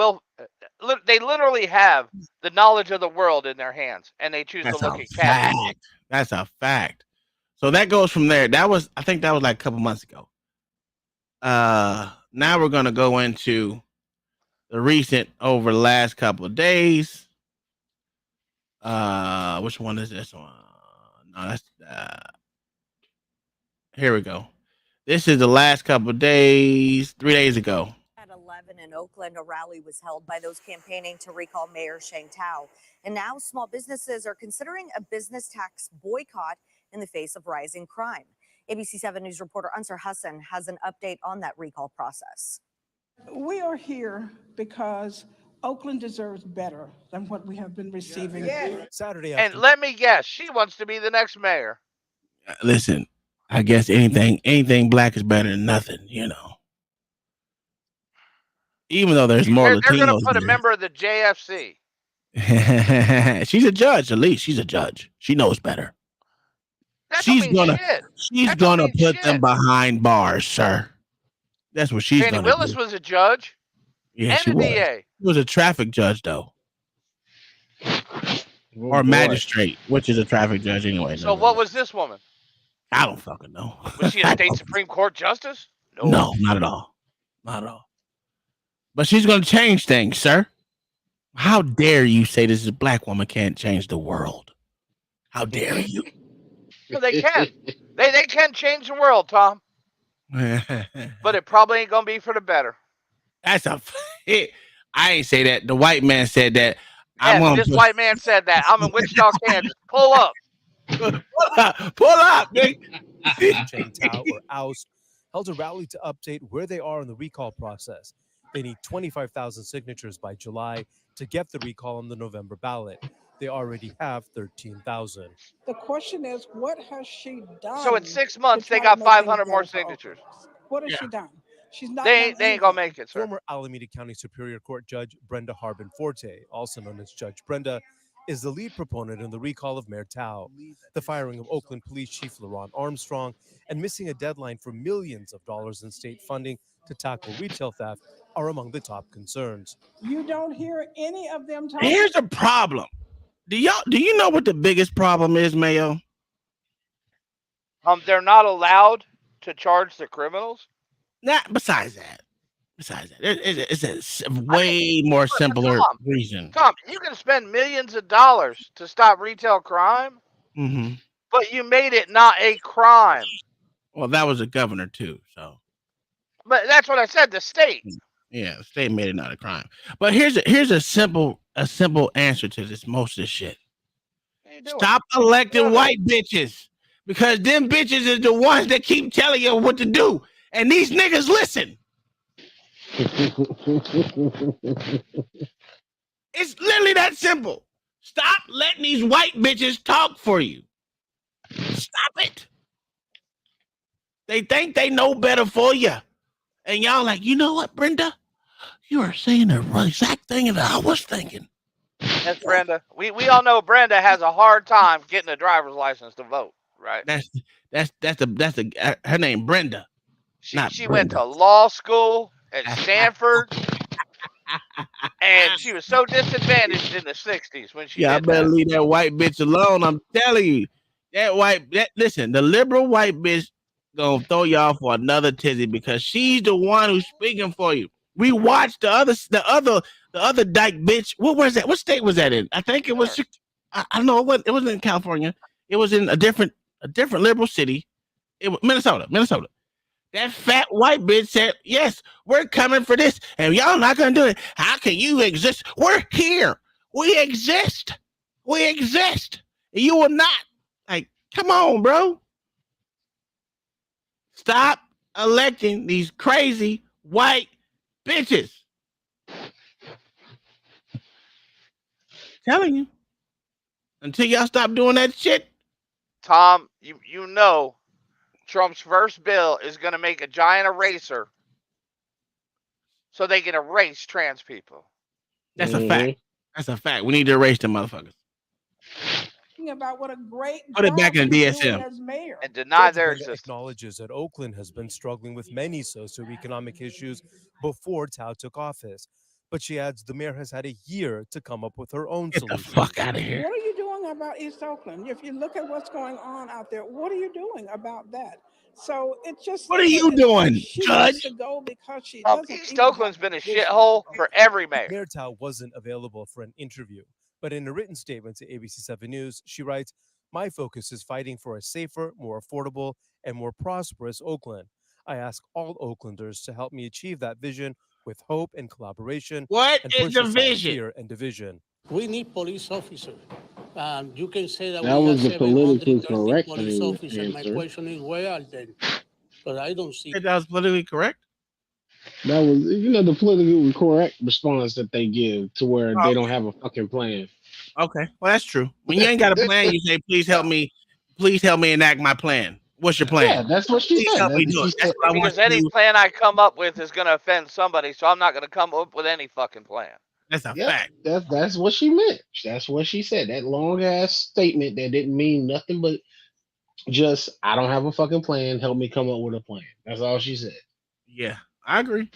they literally have the knowledge of the world in their hands, and they choose That's to look a at cats. fact. That's a fact. So that goes from there. I think that was like a couple months ago. Now we're going to go into the recent over the last couple of days. Which one is this one? No, that's here we go. This is the last couple of days, 3 days ago. At 11 in Oakland, a rally was held by those campaigning to recall Mayor Sheng Tao. And now small businesses are considering a business tax boycott in the face of rising crime. ABC 7 News reporter Ansar Hassan has an update on that recall process. We are here because Oakland deserves better than what we have been receiving. Saturday and let me guess, she wants to be the next mayor. Listen, I guess anything black is better than nothing, you know. Even though there's more Latinos. They're going to put a member of the JFC. She's a judge, at least. She's a judge. She knows better. She's gonna put them behind bars, sir. That's what she's Fannie gonna Willis do. was a judge. Yeah, and she a was. DA. She was a traffic judge, though. Or magistrate, which is a traffic judge anyway. So what was this woman? I don't fucking know. Was she a state Supreme Court justice? No, not at all. Not at all. But she's going to change things, sir. How dare you say this is a black woman can't change the world? How dare you? Well, they can. they can change the world, Tom. But it probably ain't going to be for the better. That's I ain't say that. The white man said that. Yeah, this white man said that. I'm in Wichita, Kansas. Pull up. Pull up, nigga. Cheng Tao or oust held a rally to update where they are in the recall process. They need 25,000 signatures by July to get the recall on the November ballot. They already have 13,000. The question is, what has she done? So in 6 months, they got 500 more signatures. What has she done? She's not. They ain't gonna make it, sir. Former Alameda County Superior Court Judge Brenda Harbin Forte, also known as Judge Brenda, is the lead proponent in the recall of Mayor Tao. The firing of Oakland Police Chief LaRon Armstrong and missing a deadline for millions of dollars in state funding to tackle retail theft are among the top concerns. You don't hear any of them talking. Here's the problem. Do you know what the biggest problem is, Mayo? They're not allowed to charge the criminals. Besides that, it's a way more simpler reason. Tom, you can spend millions of dollars to stop retail crime, but you made it not a crime. Well, that was a governor too, so. But that's what I said. The state. Yeah, the state made it not a crime. But here's a simple answer to most of this shit. Stop electing white bitches, because them bitches is the ones that keep telling you what to do, and these niggas listen. It's literally that simple. Stop letting these white bitches talk for you. Stop it. They think they know better for you. And y'all like, you know what, Brenda? You are saying the exact thing that I was thinking. Yes, Brenda. We all know Brenda has a hard time getting a driver's license to vote, right? That's her name, Brenda. She went to law school at Stanford, and she was so disadvantaged in the 60s when she I did better that. leave that white bitch alone. I'm telling you. Listen, the liberal white bitch gonna throw y'all for another tizzy because she's the one who's speaking for you. We watched the other dyke bitch. What was that? What state was that in? I think it was. I don't know. It wasn't in California. It was in a different liberal city. It was Minnesota. That fat white bitch said, "Yes, we're coming for this, and y'all not gonna do it. How can you exist? We're here. We exist. We exist. You will not. Like, come on, bro. Stop electing these crazy white bitches." Telling you. Until y'all stop doing that shit. Tom, you know Trump's first bill is going to make a giant eraser so they can erase trans people. That's a fact. That's a fact. We need to erase them motherfuckers. About what a great put it back in DSM as mayor. And deny Judge their Brenda existence. acknowledges that Oakland has been struggling with many socioeconomic issues before Tao took office. But she adds the mayor has had a year to come up with her own solution. Get the fuck out of here. What are you doing about East Oakland? If you look at what's going on out there, what are you doing about that? So it's just. What are you doing, Judge? To go because she East Oakland's been a shithole for every mayor. Mayor Tao wasn't available for an interview, but in a written statement to ABC 7 News, she writes, "My focus is fighting for a safer, more affordable, and more prosperous Oakland. I ask all Oaklanders to help me achieve that vision with hope and collaboration. What and is push the aside vision? Fear and division." We need police officers. You can say that, That we was got the politically 730 correct police officers. My answer. question is, where are they? But I don't see. That was politically correct. That was, the politically correct response that they give to where they don't have a fucking plan. Okay, well that's true. When you ain't got a plan, you say, "Please help me enact my plan." What's your plan? Yeah, that's what she Please said. help me do it. That's what I want Because you to any do. plan I come up with is going to offend somebody, so I'm not going to come up with any fucking plan. That's a fact. That's what she meant. That's what she said. That long ass statement that didn't mean nothing but just, I don't have a fucking plan. Help me come up with a plan. That's all she said. Yeah, I agree.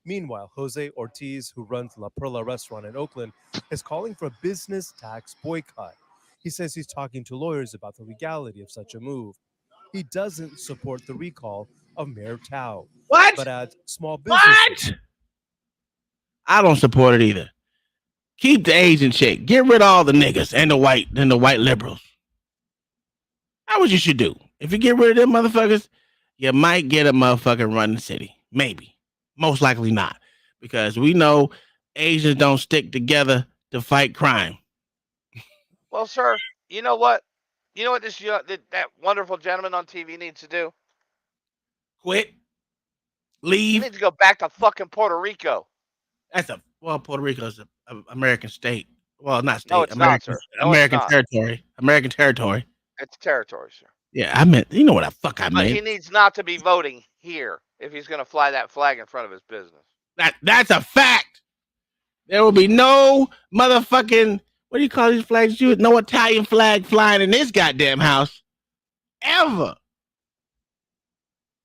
Meanwhile, Jose Ortiz, who runs La Perla restaurant in Oakland, is calling for a business tax boycott. He says he's talking to lawyers about the legality of such a move. He doesn't support the recall of Mayor Tao. What? But adds small businesses. What? I don't support it either. Keep the Asian chick. Get rid of all the niggas and the white liberals. That's what you should do. If you get rid of them motherfuckers, you might get a motherfucker run the city. Maybe. Most likely not. Because we know Asians don't stick together to fight crime. Well, sir, you know what? You know what that wonderful gentleman on TV needs to do? Quit. Leave. He needs to go back to fucking Puerto Rico. Puerto Rico's an American state. Well, not state. No, it's American, not, sir. No, American it's not. territory. American territory. It's territory, sir. Yeah, I meant, you know what the fuck I But he meant. needs not to be voting here if he's going to fly that flag in front of his business. That's a fact. There will be no motherfucking, what do you call these flags? No Italian flag flying in this goddamn house. Ever.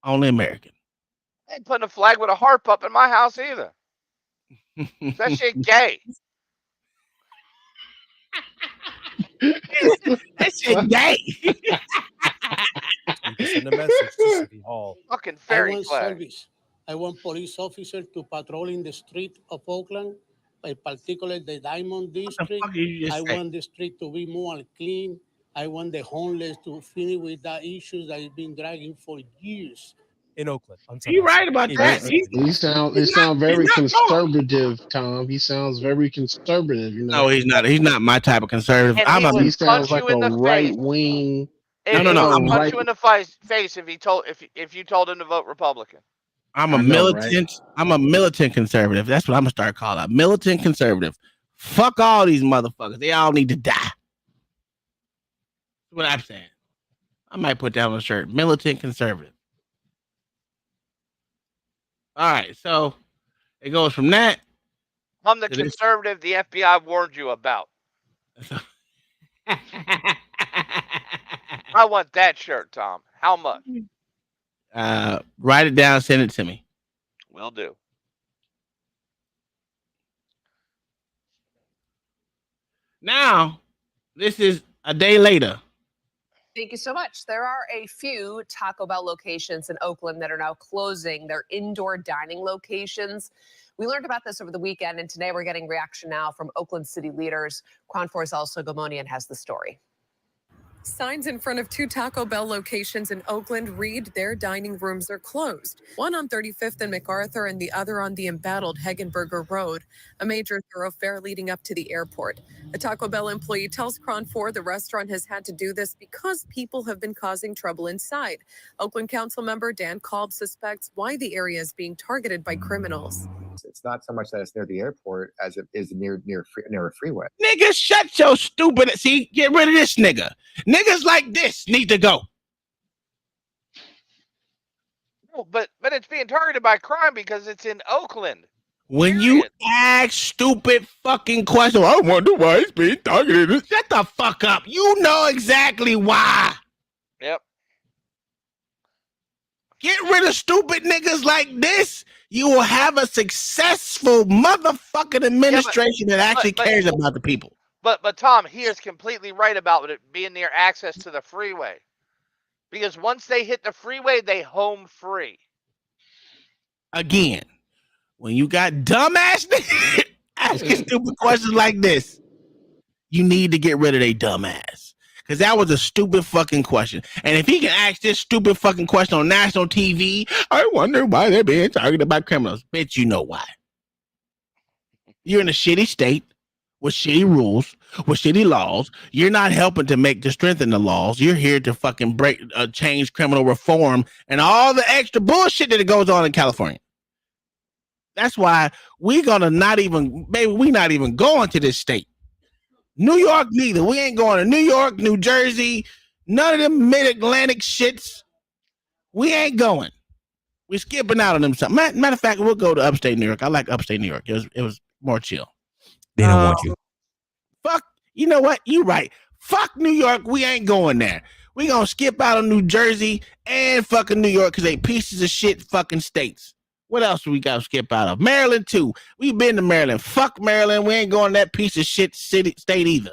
Only American. I ain't putting a flag with a harp up in my house either. That shit gay. That shit gay. Send a message to City Hall. Fucking I fairy want flag. service. I want police officers to patrol in the street of Oakland, particularly the Diamond District. I want the street to be more clean. I want the homeless to finish with the issues that have been dragging for years. In Oakland. You're right about that. He sound very conservative, Tom. He sounds very conservative. No, he's not. He's not my type of conservative. And He sounds like a right wing. He would punch you in the face if you told him to vote Republican. I'm a militant conservative. That's what I'm gonna start calling a militant conservative. Fuck all these motherfuckers. They all need to die. That's what I'm saying. I might put that on a shirt. Militant conservative. All right, so it goes from that. I'm the conservative the FBI warned you about. I want that shirt, Tom. How much? Write it down, send it to me. Will do. Now, this is a day later. Thank you so much. There are a few Taco Bell locations in Oakland that are now closing their indoor dining locations. We learned about this over the weekend, and today we're getting reaction now from Oakland city leaders. Kwan 4's also Gomonian has the story. Signs in front of two Taco Bell locations in Oakland read their dining rooms are closed. One on 35th and MacArthur and the other on the embattled Hagenberger Road, a major thoroughfare leading up to the airport. A Taco Bell employee tells Kron 4 the restaurant has had to do this because people have been causing trouble inside. Oakland Council member Dan Kolb suspects why the area is being targeted by criminals. It's not so much that it's near the airport as it is near a freeway. Nigga, shut your stupid. See, get rid of this nigga. Niggas like this need to go. No, but it's being targeted by crime because it's in Oakland. When you ask stupid fucking questions, I wonder why it's being targeted. Shut the fuck up. You know exactly why. Yep. Get rid of stupid niggas like this. You will have a successful motherfucking administration that actually cares about the people. But Tom, he is completely right about it being near access to the freeway. Because once they hit the freeway, they home free. Again, when you got dumbass niggas asking stupid questions like this, you need to get rid of their dumbass. Because that was a stupid fucking question. And if he can ask this stupid fucking question on national TV, I wonder why they're being targeted by criminals. Bitch, you know why. You're in a shitty state with shitty rules, with shitty laws. You're not helping to strengthen the laws. You're here to fucking change criminal reform and all the extra bullshit that goes on in California. That's why we're gonna not even going to this state. New York neither. We ain't going to New York, New Jersey, none of them mid-Atlantic shits. We ain't going. We're skipping out on them. Matter of fact, we'll go to upstate New York. I like upstate New York. It was more chill. They don't want you. Fuck. You know what? You right. Fuck New York. We ain't going there. We gonna skip out on New Jersey and fucking New York because they pieces of shit fucking states. What else we got to skip out of? Maryland, too. We've been to Maryland. Fuck Maryland. We ain't going to that piece of shit state either.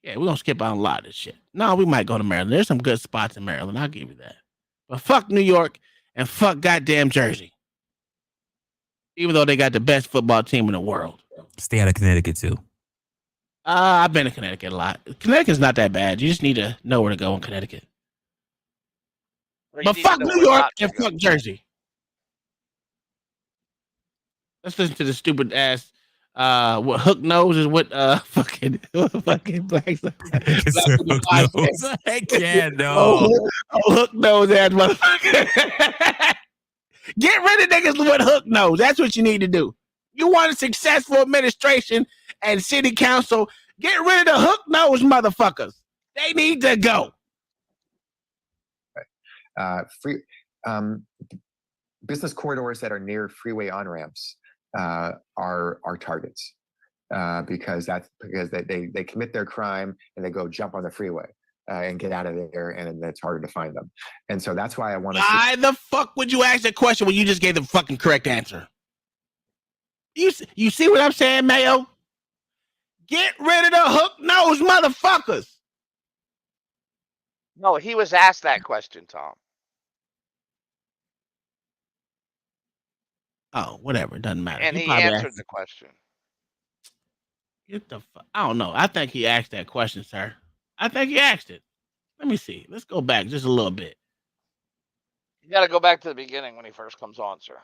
Yeah, we're going to skip out on a lot of this shit. No, we might go to Maryland. There's some good spots in Maryland. I'll give you that. But fuck New York and fuck goddamn Jersey. Even though they got the best football team in the world. Stay out of Connecticut, too. I've been to Connecticut a lot. Connecticut's not that bad. You just need to know where to go in Connecticut. But fuck New York and fuck Jersey. Let's listen to the stupid ass. What Hook knows is what fucking blacks. I can't know. Hook knows ass motherfucker. Get rid of niggas with what Hook knows. That's what you need to do. You want a successful administration and city council. Get rid of the Hook nose motherfuckers. They need to go. Business corridors that are near freeway on-ramps are targets because they commit their crime and they go jump on the freeway and get out of there, and it's harder to find them. And so that's why I want to. Why the fuck would you ask that question when you just gave the fucking correct answer? You see what I'm saying, Mayo? Get rid of the hook nose motherfuckers. No, he was asked that question, Tom. Oh, whatever. It doesn't matter. And he answered the question. Get the fuck. I don't know. I think he asked that question, sir. I think he asked it. Let me see. Let's go back just a little bit. You got to go back to the beginning when he first comes on, sir.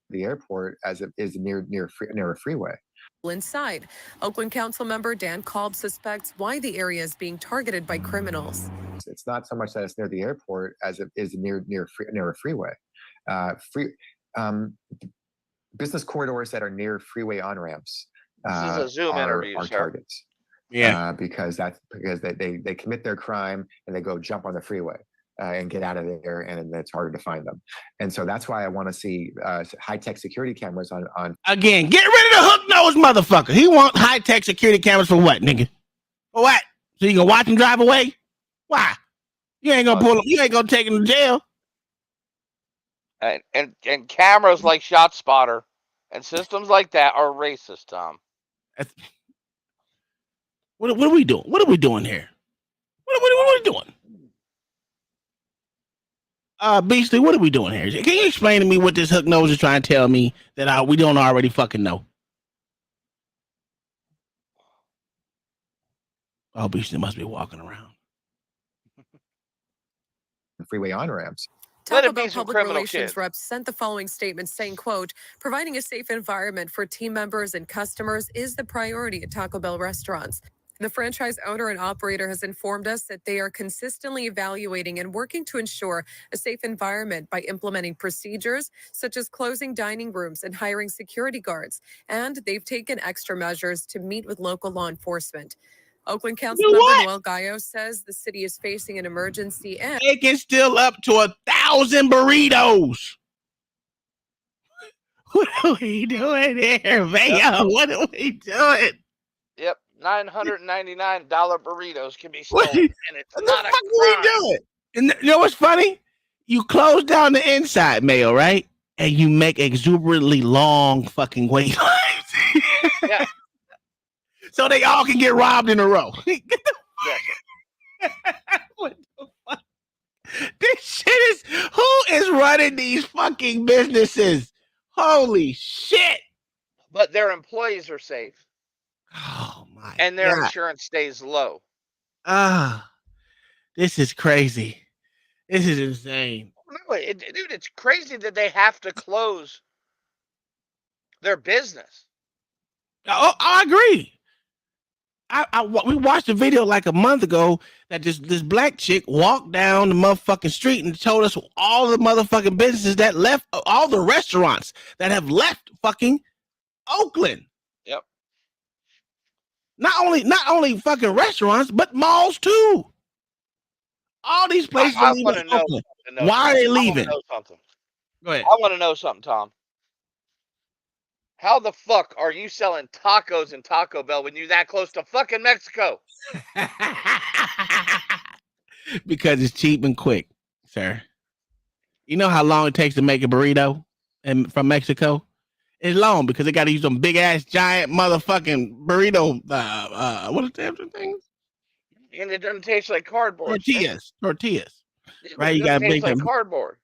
The airport as it is near a freeway. Inside, Oakland Council member Dan Kolb suspects why the area is being targeted by criminals. It's not so much that it's near the airport as it is near a freeway. Business corridors that are near freeway on-ramps This is a Zoom interview, are sir. targets. Because they commit their crime and they go jump on the freeway and get out of there, and it's harder to find them. And so that's why I want to see high-tech security cameras on. Again, get rid of the hook-nosed motherfucker. He want high-tech security cameras for what, nigga? For what? So you can watch him drive away? Why? You ain't gonna pull him. You ain't gonna take him to jail. And cameras like ShotSpotter and systems like that are racist, Tom. What are we doing? What are we doing here? What are we doing? Beastly, what are we doing here? Can you explain to me what this hook nose is trying to tell me that we don't already fucking know? Oh, Beastly must be walking around. Freeway on-ramps. Taco Bell public relations reps sent the following statement saying, quote, providing a safe environment for team members and customers is the priority at Taco Bell restaurants. The franchise owner and operator has informed us that they are consistently evaluating and working to ensure a safe environment by implementing procedures such as closing dining rooms and hiring security guards. And they've taken extra measures to meet with local law enforcement. Oakland Councilmember Noel Gallo says the city is facing an emergency and it can still up to 1,000 burritos. What are we doing here, Mayo? What are we doing? Yep, $999 burritos can be stolen, and it's not a crime. What are we doing? And you know what's funny? You close down the inside, Mayo, right? And you make exuberantly long fucking wait lines. Yeah. So they all can get robbed in a row. What the fuck? This shit is, who is running these fucking businesses? Holy shit. But their employees are safe. Oh my And their God. insurance stays low. This is crazy. This is insane. No, dude, it's crazy that they have to close their business. Oh, I agree. We watched a video like a month ago that this black chick walked down the motherfucking street and told us all the motherfucking businesses that left, all the restaurants that have left fucking Oakland. Yep. Not only fucking restaurants, but malls too. All these places. I want to know. Why are they leaving? I want to know something. Go ahead. I want to know something, Tom. How the fuck are you selling tacos in Taco Bell when you're that close to fucking Mexico? Because it's cheap and quick, sir. You know how long it takes to make a burrito from Mexico? It's long because they got to use some big ass giant motherfucking burrito. What are the things? And it doesn't taste like cardboard. Tortillas. Right? It You got to taste make like them. cardboard.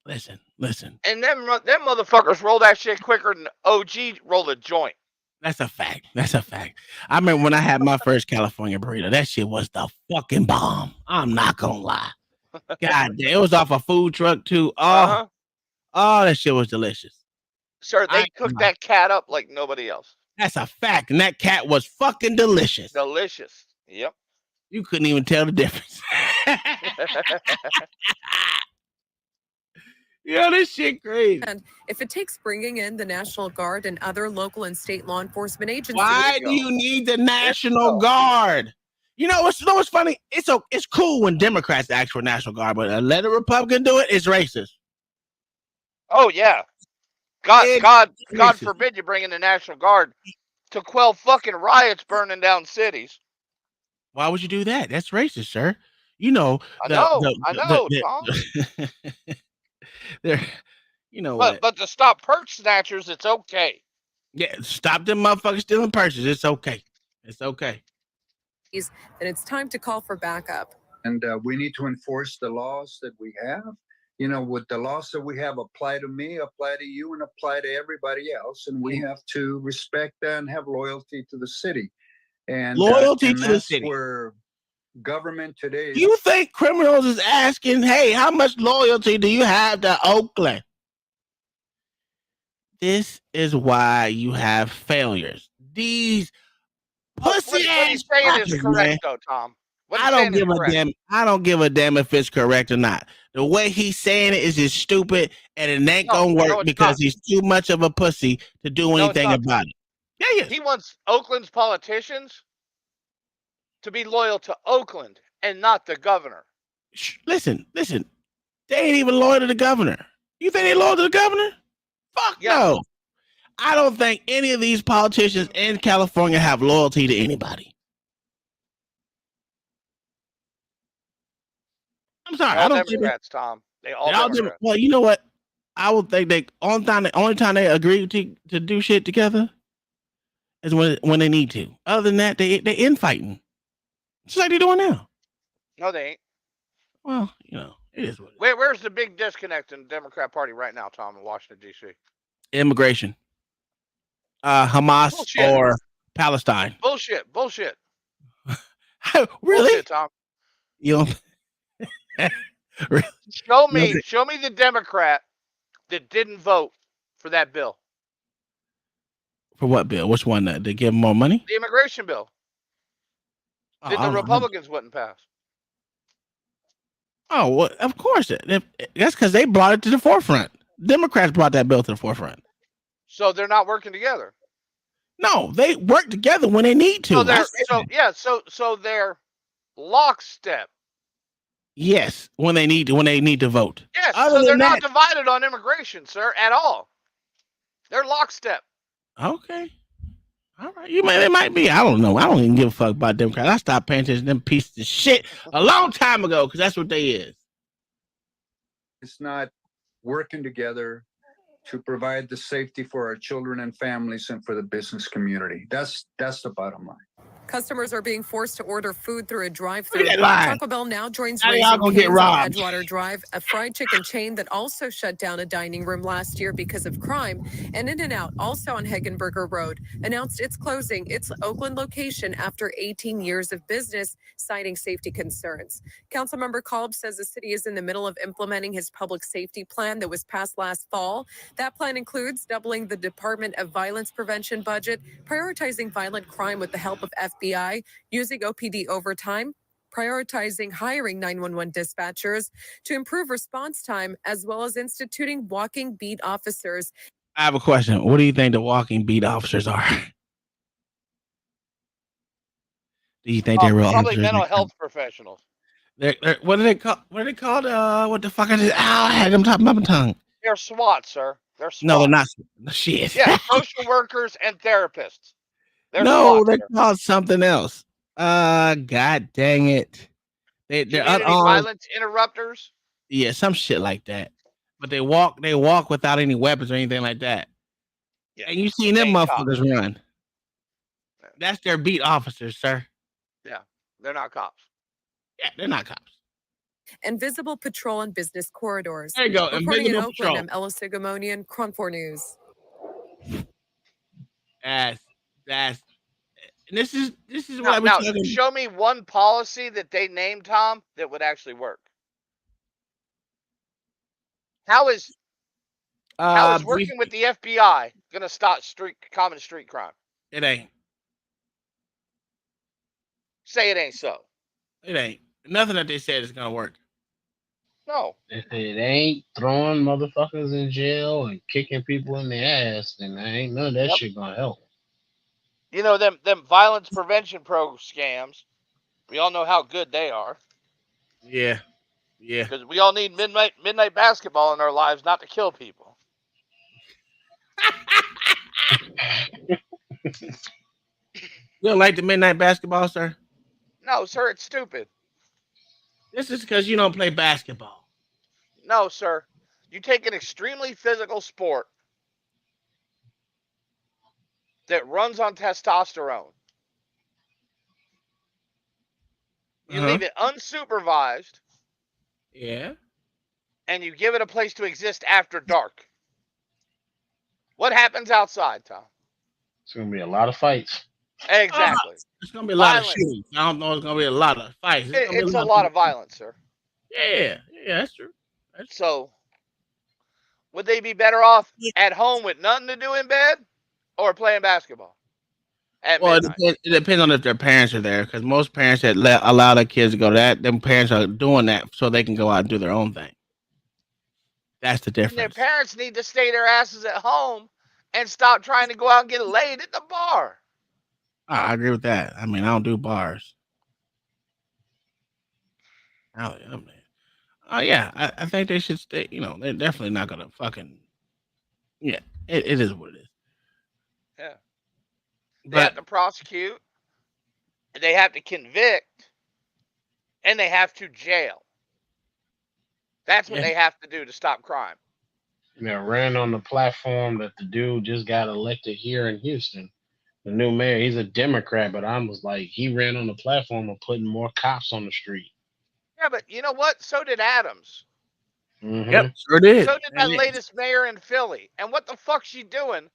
Listen. And them motherfuckers roll that shit quicker than OG rolled a joint. That's a fact. I remember when I had my first California burrito. That shit was the fucking bomb. I'm not gonna lie. God damn, it was off a food truck too. Oh, that shit was delicious. Sir, they cooked that cat up like nobody else. That's a fact. And that cat was fucking delicious. Delicious. Yep. You couldn't even tell the difference. Yeah, this shit crazy. And if it takes bringing in the National Guard and other local and state law enforcement agencies. Why do you need the National Guard? You know what's funny? It's cool when Democrats ask for National Guard, but let a Republican do it, it's racist. Oh yeah. God forbid you bring in the National Guard to quell fucking riots burning down cities. Why would you do that? That's racist, sir. You know. I know, Tom. But to stop purse snatchers, it's okay. Yeah, stop them motherfuckers stealing purses. It's okay. Then it's time to call for backup. And we need to enforce the laws that we have. You know, with the laws that we have apply to me, apply to you, and apply to everybody else. And we have to respect and have loyalty to the city. And loyalty to the city. Where government today. You think criminals is asking, hey, how much loyalty do you have to Oakland? This is why you have failures. These pussy ass what he's saying is correct, though, Tom. I don't give a damn. I don't give a damn if it's correct or not. The way he's saying it is just stupid, and it ain't gonna work because he's too much of a pussy to do anything about it. Yeah, He wants Oakland's politicians to be loyal to Oakland and not the governor. Listen. They ain't even loyal to the governor. You think they loyal to the governor? Fuck no. I don't think any of these politicians in California have loyalty to anybody. I'm sorry. All I don't Democrats, Tom. They all Democrats. Democrats. Well, you know what? I would think they only time they agree to do shit together is when they need to. Other than that, they infighting. Just like they're doing now. No, they ain't. Well, you know, it is what it is. Where's the big disconnect in the Democrat Party right now, Tom, in Washington, D.C.? Immigration. Hamas Bullshit. or Palestine. Bullshit. Really? Bullshit, Tom. You don't really? Show me the Democrat that didn't vote for that bill. For what bill? Which one? To give them more money? The immigration bill. That the Republicans wouldn't pass. Oh, well, of course. That's because they brought it to the forefront. Democrats brought that bill to the forefront. So they're not working together. No, they work together when they need to. So they're lockstep. Yes, when they need to vote. Yes, so they're not divided on immigration, sir, at all. They're lockstep. Okay. All right. It might be. I don't know. I don't even give a fuck about Democrats. I stopped paying attention to them pieces of shit a long time ago because that's what they is. It's not working together to provide the safety for our children and families and for the business community. That's the bottom line. Customers are being forced to order food through a drive-thru. Look at that line. Taco Bell now joins Now Raising y'all gonna get Cane's on robbed. Edgewater Drive, a fried chicken chain that also shut down a dining room last year because of crime. And In-N-Out, also on Hagenberger Road, announced it's closing its Oakland location after 18 years of business, citing safety concerns. Councilmember Kolb says the city is in the middle of implementing his public safety plan that was passed last fall. That plan includes doubling the Department of Violence Prevention budget, prioritizing violent crime with the help of FBI, using OPD overtime, prioritizing hiring 911 dispatchers to improve response time, as well as instituting walking beat officers. I have a question. What do you think the walking beat officers are? Do you think they're real probably officers? mental health professionals. They're what are they called? What are they called? What the fuck is it? I had them top of my tongue. They're SWAT, sir. They're SWAT. No, they're not. Shit. Yeah, social workers and therapists. They're No, SWAT, they're sir. called something else. God dang it. They're Community unarmed. violence interrupters. Yeah, some shit like that. But they walk without any weapons or anything like that. Yeah. And you seen them Ain't motherfuckers cops. run. That's their beat officers, sir. Yeah, they're not cops. Yeah, they're not cops. And visible patrol on business corridors. There you go, Reporting in invisible Oakland, patrol. I'm Ella Sigimonian, Krunk 4 News. That's this is what Now, I was talking. show me one policy that they named, Tom, that would actually work. How is working with the FBI gonna stop common street crime? It ain't. Say it ain't so. It ain't. Nothing that they said is gonna work. No. If it ain't throwing motherfuckers in jail and kicking people in the ass, then ain't none of that shit gonna help. You know, them violence prevention scams, we all know how good they are. Yeah. Yeah. Because we all need midnight basketball in our lives, not to kill people. You don't like the midnight basketball, sir? No, sir, it's stupid. This is because you don't play basketball. No, sir. You take an extremely physical sport that runs on testosterone. You leave it unsupervised. Yeah. And you give it a place to exist after dark. What happens outside, Tom? It's gonna be a lot of fights. Exactly. It's gonna be a lot of shootings. I don't know. It's gonna be a lot of fights. It's a lot of violence, sir. Yeah, that's true. So, would they be better off at home with nothing to do in bed, or playing basketball? at Well, midnight. it depends on if their parents are there, because most parents that allow their kids to go to that, them parents are doing that so they can go out and do their own thing. That's the And their difference. parents need to stay their asses at home and stop trying to go out and get laid at the bar. I agree with that. I mean, I don't do bars. Oh yeah, I think they should stay. You know, they're definitely not gonna fucking. Yeah, it is what it is. Yeah. They have to prosecute, they have to convict, and they have to jail. That's what they have to do to stop crime. Yeah, ran on the platform that the dude just got elected here in Houston. The new mayor, he's a Democrat, but I was like, he ran on the platform of putting more cops on the street. Yeah, but you know what? So did Adams. Yep, sure did. So did that latest mayor in Philly. And what the fuck's she doing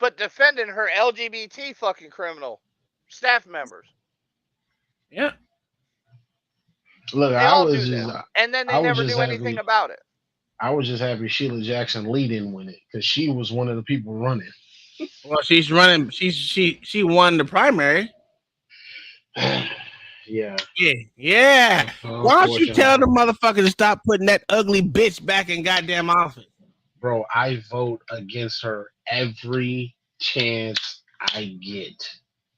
but defending her LGBT fucking criminal staff members? Yeah. Look, They I all was do just, that. And then I they was never just do anything happy. about it. I was just happy Sheila Jackson Lee didn't win it because she was one of the people running. Well, she's running. She won the primary. Yeah. Yeah. Why don't you tell the motherfucker to stop putting that ugly bitch back in goddamn office? Bro, I vote against her every chance I get.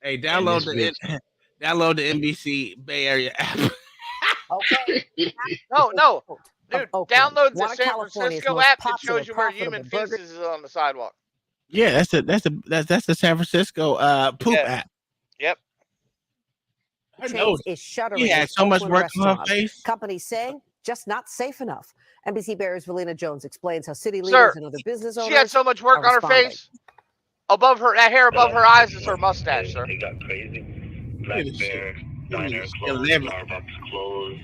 Hey, download the NBC Bay Area app. Okay. No. Dude, download the one of San California's Francisco most app that popular, shows you where profitable human burger- feces is on the sidewalk. Yeah, that's the San Francisco poop app. Yep. I know. Chains is shuttering. She had its so much Oakland work on her restaurants. face. Companies saying just not safe enough. NBC Bears Valina Jones explains how city leaders Sir, and other business owners she had so much work are on her responding. face. Above her, that hair above her eyes is her mustache, sir. It got crazy. Black Bear Diner closed, Starbucks closed,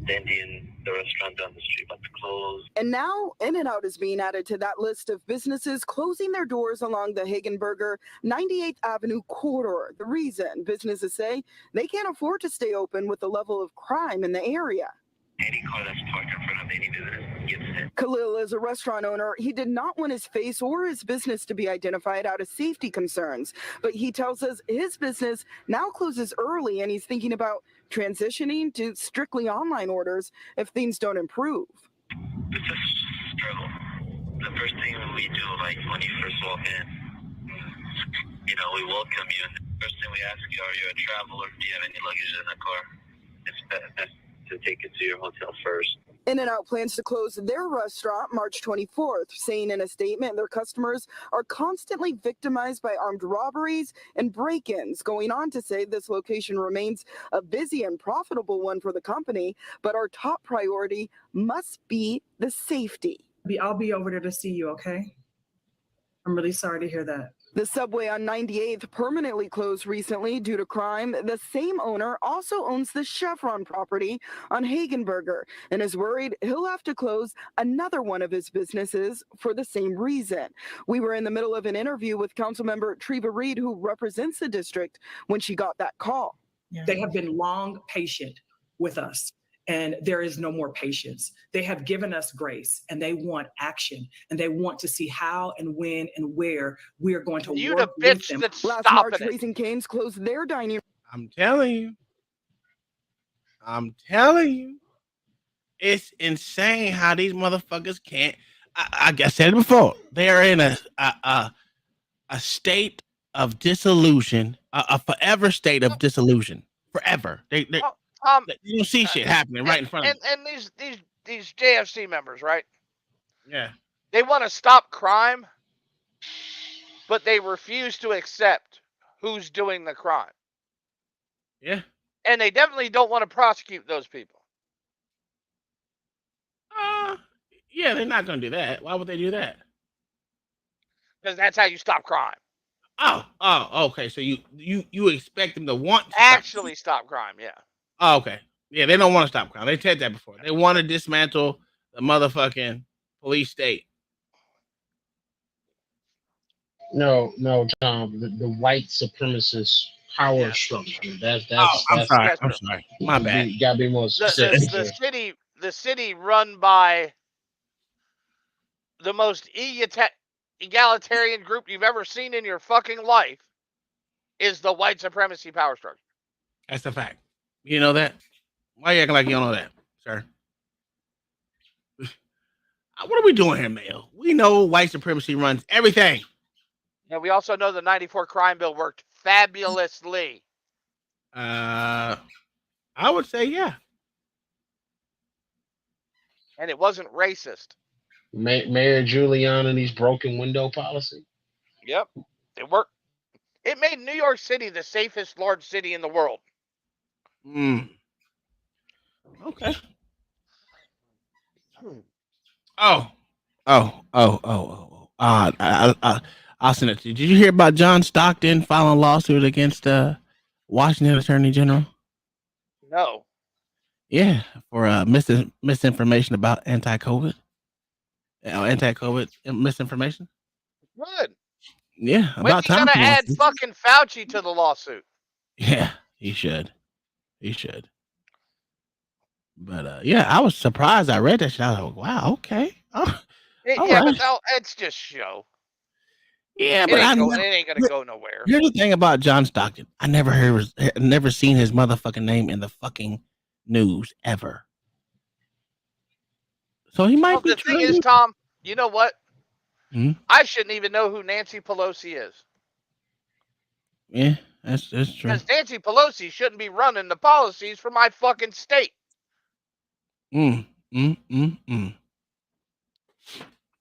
the Indian, the restaurant down the street about to close. And now In-N-Out is being added to that list of businesses closing their doors along the Hagenberger 98th Avenue corridor. The reason, businesses say they can't afford to stay open with the level of crime in the area. Any car that's parked in front of any business gets hit. Khalil is a restaurant owner. He did not want his face or his business to be identified out of safety concerns, but he tells us his business now closes early and he's thinking about transitioning to strictly online orders if things don't improve. It's a struggle. The first thing we do, like when you first walk in, you know, we welcome you, and the first thing we ask you, are you a traveler? Do you have any luggage in the car? It's best to take it to your hotel first. In-N-Out plans to close their restaurant March 24th, saying in a statement their customers are constantly victimized by armed robberies and break-ins, going on to say this location remains a busy and profitable one for the company, but our top priority must be the safety. I'll be over there to see you, okay? I'm really sorry to hear that. The subway on 98th permanently closed recently due to crime. The same owner also owns the Chevron property on Hagenberger and is worried he'll have to close another one of his businesses for the same reason. We were in the middle of an interview with Councilmember Treva Reed, who represents the district, when she got that call. They have been long patient with us, and there is no more patience. They have given us grace, and they want action, and they want to see how and when and where we are going to work with them. Last March, Raising Cane's closed their dining. I'm telling you, it's insane how these motherfuckers can't. I said it before. They are in a state of disillusion, a forever state of disillusion, forever. They you don't see shit happening right in front of you. And these JFC members, right? Yeah. They want to stop crime, but they refuse to accept who's doing the crime. Yeah. And they definitely don't want to prosecute those people. Yeah, they're not going to do that. Why would they do that? Because that's how you stop crime. Oh, okay. So you expect them to want to actually stop crime, yeah. Oh, okay. Yeah, they don't want to stop crime. They said that before. They want to dismantle the motherfucking police state. No, Tom. The white supremacist power structure. I'm sorry. My bad. You gotta be more specific. The city run by the most egalitarian group you've ever seen in your fucking life. is the white supremacy power structure. That's a fact. You know that? Why you acting like you don't know that, sir? What are we doing here, Mayo? We know white supremacy runs everything. And we also know the 94 crime bill worked fabulously. I would say yeah. And it wasn't racist. Mayor Giuliani's broken window policy. Yep. It worked. It made New York City the safest large city in the world. Okay. I'll send it to you. Did you hear about John Stockton filing a lawsuit against Washington Attorney General? No. Yeah, for misinformation about anti-COVID misinformation. Good. Yeah, When's about he time. gonna add fucking Fauci to the lawsuit? Yeah, he should. He should. But yeah, I was surprised. I read that shit. I was like, wow, okay. But it's just show. Yeah, it but it ain't gonna go nowhere. Here's the thing about John Stockton. I never seen his motherfucking name in the fucking news ever. So he might be. The thing is, Tom, you know what? Hmm? I shouldn't even know who Nancy Pelosi is. Yeah, that's true. Because Nancy Pelosi shouldn't be running the policies for my fucking state.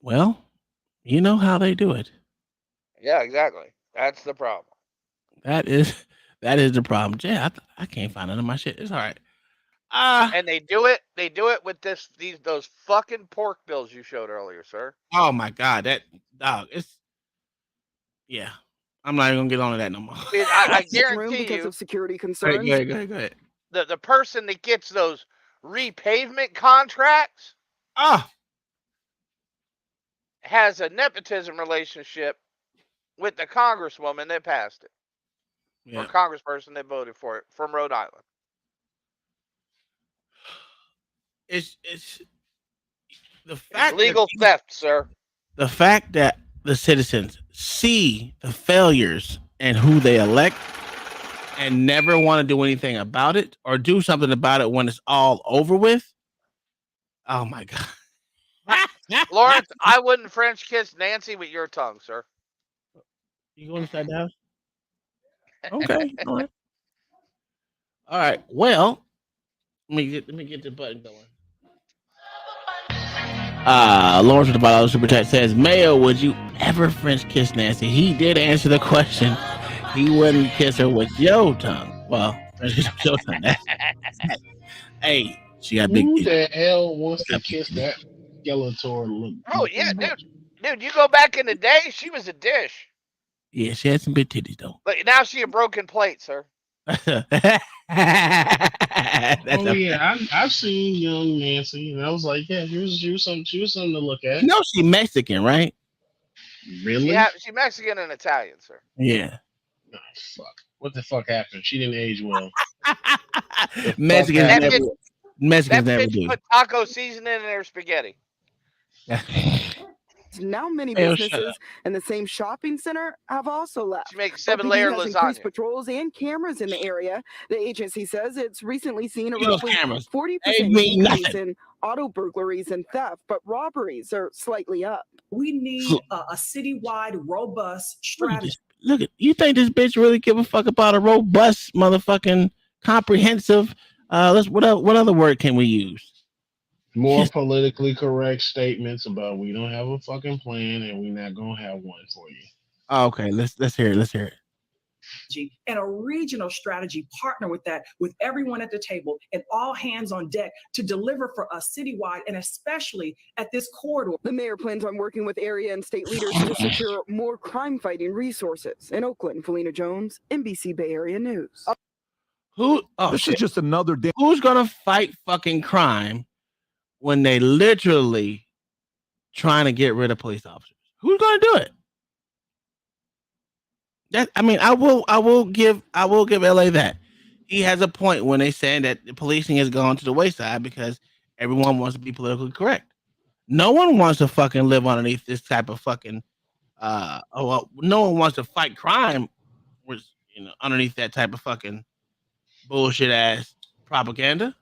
Well, you know how they do it. Yeah, exactly. That's the problem. That is the problem. Yeah, I can't find none of my shit. It's all right. And they do it with those fucking pork bills you showed earlier, sir. Oh my God, that dog. Yeah. I'm not even gonna get on to that no more. I guarantee because you, of security concerns. Go ahead. The person that gets those repavement contracts has a nepotism relationship with the congresswoman that passed it. Yeah. Or congressperson that voted for it from Rhode Island. It's the fact legal theft, sir. The fact that the citizens see the failures and who they elect and never want to do anything about it or do something about it when it's all over with. Oh my God. Lawrence, I wouldn't French kiss Nancy with your tongue, sir. You going inside the house? Okay. All right. Well, let me get the button going. Lawrence with the $5 super chat says, Mayo, would you ever French kiss Nancy? He did answer the question. He wouldn't kiss her with your tongue. Well, French kiss with your tongue. Hey, she got big. Who the hell wants to kiss that Skeletor look? Oh yeah, dude, you go back in the day, she was a dish. Yeah, she had some big titties though. But now she a broken plate, sir. I've seen young Nancy, and I was like, yeah, she was something to look at. You know she Mexican, right? Really? Yeah, she Mexican and Italian, sir. Yeah. Oh, fuck. What the fuck happened? She didn't age well. Mexicans never do. Put taco seasoning in their spaghetti. Now many Hell, businesses in the same shopping center have also left. She makes While 7-layer PD has lasagna. increased patrols and cameras in the area. The agency says it's recently seen a Those roughly cameras, 40% they mean increase nothing. in auto burglaries and theft, but robberies are slightly up. We need a citywide, robust strategy. Look at you. Think this bitch really give a fuck about a robust, motherfucking, comprehensive? What other word can we use? More politically correct statements about we don't have a fucking plan and we're not gonna have one for you. Oh, okay, let's hear it. And a regional strategy partner with that, with everyone at the table and all hands on deck to deliver for us citywide and especially at this corridor. The mayor plans on working with area and state leaders to secure more crime fighting resources. In Oakland, Felina Jones, NBC Bay Area News. This is just another day. Who's gonna fight fucking crime when they literally trying to get rid of police officers? Who's gonna do it? I will give LA that. He has a point when they saying that the policing has gone to the wayside because everyone wants to be politically correct. No one wants to fucking live underneath this type of fucking no one wants to fight crime. underneath that type of fucking bullshit ass propaganda.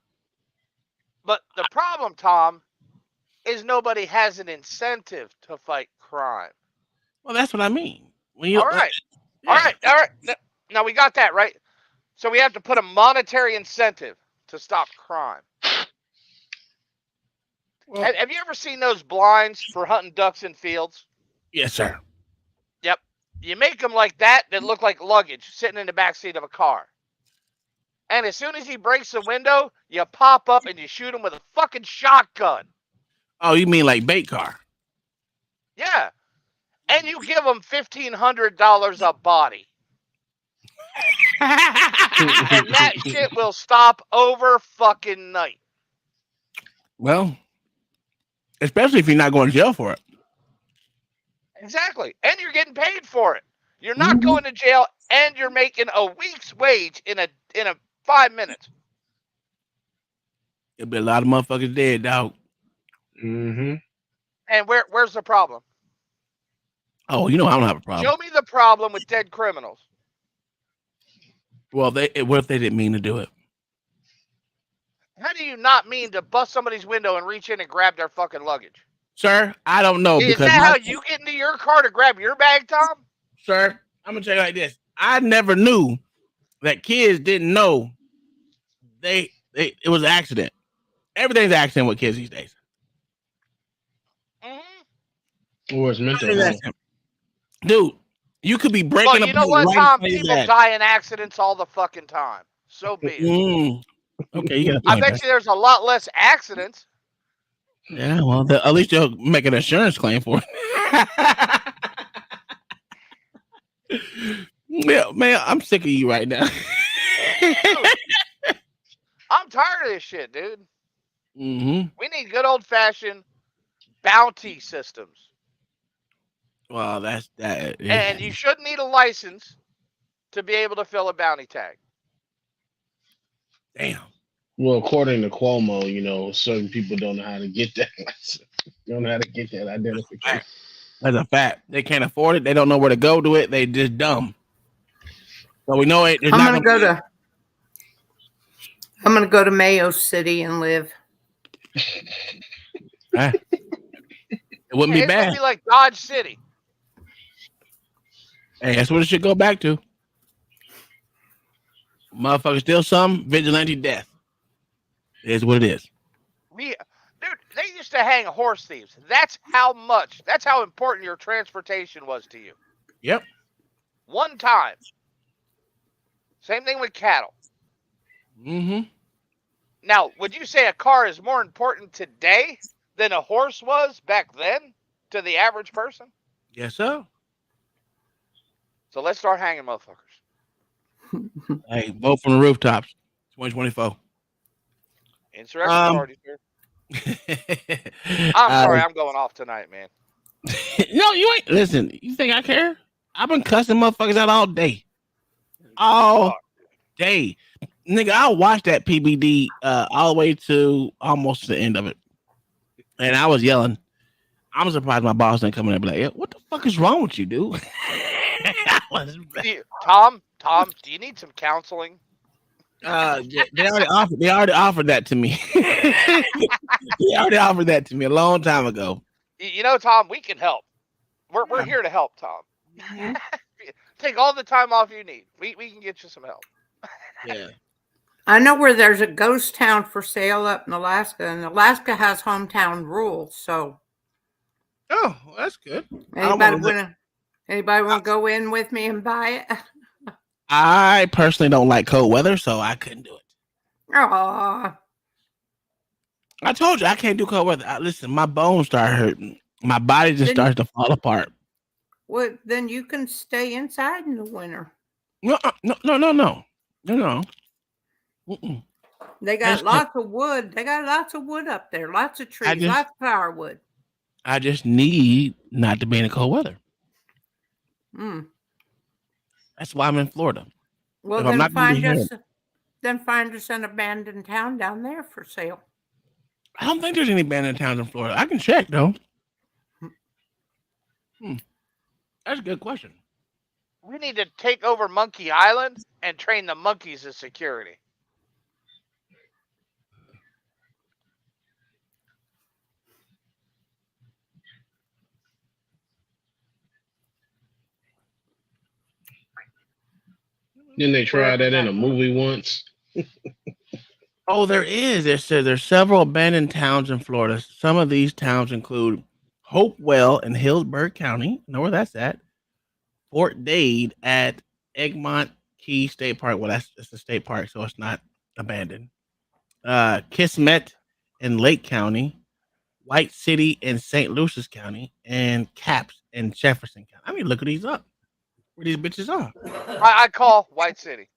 But the problem, Tom, is nobody has an incentive to fight crime. Well, that's what I mean. All right. Now we got that, right? So we have to put a monetary incentive to stop crime. Well, have you ever seen those blinds for hunting ducks in fields? Yes, sir. Yep. You make them like that look like luggage sitting in the back seat of a car. And as soon as he breaks the window, you pop up and you shoot him with a fucking shotgun. Oh, you mean like bait car? Yeah. And you give him $1,500 a body. And that shit will stop over fucking night. Well, especially if you're not going to jail for it. Exactly. And you're getting paid for it. You're not going to jail and you're making a week's wage in a 5 minutes. There'll be a lot of motherfuckers dead, dog. Mm-hmm. And where's the problem? Oh, I don't have a problem. Show me the problem with dead criminals. Well, what if they didn't mean to do it? How do you not mean to bust somebody's window and reach in and grab their fucking luggage? Sir, I don't know. Is that how you get into your car to grab your bag, Tom? Sir, I'm going to tell you like this. I never knew that kids didn't know it was an accident. Everything's an accident with kids these days. Or it's mental health. Dude, you could be breaking well, you know what, Tom? People die in accidents all the fucking time. So be it. Okay, you got. I bet you there's a lot less accidents. Yeah, well, at least they'll make an insurance claim for it. Yeah, man, I'm sick of you right now. I'm tired of this shit, dude. Mm-hmm. We need good old fashioned bounty systems. Well, that's that. And you shouldn't need a license to be able to fill a bounty tag. Damn. Well, according to Cuomo, certain people don't know how to get that license. Don't know how to get that identification. That's a fact. They can't afford it. They don't know where to go to it. They just dumb. So we know it. I'm gonna go to Mayo City and live. It wouldn't be It's bad. gonna be like Dodge City. Hey, that's what it should go back to. Motherfucker steal some, vigilante death. It is what it is. Dude, they used to hang horse thieves. That's how important your transportation was to you. Yep. One time. Same thing with cattle. Mm-hmm. Now, would you say a car is more important today than a horse was back then to the average person? Yes, so. So let's start hanging motherfuckers. Hey, vote from the rooftops. 2024. Insurrection party, sir. I'm sorry, I'm going off tonight, man. No, you ain't. Listen, you think I care? I've been cussing motherfuckers out all day. All day. Nigga, I'll watch that PBD all the way to almost the end of it. And I was yelling. I'm surprised my boss didn't come in and be like, yeah, what the fuck is wrong with you, dude? Tom, do you need some counseling? They already offered that to me. They already offered that to me a long time ago. You know, Tom, we can help. We're here to help, Tom. Take all the time off you need. We can get you some help. Yeah. I know where there's a ghost town for sale up in Alaska, and Alaska has hometown rules. So, well, that's good. Anybody want to go in with me and buy it? I personally don't like cold weather, so I couldn't do it. Aww. I told you I can't do cold weather. Listen, my bones start hurting. My body just starts to fall apart. Well, then you can stay inside in the winter. No. Mm-mm. They got lots of wood. They got lots of wood up there. Lots of trees. Lots of firewood. I just need not to be in the cold weather. That's why I'm in Florida. Well, then find us an abandoned town down there for sale. I don't think there's any abandoned towns in Florida. I can check though. That's a good question. We need to take over Monkey Island and train the monkeys as security. Didn't they try that in a movie once? Oh, there is. There's several abandoned towns in Florida. Some of these towns include Hopewell in Hillsborough County. Know where that's at? Fort Dade at Egmont Key State Park. Well, that's a state park, so it's not abandoned. Kismet in Lake County, White City in St. Lucie County, and Caps in Jefferson County. I mean, look at these up. Where these bitches are? I call White City.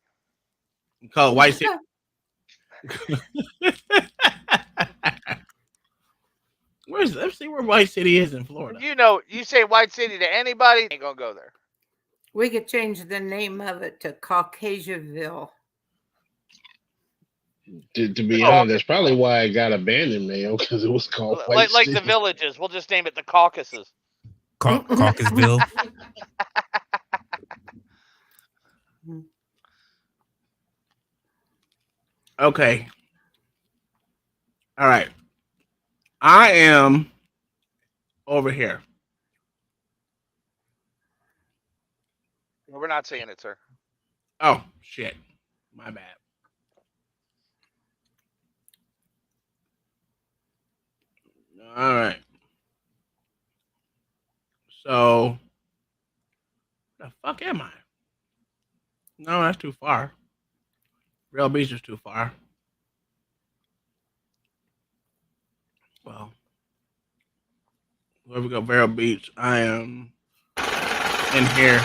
You call it White City. Let's see where White City is in Florida. You know, you say White City to anybody, ain't gonna go there. We could change the name of it to Caucasiaville. To be honest, that's probably why it got abandoned, Mayo, because it was called White Like City. the villages. We'll just name it the Caucasus. Caucusville. Okay. All right. I am over here. Well, we're not saying it, sir. Oh, shit. My bad. All right. So, the fuck am I? No, that's too far. Real Beach is too far. Well, where we go, Vero Beach. I am in here.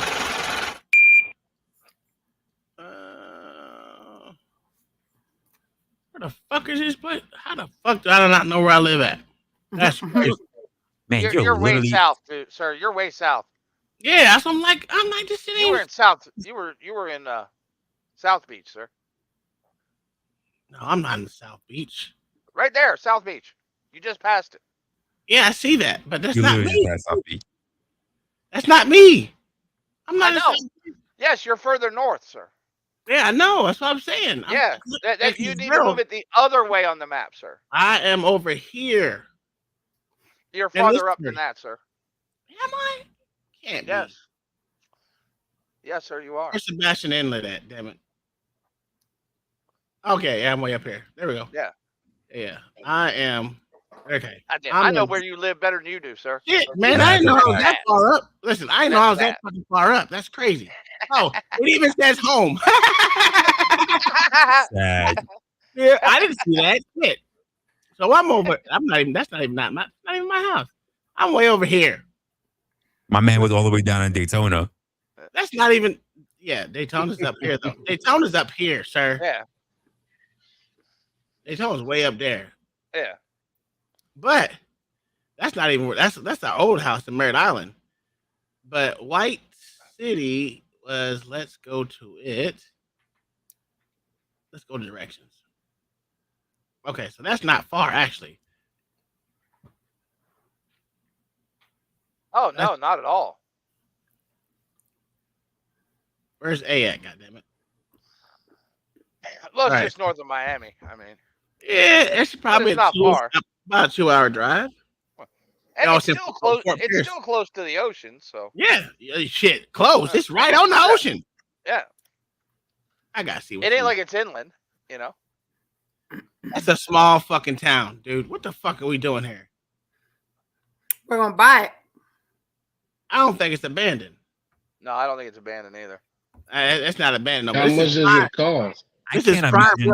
Where the fuck is this place? How the fuck do I not know where I live at? That's crazy. Man, you're way south, dude, sir. You're way south. Yeah, that's what I'm like this city. You were in South. You were in South Beach, sir. No, I'm not in the South Beach. Right there, South Beach. You just passed it. Yeah, I see that, but that's You not literally me. just passed South Beach. That's not me. I'm not. I know. Yes, you're further north, sir. Yeah, I know. That's what I'm saying. Yeah, you need to move it the other way on the map, sir. I am over here. You're farther up than that, sir. Am I? Can't be. Yes. Yes, sir, you are. Where's Sebastian Inlet at? Damn it. Okay, yeah, I'm way up here. There we go. Yeah. Yeah, I am. Okay. I know where you live better than you do, sir. Shit, man, I didn't know I was that far up. Listen, I didn't know I was that fucking far up. That's crazy. Oh, it even says home. Sad. Yeah, I didn't see that shit. So I'm over. That's not even my house. I'm way over here. My man was all the way down in Daytona. That's not even. Yeah, Daytona's up here though. Daytona's up here, sir. Yeah. Daytona's way up there. Yeah. But that's not even. That's our old house in Merritt Island. But White City was. Let's go to it. Let's go to directions. Okay, so that's not far actually. Oh no, not at all. Where's A at? Goddammit. Well, it's just north of Miami. I mean, yeah, it's probably not far. About a 2-hour drive. And it's still close. It's still close to the ocean. So yeah, shit, close. It's right on the ocean. Yeah, I gotta see. It ain't like it's inland, you know. That's a small fucking town, dude. What the fuck are we doing here? We're gonna buy it. I don't think it's abandoned. No, I don't think it's abandoned either. It's not abandoned. How much does it cost? I can't imagine.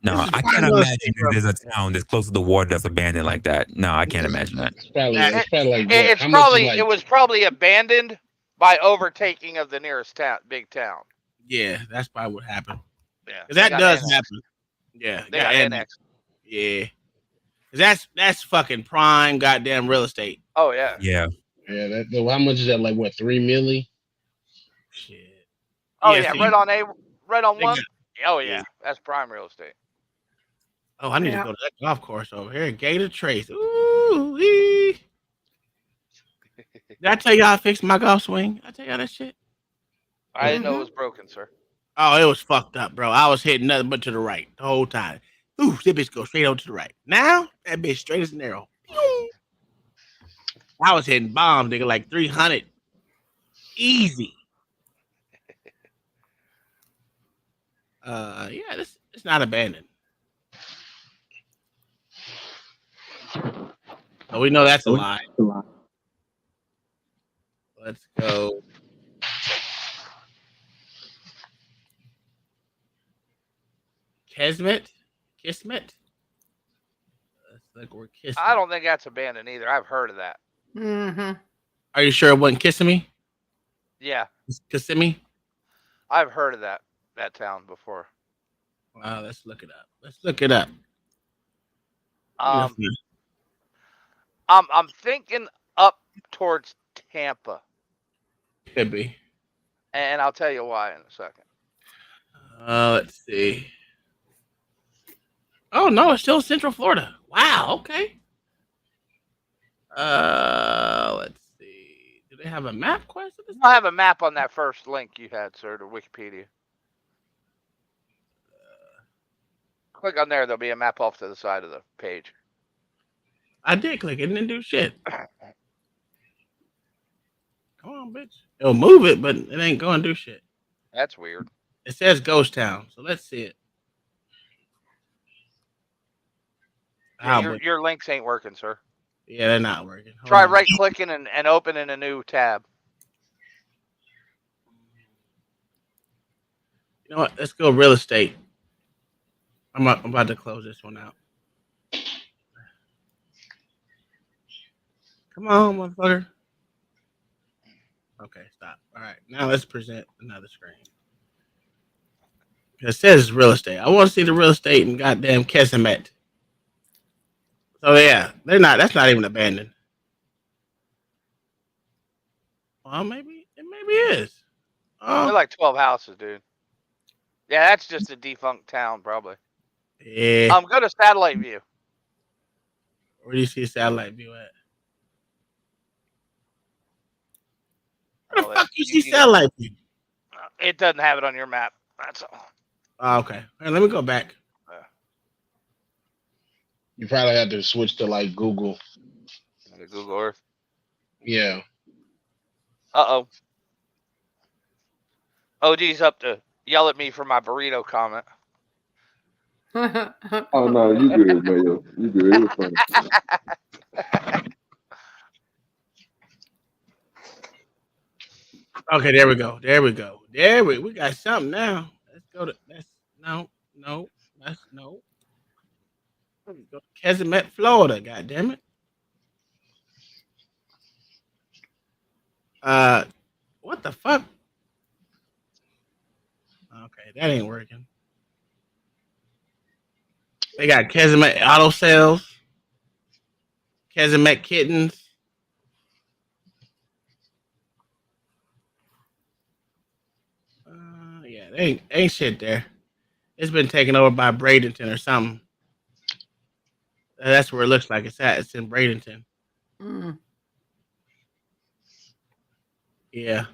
No, I can't imagine there's a town that's close to the water that's abandoned like that. No, I can't imagine that. It's probably like it was probably abandoned by overtaking of the nearest town, big town. Yeah, that's probably what happened. Yeah, that does happen. Yeah, they got annexed. Yeah, that's fucking prime goddamn real estate. Oh yeah. Yeah. Yeah. How much is that? Like what? 3 million? Shit. Oh yeah, right on one. Oh yeah, that's prime real estate. Oh, I need to go to that golf course over here. Gator Trace. Ooh. Did I tell y'all I fixed my golf swing? I tell y'all that shit. I didn't know it was broken, sir. Oh, it was fucked up, bro. I was hitting nothing but to the right the whole time. Ooh, that bitch go straight over to the right. Now that bitch straight as an arrow. I was hitting bombs, nigga, like 300. Easy. Yeah, this it's not abandoned. So we know that's a lie. Let's go. Kismet? Let's look where Kismet. I don't think that's abandoned either. I've heard of that. Mm-hmm. Are you sure it wasn't Kissimmee? Yeah. Kissimmee? I've heard of that town before. Wow, let's look it up. I'm thinking up towards Tampa. Could be. And I'll tell you why in a second. Let's see. Oh no, it's still Central Florida. Wow, okay. Let's see. Do they have a map quest? I have a map on that first link you had, sir, to Wikipedia. Click on there, there'll be a map off to the side of the page. I did click it and didn't do shit. Come on, bitch. It'll move it, but it ain't going to do shit. That's weird. It says Ghost Town, so let's see it. Yeah, your links ain't working, sir. Yeah, they're not working. Try right-clicking and opening a new tab. You know what? Let's go real estate. I'm about to close this one out. Come on, motherfucker. Okay, stop. All right, now let's present another screen. It says real estate. I want to see the real estate in goddamn Kesemet. So yeah, they're not. That's not even abandoned. Well, maybe it is. They're like 12 houses, dude. Yeah, that's just a defunct town, probably. Yeah. Go to satellite view. Where do you see a satellite view at? Where the fuck you see satellite view? It doesn't have it on your map. That's all. Oh, okay. All right, let me go back. You probably had to switch to like Google. Google Earth. Yeah. Uh-oh. OG's up to yell at me for my burrito comment. Oh no, you good, Mayo. You good. It was funny. Okay, there we go. We got something now. Let's go to no. Let's no. Let's go to Kesemet, Florida. God damn it. What the fuck? Okay, that ain't working. They got Kesemet auto sales, Kesemet kittens. Yeah, they ain't shit there. It's been taken over by Bradenton or something. That's where it looks like it's at. It's in Bradenton. Mm. Yeah,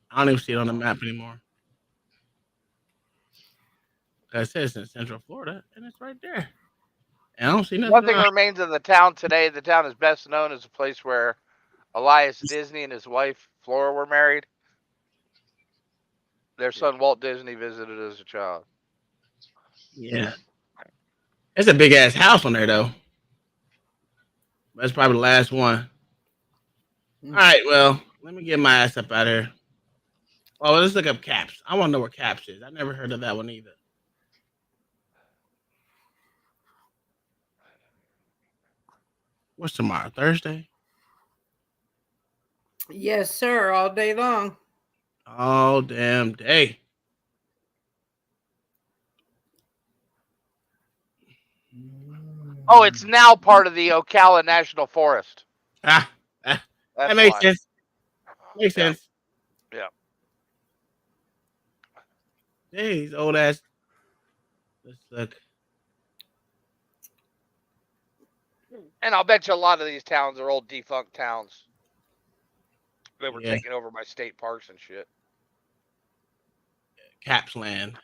I don't even see it on the map anymore. It says in Central Florida, and it's right there. And I don't see nothing. One thing remains of the town today. The town is best known as a place where Elias Disney and his wife Flora were married. Their son Walt Disney visited as a child. Yeah. It's a big ass house on there though. That's probably the last one. All right, well, let me get my ass up out of here. Oh, let's look up Caps. I want to know where Caps is. I never heard of that one either. What's tomorrow? Thursday? Yes, sir. All day long. All damn day. Oh, it's now part of the Ocala National Forest. That makes sense. Makes sense. Yeah. Jeez, old ass. Let's look. And I'll bet you a lot of these towns are old defunct towns that were taken over by state parks and shit. Capsland.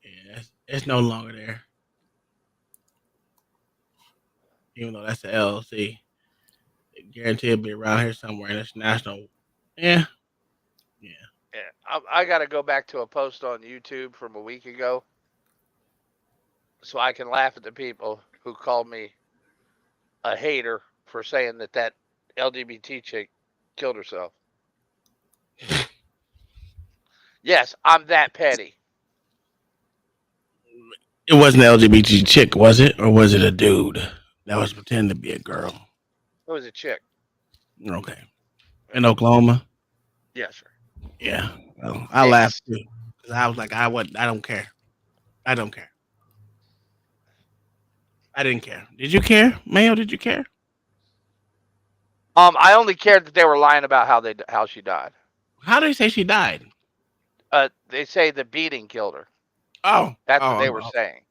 Yeah, it's no longer there. Even though that's the LLC, it guarantee it'll be around here somewhere. And it's national. Yeah. I got to go back to a post on YouTube from a week ago so I can laugh at the people who called me a hater for saying that LGBT chick killed herself. Yes, I'm that petty. It wasn't an LGBT chick, was it? Or was it a dude that was pretending to be a girl? It was a chick. Okay. In Oklahoma? Yes, sir. Yeah. Well, I laughed too. Because I was like, I don't care. I don't care. I didn't care. Did you care? Mayo, did you care? I only cared that they were lying about how she died. How do they say she died? They say the beating killed her. Oh. That's what they were saying.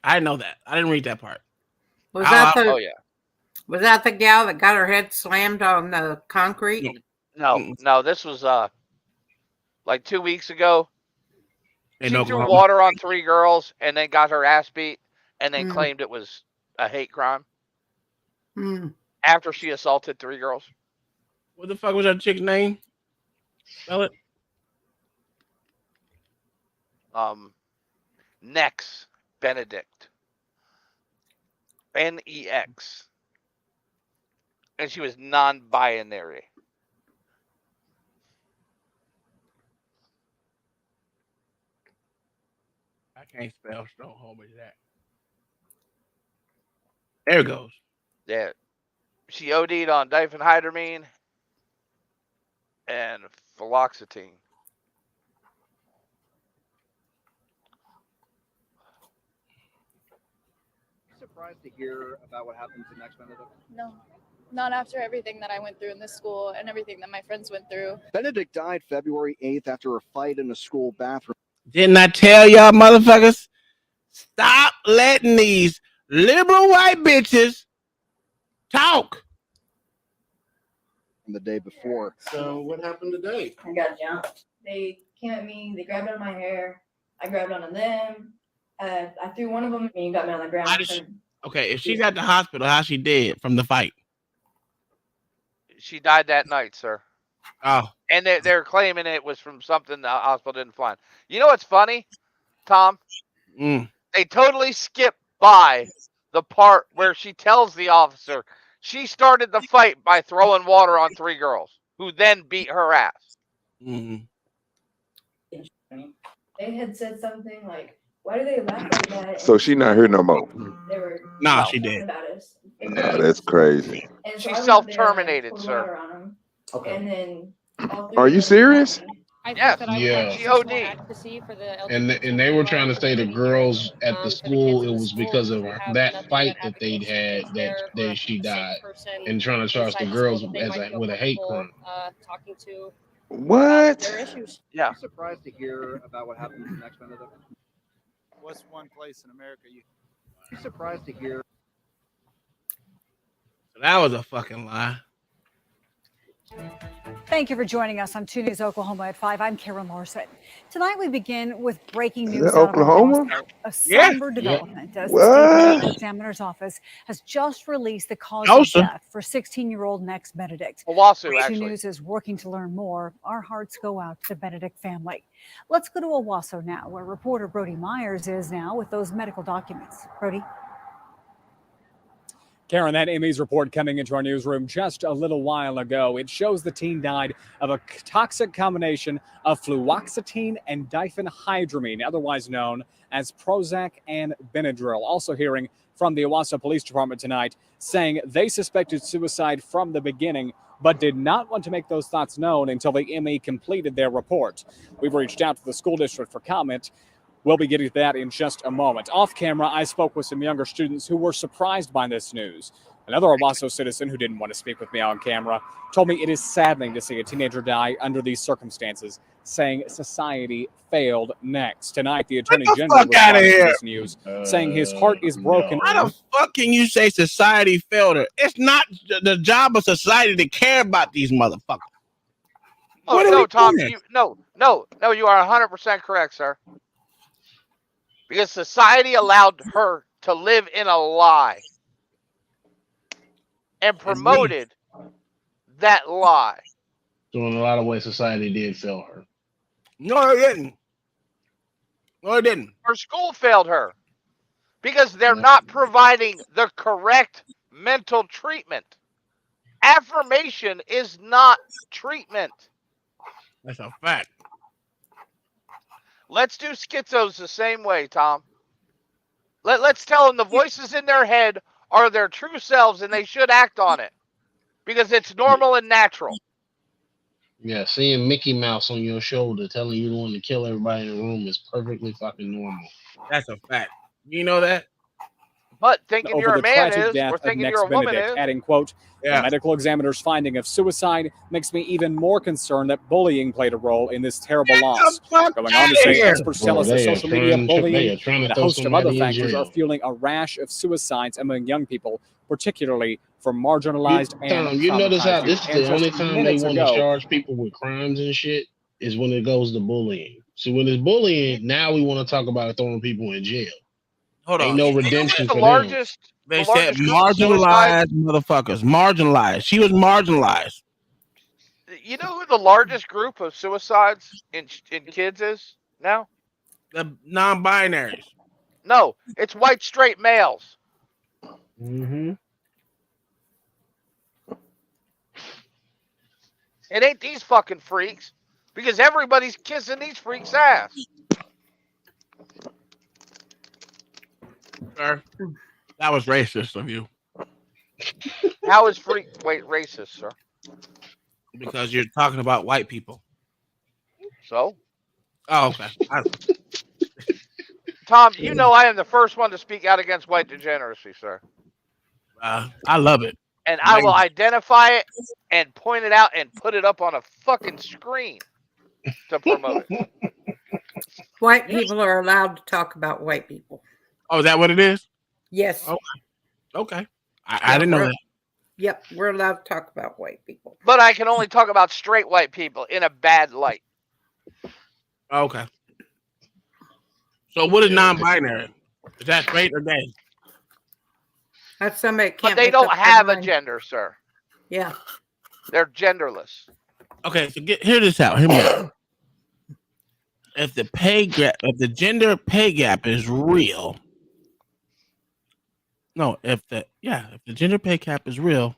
I didn't know that. I didn't read that part. Was that oh yeah. Was that the gal that got her head slammed on the concrete? No. This was like 2 weeks ago. In She Oklahoma. threw water on 3 girls and then got her ass beat and then claimed it was a hate crime after she assaulted 3 girls. What the fuck was that chick's name? Spell it. Nex Benedict. Nex. And she was non-binary. I can't spell stronghold with that. There it goes. Yeah. She OD'd on diphenhydramine and fluoxetine. Surprised to hear about what happened to Next Benedict? No, not after everything that I went through in this school and everything that my friends went through. Benedict died February 8th after a fight in a school bathroom. Didn't I tell y'all motherfuckers? Stop letting these liberal white bitches talk. The day before. So what happened today? I got jumped. They came at me. They grabbed onto my hair. I grabbed onto them. I threw one of them and he got me on the ground. Okay, if she's at the hospital, how's she dead from the fight? She died that night, sir. Oh. And they're claiming it was from something the hospital didn't find. You know what's funny, Tom? They totally skipped by the part where she tells the officer she started the fight by throwing water on 3 girls who then beat her ass. They had said something like, why do they laugh like that? So she not here no more. They were Nah, she did. about us. Nah, that's crazy. And so She I went self-terminated, there, sir. poured water on 'em, and then all 3 Are of you them serious? got me. Yes. Yeah. She OD'd. And they were trying to say the girls at the school, it was because of that fight that they'd had that she died, and trying to charge the girls with a hate crime. What? Yeah. I'm surprised to hear about what happened to Next Benedict. What's one place in America you? I'm surprised to hear. So that was a fucking lie. Thank you for joining us on 2 News Oklahoma at 5. I'm Karen Larson. Tonight we begin with breaking Is news that out of Oklahoma? Oklahoma. A Yeah. somber development as the What? state examiner's office has just released the cause Awesome. of death for 16-year-old Nex Benedict. Owasso, 2 actually. News is working to learn more. Our hearts go out to the Benedict family. Let's go to Owasso now, where reporter Brody Myers is now with those medical documents. Brody. Karen, that ME's report coming into our newsroom just a little while ago. It shows the teen died of a toxic combination of fluoxetine and diphenhydramine, otherwise known as Prozac and Benadryl. Also hearing from the Owasso Police Department tonight, saying they suspected suicide from the beginning, but did not want to make those thoughts known until the ME completed their report. We've reached out to the school district for comment. We'll be getting to that in just a moment. Off camera, I spoke with some younger students who were surprised by this news. Another Owasso citizen who didn't want to speak with me on camera told me it is saddening to see a teenager die under these circumstances. saying society failed next. Tonight, the Attorney the General fuck outta responded to here. this news, saying his heart is broken. How the fuck can you say society failed her? It's not the job of society to care about these motherfuckers. Oh, no, Tom, no, you are 100% correct, sir. Because society allowed her to live in a lie and promoted that lie. So in a lot of ways, society did fail her. No, it didn't. No, it didn't. Her school failed her because they're not providing the correct mental treatment. Affirmation is not treatment. That's a fact. Let's do schizos the same way, Tom. Let's tell them the voices in their head are their true selves and they should act on it because it's normal and natural. Yeah, seeing Mickey Mouse on your shoulder telling you the one to kill everybody in the room is perfectly fucking normal. That's a fact. You know that? But thinking Over you're a the man tragic is, death or of thinking Nex you're a woman Benedict, is. adding, quote, Yeah. the medical examiner's finding of suicide makes me even more concerned that bullying played a role in this terrible loss. Going on to say, experts tell us that social media bullying and a host of other factors are fueling a rash of suicides among young people, particularly from marginalized and You notice how traumatized this youth. is the And only just time they minutes want to ago, charge people with crimes and shit is when it goes to bullying. So when it's bullying, now we want to talk about throwing people in jail. Hold Ain't on. no redemption The for largest, They the said largest group of suicides. marginalized motherfuckers. Marginalized. She was marginalized. You know who the largest group of suicides in kids is now? The non-binaries. No, it's white straight males. Mm-hmm. It ain't these fucking freaks because everybody's kissing these freaks' ass. Sir, that was racist of you. How is racist, sir? Because you're talking about white people. So? Oh, okay. Tom, you know I am the first one to speak out against white degeneracy, sir. I love it. And I will identify it and point it out and put it up on a fucking screen to promote it. White people are allowed to talk about white people. Oh, is that what it is? Yes. Okay. I didn't know that. Yep, we're allowed to talk about white people. But I can only talk about straight white people in a bad light. Okay. So what is non-binary? Is that straight or gay? That's somebody that can't. But they make don't up their have a mind. gender, sir. Yeah. They're genderless. Okay, so hear this out. Hear me out. If the gender pay gap is real, if the gender pay gap is real,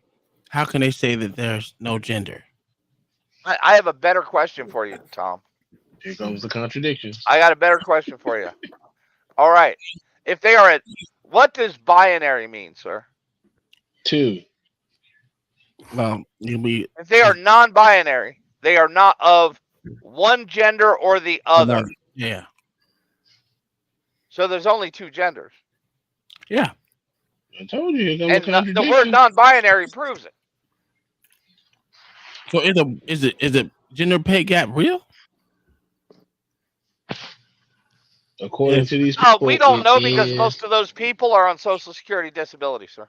how can they say that there's no gender? I have a better question for you, Tom. Here comes the contradictions. I got a better question for you. All right. If they are what does binary mean, sir? 2. Well, if they are non-binary, they are not of one gender or the other. Yeah. So there's only 2 genders. Yeah. I told you. And the word non-binary proves it. So is it gender pay gap real? According to these people, we don't know because most of those people are on Social Security disability, sir.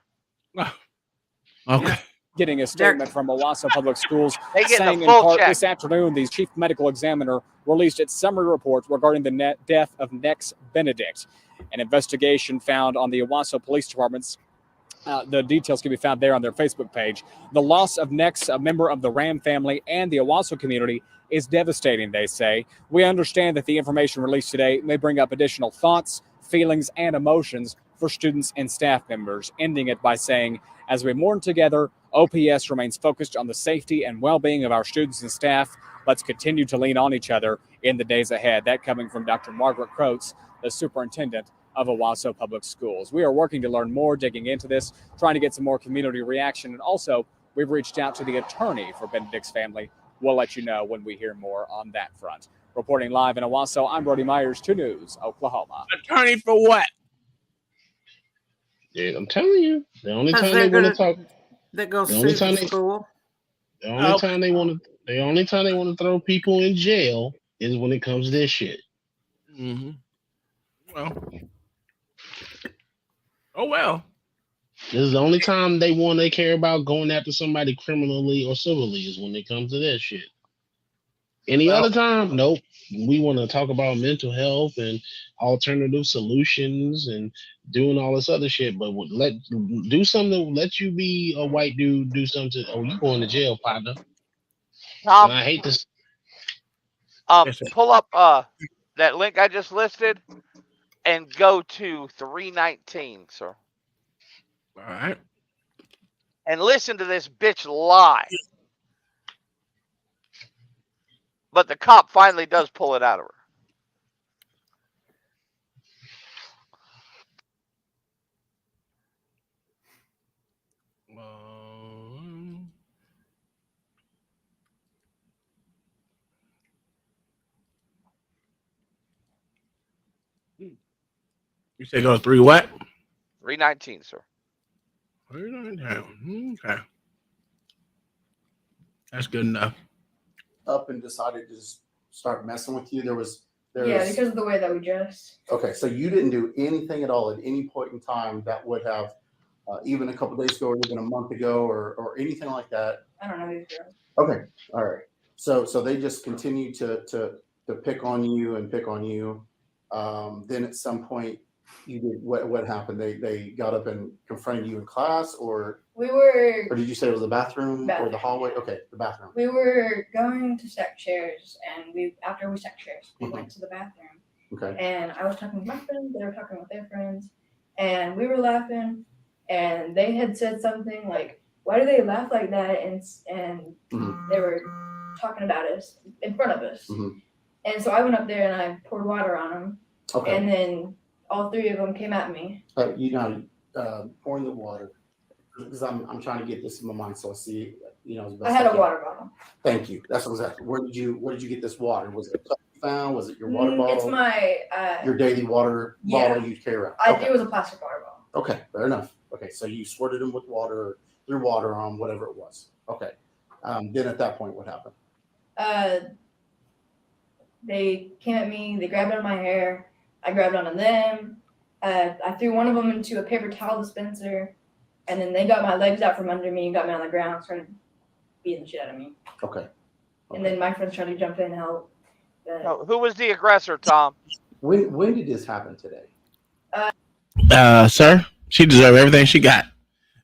Okay. Getting a statement from Owasso Public Schools They get saying the in full part check. this afternoon the chief medical examiner released its summary report regarding the death of Nex Benedict. An investigation found on the Owasso Police Department's the details can be found there on their Facebook page. The loss of Nex, a member of the Ram family and the Owasso community, is devastating, they say. We understand that the information released today may bring up additional thoughts, feelings, and emotions for students and staff members, ending it by saying, as we mourn together, OPS remains focused on the safety and well-being of our students and staff. Let's continue to lean on each other in the days ahead. That coming from Dr. Margaret Croats, the superintendent of Owasso Public Schools. We are working to learn more, digging into this, trying to get some more community reaction. And also, we've reached out to the attorney for Benedict's family. We'll let you know when we hear more on that front. Reporting live in Owasso, I'm Brody Myers, 2 News, Oklahoma. Attorney for what? Yeah, I'm telling you. The only time they want to talk. They go sue the school. The only time they want to throw people in jail is when it comes to this shit. Mm-hmm. Well. Oh well. This is the only time they care about going after somebody criminally or civilly is when it comes to that shit. Any other time, nope. We want to talk about mental health and alternative solutions and doing all this other shit. But do something. Let you be a white dude. Do something. Oh, you going to jail, partner? Tom, And I hate this. Pull up that link I just listed and go to 319, sir. All right. And listen to this bitch lie. But the cop finally does pull it out of her. You say go 3 what? 319, sir. 319. Okay. That's good enough. Up and decided to just start messing with you. There was because of the way that we dressed. Okay, so you didn't do anything at all at any point in time that would have, even a couple days ago or even a month ago or anything like that. I don't know these girls. Okay, all right. So they just continue to pick on you and pick on you. Then at some point, you did what happened? They got up and confronted you in class, or did you say it was the bathroom or the hallway? Okay, the bathroom. We were going to stack chairs, and after we stacked chairs, we went to the bathroom. Okay. And I was talking with my friends, they were talking with their friends, and we were laughing, and they had said something like, "Why do they laugh like that?" And they were talking about us in front of us. And so I went up there and I poured water on them. Okay. And then all three of them came at me. Pouring the water, because I'm trying to get this in my mind so I see, as best I had I a can. water bottle. Thank you. That's exactly. Where did you get this water? Was it a cup you found? Was it your water bottle? It's my your daily water bottle you carry around. I think it was a plastic water bottle. Okay, fair enough. Okay, so you squirted them with water, threw water on whatever it was. Okay. Then at that point, what happened? They came at me. They grabbed onto my hair. I grabbed onto them. I threw one of them into a paper towel dispenser, and then they got my legs out from under me and got me on the ground, started beating the shit out of me. Okay. And then my friends tried to jump in and help. Who was the aggressor, Tom? When did this happen today? Sir, she deserves everything she got.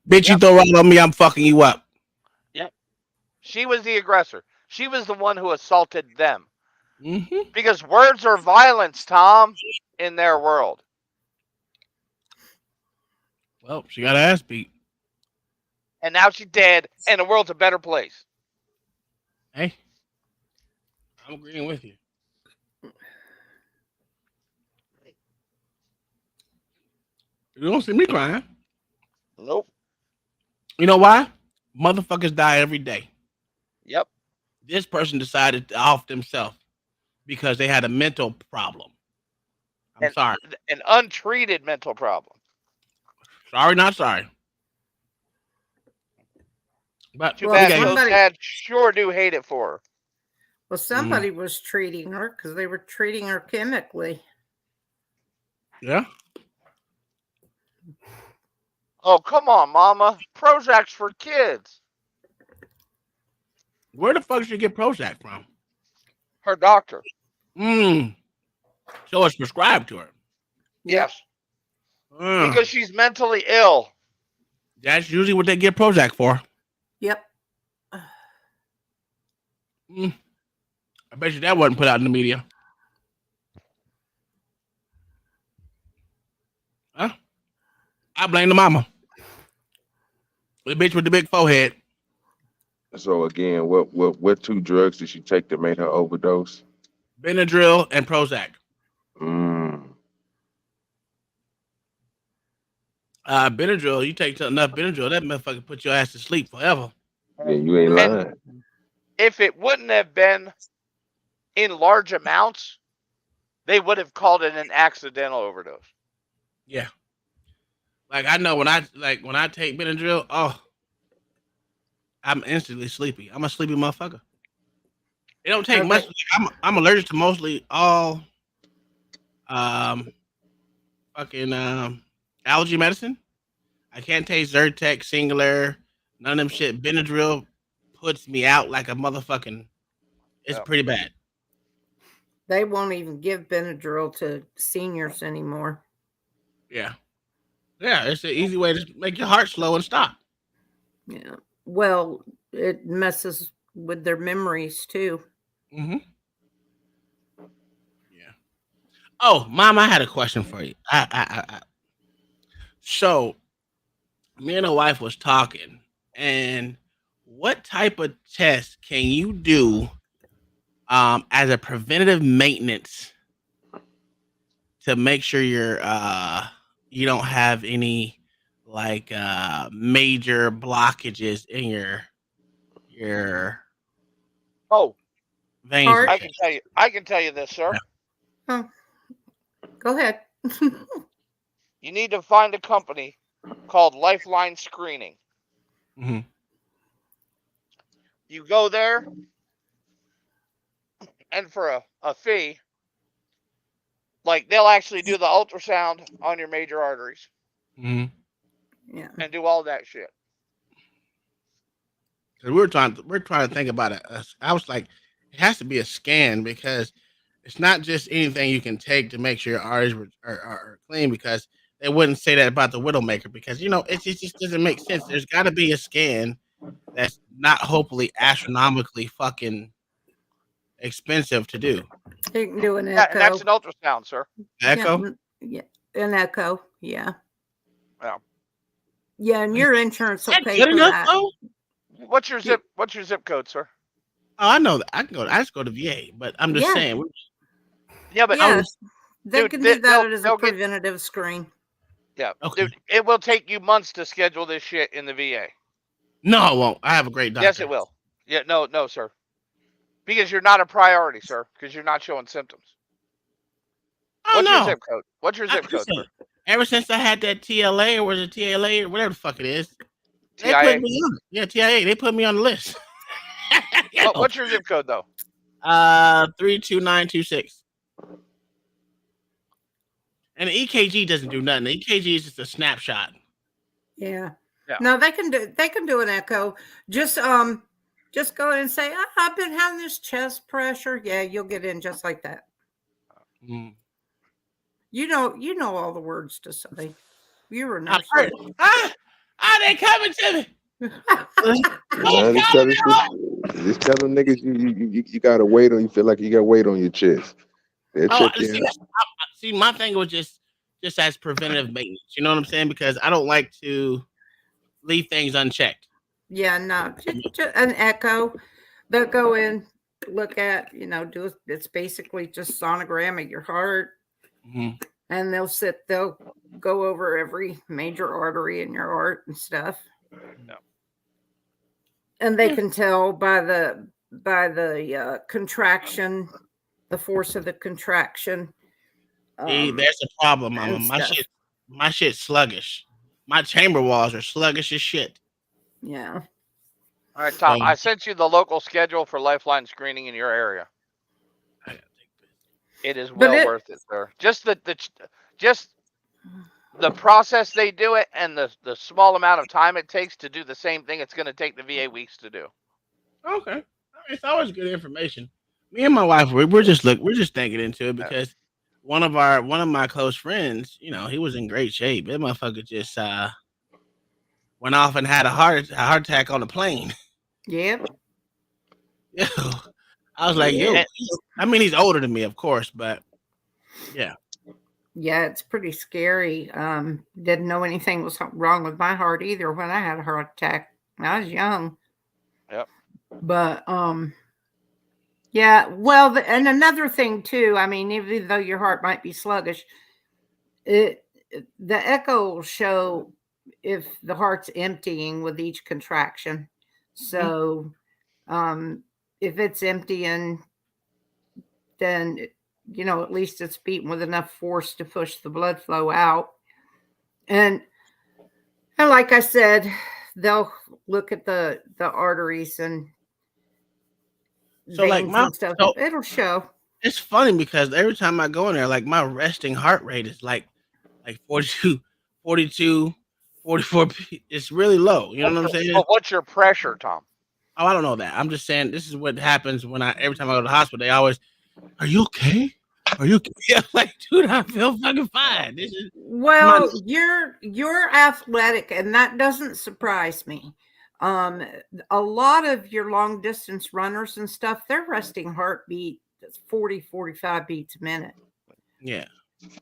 Bitch, you throw right on me, I'm fucking you up. Yep. She was the aggressor. She was the one who assaulted them. Because words are violence, Tom, in their world. Well, she got her ass beat. And now she's dead, and the world's a better place. Hey, I'm agreeing with you. You don't see me crying. Nope. You know why? Motherfuckers die every day. Yep. This person decided to off themselves because they had a mental problem. I'm sorry. An untreated mental problem. Sorry, not sorry. But too bad those dads sure do hate it for her. Well, somebody was treating her because they were treating her chemically. Yeah. Oh, come on, Mama. Prozac's for kids. Where the fuck did she get Prozac from? Her doctor. So it's prescribed to her. Yes. Because she's mentally ill. That's usually what they get Prozac for. Yep. I bet you that wasn't put out in the media. Huh? I blame the mama. The bitch with the big forehead. So again, what two drugs did she take that made her overdose? Benadryl and Prozac. Benadryl, you take enough Benadryl, that motherfucker put your ass to sleep forever. Yeah, you ain't lying. If it wouldn't have been in large amounts, they would have called it an accidental overdose. Yeah. Like I know when I take Benadryl, I'm instantly sleepy. I'm a sleepy motherfucker. It don't take much. I'm allergic to mostly all fucking allergy medicine. I can't take Zyrtec, Singular, none of them shit. Benadryl puts me out like a motherfucking. It's pretty bad. They won't even give Benadryl to seniors anymore. Yeah. Yeah, it's an easy way to make your heart slow and stop. Yeah. Well, it messes with their memories too. Mm-hmm. Yeah. Oh, Mom, I had a question for you. So, me and the wife was talking, and what type of test can you do as a preventative maintenance to make sure you don't have any like major blockages in your veins? I can tell you this, sir. Oh, go ahead. You need to find a company called Lifeline Screening. Mm-hmm. You go there, and for a fee, like they'll actually do the ultrasound on your major arteries. Mm-hmm. Yeah. And do all that shit. We're trying to think about it. I was like, it has to be a scan because it's not just anything you can take to make sure your arteries are clean, because they wouldn't say that about the Widowmaker, because it just doesn't make sense. There's got to be a scan that's not hopefully astronomically fucking expensive to do. You can do an Yeah, echo. and that's an ultrasound, sir. Echo? Yeah, an echo. Yeah. Yeah. Yeah, and your insurance will pay Good for enough, that. though? What's your zip code, sir? Oh, I know that. I just go to VA, but I'm just saying. Yeah, but yes, they dude, can do that as a they'll get- preventative screen. Yeah, Okay. dude, it will take you months to schedule this shit in the VA. No, it won't. I have a great doctor. Yes, it will. Yeah, no, sir. Because you're not a priority, sir. Because you're not showing symptoms. Oh, What's your no. zip code? What's your zip code, Listen, sir? ever since I had that TLA or was it TLA or whatever the fuck it is, they TIA? put me on it. Yeah, TIA. They put me on the list. What's your zip code, though? 32926. And the EKG doesn't do nothing. The EKG is just a snapshot. Yeah. Yeah. No, they can do an echo. Just go in and say, I've been having this chest pressure. Yeah, you'll get in just like that. Mm. You know all the words to say. You were a nurse. They coming to me. Man, just tell them niggas you gotta wait on. You feel like you got weight on your chest. They'll check you in. See, my thing was just as preventative maintenance. You know what I'm saying? Because I don't like to leave things unchecked. Yeah, no, just an echo. They'll go in, look at, it's basically just sonogram of your heart. Mm-hmm. And they'll go over every major artery in your heart and stuff. No. And they can tell by the contraction, the force of the contraction. See, there's a problem, Mama. My shit's sluggish. My chamber walls are sluggish as shit. Yeah. All right, Tom. I sent you the local schedule for Lifeline screening in your area. It is well worth it, sir. Just the process they do it, and the small amount of time it takes to do the same thing it's going to take the VA weeks to do. Okay, it's always good information. Me and my wife, we're just thinking into it because one of my close friends, he was in great shape. That motherfucker just went off and had a heart attack on the plane. Yep. Yo, I was like, yo. I mean, he's older than me, of course, but yeah. Yeah, it's pretty scary. Didn't know anything was wrong with my heart either when I had a heart attack. I was young. Yep. But yeah. Well, and another thing too. I mean, even though your heart might be sluggish, the echo will show if the heart's emptying with each contraction. So, if it's emptying, then at least it's beating with enough force to push the blood flow out. And like I said, they'll look at the arteries and So like veins my and stuff. so It'll show. it's funny because every time I go in there, like my resting heart rate is like 42, 42, 44. It's really low. You know what I'm saying? But what's your pressure, Tom? Oh, I don't know that. I'm just saying this is what happens when every time I go to the hospital, they always, "Are you okay? Are you okay?" I'm like, dude, I feel fucking fine. This is Well, you're athletic, and that doesn't surprise me. A lot of your long distance runners and stuff, their resting heartbeat is 40, 45 beats a minute. yeah.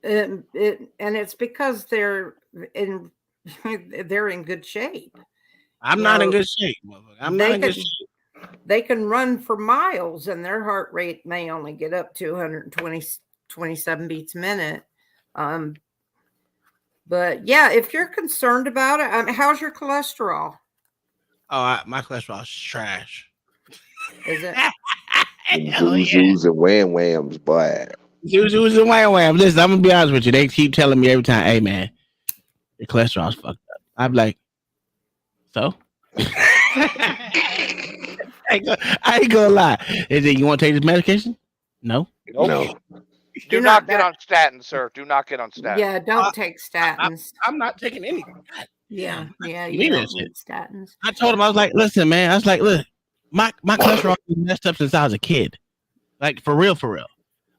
And it's because they're in good shape. I'm You not in know, good shape, motherfucker. I'm not in good shape. They can run for miles, and their heart rate may only get up to 127 beats a minute. But yeah, if you're concerned about it, how's your cholesterol? Oh, my cholesterol is trash. Is it? Zoos and wham whams, boy. Zoos and wham whams. Listen, I'm gonna be honest with you. They keep telling me every time, "Hey man, your cholesterol's fucked up." I'm like, so. I ain't gonna lie. Is it you want to take this medication? No. No. Do not get on statins, sir. Do not get on statins. Yeah, don't take statins. I'm not taking any. Yeah, you mean don't that shit? need statins. I told him, I was like, listen, man. I was like, look, my cholesterol is messed up since I was a kid. Like for real, for real.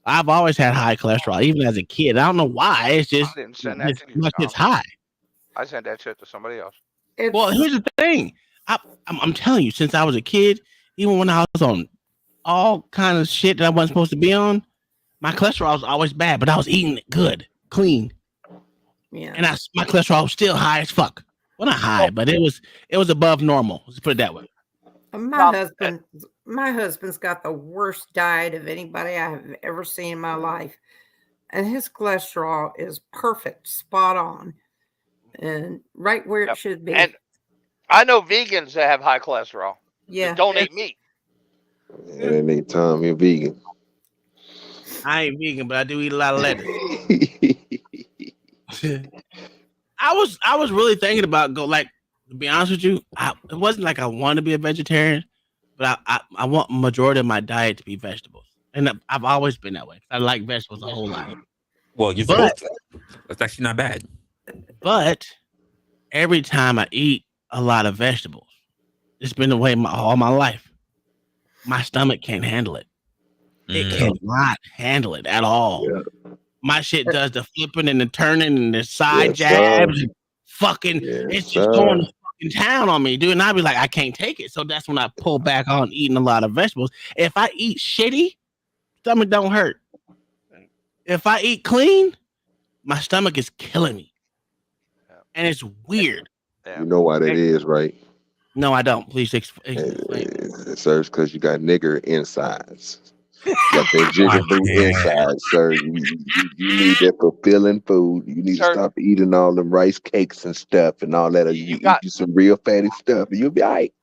I've always had high cholesterol, even as a kid. I don't know why. It's just I didn't send that to you, it's Tom. high. I sent that shit to somebody else. Well, here's the thing. I'm telling you, since I was a kid, even when I was on all kind of shit that I wasn't supposed to be on, my cholesterol was always bad, but I was eating it good, clean. Yeah. And my cholesterol was still high as fuck. Well, not high, but it was above normal. Let's put it that way. My husband's got the worst diet of anybody I have ever seen in my life. And his cholesterol is perfect, spot on, and right where it should be. And I know vegans that have high cholesterol. Yeah. That don't eat meat. And then they Tom, you're vegan. I ain't vegan, but I do eat a lot of lettuce. I was really thinking about to be honest with you, it wasn't like I want to be a vegetarian, but I want majority of my diet to be vegetables. And I've always been that way. I like vegetables a whole lot. Well, you're supposed to. That's actually not bad. But every time I eat a lot of vegetables, it's been the way all my life. My stomach can't handle it. It cannot handle it at all. Yeah. My shit does the flipping and the turning and the side jabs. And fucking, it's just going to fucking town on me, dude. And I'd be like, I can't take it. So that's when I pull back on eating a lot of vegetables. If I eat shitty, stomach don't hurt. If I eat clean, my stomach is killing me. And it's weird. You know why that is, right? No, I don't. Please explain. Sir, it's because you got nigger insides. You got that jigaboo inside, sir. You need that fulfilling food. You need to stop eating all them rice cakes and stuff and all that. You eat some real fatty stuff, and you'll be all right.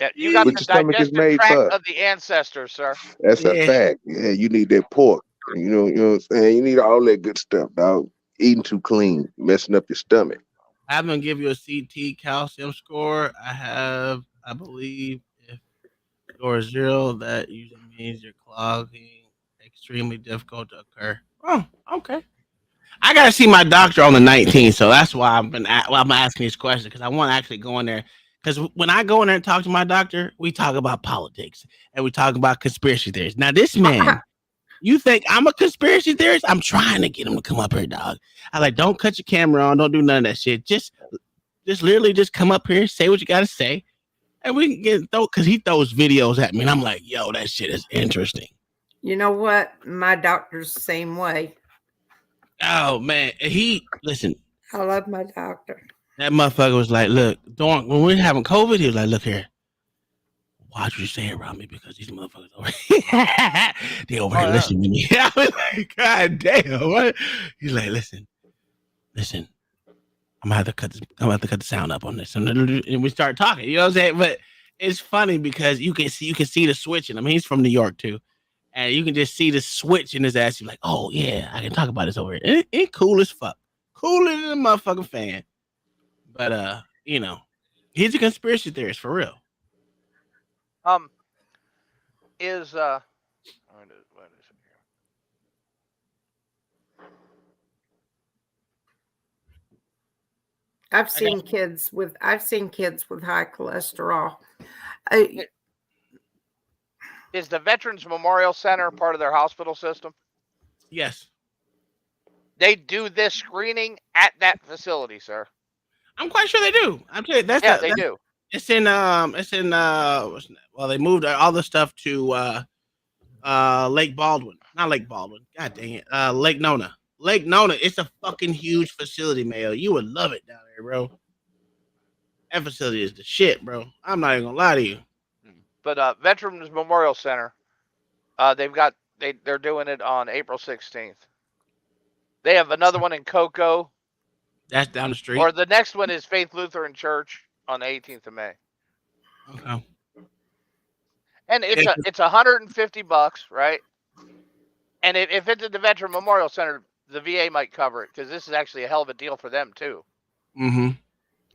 Yeah, you got what the your stomach is digestive made tract for. of the ancestors, sir. That's a fact. Yeah, you need that pork. You know what I'm saying? You need all that good stuff, dog. Eating too clean, messing up your stomach. I'm gonna give you a CT calcium score. I believe, if score 0, that usually means you're clogging, extremely difficult to occur. Oh, okay. I gotta see my doctor on the 19th, so that's why I'm asking these questions, because I want to actually go in there. Because when I go in there and talk to my doctor, we talk about politics and we talk about conspiracy theories. Now, this man, you think I'm a conspiracy theorist? I'm trying to get him to come up here, dog. I like, don't cut your camera on, don't do none of that shit. Just literally just come up here, say what you gotta say, and we can get because he throws videos at me, and I'm like, yo, that shit is interesting. You know what? My doctor's the same way. Oh man, listen. I love my doctor. That motherfucker was like, look, when we were having COVID, he was like, look here. Watch what you say around me, because these motherfuckers over here, they over here listening to me. I was like, God damn. What? He's like, listen. I'm gonna have to cut the sound up on this. And we start talking. You know what I'm saying? But it's funny because you can see the switch in him. He's from New York too. And you can just see the switch in his ass. You're like, oh yeah, I can talk about this over here. It's cool as fuck. Cooler than a motherfucking fan. But he's a conspiracy theorist for real. is I've seen kids with high cholesterol. Is the Veterans Memorial Center part of their hospital system? Yes. They do this screening at that facility, sir. I'm quite sure they do. I'm saying they do. It's in well, they moved all the stuff to Lake Baldwin. Not Lake Baldwin. God dang it. Lake Nona. Lake Nona. It's a fucking huge facility, Mayo. You would love it down there, bro. That facility is the shit, bro. I'm not even gonna lie to you. But Veterans Memorial Center, they're doing it on April 16th. They have another one in Cocoa. That's down the street. Or the next one is Faith Lutheran Church on the 18th of May. Okay. And it's $150, right? And if it's at the Veteran Memorial Center, the VA might cover it because this is actually a hell of a deal for them too. Mm-hmm.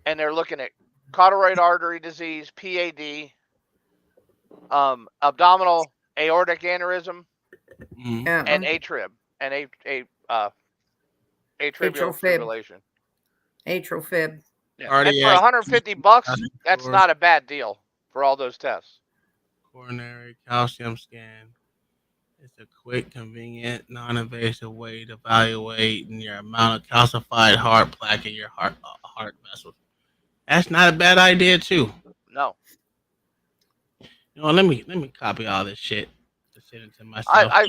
And they're looking at carotid artery disease, PAD, abdominal aortic aneurysm, and AFib, and atrial fibrillation. AFib. Yeah. And for $150, that's not a bad deal for all those tests. Coronary calcium scan. It's a quick, convenient, non-invasive way to evaluate your amount of calcified heart plaque in your heart vessels. That's not a bad idea, too. No. You know, let me copy all this shit to send it to myself. I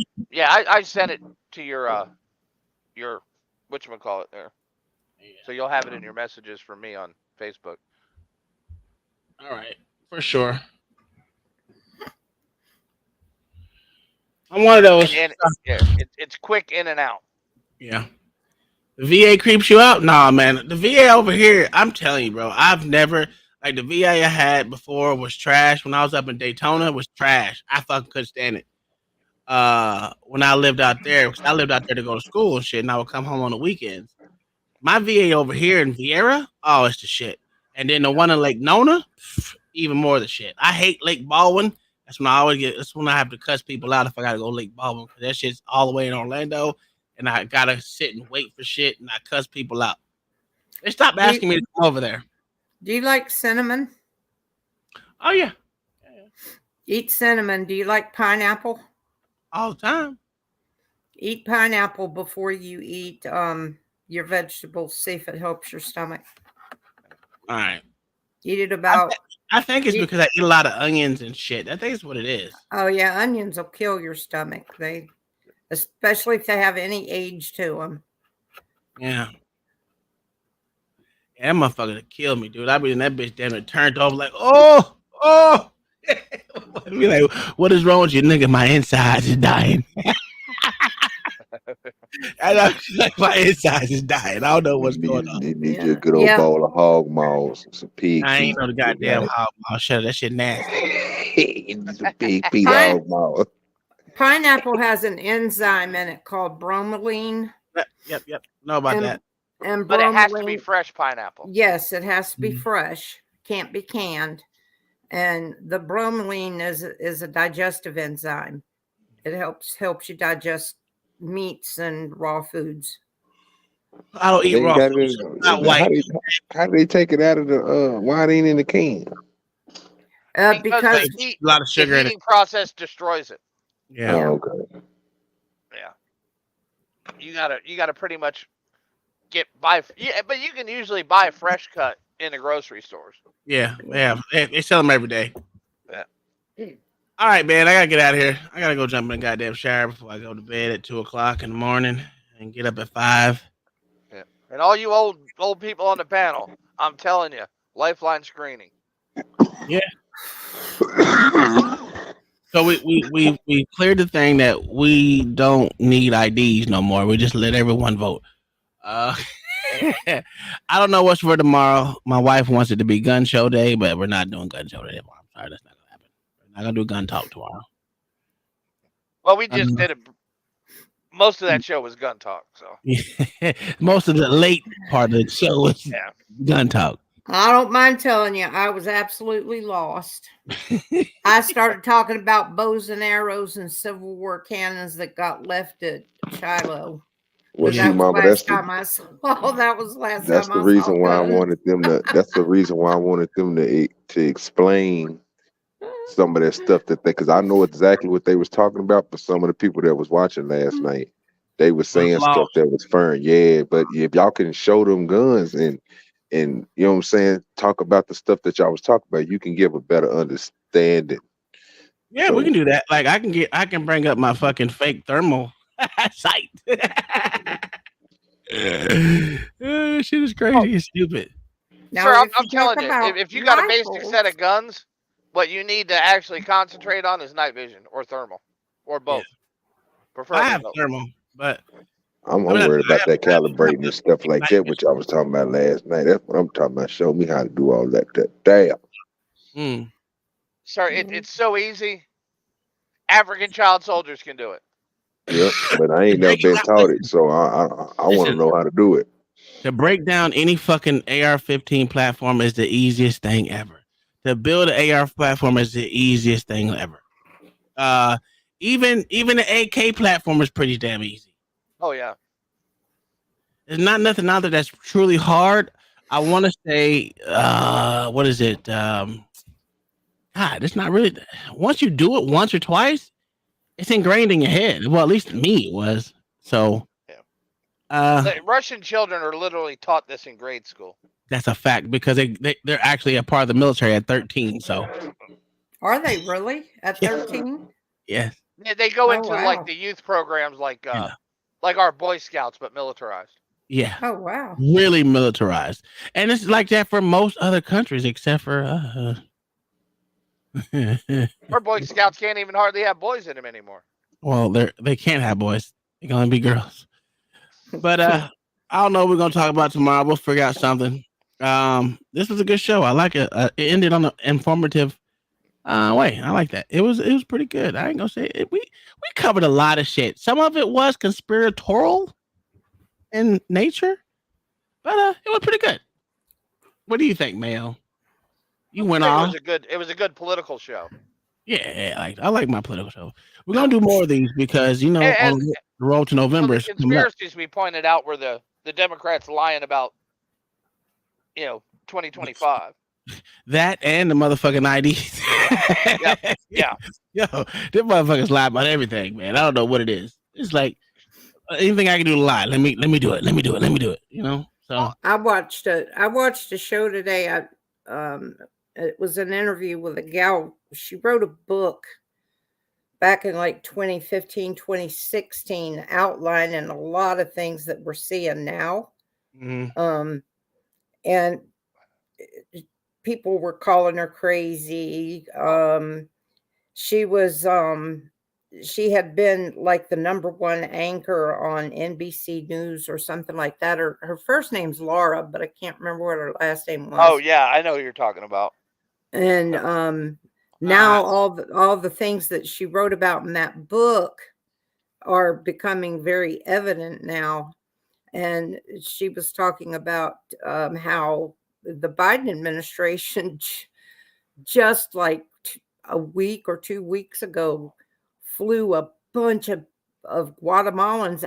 sent it to your whatchamacallit there. Yeah. So you'll have it in your messages for me on Facebook. All right, for sure. I'm one of those. It's quick in and out. Yeah. The VA creeps you out? Nah, man. The VA over here, I'm telling you, bro, I've never, like, the VA I had before was trash. When I was up in Daytona, it was trash. I fucking couldn't stand it. When I lived out there, because I lived out there to go to school and shit, and I would come home on the weekends. My VA over here in Vieira, oh, it's the shit. And then the one in Lake Nona, even more the shit. I hate Lake Baldwin. That's when I have to cuss people out if I gotta go Lake Baldwin, because that shit's all the way in Orlando, and I gotta sit and wait for shit, and I cuss people out. They stopped asking me to come over there. Do you like cinnamon? Oh yeah. Eat cinnamon. Do you like pineapple? All the time. Eat pineapple before you eat your vegetables. See if it helps your stomach. All right. Eat it about. I think it's because I eat a lot of onions and shit. I think it's what it is. Oh yeah, onions will kill your stomach. Especially if they have any age to them. Yeah. That motherfucker to kill me, dude. I be in that bitch damn it turned off like, oh. Be like, what is wrong with you, nigga? My insides is dying. Like my insides is dying. I don't know what's going on. You need your good old bowl of hog maws, some pig. I ain't know the goddamn hog maw. Shut up, that shit nasty. Some big pig hog maw. Pineapple has an enzyme in it called bromelain. Yep. Know about that. But it has to be fresh pineapple. Yes, it has to be fresh. Can't be canned. And the bromelain is a digestive enzyme. It helps you digest meats and raw foods. I don't eat raw foods. Not white. How do they take it out of the why it ain't in the can? Because a lot of sugar the in it. heating process destroys it. Yeah. Oh, okay. Yeah. You gotta pretty much but you can usually buy fresh cut in the grocery stores. Yeah. They sell them every day. Yeah. All right, man. I gotta get out of here. I gotta go jump in the goddamn shower before I go to bed at 2:00 in the morning and get up at 5. Yeah. And all you old people on the panel, I'm telling you, Lifeline screening. Yeah. So we cleared the thing that we don't need IDs no more. We just let everyone vote. I don't know what's for tomorrow. My wife wants it to be gun show day, but we're not doing gun show day tomorrow. I'm sorry, that's not gonna happen. We're not gonna do gun talk tomorrow. Well, we just did it. Most of that show was gun talk. So most of the late part of the show was gun talk. I don't mind telling you, I was absolutely lost. I started talking about bows and arrows and Civil War cannons that got left at Shiloh. Well, That see, was Mama, last time I saw. That was last that's time the I saw reason why I guns. wanted them to. That's the reason why I wanted them to explain some of that stuff because I know exactly what they was talking about. But some of the people that was watching last night, they were saying stuff that was fun. Yeah, but if y'all can show them guns and you know what I'm saying, talk about the stuff that y'all was talking about, you can give a better understanding. Yeah, we can do that. Like I can bring up my fucking fake thermal sight. Shit is crazy and stupid. Now, Sir, if I'm you telling talk you, about if you got a basic rifles, set of guns, what you need to actually concentrate on is night vision or thermal or both. Preferably I have both. thermal, but I'm worried about that calibrating and stuff like that, which I was talking about last night. That's what I'm talking about. Show me how to do all that. Damn. Sir, it's so easy. African child soldiers can do it. Yep, but I ain't never been taught it, so I want to know how to do it. To break down any fucking AR-15 platform is the easiest thing ever. To build an AR platform is the easiest thing ever. Even the AK platform is pretty damn easy. Oh yeah. There's not nothing out there that's truly hard. I want to say, what is it? God, it's not really. Once you do it once or twice, it's ingrained in your head. Well, at least me it was. So, Russian children are literally taught this in grade school. that's a fact because they're actually a part of the military at 13. So, are they really at 13? yes. They go Oh, into wow. like the youth programs like our Boy Scouts, but militarized. Yeah. Oh, wow. Really militarized. And it's like that for most other countries except for Our Boy Scouts can't even hardly have boys in them anymore. well, they can't have boys. They can only be girls. But I don't know what we're gonna talk about tomorrow. We'll figure out something. This was a good show. I like it. It ended on an informative way. I like that. It was pretty good. I ain't gonna say it. We covered a lot of shit. Some of it was conspiratorial in nature, but it was pretty good. What do you think, Mayo? You went off. It was a good political show. Yeah, I like my political show. We're gonna do more of these because on the road to November. The conspiracies we pointed out were the Democrats lying about 2025. That and the motherfucking IDs. Yeah. Yo, them motherfuckers lie about everything, man. I don't know what it is. It's like anything I can do to lie. Let me do it. Let me do it. So I watched a show today. It was an interview with a gal. She wrote a book back in like 2015, 2016, outlining a lot of things that we're seeing now. And people were calling her crazy. She had been like the #1 anchor on NBC News or something like that. Her first name's Laura, but I can't remember what her last name was. Oh yeah, I know who you're talking about. And now all the things that she wrote about in that book are becoming very evident now. And she was talking about how the Biden administration just like a week or 2 weeks ago flew a bunch of Guatemalans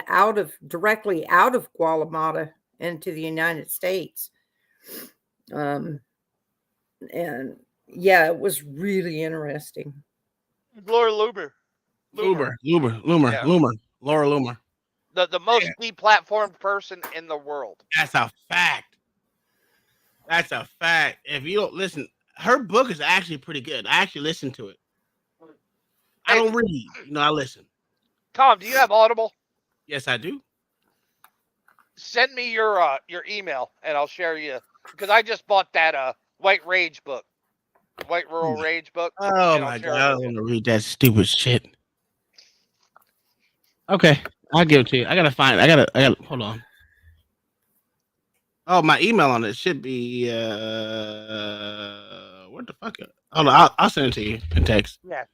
directly out of Guatemala into the United States. And yeah, it was really interesting. Laura Loomer. Laura Loomer. The most deplatformed person in the world. That's a fact. If you don't listen, her book is actually pretty good. I actually listened to it. I don't read, I listen. Tom, do you have Audible? Yes, I do. Send me your email and I'll share you because I just bought that White Rural Rage book. Oh my god, I don't want to read that stupid shit. Okay, I'll give it to you. I gotta hold on. Oh, my email on it should be what the fuck? Hold on, I'll send it to you in text. Yeah.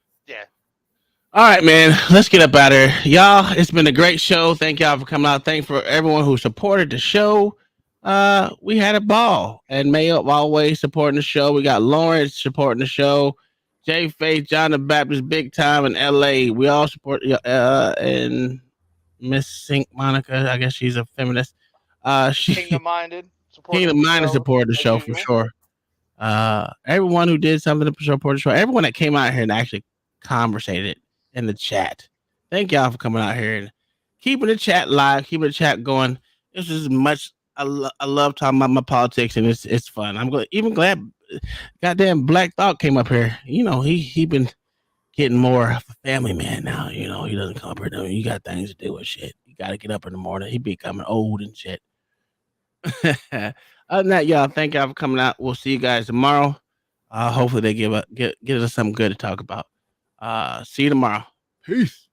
All right, man. Let's get up out of here. Y'all, it's been a great show. Thank y'all for coming out. Thanks for everyone who supported the show. we had a ball, and Mayo always supporting the show. We got Lawrence supporting the show. Jay Faith, John the Baptist, big time in LA. We all support and Miss Sink Monica. I guess she's a feminist. She Kingdom-minded. Kingdom-minded supported the show for sure. Everyone who did something to support the show, everyone that came out here and actually conversated in the chat. Thank y'all for coming out here and keeping the chat live, keeping the chat going. This is much. I love talking about my politics, and it's fun. I'm even glad. Goddamn, Black Thought came up here. You know, he been getting more of a family man now. You know, he doesn't come up here. You got things to do and shit. You got to get up in the morning. He becoming old and shit. Other than that, y'all, thank y'all for coming out. We'll see you guys tomorrow. Hopefully they get us something good to talk about. See you tomorrow. Peace.